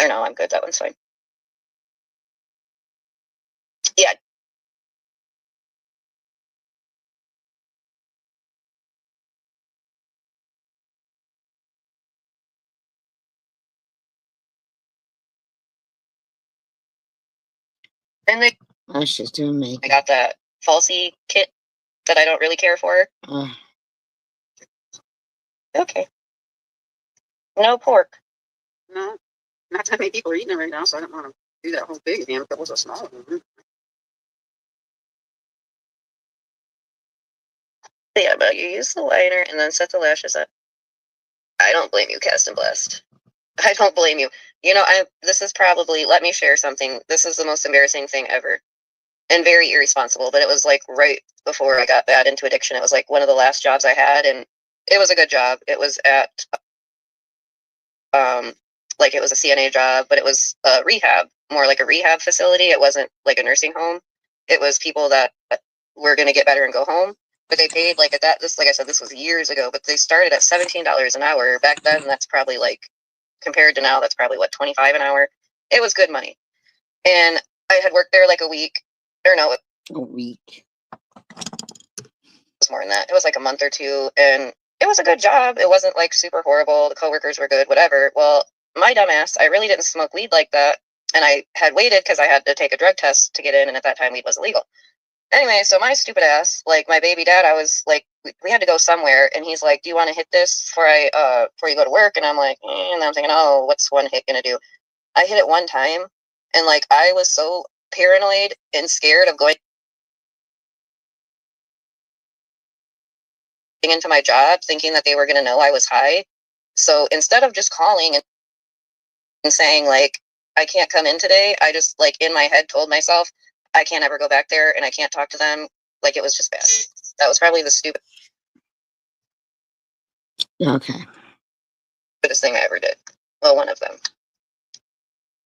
or no, I'm good, that one's fine. Yeah. And Oh, she's doing I makeup. got that falsy kit that I don't really care for. Okay. No pork. No, not that many people are eating it right now, so I don't want to do that whole big again if it was a small one. Yeah, but you use the liner and then set the lashes up. I don't blame you, Cast and Blast. I don't blame you. You know, this is probably, let me share something. This is the most embarrassing thing ever. And very irresponsible, but it was like right before I got bad into addiction. It was like one of the last jobs I had, and it was a good job. It was at like it was a CNA job, but it was a rehab, more like a rehab facility. It wasn't like a nursing home. It was people that were going to get better and go home, but they paid like at that. This, like I said, this was years ago, but they started at $17 an hour back then. That's probably like compared to now, that's probably what, 25 an hour. It was good money, and I had worked there like a week, or no, A week. was more than that. It was like a month or two, and it was a good job. It wasn't like super horrible. The coworkers were good, whatever. Well, my dumbass, I really didn't smoke weed like that, and I had waited because I had to take a drug test to get in, and at that time weed was illegal. Anyway, so my stupid ass, like my baby dad, I was like, we had to go somewhere, and he's like, "Do you want to hit this before you go to work?" And I'm like, and I'm thinking, oh, what's one hit gonna do? I hit it one time, and like I was so paranoid and scared of going into my job thinking that they were going to know I was high. So instead of just calling and saying like, I can't come in today, I just like in my head told myself, I can't ever go back there and I can't talk to them. Like it was just bad. That was probably the stupidest Okay. thing I ever did. Well, one of them.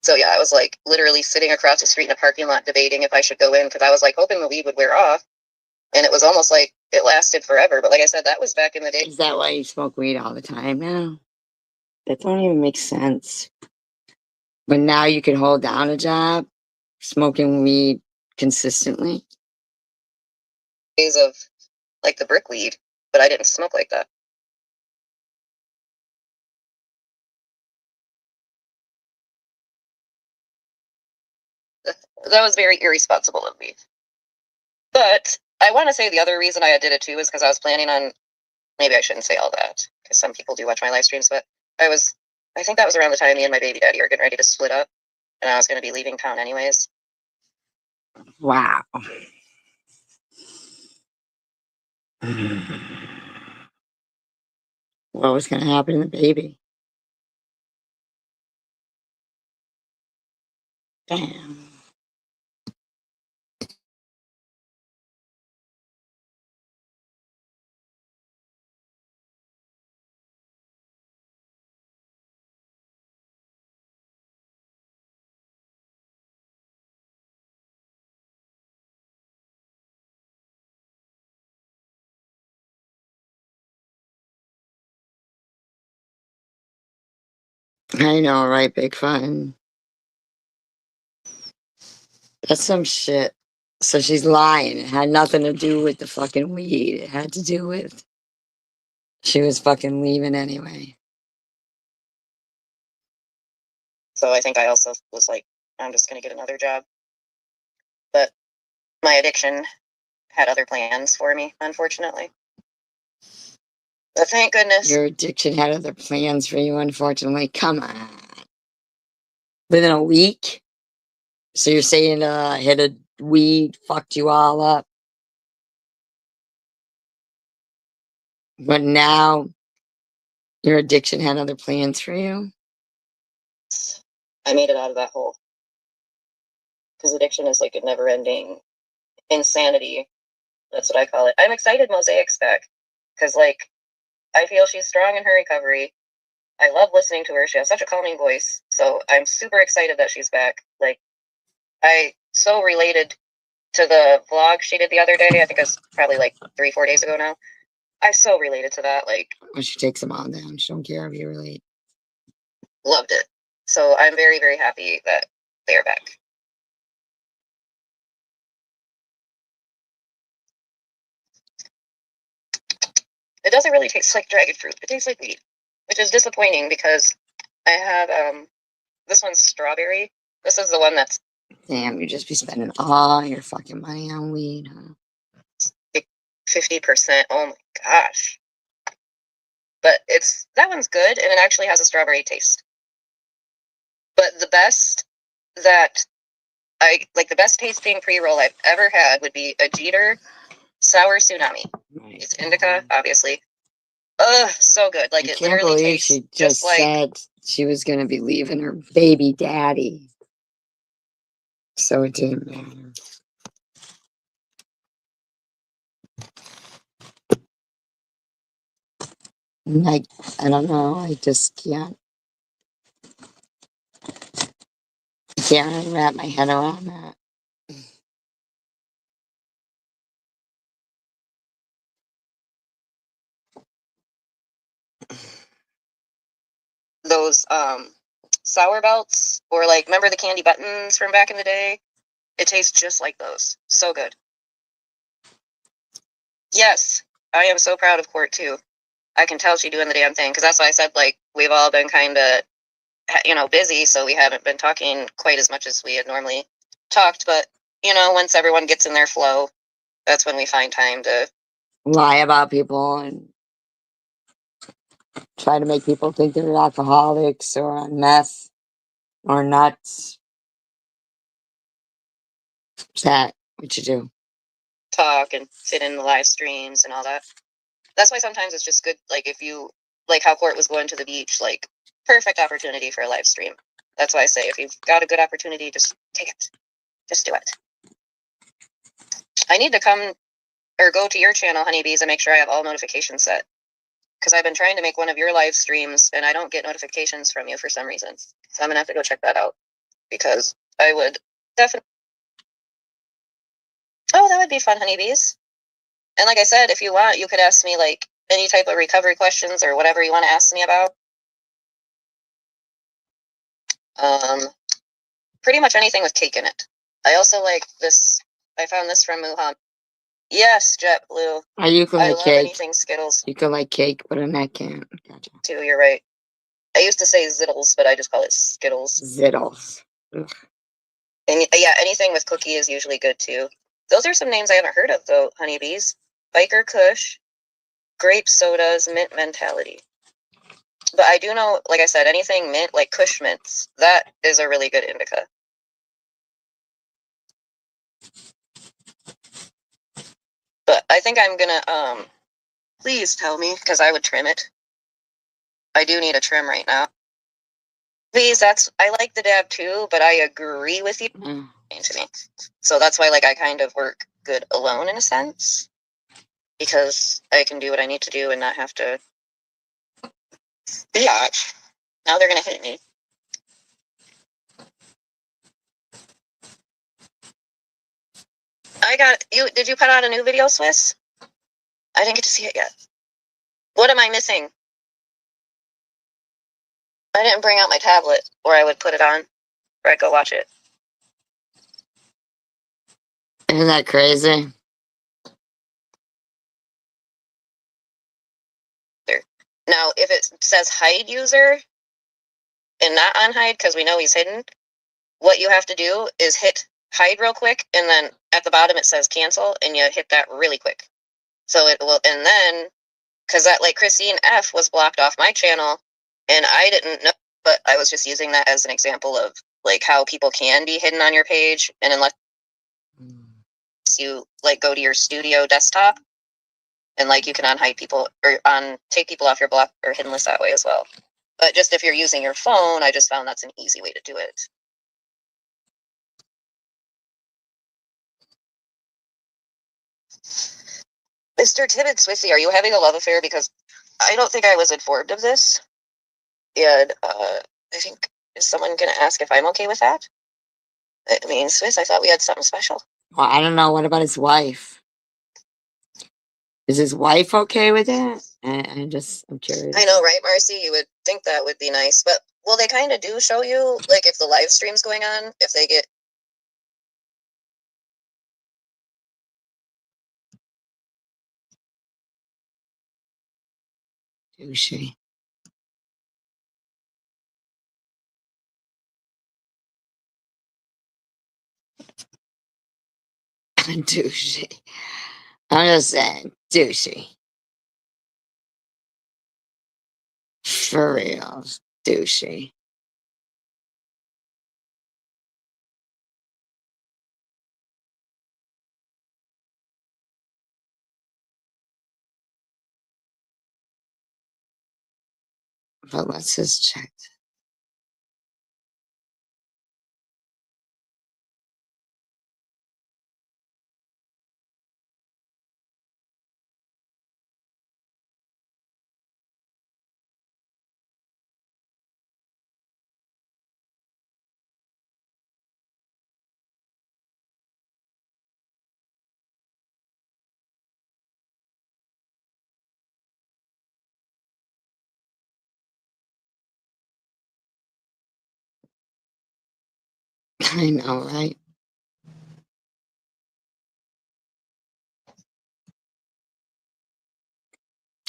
So yeah, I was like literally sitting across the street in a parking lot debating if I should go in because I was like hoping the weed would wear off. And it was almost like it lasted forever. But like I said, that was back in the day. Is that why you smoke weed all the time now? That don't even make sense. But now you can hold down a job smoking weed consistently. Days of like the brick weed, but I didn't smoke like that. That was very irresponsible of me. But I want to say the other reason I did it too is because I was planning on, maybe I shouldn't say all that because some people do watch my live streams, but I think that was around the time me and my baby daddy were getting ready to split up and I was going to be leaving town anyways. Wow. What was going to happen to the baby? Damn. I know, right? Big fun. That's some shit. So she's lying. It had nothing to do with the fucking weed. It had to do with she was fucking leaving anyway. So I think I also was like, I'm just gonna get another job. But my addiction had other plans for me, unfortunately. But thank goodness. Your addiction had other plans for you, unfortunately. Come on. Within a week? So you're saying hit a weed, fucked you all up. But now your addiction had other plans for you? I made it out of that hole. Because addiction is like a never ending insanity. That's what I call it. I'm excited Mosaic's back. Because, like, I feel she's strong in her recovery. I love listening to her. She has such a calming voice. So I'm super excited that she's back. Like, I so related to the vlog she did the other day. I think it was probably like 3-4 days ago now. I so related to that. Like, When she takes them all down, she don't care if you relate. loved it. So I'm very, very happy that they're back. It doesn't really taste like dragon fruit. It tastes like weed, which is disappointing because I have this one's strawberry. This is the one that's Damn, you just be spending all your fucking money on weed, huh? 50%. Oh my gosh. But that one's good and it actually has a strawberry taste. But the best that the best tasting pre-roll I've ever had would be a Jeter Sour Tsunami. Right. It's indica, obviously. Ugh, so good. Like, I it can't literally believe tastes she just just like said she was going to be leaving her baby daddy. So it didn't matter. Like, I don't know. I just can't really wrap my head around that. those sour belts, or like, remember the candy buttons from back in the day? It tastes just like those. So good. Yes, I am so proud of Court too. I can tell she doing the damn thing, because that's why I said, like, we've all been kind of, busy, so we haven't been talking quite as much as we had normally talked. But, once everyone gets in their flow, that's when we find time to Lie about people and try to make people think they're alcoholics or on meth or nuts. Is that what you do? talk and fit in the live streams and all that. That's why sometimes it's just good, like, if you, like how Court was going to the beach, like, perfect opportunity for a live stream. That's why I say, if you've got a good opportunity, just take it. Just do it. I need to come or go to your channel, Honeybees, and make sure I have all notifications set. Because I've been trying to make one of your live streams, and I don't get notifications from you for some reason. So I'm going to have to go check that out. Because I would definitely... Oh, that would be fun, Honeybees. And like I said, if you want, you could ask me, like, any type of recovery questions or whatever you want to ask me about. Pretty much anything with cake in it. I also like this. I found this from Muhammad. Yes, JetBlue. You can I like love cake. anything Skittles. You can like cake, but in that can't. Gotcha. Too, you're right. I used to say Zittles, but I just call it Skittles. Zittles. Ugh. And yeah, anything with cookie is usually good too. Those are some names I haven't heard of though, Honeybees. Biker Kush, Grape Sodas, Mint Mentality. But I do know, like I said, anything mint, like Kush Mints, that is a really good indica. But I think I'm gonna, please tell me, because I would trim it. I do need a trim right now. Please, I like the dab too, but I agree with you. To me. So that's why, like, I kind of work good alone in a sense. Because I can do what I need to do and not have to. Biatch. Now they're gonna hit me. I got you. Did you put out a new video, Swiss? I didn't get to see it yet. What am I missing? I didn't bring out my tablet, or I would put it on, or I'd go watch it. Isn't that crazy? There. Now, if it says hide user and not on hide, because we know he's hidden, what you have to do is hit hide real quick, and then at the bottom it says cancel, and you hit that really quick. So it will, and then, because that, like, Christine F was blocked off my channel, and I didn't know, but I was just using that as an example of, like, how people can be hidden on your page, and unless you, like, go to your studio desktop, and, like, you can unhide people, or take people off your block or hidden list that way as well. But just if you're using your phone, I just found that's an easy way to do it. Mr. Tibbet Swissy, are you having a love affair? Because I don't think I was informed of this. And I think, is someone going to ask if I'm okay with that? I mean, Swiss, I thought we had something special. Well, I don't know. What about his wife? Is his wife okay with that? I'm curious. I know, right, Marcy? You would think that would be nice. But, well, they kind of do show you, like, if the live stream's going on, if they get... Douchey. Douchey. I'm just saying, douchey. For real, douchey. But let's just check. I know, right?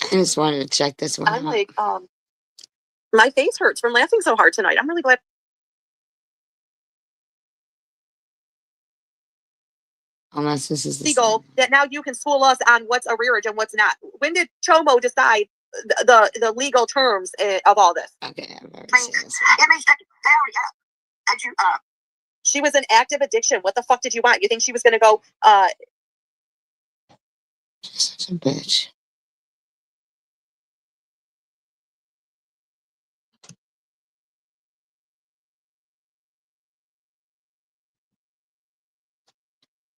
I just wanted to check this one I'm out. like, my face hurts from laughing so hard tonight. I'm really glad. Unless this is the Legal same. that now you can school us on what's a rearage and what's not. When did Chomo decide the legal terms of all this? Okay, I've already seen this one. She was in active addiction. What the fuck did you want? You think she was going to go, She's such a bitch.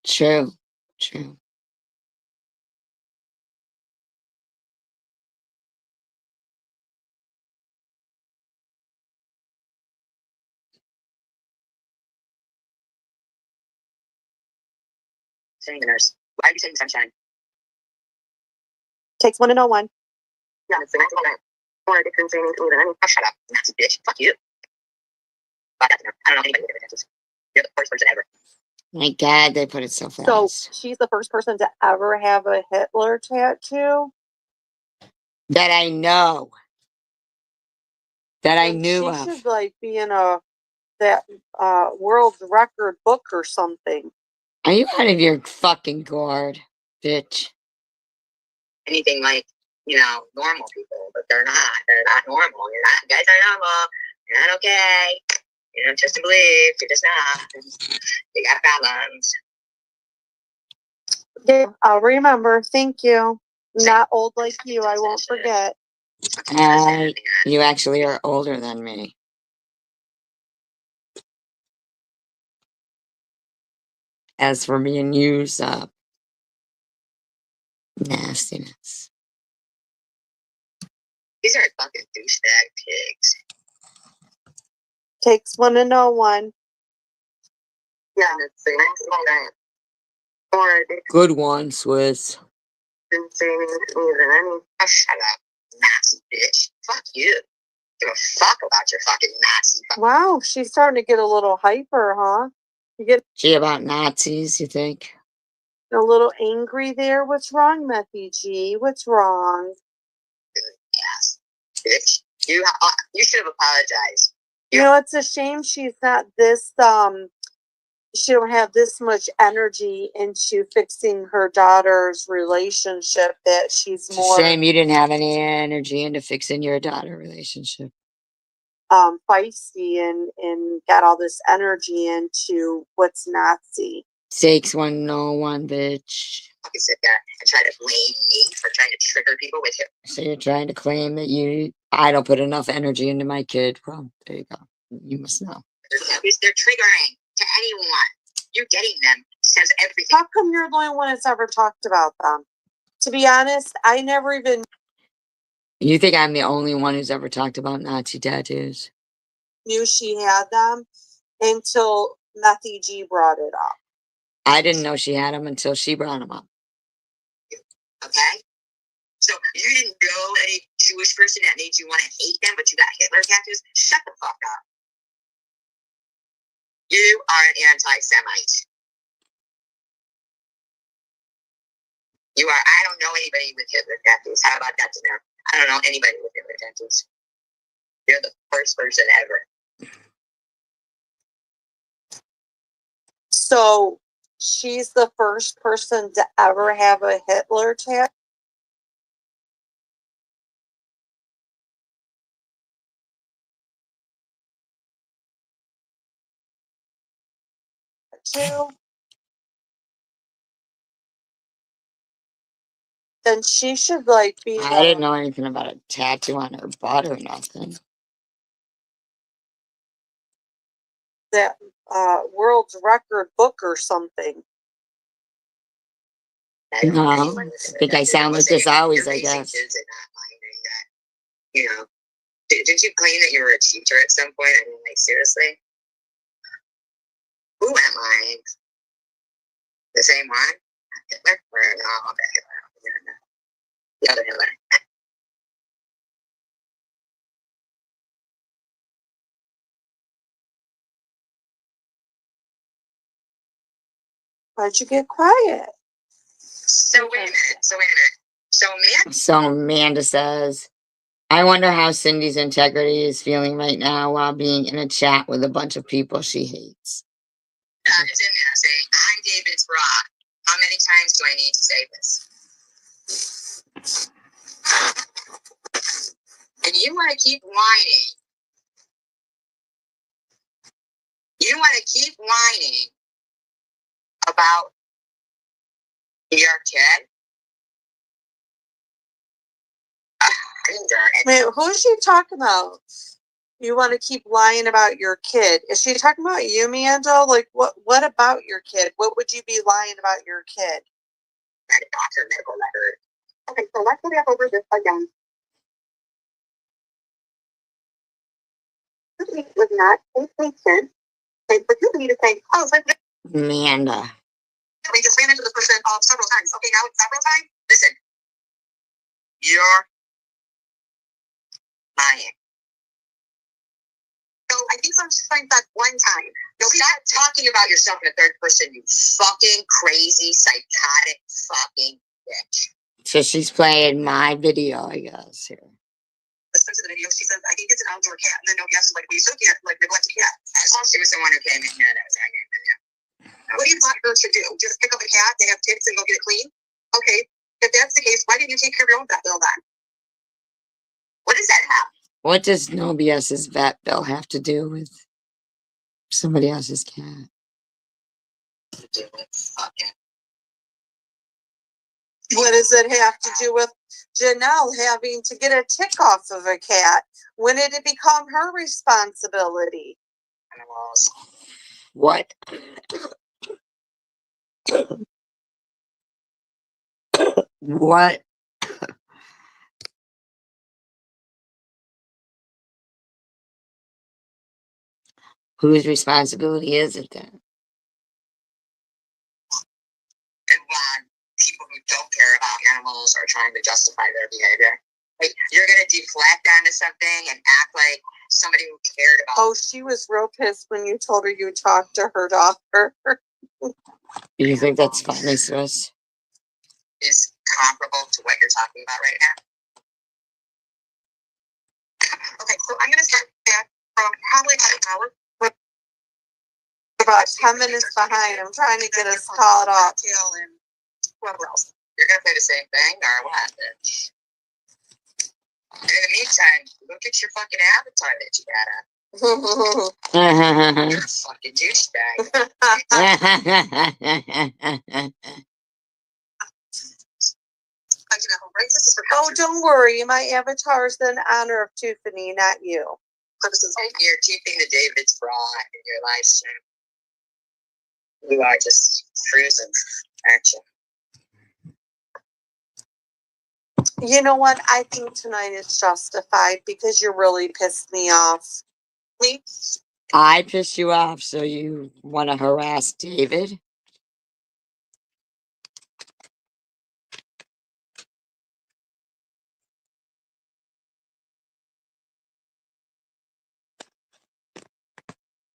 True. True. Saying the nurse. Why are you saying sunshine? takes one to know one. Yeah, it's the 1909. Or I couldn't say anything even. Oh, shut up. That's a bitch. Fuck you. But that's enough. I don't know anybody with tattoos. You're the first person ever. My God, they put it so fast. So she's the first person to ever have a Hitler tattoo. That I know. That I And knew she of. should like be in that world record book or something. Are you out of your fucking gourd, bitch? Anything like, you know, normal people, but they're not. They're not normal. You're not, you guys are normal. You're not okay. You don't just believe. You're just not. You got problems. Yeah, I'll remember. Thank you. Not old like you. I won't forget. You actually are older than me. As for me and you, nastiness. These are fucking douchebag pigs. Takes one to know one. Yeah, it's the 1909. Or they Good one, Swiss. didn't say anything even any. Oh, shut up. Nasty bitch. Fuck you. Give a fuck about your fucking Nazi. Wow, she's starting to get a little hyper, huh? You get Gee, about Nazis, you think? a little angry there. What's wrong, Methy G? What's wrong? Yes. Bitch. You should have apologized. You know, it's a shame she's not this, she don't have this much energy into fixing her daughter's relationship, that she's It's a more shame you didn't have any energy into fixing your daughter relationship. feisty and got all this energy into what's Nazi. Takes one to know one, bitch. You said that and try to blame me for trying to trigger people with you. So you're trying to claim that I don't put enough energy into my kid. Well, there you go. You must know. They're triggering to anyone. You're getting them. Says everything. How come you're the only one that's ever talked about them? To be honest, I never even You think I'm the only one who's ever talked about Nazi tattoos? knew she had them until Methy G brought it up. I didn't know she had them until she brought them up. Okay? So you didn't know any Jewish person that made you want to hate them, but you got Hitler tattoos? Shut the fuck up. You are an anti-Semite. You are. I don't know anybody with Hitler tattoos. How about that, Janelle? I don't know anybody with Hitler tattoos. You're the first person ever. So she's the first person to ever have a Hitler tattoo. Then she should be. I didn't know anything about a tattoo on her butt or nothing. That world's record book or something. No, I think I sound like this always, I guess. You know, did you claim that you were a teacher at some point? I mean, seriously? Who am I? The same one? Hitler? Or no, okay, Hitler. The other Hitler. Why'd you get quiet? So wait a minute. So Amanda says, I wonder how Cindy's integrity is feeling right now while being in a chat with a bunch of people she hates. It's in there saying, I'm David's Rock. How many times do I need to say this? And you want to keep whining. You want to keep whining about your kid? Wait, who's she talking about? You want to keep lying about your kid? Is she talking about you, Mando? What about your kid? What would you be lying about your kid? That doctor medical record. Okay, so let's go back over this again. It was not a patient. And for you to say, oh, it's like Amanda. We just ran into this person several times. Okay, now it's several times. Listen, you're lying. So I think sometimes that one time. You'll stop talking about yourself in the third person, you fucking crazy, psychotic fucking bitch. So she's playing my video, I guess, here. Listen to the video. She says, I think it's an outdoor cat. And then nobody else is like, we still can't, neglect a cat. She was the one who came in here that was arguing with you. What do you want her to do? Just pick up a cat, they have ticks, and go get it clean? Okay, if that's the case, why didn't you take care of your own vet bill then? What does that have? What does No BS's vet bill have to do with somebody else's cat? What does it have to do with Janelle having to get a tick off of a cat? When did it become her responsibility? What? What? Whose responsibility is it then? And when people who don't care about animals are trying to justify their behavior. Like, you're gonna deflect onto something and act like somebody who cared about. Oh, she was real pissed when you told her you talked to her daughter. You think that's funny, sis? Is comparable to what you're talking about right now. Okay, so I'm gonna start back from probably about an hour. About 10 minutes behind. I'm trying to get us caught up. And whoever else. You're gonna play the same thing or what? And in the meantime, look at your fucking avatar that you got up. You're a fucking douchebag. Oh, don't worry. My avatar's in honor of Tiffany, not you. You're keeping the David's bra in your live stream. You are just cruising, aren't you? You know what? I think tonight is justified because you really pissed me off. Me? I pissed you off, so you want to harass David?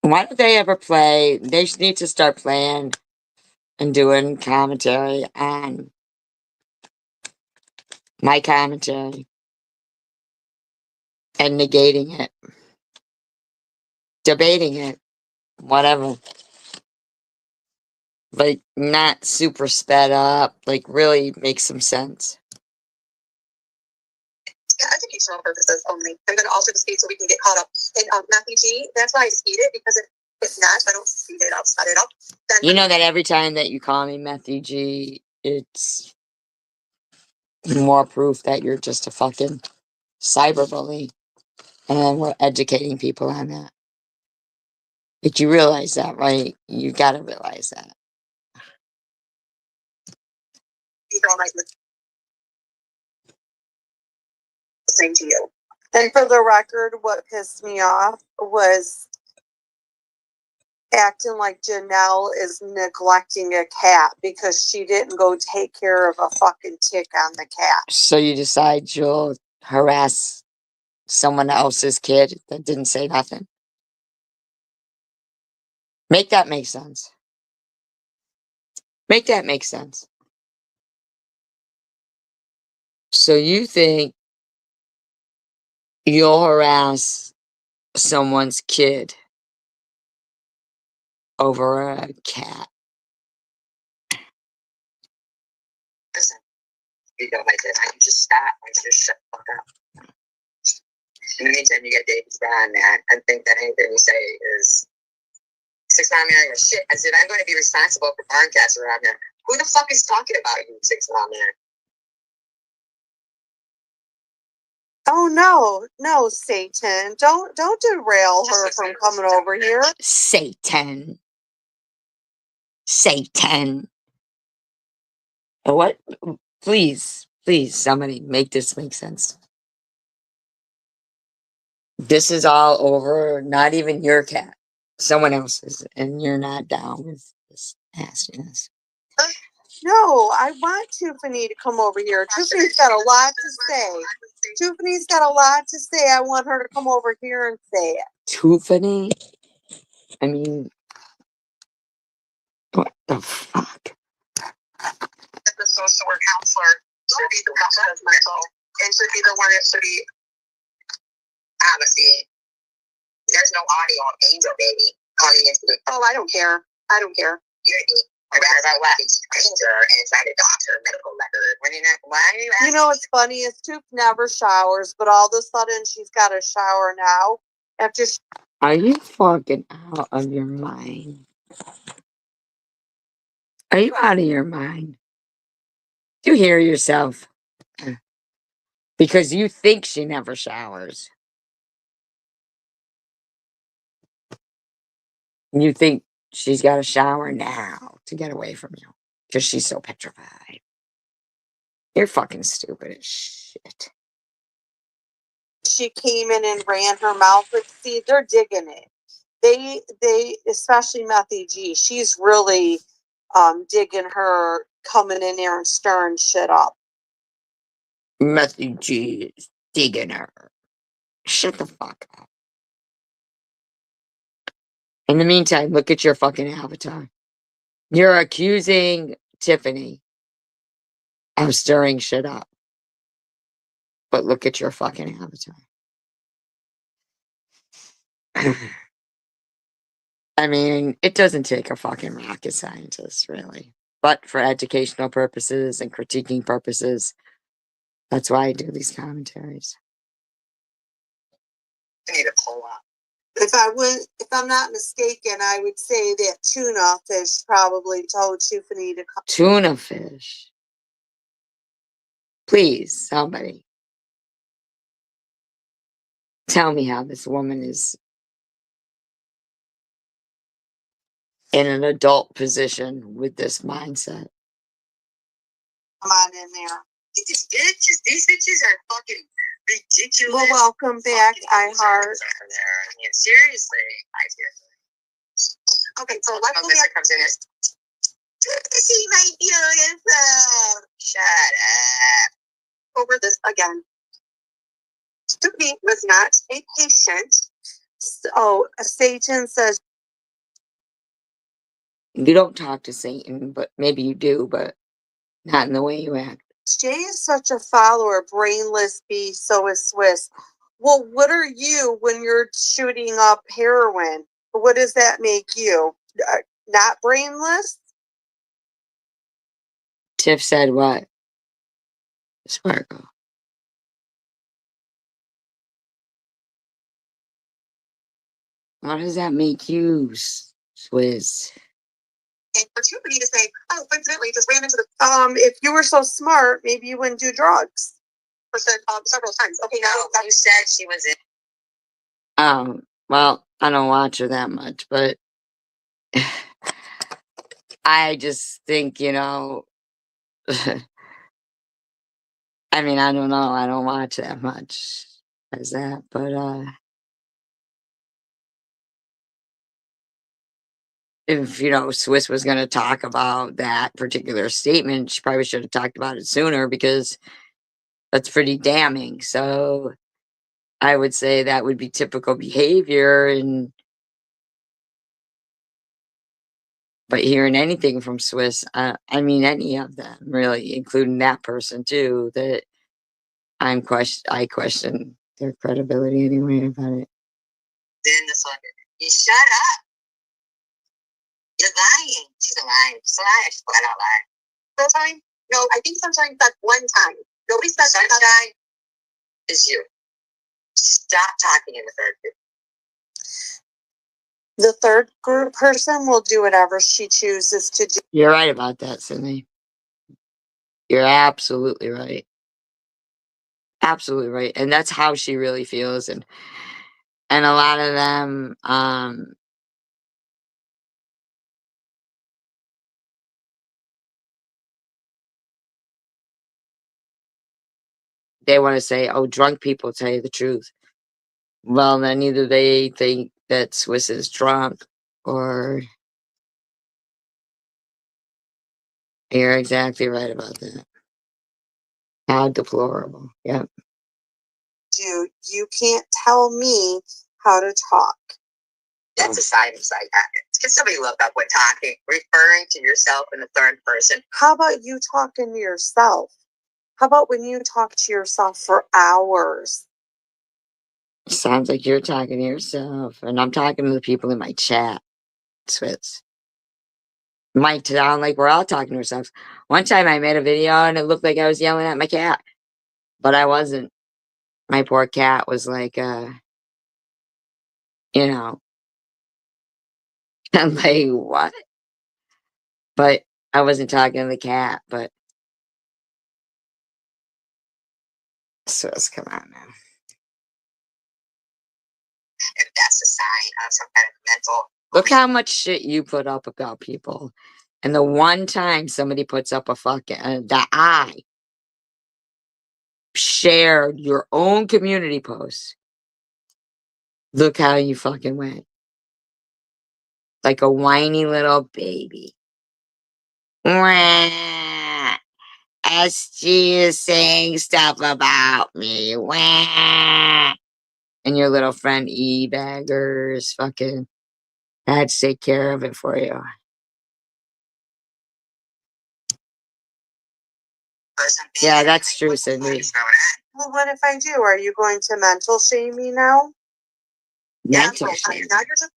Why don't they ever play? They need to start playing and doing commentary on my commentary and negating it, debating it, whatever. Like, not super sped up, like, really makes some sense. Yeah, educational purposes only. I'm going to alter the speed so we can get caught up in Matthew G. That's why I speed it, because if not, I don't speed it up, sped it up. Then You know that every time that you call me Matthew G, it's more proof that you're just a fucking cyberbully. And we're educating people on that. But you realize that, right? You gotta realize that. people might listening to you. And for the record, what pissed me off was acting like Janelle is neglecting a cat because she didn't go take care of a fucking tick on the cat. So you decide you'll harass someone else's kid that didn't say nothing? Make that make sense. Make that make sense. So you think you'll harass someone's kid over a cat? Listen, you know, like I can just stop. I can just shut the fuck up. In the meantime, you get David's on that. I think that anything you say is 6 mile area shit. I said, I'm going to be responsible for podcasts around here. Who the fuck is talking about you 6 mile area? Oh no, Satan. Don't derail her from coming over here. Satan. Satan. What? Please, somebody make this make sense. This is all over, not even your cat. Someone else's, and you're not down with this nastiness. No, I want Tiffany to come over here. Tiffany's got a lot to say. Tiffany's got a lot to say. I want her to come over here and say it. Tiffany? I mean, what the fuck? The social work counselor should be the one that does mental, and should be the one that should be. Honestly, there's no audio on Angel Baby calling into the. Oh, I don't care. I don't care. I'd rather I left stranger and inside a doctor medical record. When you're not, why are you asking? You know what's funny is Tooth never showers, but all of a sudden she's got a shower now. After Are you fucking out of your mind? Are you out of your mind? Do you hear yourself? Because you think she never showers. You think she's got to shower now to get away from you because she's so petrified. You're fucking stupid as shit. she came in and ran her mouth, but see, they're digging it. They especially Matthew G. She's really digging her coming in there and stirring shit up. Matthew G. digging her. Shut the fuck up. In the meantime, look at your fucking avatar. You're accusing Tiffany of stirring shit up. But look at your fucking avatar. I mean, it doesn't take a fucking rocket scientist, really. But for educational purposes and critiquing purposes, that's why I do these commentaries. I need to pull up. If I'm not mistaken, I would say that tuna fish probably told Tiffany to come. Tuna fish. Please, somebody. Tell me how this woman is in an adult position with this mindset. Come on in there. These bitches are fucking ridiculous. Well, welcome back, I heart. I mean, seriously. Okay, so let's look at comes in is, see my beautiful. Shut up. over this again. Tiffany was not a patient. So Satan says, You don't talk to Satan, but maybe you do, but not in the way you act. Jay is such a follower, brainless beast, so is Swiss. Well, what are you when you're shooting up heroin? What does that make you? Not brainless? Tiff said what? Sparkle. What does that make you, Swizz? And for Tiffany to say, oh, coincidentally, just ran into the. If you were so smart, maybe you wouldn't do drugs. Several times. Okay, now you said she was in. Well, I don't watch her that much, but I just think, you know, I mean, I don't know. I don't watch that much as that, but if, you know, Swiss was going to talk about that particular statement, she probably should have talked about it sooner because that's pretty damning. So I would say that would be typical behavior. And but hearing anything from Swiss, I mean, any of them really, including that person too, that I question their credibility anyway about it. Then this one, you shut up. You're lying. She's lying. She's lying. She's flat out lying. Sometimes, no, I think sometimes that's one time. Nobody says that. Sunshine is you. Stop talking in the third group. The third group person will do whatever she chooses to do. You're right about that, Sydney. You're absolutely right. Absolutely right. And that's how she really feels. And a lot of them, they want to say, oh, drunk people tell you the truth. Well, then either they think that Swiss is drunk or you're exactly right about that. How deplorable. Yep. Dude, you can't tell me how to talk. That's a side of side. Can somebody look up what talking, referring to yourself in the third person? How about you talking to yourself? How about when you talk to yourself for hours? Sounds like you're talking to yourself, and I'm talking to the people in my chat. Swiss. Might sound like we're all talking to ourselves. One time I made a video and it looked like I was yelling at my cat, but I wasn't. My poor cat was like, you know, I'm like, what? But I wasn't talking to the cat, but Swiss, come on now. If that's a sign of some kind of mental. Look how much shit you put up about people. And the one time somebody puts up a fucking, that I shared your own community post, look how you fucking went. Like a whiny little baby. Wah. SG is saying stuff about me. Wah. And your little friend E-Baggers fucking had to take care of it for you. Yeah, that's true, Cindy. Well, what if I do? Are you going to mental shame me now? Mental shame. Now you're just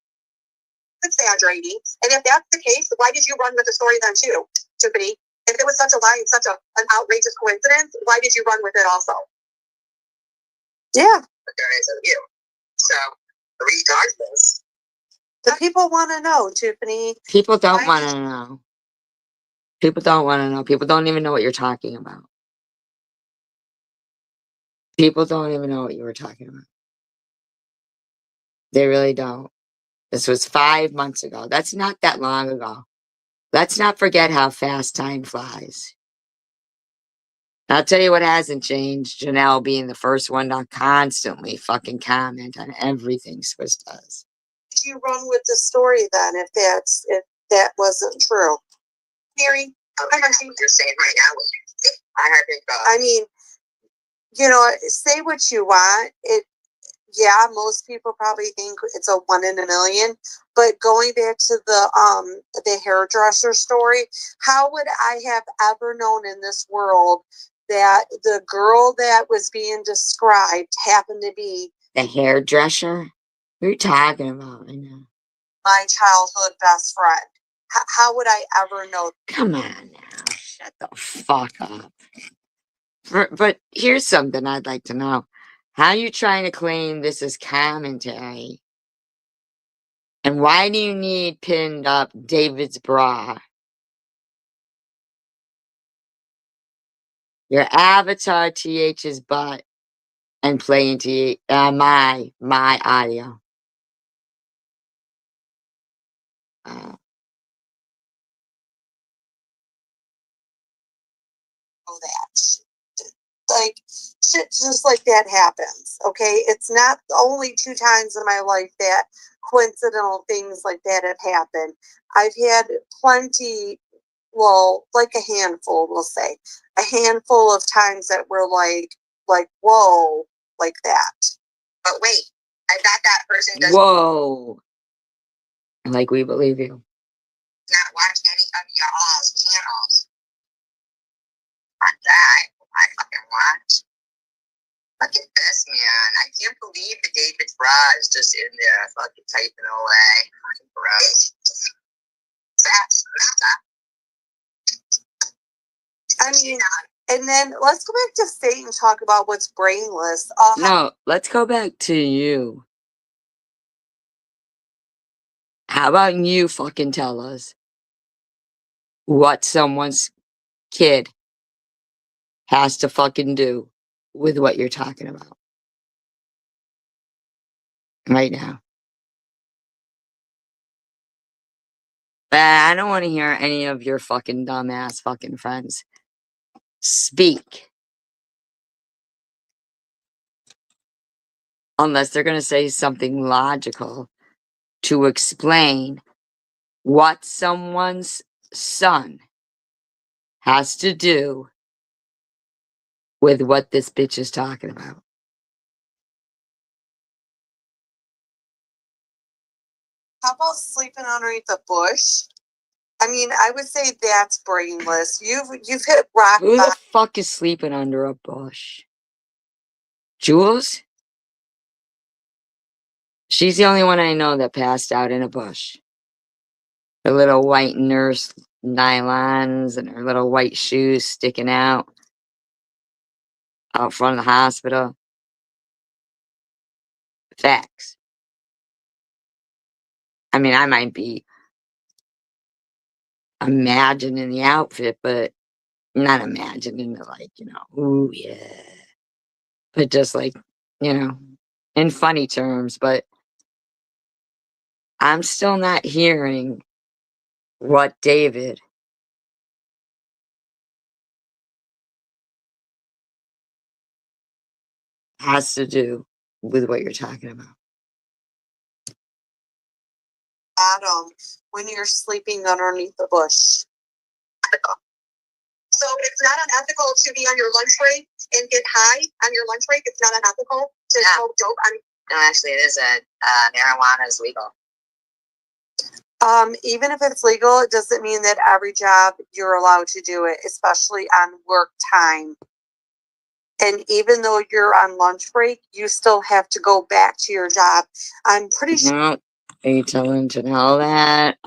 exaggerating. And if that's the case, why did you run with the story then too, Tiffany? If it was such a lie and such an outrageous coincidence, why did you run with it also? Yeah. Because of you. So, regardless. The people want to know, Tiffany. People don't want to know. People don't want to know. People don't even know what you're talking about. People don't even know what you were talking about. They really don't. This was 5 months ago. That's not that long ago. Let's not forget how fast time flies. I'll tell you what hasn't changed. Janelle being the first one to constantly fucking comment on everything Swiss does. Did you run with the story then if that wasn't true? Mary, I understand what you're saying right now. I mean, you know, say what you want. Yeah, most people probably think it's a 1 in a million. But going back to the hairdresser story, how would I have ever known in this world that the girl that was being described happened to be the hairdresser? What are you talking about right now? My childhood best friend? How would I ever know? Come on now, shut the fuck up. But here's something I'd like to know. How are you trying to claim this is commentary? And why do you need pinned up David's bra? Your avatar TH's butt and playing my audio. That like shit just like that happens. Okay, it's not only 2 times in my life that coincidental things like that have happened. I've had plenty, well, like a handful, we'll say, a handful of times that were like whoa, like that. But wait, I bet that person does Whoa. Like we believe you. not watch any of y'all's channels. Like that, I fucking watch. Look at this, man. I can't believe the David's bra is just in there fucking typing away. Fucking gross. That's I mean, and then let's go back to state and talk about what's brainless. No, let's go back to you. How about you fucking tell us what someone's kid has to fucking do with what you're talking about right now? I don't want to hear any of your fucking dumbass fucking friends speak. Unless they're going to say something logical to explain what someone's son has to do with what this bitch is talking about. How about sleeping underneath a bush? I mean, I would say that's brainless. You've hit rock Who the bottom. fuck is sleeping under a bush? Jules? She's the only one I know that passed out in a bush. Her little white nurse nylons and her little white shoes sticking out front of the hospital. Facts. I mean, I might be imagining the outfit, but not imagining it like, ooh, yeah. But just like, in funny terms, but I'm still not hearing what David has to do with what you're talking about. Adam, when you're sleeping underneath the bush. Also, it's not unethical to be on your lunch break and get high on your lunch break. It's not unethical to smoke dope on. No, actually, it is marijuana is legal. Even if it's legal, it doesn't mean that every job you're allowed to do it, especially on work time. And even though you're on lunch break, you still have to go back to your job. I'm pretty sure. No, are you telling to know that?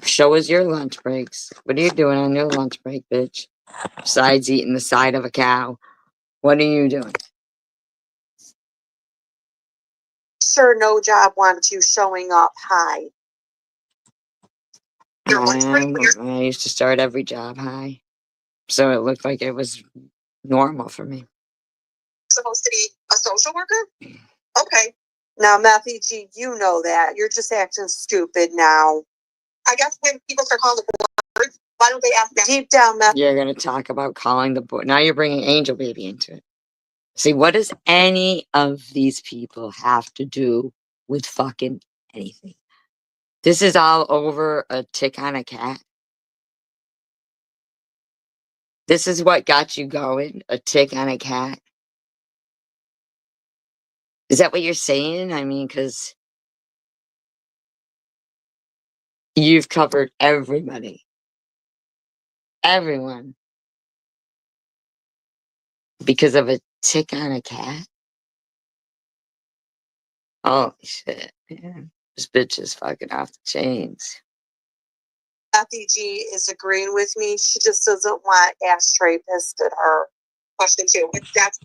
Show us your lunch breaks. What are you doing on your lunch break, bitch? Besides eating the side of a cow, what are you doing? Sure, no job wants you showing up high. Your lunch break when you're I used to start every job high, so it looked like it was normal for me. supposed to be a social worker? Okay. Now, Matthew G, you know that. You're just acting stupid now. I guess when people start calling the board, why don't they ask them? Deep down, Matthew. You're gonna talk about calling the board. Now you're bringing Angel Baby into it. See, what does any of these people have to do with fucking anything? This is all over a tick on a cat. This is what got you going, a tick on a cat. Is that what you're saying? I mean, because you've covered everybody, everyone, because of a tick on a cat. Oh shit! Yeah. This bitch is fucking off the chains. Matthew G is agreeing with me. She just doesn't want Ashtray pissed at her. Question 2. That's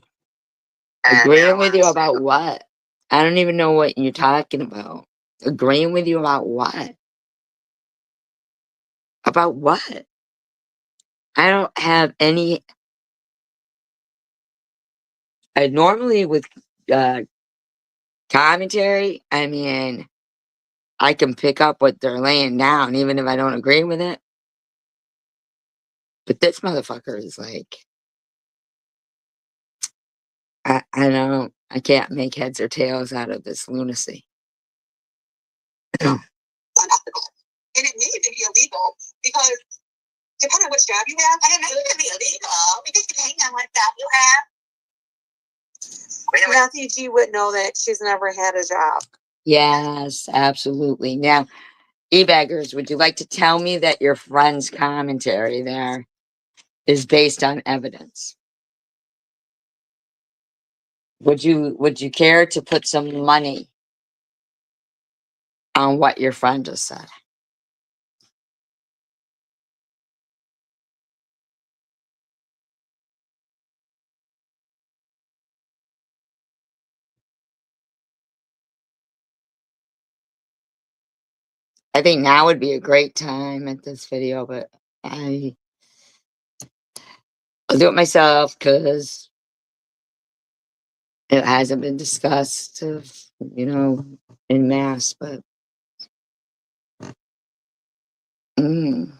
Agreeing with you about what? I don't even know what you're talking about. Agreeing with you about what? About what? I don't have any. I normally with commentary, I mean, I can pick up what they're laying down, even if I don't agree with it. But this motherfucker is like, I can't make heads or tails out of this lunacy. unethical. And it needed to be illegal because depending on which job you have, I didn't know it could be illegal because depending on what job you have. Matthew G would know that she's never had a job. Yes, absolutely. Now, e-baggers, would you like to tell me that your friend's commentary there is based on evidence? Would you care to put some money on what your friend just said? I think now would be a great time at this video, but I'll do it myself because it hasn't been discussed, in mass, but mm.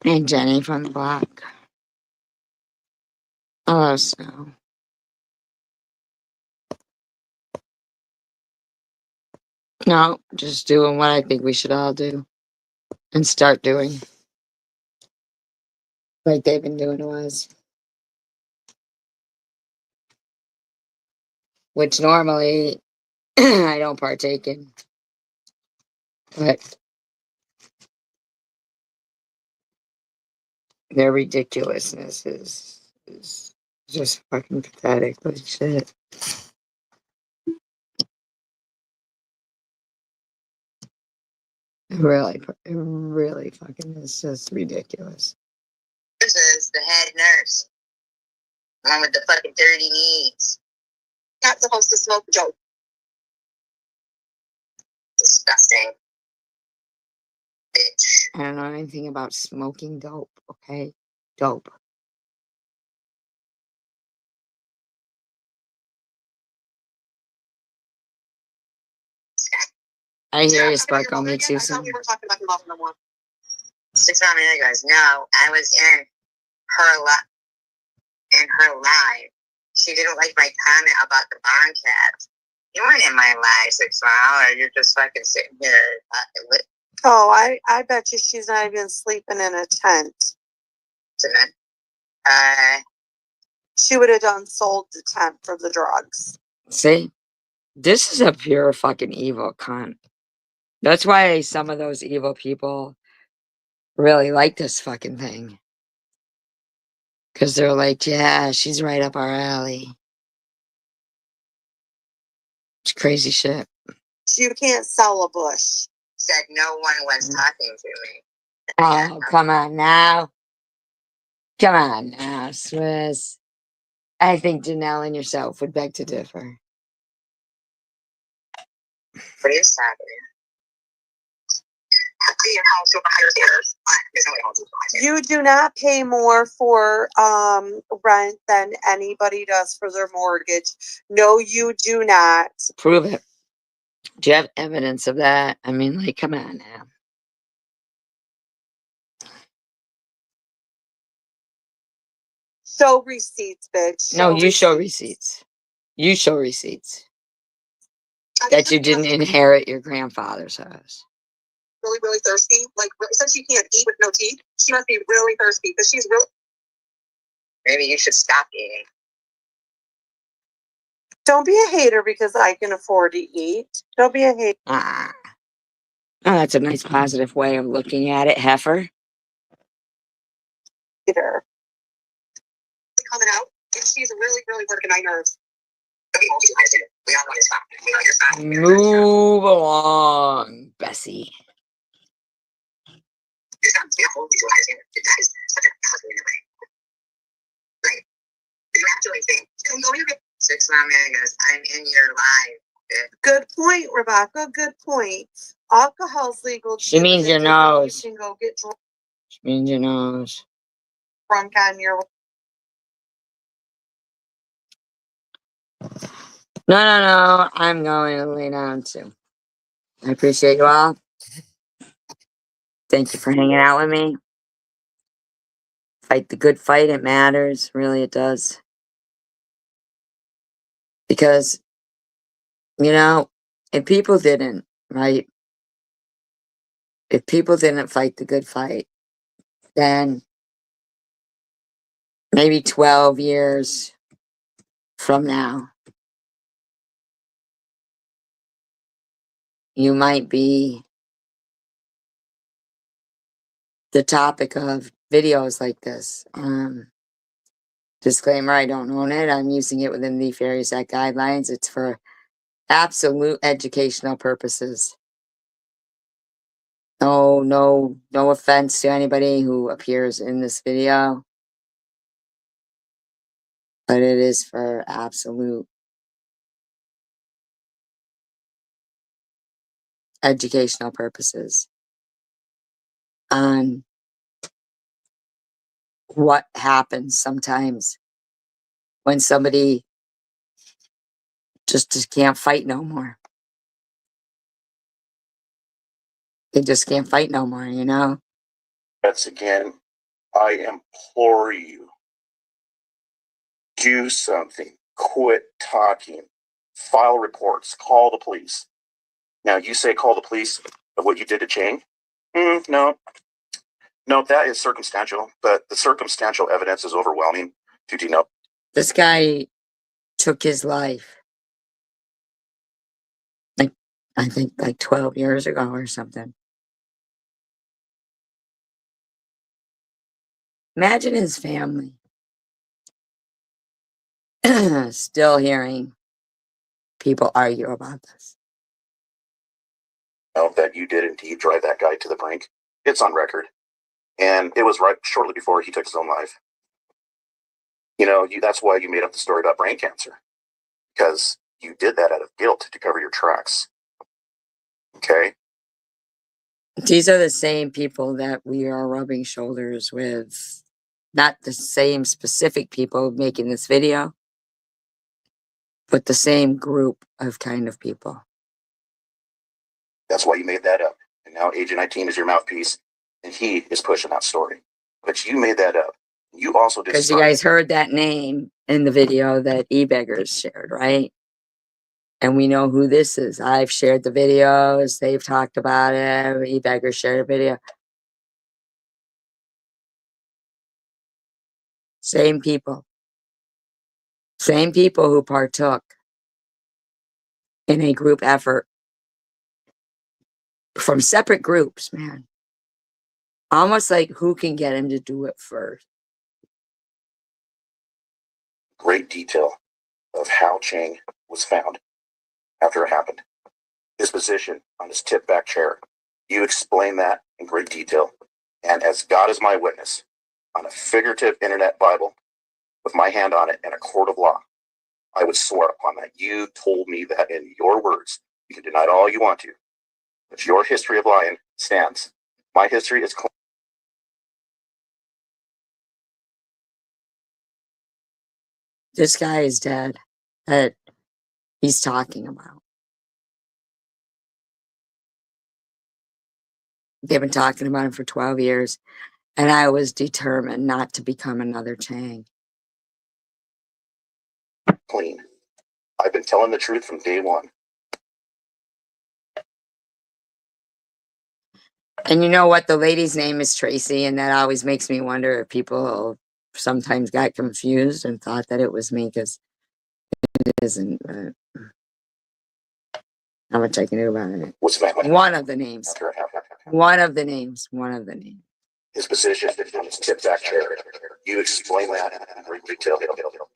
Hey, Jenny from the block. Oh, so. No, just doing what I think we should all do and start doing like they've been doing to us. Which normally I don't partake in. But their ridiculousness is just fucking pathetic. Holy shit. It really fucking is just ridiculous. This is the head nurse. One with the fucking dirty knees. Not supposed to smoke dope. Disgusting. Bitch. I don't know anything about smoking dope, okay? Dope. I hear you, Sparkle. Me too. I thought we were talking about your mom no more. 6 minutes guys. No, I was in her live. She didn't like my comment about the barn cat. You weren't in my live 6 miles, or you're just fucking sitting here. Oh, I bet you she's not even sleeping in a tent. She would have sold the tent for the drugs. See? This is a pure fucking evil cunt. That's why some of those evil people really like this fucking thing. Because they're like, yeah, she's right up our alley. It's crazy shit. You can't sell a bush. Said no one was talking to me. Oh, come on now. Come on now, Swiss. I think Janelle and yourself would beg to differ. What are you talking? You do not pay more for rent than anybody does for their mortgage. No, you do not. Prove it. Do you have evidence of that? I mean, like, come on now. Show receipts, bitch. No, you show receipts. You show receipts. That you didn't inherit your grandfather's house. Really, really thirsty. Like, since she can't eat with no teeth, she must be really thirsty because she's really. Maybe you should stop eating. Don't be a hater because I can afford to eat. Don't be a hater. Ah. Oh, that's a nice positive way of looking at it, heifer. Coming out, and she's really, really working my nerves. Move along, Bessie. I'm in your life. Good point, Rebecca. Good point. Alcohol's legal. She means your nose. You can go get drunk. She means your nose. Drunk on your. No. I'm going to lay down too. I appreciate you all. Thank you for hanging out with me. Fight the good fight. It matters. Really, it does. Because, you know, if people didn't, right? If people didn't fight the good fight, then maybe 12 years from now, you might be the topic of videos like this. Disclaimer, I don't own it. I'm using it within the Fairies Act guidelines. It's for absolute educational purposes. No offense to anybody who appears in this video, but it is for absolute educational purposes on what happens sometimes when somebody just can't fight no more. They just can't fight no more, you know? That's again, I implore you, do something, quit talking, file reports, call the police. Now you say call the police of what you did to Chang? No, that is circumstantial, but the circumstantial evidence is overwhelming to denote. This guy took his life, like, I think like 12 years ago or something. Imagine his family still hearing people argue about this. That you did indeed drive that guy to the brink. It's on record. And it was right shortly before he took his own life. You know, that's why you made up the story about brain cancer. Because you did that out of guilt to cover your tracks. Okay? These are the same people that we are rubbing shoulders with. Not the same specific people making this video, but the same group of kind of people. That's why you made that up. And now Agent 19 is your mouthpiece, and he is pushing that story. But you made that up. You also did. Because you guys heard that name in the video that E-Beggars shared, right? And we know who this is. I've shared the videos. They've talked about it. E-Beggars shared a video. Same people. Same people who partook in a group effort from separate groups, man. Almost like who can get him to do it first. Great detail of how Chang was found after it happened. His position on his tip back chair. You explain that in great detail. And as God is my witness, on a figurative internet Bible, with my hand on it in a court of law, I would swear upon that. You told me that in your words. You can deny it all you want to. But your history of lying stands. My history is clean. This guy is dead that he's talking about. They've been talking about him for 12 years, and I was determined not to become another Chang. Clean. I've been telling the truth from day one. And you know what? The lady's name is Tracy, and that always makes me wonder if people sometimes got confused and thought that it was me, because it isn't. How much I can do about it. What's that? One of the names. One of the names. One of the names. His position on his tip back chair. You explain that in great detail.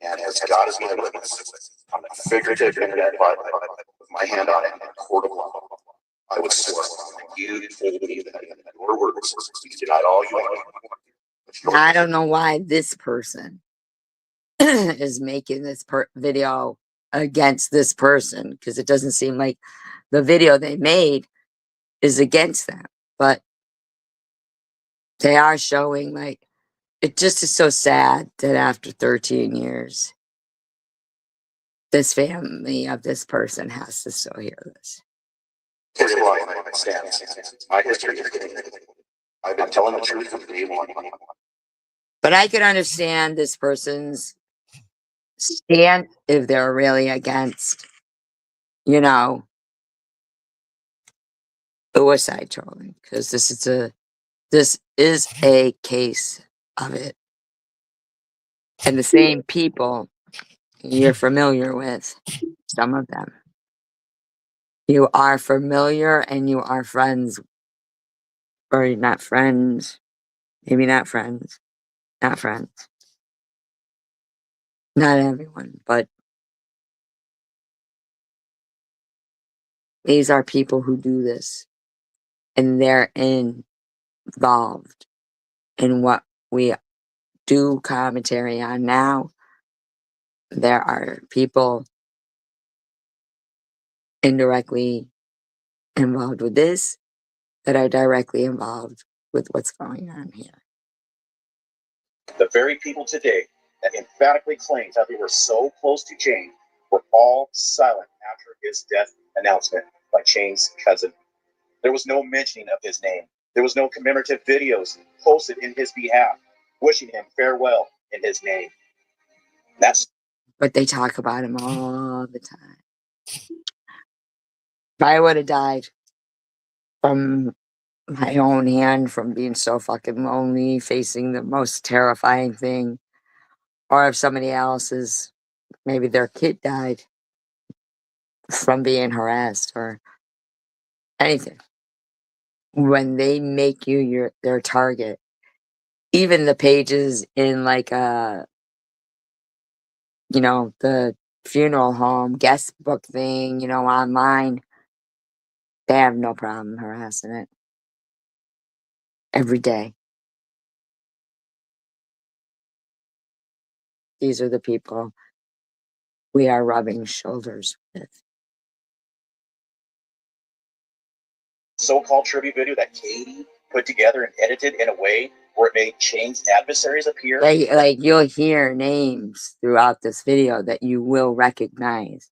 And as God is my witness, on a figurative internet Bible, with my hand on it in a court of law, I would swear you told me that in your words. You can deny all you want. I don't know why this person is making this video against this person, because it doesn't seem like the video they made is against them, but they are showing, like, it just is so sad that after 13 years, this family of this person has to still hear this. My history is clean. I've been telling the truth from day one. But I could understand this person's stand if they're really against, you know, suicide trolling, because this is a case of it. And the same people you're familiar with, some of them. You are familiar and you are friends, or not friends, maybe not friends, not friends. Not everyone, but these are people who do this, and they're involved in what we do commentary on now. There are people indirectly involved with this that are directly involved with what's going on here. The very people today that emphatically claims that they were so close to Chang were all silent after his death announcement by Chang's cousin. There was no mentioning of his name. There was no commemorative videos posted in his behalf, wishing him farewell in his name. But they talk about him all the time. If I would have died from my own hand, from being so fucking lonely, facing the most terrifying thing, or if somebody else's, maybe their kid died from being harassed or anything. When they make you their target, even the pages in like the funeral home guest book thing, online, they have no problem harassing it every day. These are the people we are rubbing shoulders with. So-called tribute video that Katie put together and edited in a way where it made Chang's adversaries appear. Like you'll hear names throughout this video that you will recognize.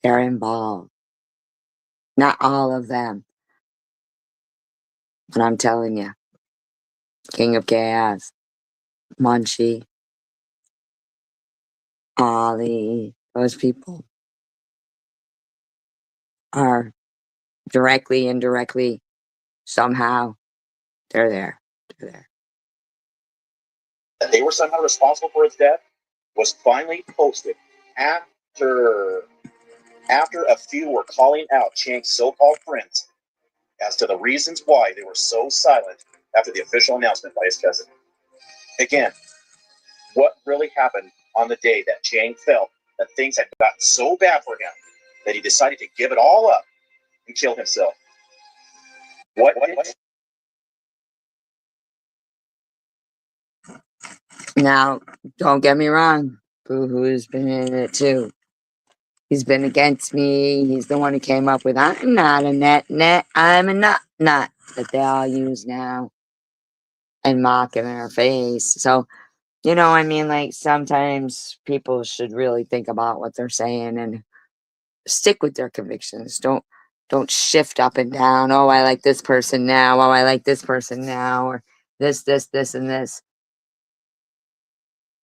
They're involved. Not all of them. But I'm telling you, King of Chaos, Munchie, Ollie, those people are directly, indirectly, somehow, they're there. They're there. That they were somehow responsible for his death was finally posted after a few were calling out Chang's so-called friends as to the reasons why they were so silent after the official announcement by his cousin. Again, what really happened on the day that Chang felt that things had gotten so bad for him that he decided to give it all up and kill himself? What? Now, don't get me wrong. Boo-hoo's been in it too. He's been against me. He's the one who came up with, I'm not a net, I'm a nut that they all use now and mock in our face. So, like sometimes people should really think about what they're saying and stick with their convictions. Don't shift up and down. Oh, I like this person now. Oh, I like this person now. Or this, and this.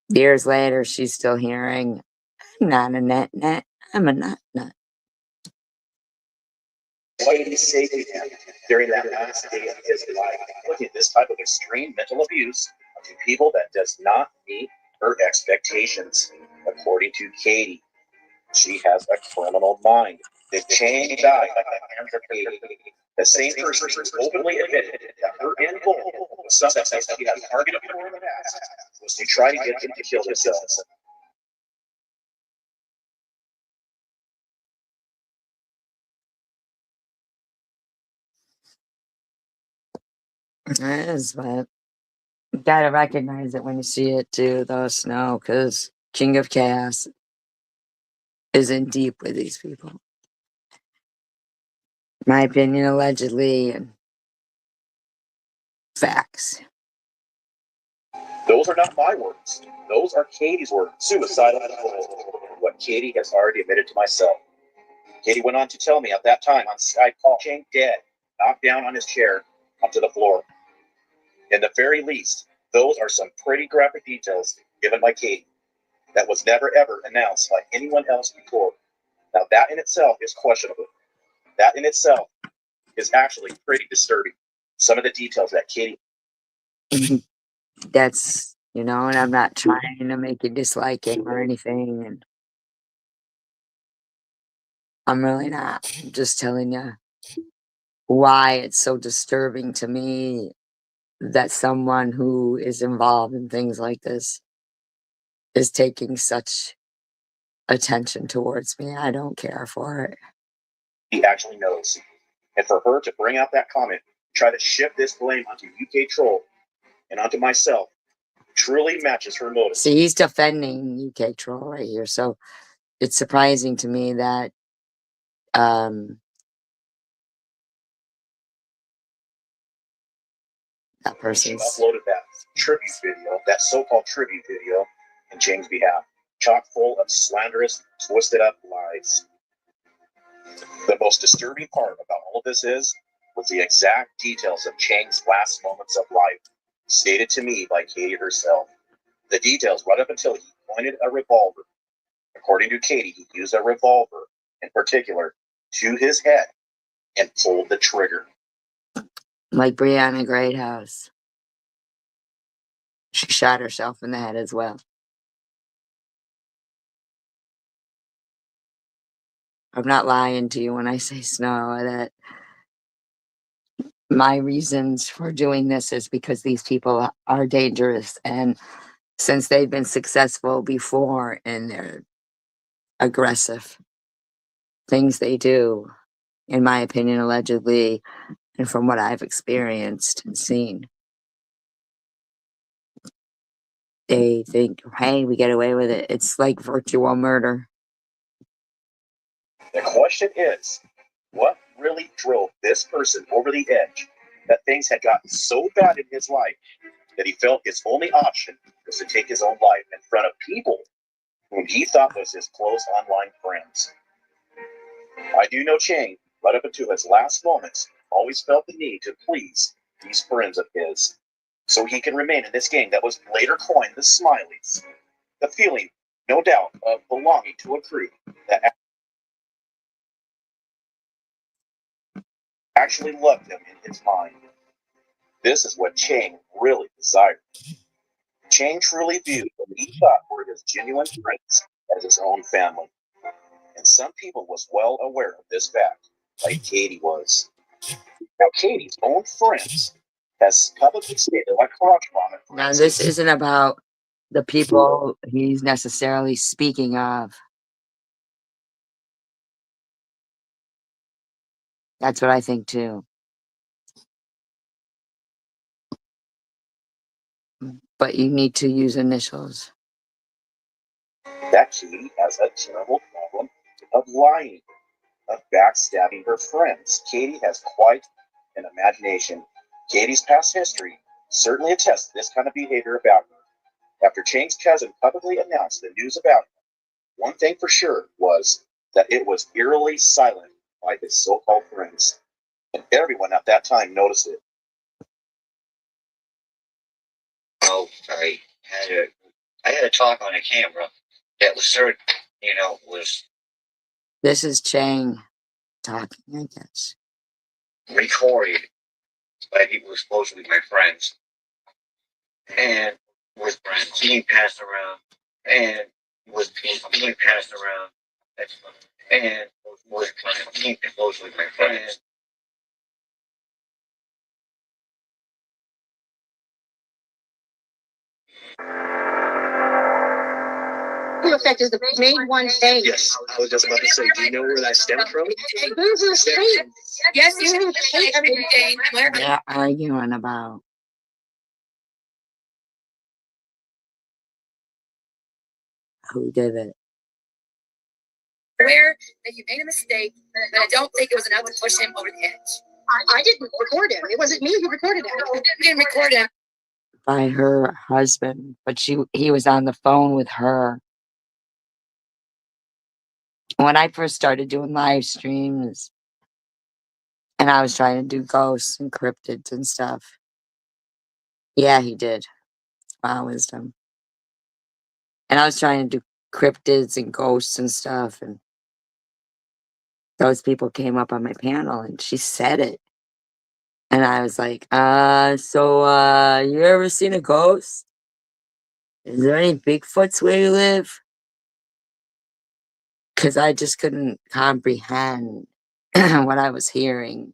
Years later, she's still hearing, I'm not a net, I'm a nut. What did he say to him during that last day of his life? Looking at this type of extreme mental abuse to people that does not meet her expectations. According to Katie, she has a criminal mind. If Chang died by the hands of Katie, the same person who openly admitted that her end goal was something that he had targeted for in the past was to try to get him to kill himself. It is, but you gotta recognize it when you see it too, though, Snow, because King of Chaos is in deep with these people. My opinion, allegedly, and facts. Those are not my words. Those are Katie's words. Suicidal. What Katie has already admitted to myself. Katie went on to tell me at that time on Skype call, Chang dead, knocked down on his chair onto the floor. In the very least, those are some pretty graphic details given by Katie that was never ever announced by anyone else before. Now that in itself is questionable. That in itself is actually pretty disturbing. Some of the details that Katie That's, and I'm not trying to make you dislike it or anything, and I'm really not. I'm just telling you why it's so disturbing to me that someone who is involved in things like this is taking such attention towards me. I don't care for it. actually knows. And for her to bring out that comment, try to shift this blame onto UK Troll and onto myself, truly matches her motive. See, he's defending UK Troll right here, so it's surprising to me that that She person's uploaded that tribute video, that so-called tribute video in Chang's behalf, chock full of slanderous, twisted up lies. The most disturbing part about all of this was the exact details of Chang's last moments of life, stated to me by Katie herself. The details right up until he pointed a revolver. According to Katie, he used a revolver, in particular, to his head and pulled the trigger. Like Brianna Greathouse. She shot herself in the head as well. I'm not lying to you when I say Snow that my reasons for doing this is because these people are dangerous, and since they've been successful before in their aggressive things they do, in my opinion, allegedly, and from what I've experienced and seen, they think, hey, we get away with it. It's like virtual murder. The question is, what really drove this person over the edge that things had gotten so bad in his life that he felt his only option was to take his own life in front of people whom he thought was his close online friends? I do know Chang, right up until his last moments, always felt the need to please these friends of his, so he can remain in this gang that was later coined the Smileys. The feeling, no doubt, of belonging to a crew that actually loved him in his mind. This is what Chang really desired. Chang truly viewed what he thought were his genuine friends as his own family. And some people was well aware of this fact, like Katie was. Now Katie's own friends has publicly stated like correspondent. Now, this isn't about the people he's necessarily speaking of. That's what I think too. But you need to use initials. That Katie has a terrible problem of lying, of backstabbing her friends. Katie has quite an imagination. Katie's past history certainly attests to this kind of behavior about her. After Chang's cousin publicly announced the news about him, one thing for sure was that it was eerily silent by his so-called friends. And everyone at that time noticed it. Oh, I had a talk on a camera that was certain, was This is Chang talking, I guess. recorded by people who were supposed to be my friends. And was being passed around. And was being passed around. And was being supposed to be my friends. Effect is the main one thing. Yes, I was just about to say, do you know where that stemmed from? Yes, you hate every day. They're arguing about who did it. Aware that you made a mistake, but I don't think it was enough to push him over the edge. I didn't record him. It wasn't me who recorded him. You didn't record him. By her husband, but he was on the phone with her. When I first started doing live streams and I was trying to do ghosts and cryptids and stuff. Yeah, he did. Wow, wisdom. And I was trying to do cryptids and ghosts and stuff, and those people came up on my panel and she said it. And I was like, so you ever seen a ghost? Is there any Bigfoots where you live? Because I just couldn't comprehend what I was hearing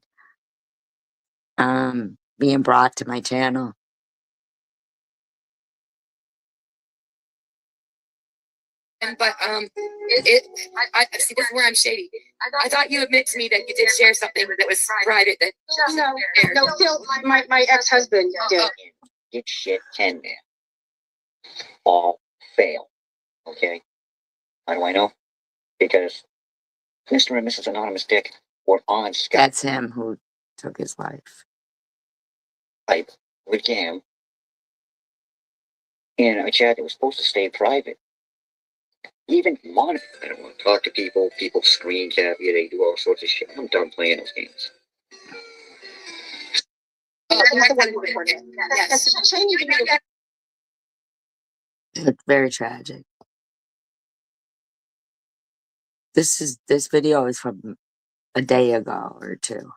being brought to my channel. But I see, this is where I'm shady. I thought you admit to me that you did share something that was private. That no, Phil, my ex-husband did. Get shit 10 man. All fail. Okay? How do I know? Because Mr. and Mrs. Anonymous Dick were on Skype. That's him who took his life. With Cam in a chat that was supposed to stay private. Even monitor. I don't want to talk to people. People screen cap you. They do all sorts of shit. I'm done playing those games. Yes. It's very tragic. This video is from a day ago or two.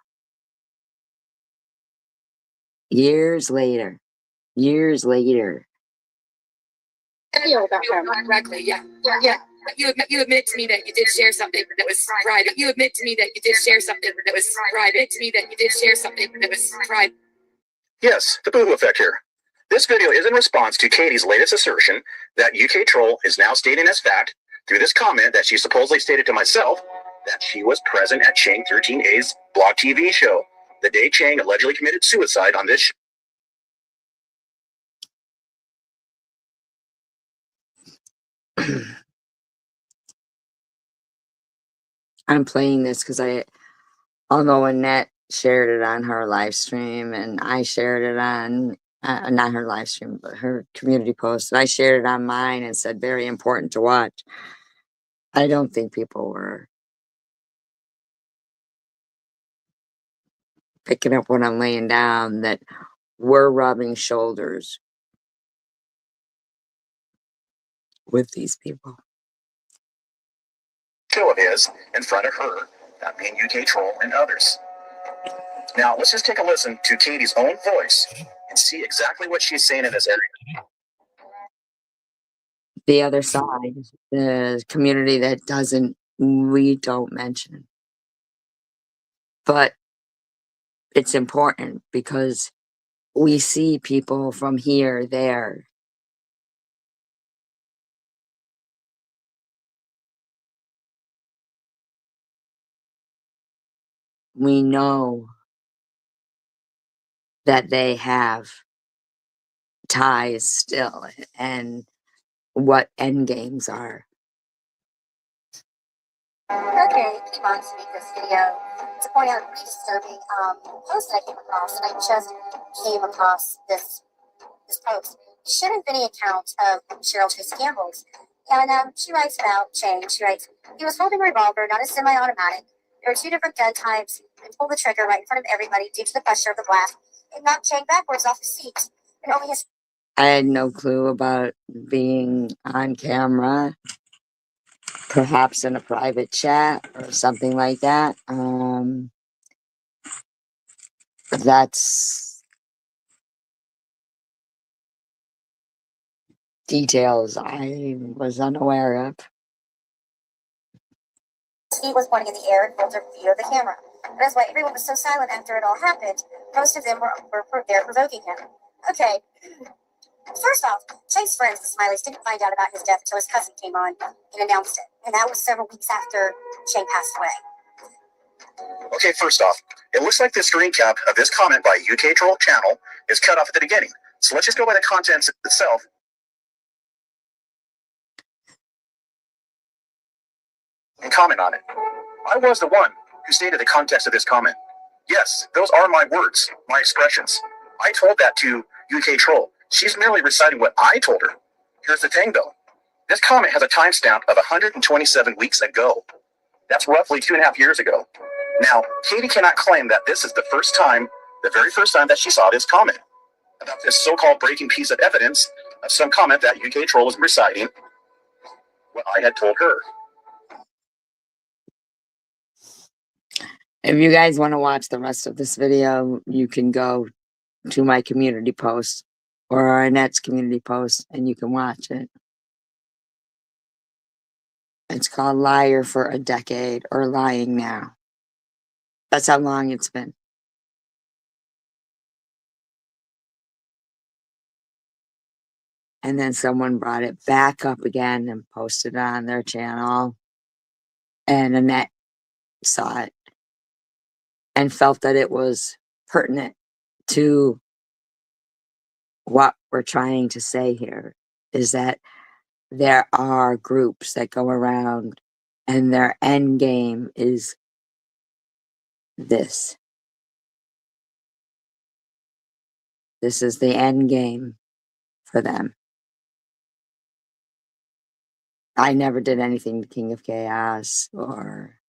Years later. Correctly, yeah. You admit to me that you did share something that was private. You admit to me that you did share something that was private. To me that you did share something that was private. Yes, the Boohoo Effect here. This video is in response to Katie's latest assertion that UK Troll is now stating as fact, through this comment that she supposedly stated to myself, that she was present at Chang 13A's blog TV show, the day Chang allegedly committed suicide on this show. I'm playing this because although Annette shared it on her live stream and I shared it on, not her live stream, but her community post, and I shared it on mine and said very important to watch. I don't think people were picking up what I'm laying down, that we're rubbing shoulders with these people. Show of his in front of her, that being UK Troll and others. Now, let's just take a listen to Katie's own voice and see exactly what she's saying in this area. The other side, the community that we don't mention. But it's important because we see people from here, there. We know that they have ties still and what end games are. Okay, keep on to make this video to point out a pretty disturbing post that I came across, and I just came across this post. It shouldn't be any account of Cheryl Chase Campbell's. And she writes about Chang. She writes, he was holding a revolver, not a semi-automatic. There were two different gun types, and pulled the trigger right in front of everybody due to the pressure of the blast. It knocked Chang backwards off his seat. And only his I had no clue about being on camera, perhaps in a private chat or something like that. That's details I was unaware of. feet was pointing in the air in full view of the camera. That is why everyone was so silent after it all happened. Most of them were there provoking him. Okay. First off, Chang's friends, the Smileys, didn't find out about his death until his cousin came on and announced it. And that was several weeks after Chang passed away. Okay, first off, it looks like the screen cap of this comment by UK Troll Channel is cut off at the beginning. So let's just go by the contents itself. And comment on it. I was the one who stated the context of this comment. Yes, those are my words, my expressions. I told that to UK Troll. She's merely reciting what I told her. Here's the thing, though. This comment has a timestamp of 127 weeks ago. That's roughly 2.5 years ago. Now, Katie cannot claim that this is the very first time that she saw this comment about this so-called breaking piece of evidence of some comment that UK Troll was reciting what I had told her. If you guys want to watch the rest of this video, you can go to my community post or Annette's community post and you can watch it. It's called Liar for a Decade or Lying Now. That's how long it's been. And then someone brought it back up again and posted it on their channel. And Annette saw it and felt that it was pertinent to what we're trying to say here, is that there are groups that go around and their end game is this. This is the end game for them. I never did anything to King of Chaos or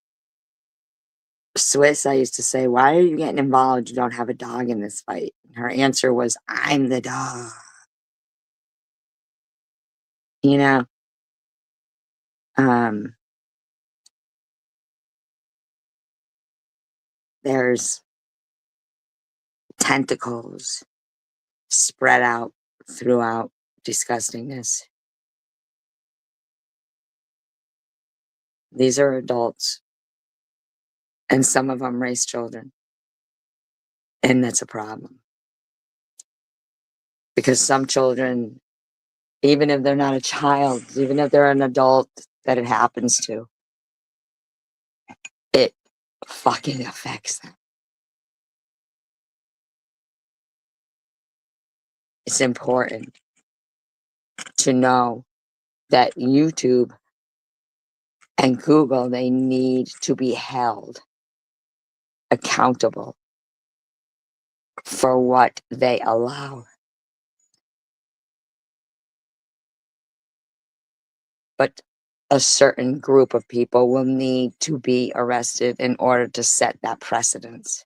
Swiss. I used to say, why are you getting involved? You don't have a dog in this fight. And her answer was, I'm the dog. You know, there's tentacles spread out throughout disgustingness. These are adults, and some of them raise children. And that's a problem. Because some children, even if they're not a child, even if they're an adult that it happens to, it fucking affects them. It's important to know that YouTube and Google, they need to be held accountable for what they allow. But a certain group of people will need to be arrested in order to set that precedence.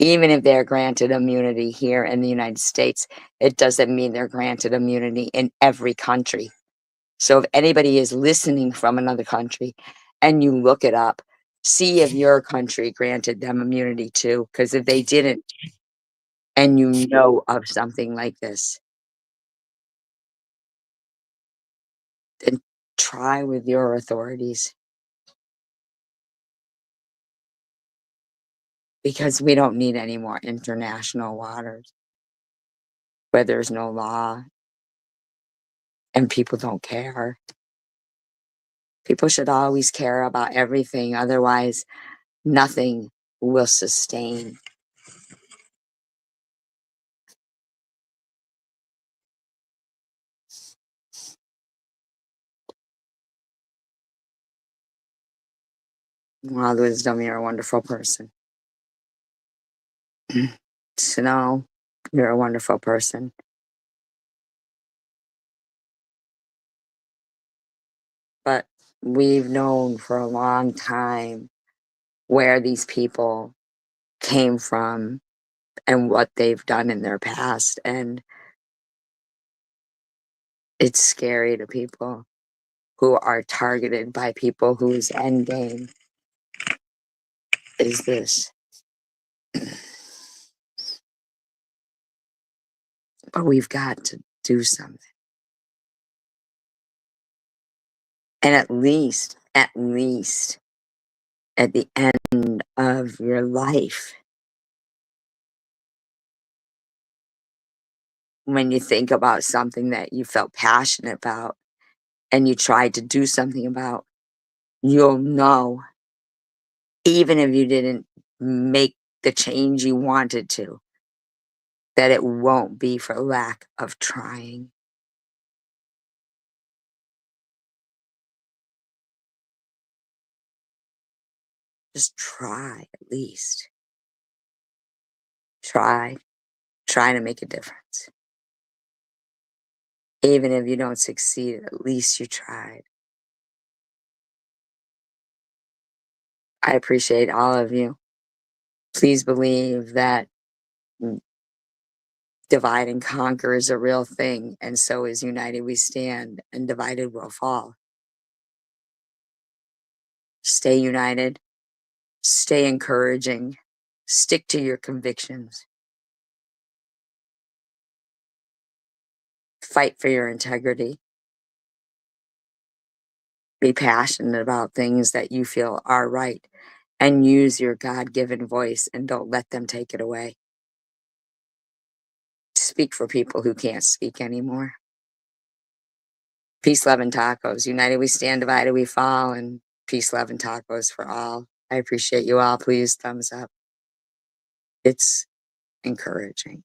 Even if they're granted immunity here in the United States, it doesn't mean they're granted immunity in every country. So if anybody is listening from another country and you look it up, see if your country granted them immunity too. Because if they didn't, and you know of something like this, then try with your authorities. Because we don't need any more international waters where there's no law and people don't care. People should always care about everything. Otherwise, nothing will sustain. Wild Wisdom, you're a wonderful person. Snow, you're a wonderful person. But we've known for a long time where these people came from and what they've done in their past. And it's scary to people who are targeted by people whose end game is this. But we've got to do something. And at least at the end of your life, when you think about something that you felt passionate about and you tried to do something about, you'll know, even if you didn't make the change you wanted to, that it won't be for lack of trying. Just try at least. Try to make a difference. Even if you don't succeed, at least you tried. I appreciate all of you. Please believe that divide and conquer is a real thing, and so is united we stand, and divided we'll fall. Stay united, stay encouraging, stick to your convictions, fight for your integrity, be passionate about things that you feel are right, and use your God-given voice and don't let them take it away. Speak for people who can't speak anymore. Peace, love, and tacos. United we stand, divided we fall, and peace, love, and tacos for all. I appreciate you all. Please thumbs up. It's encouraging.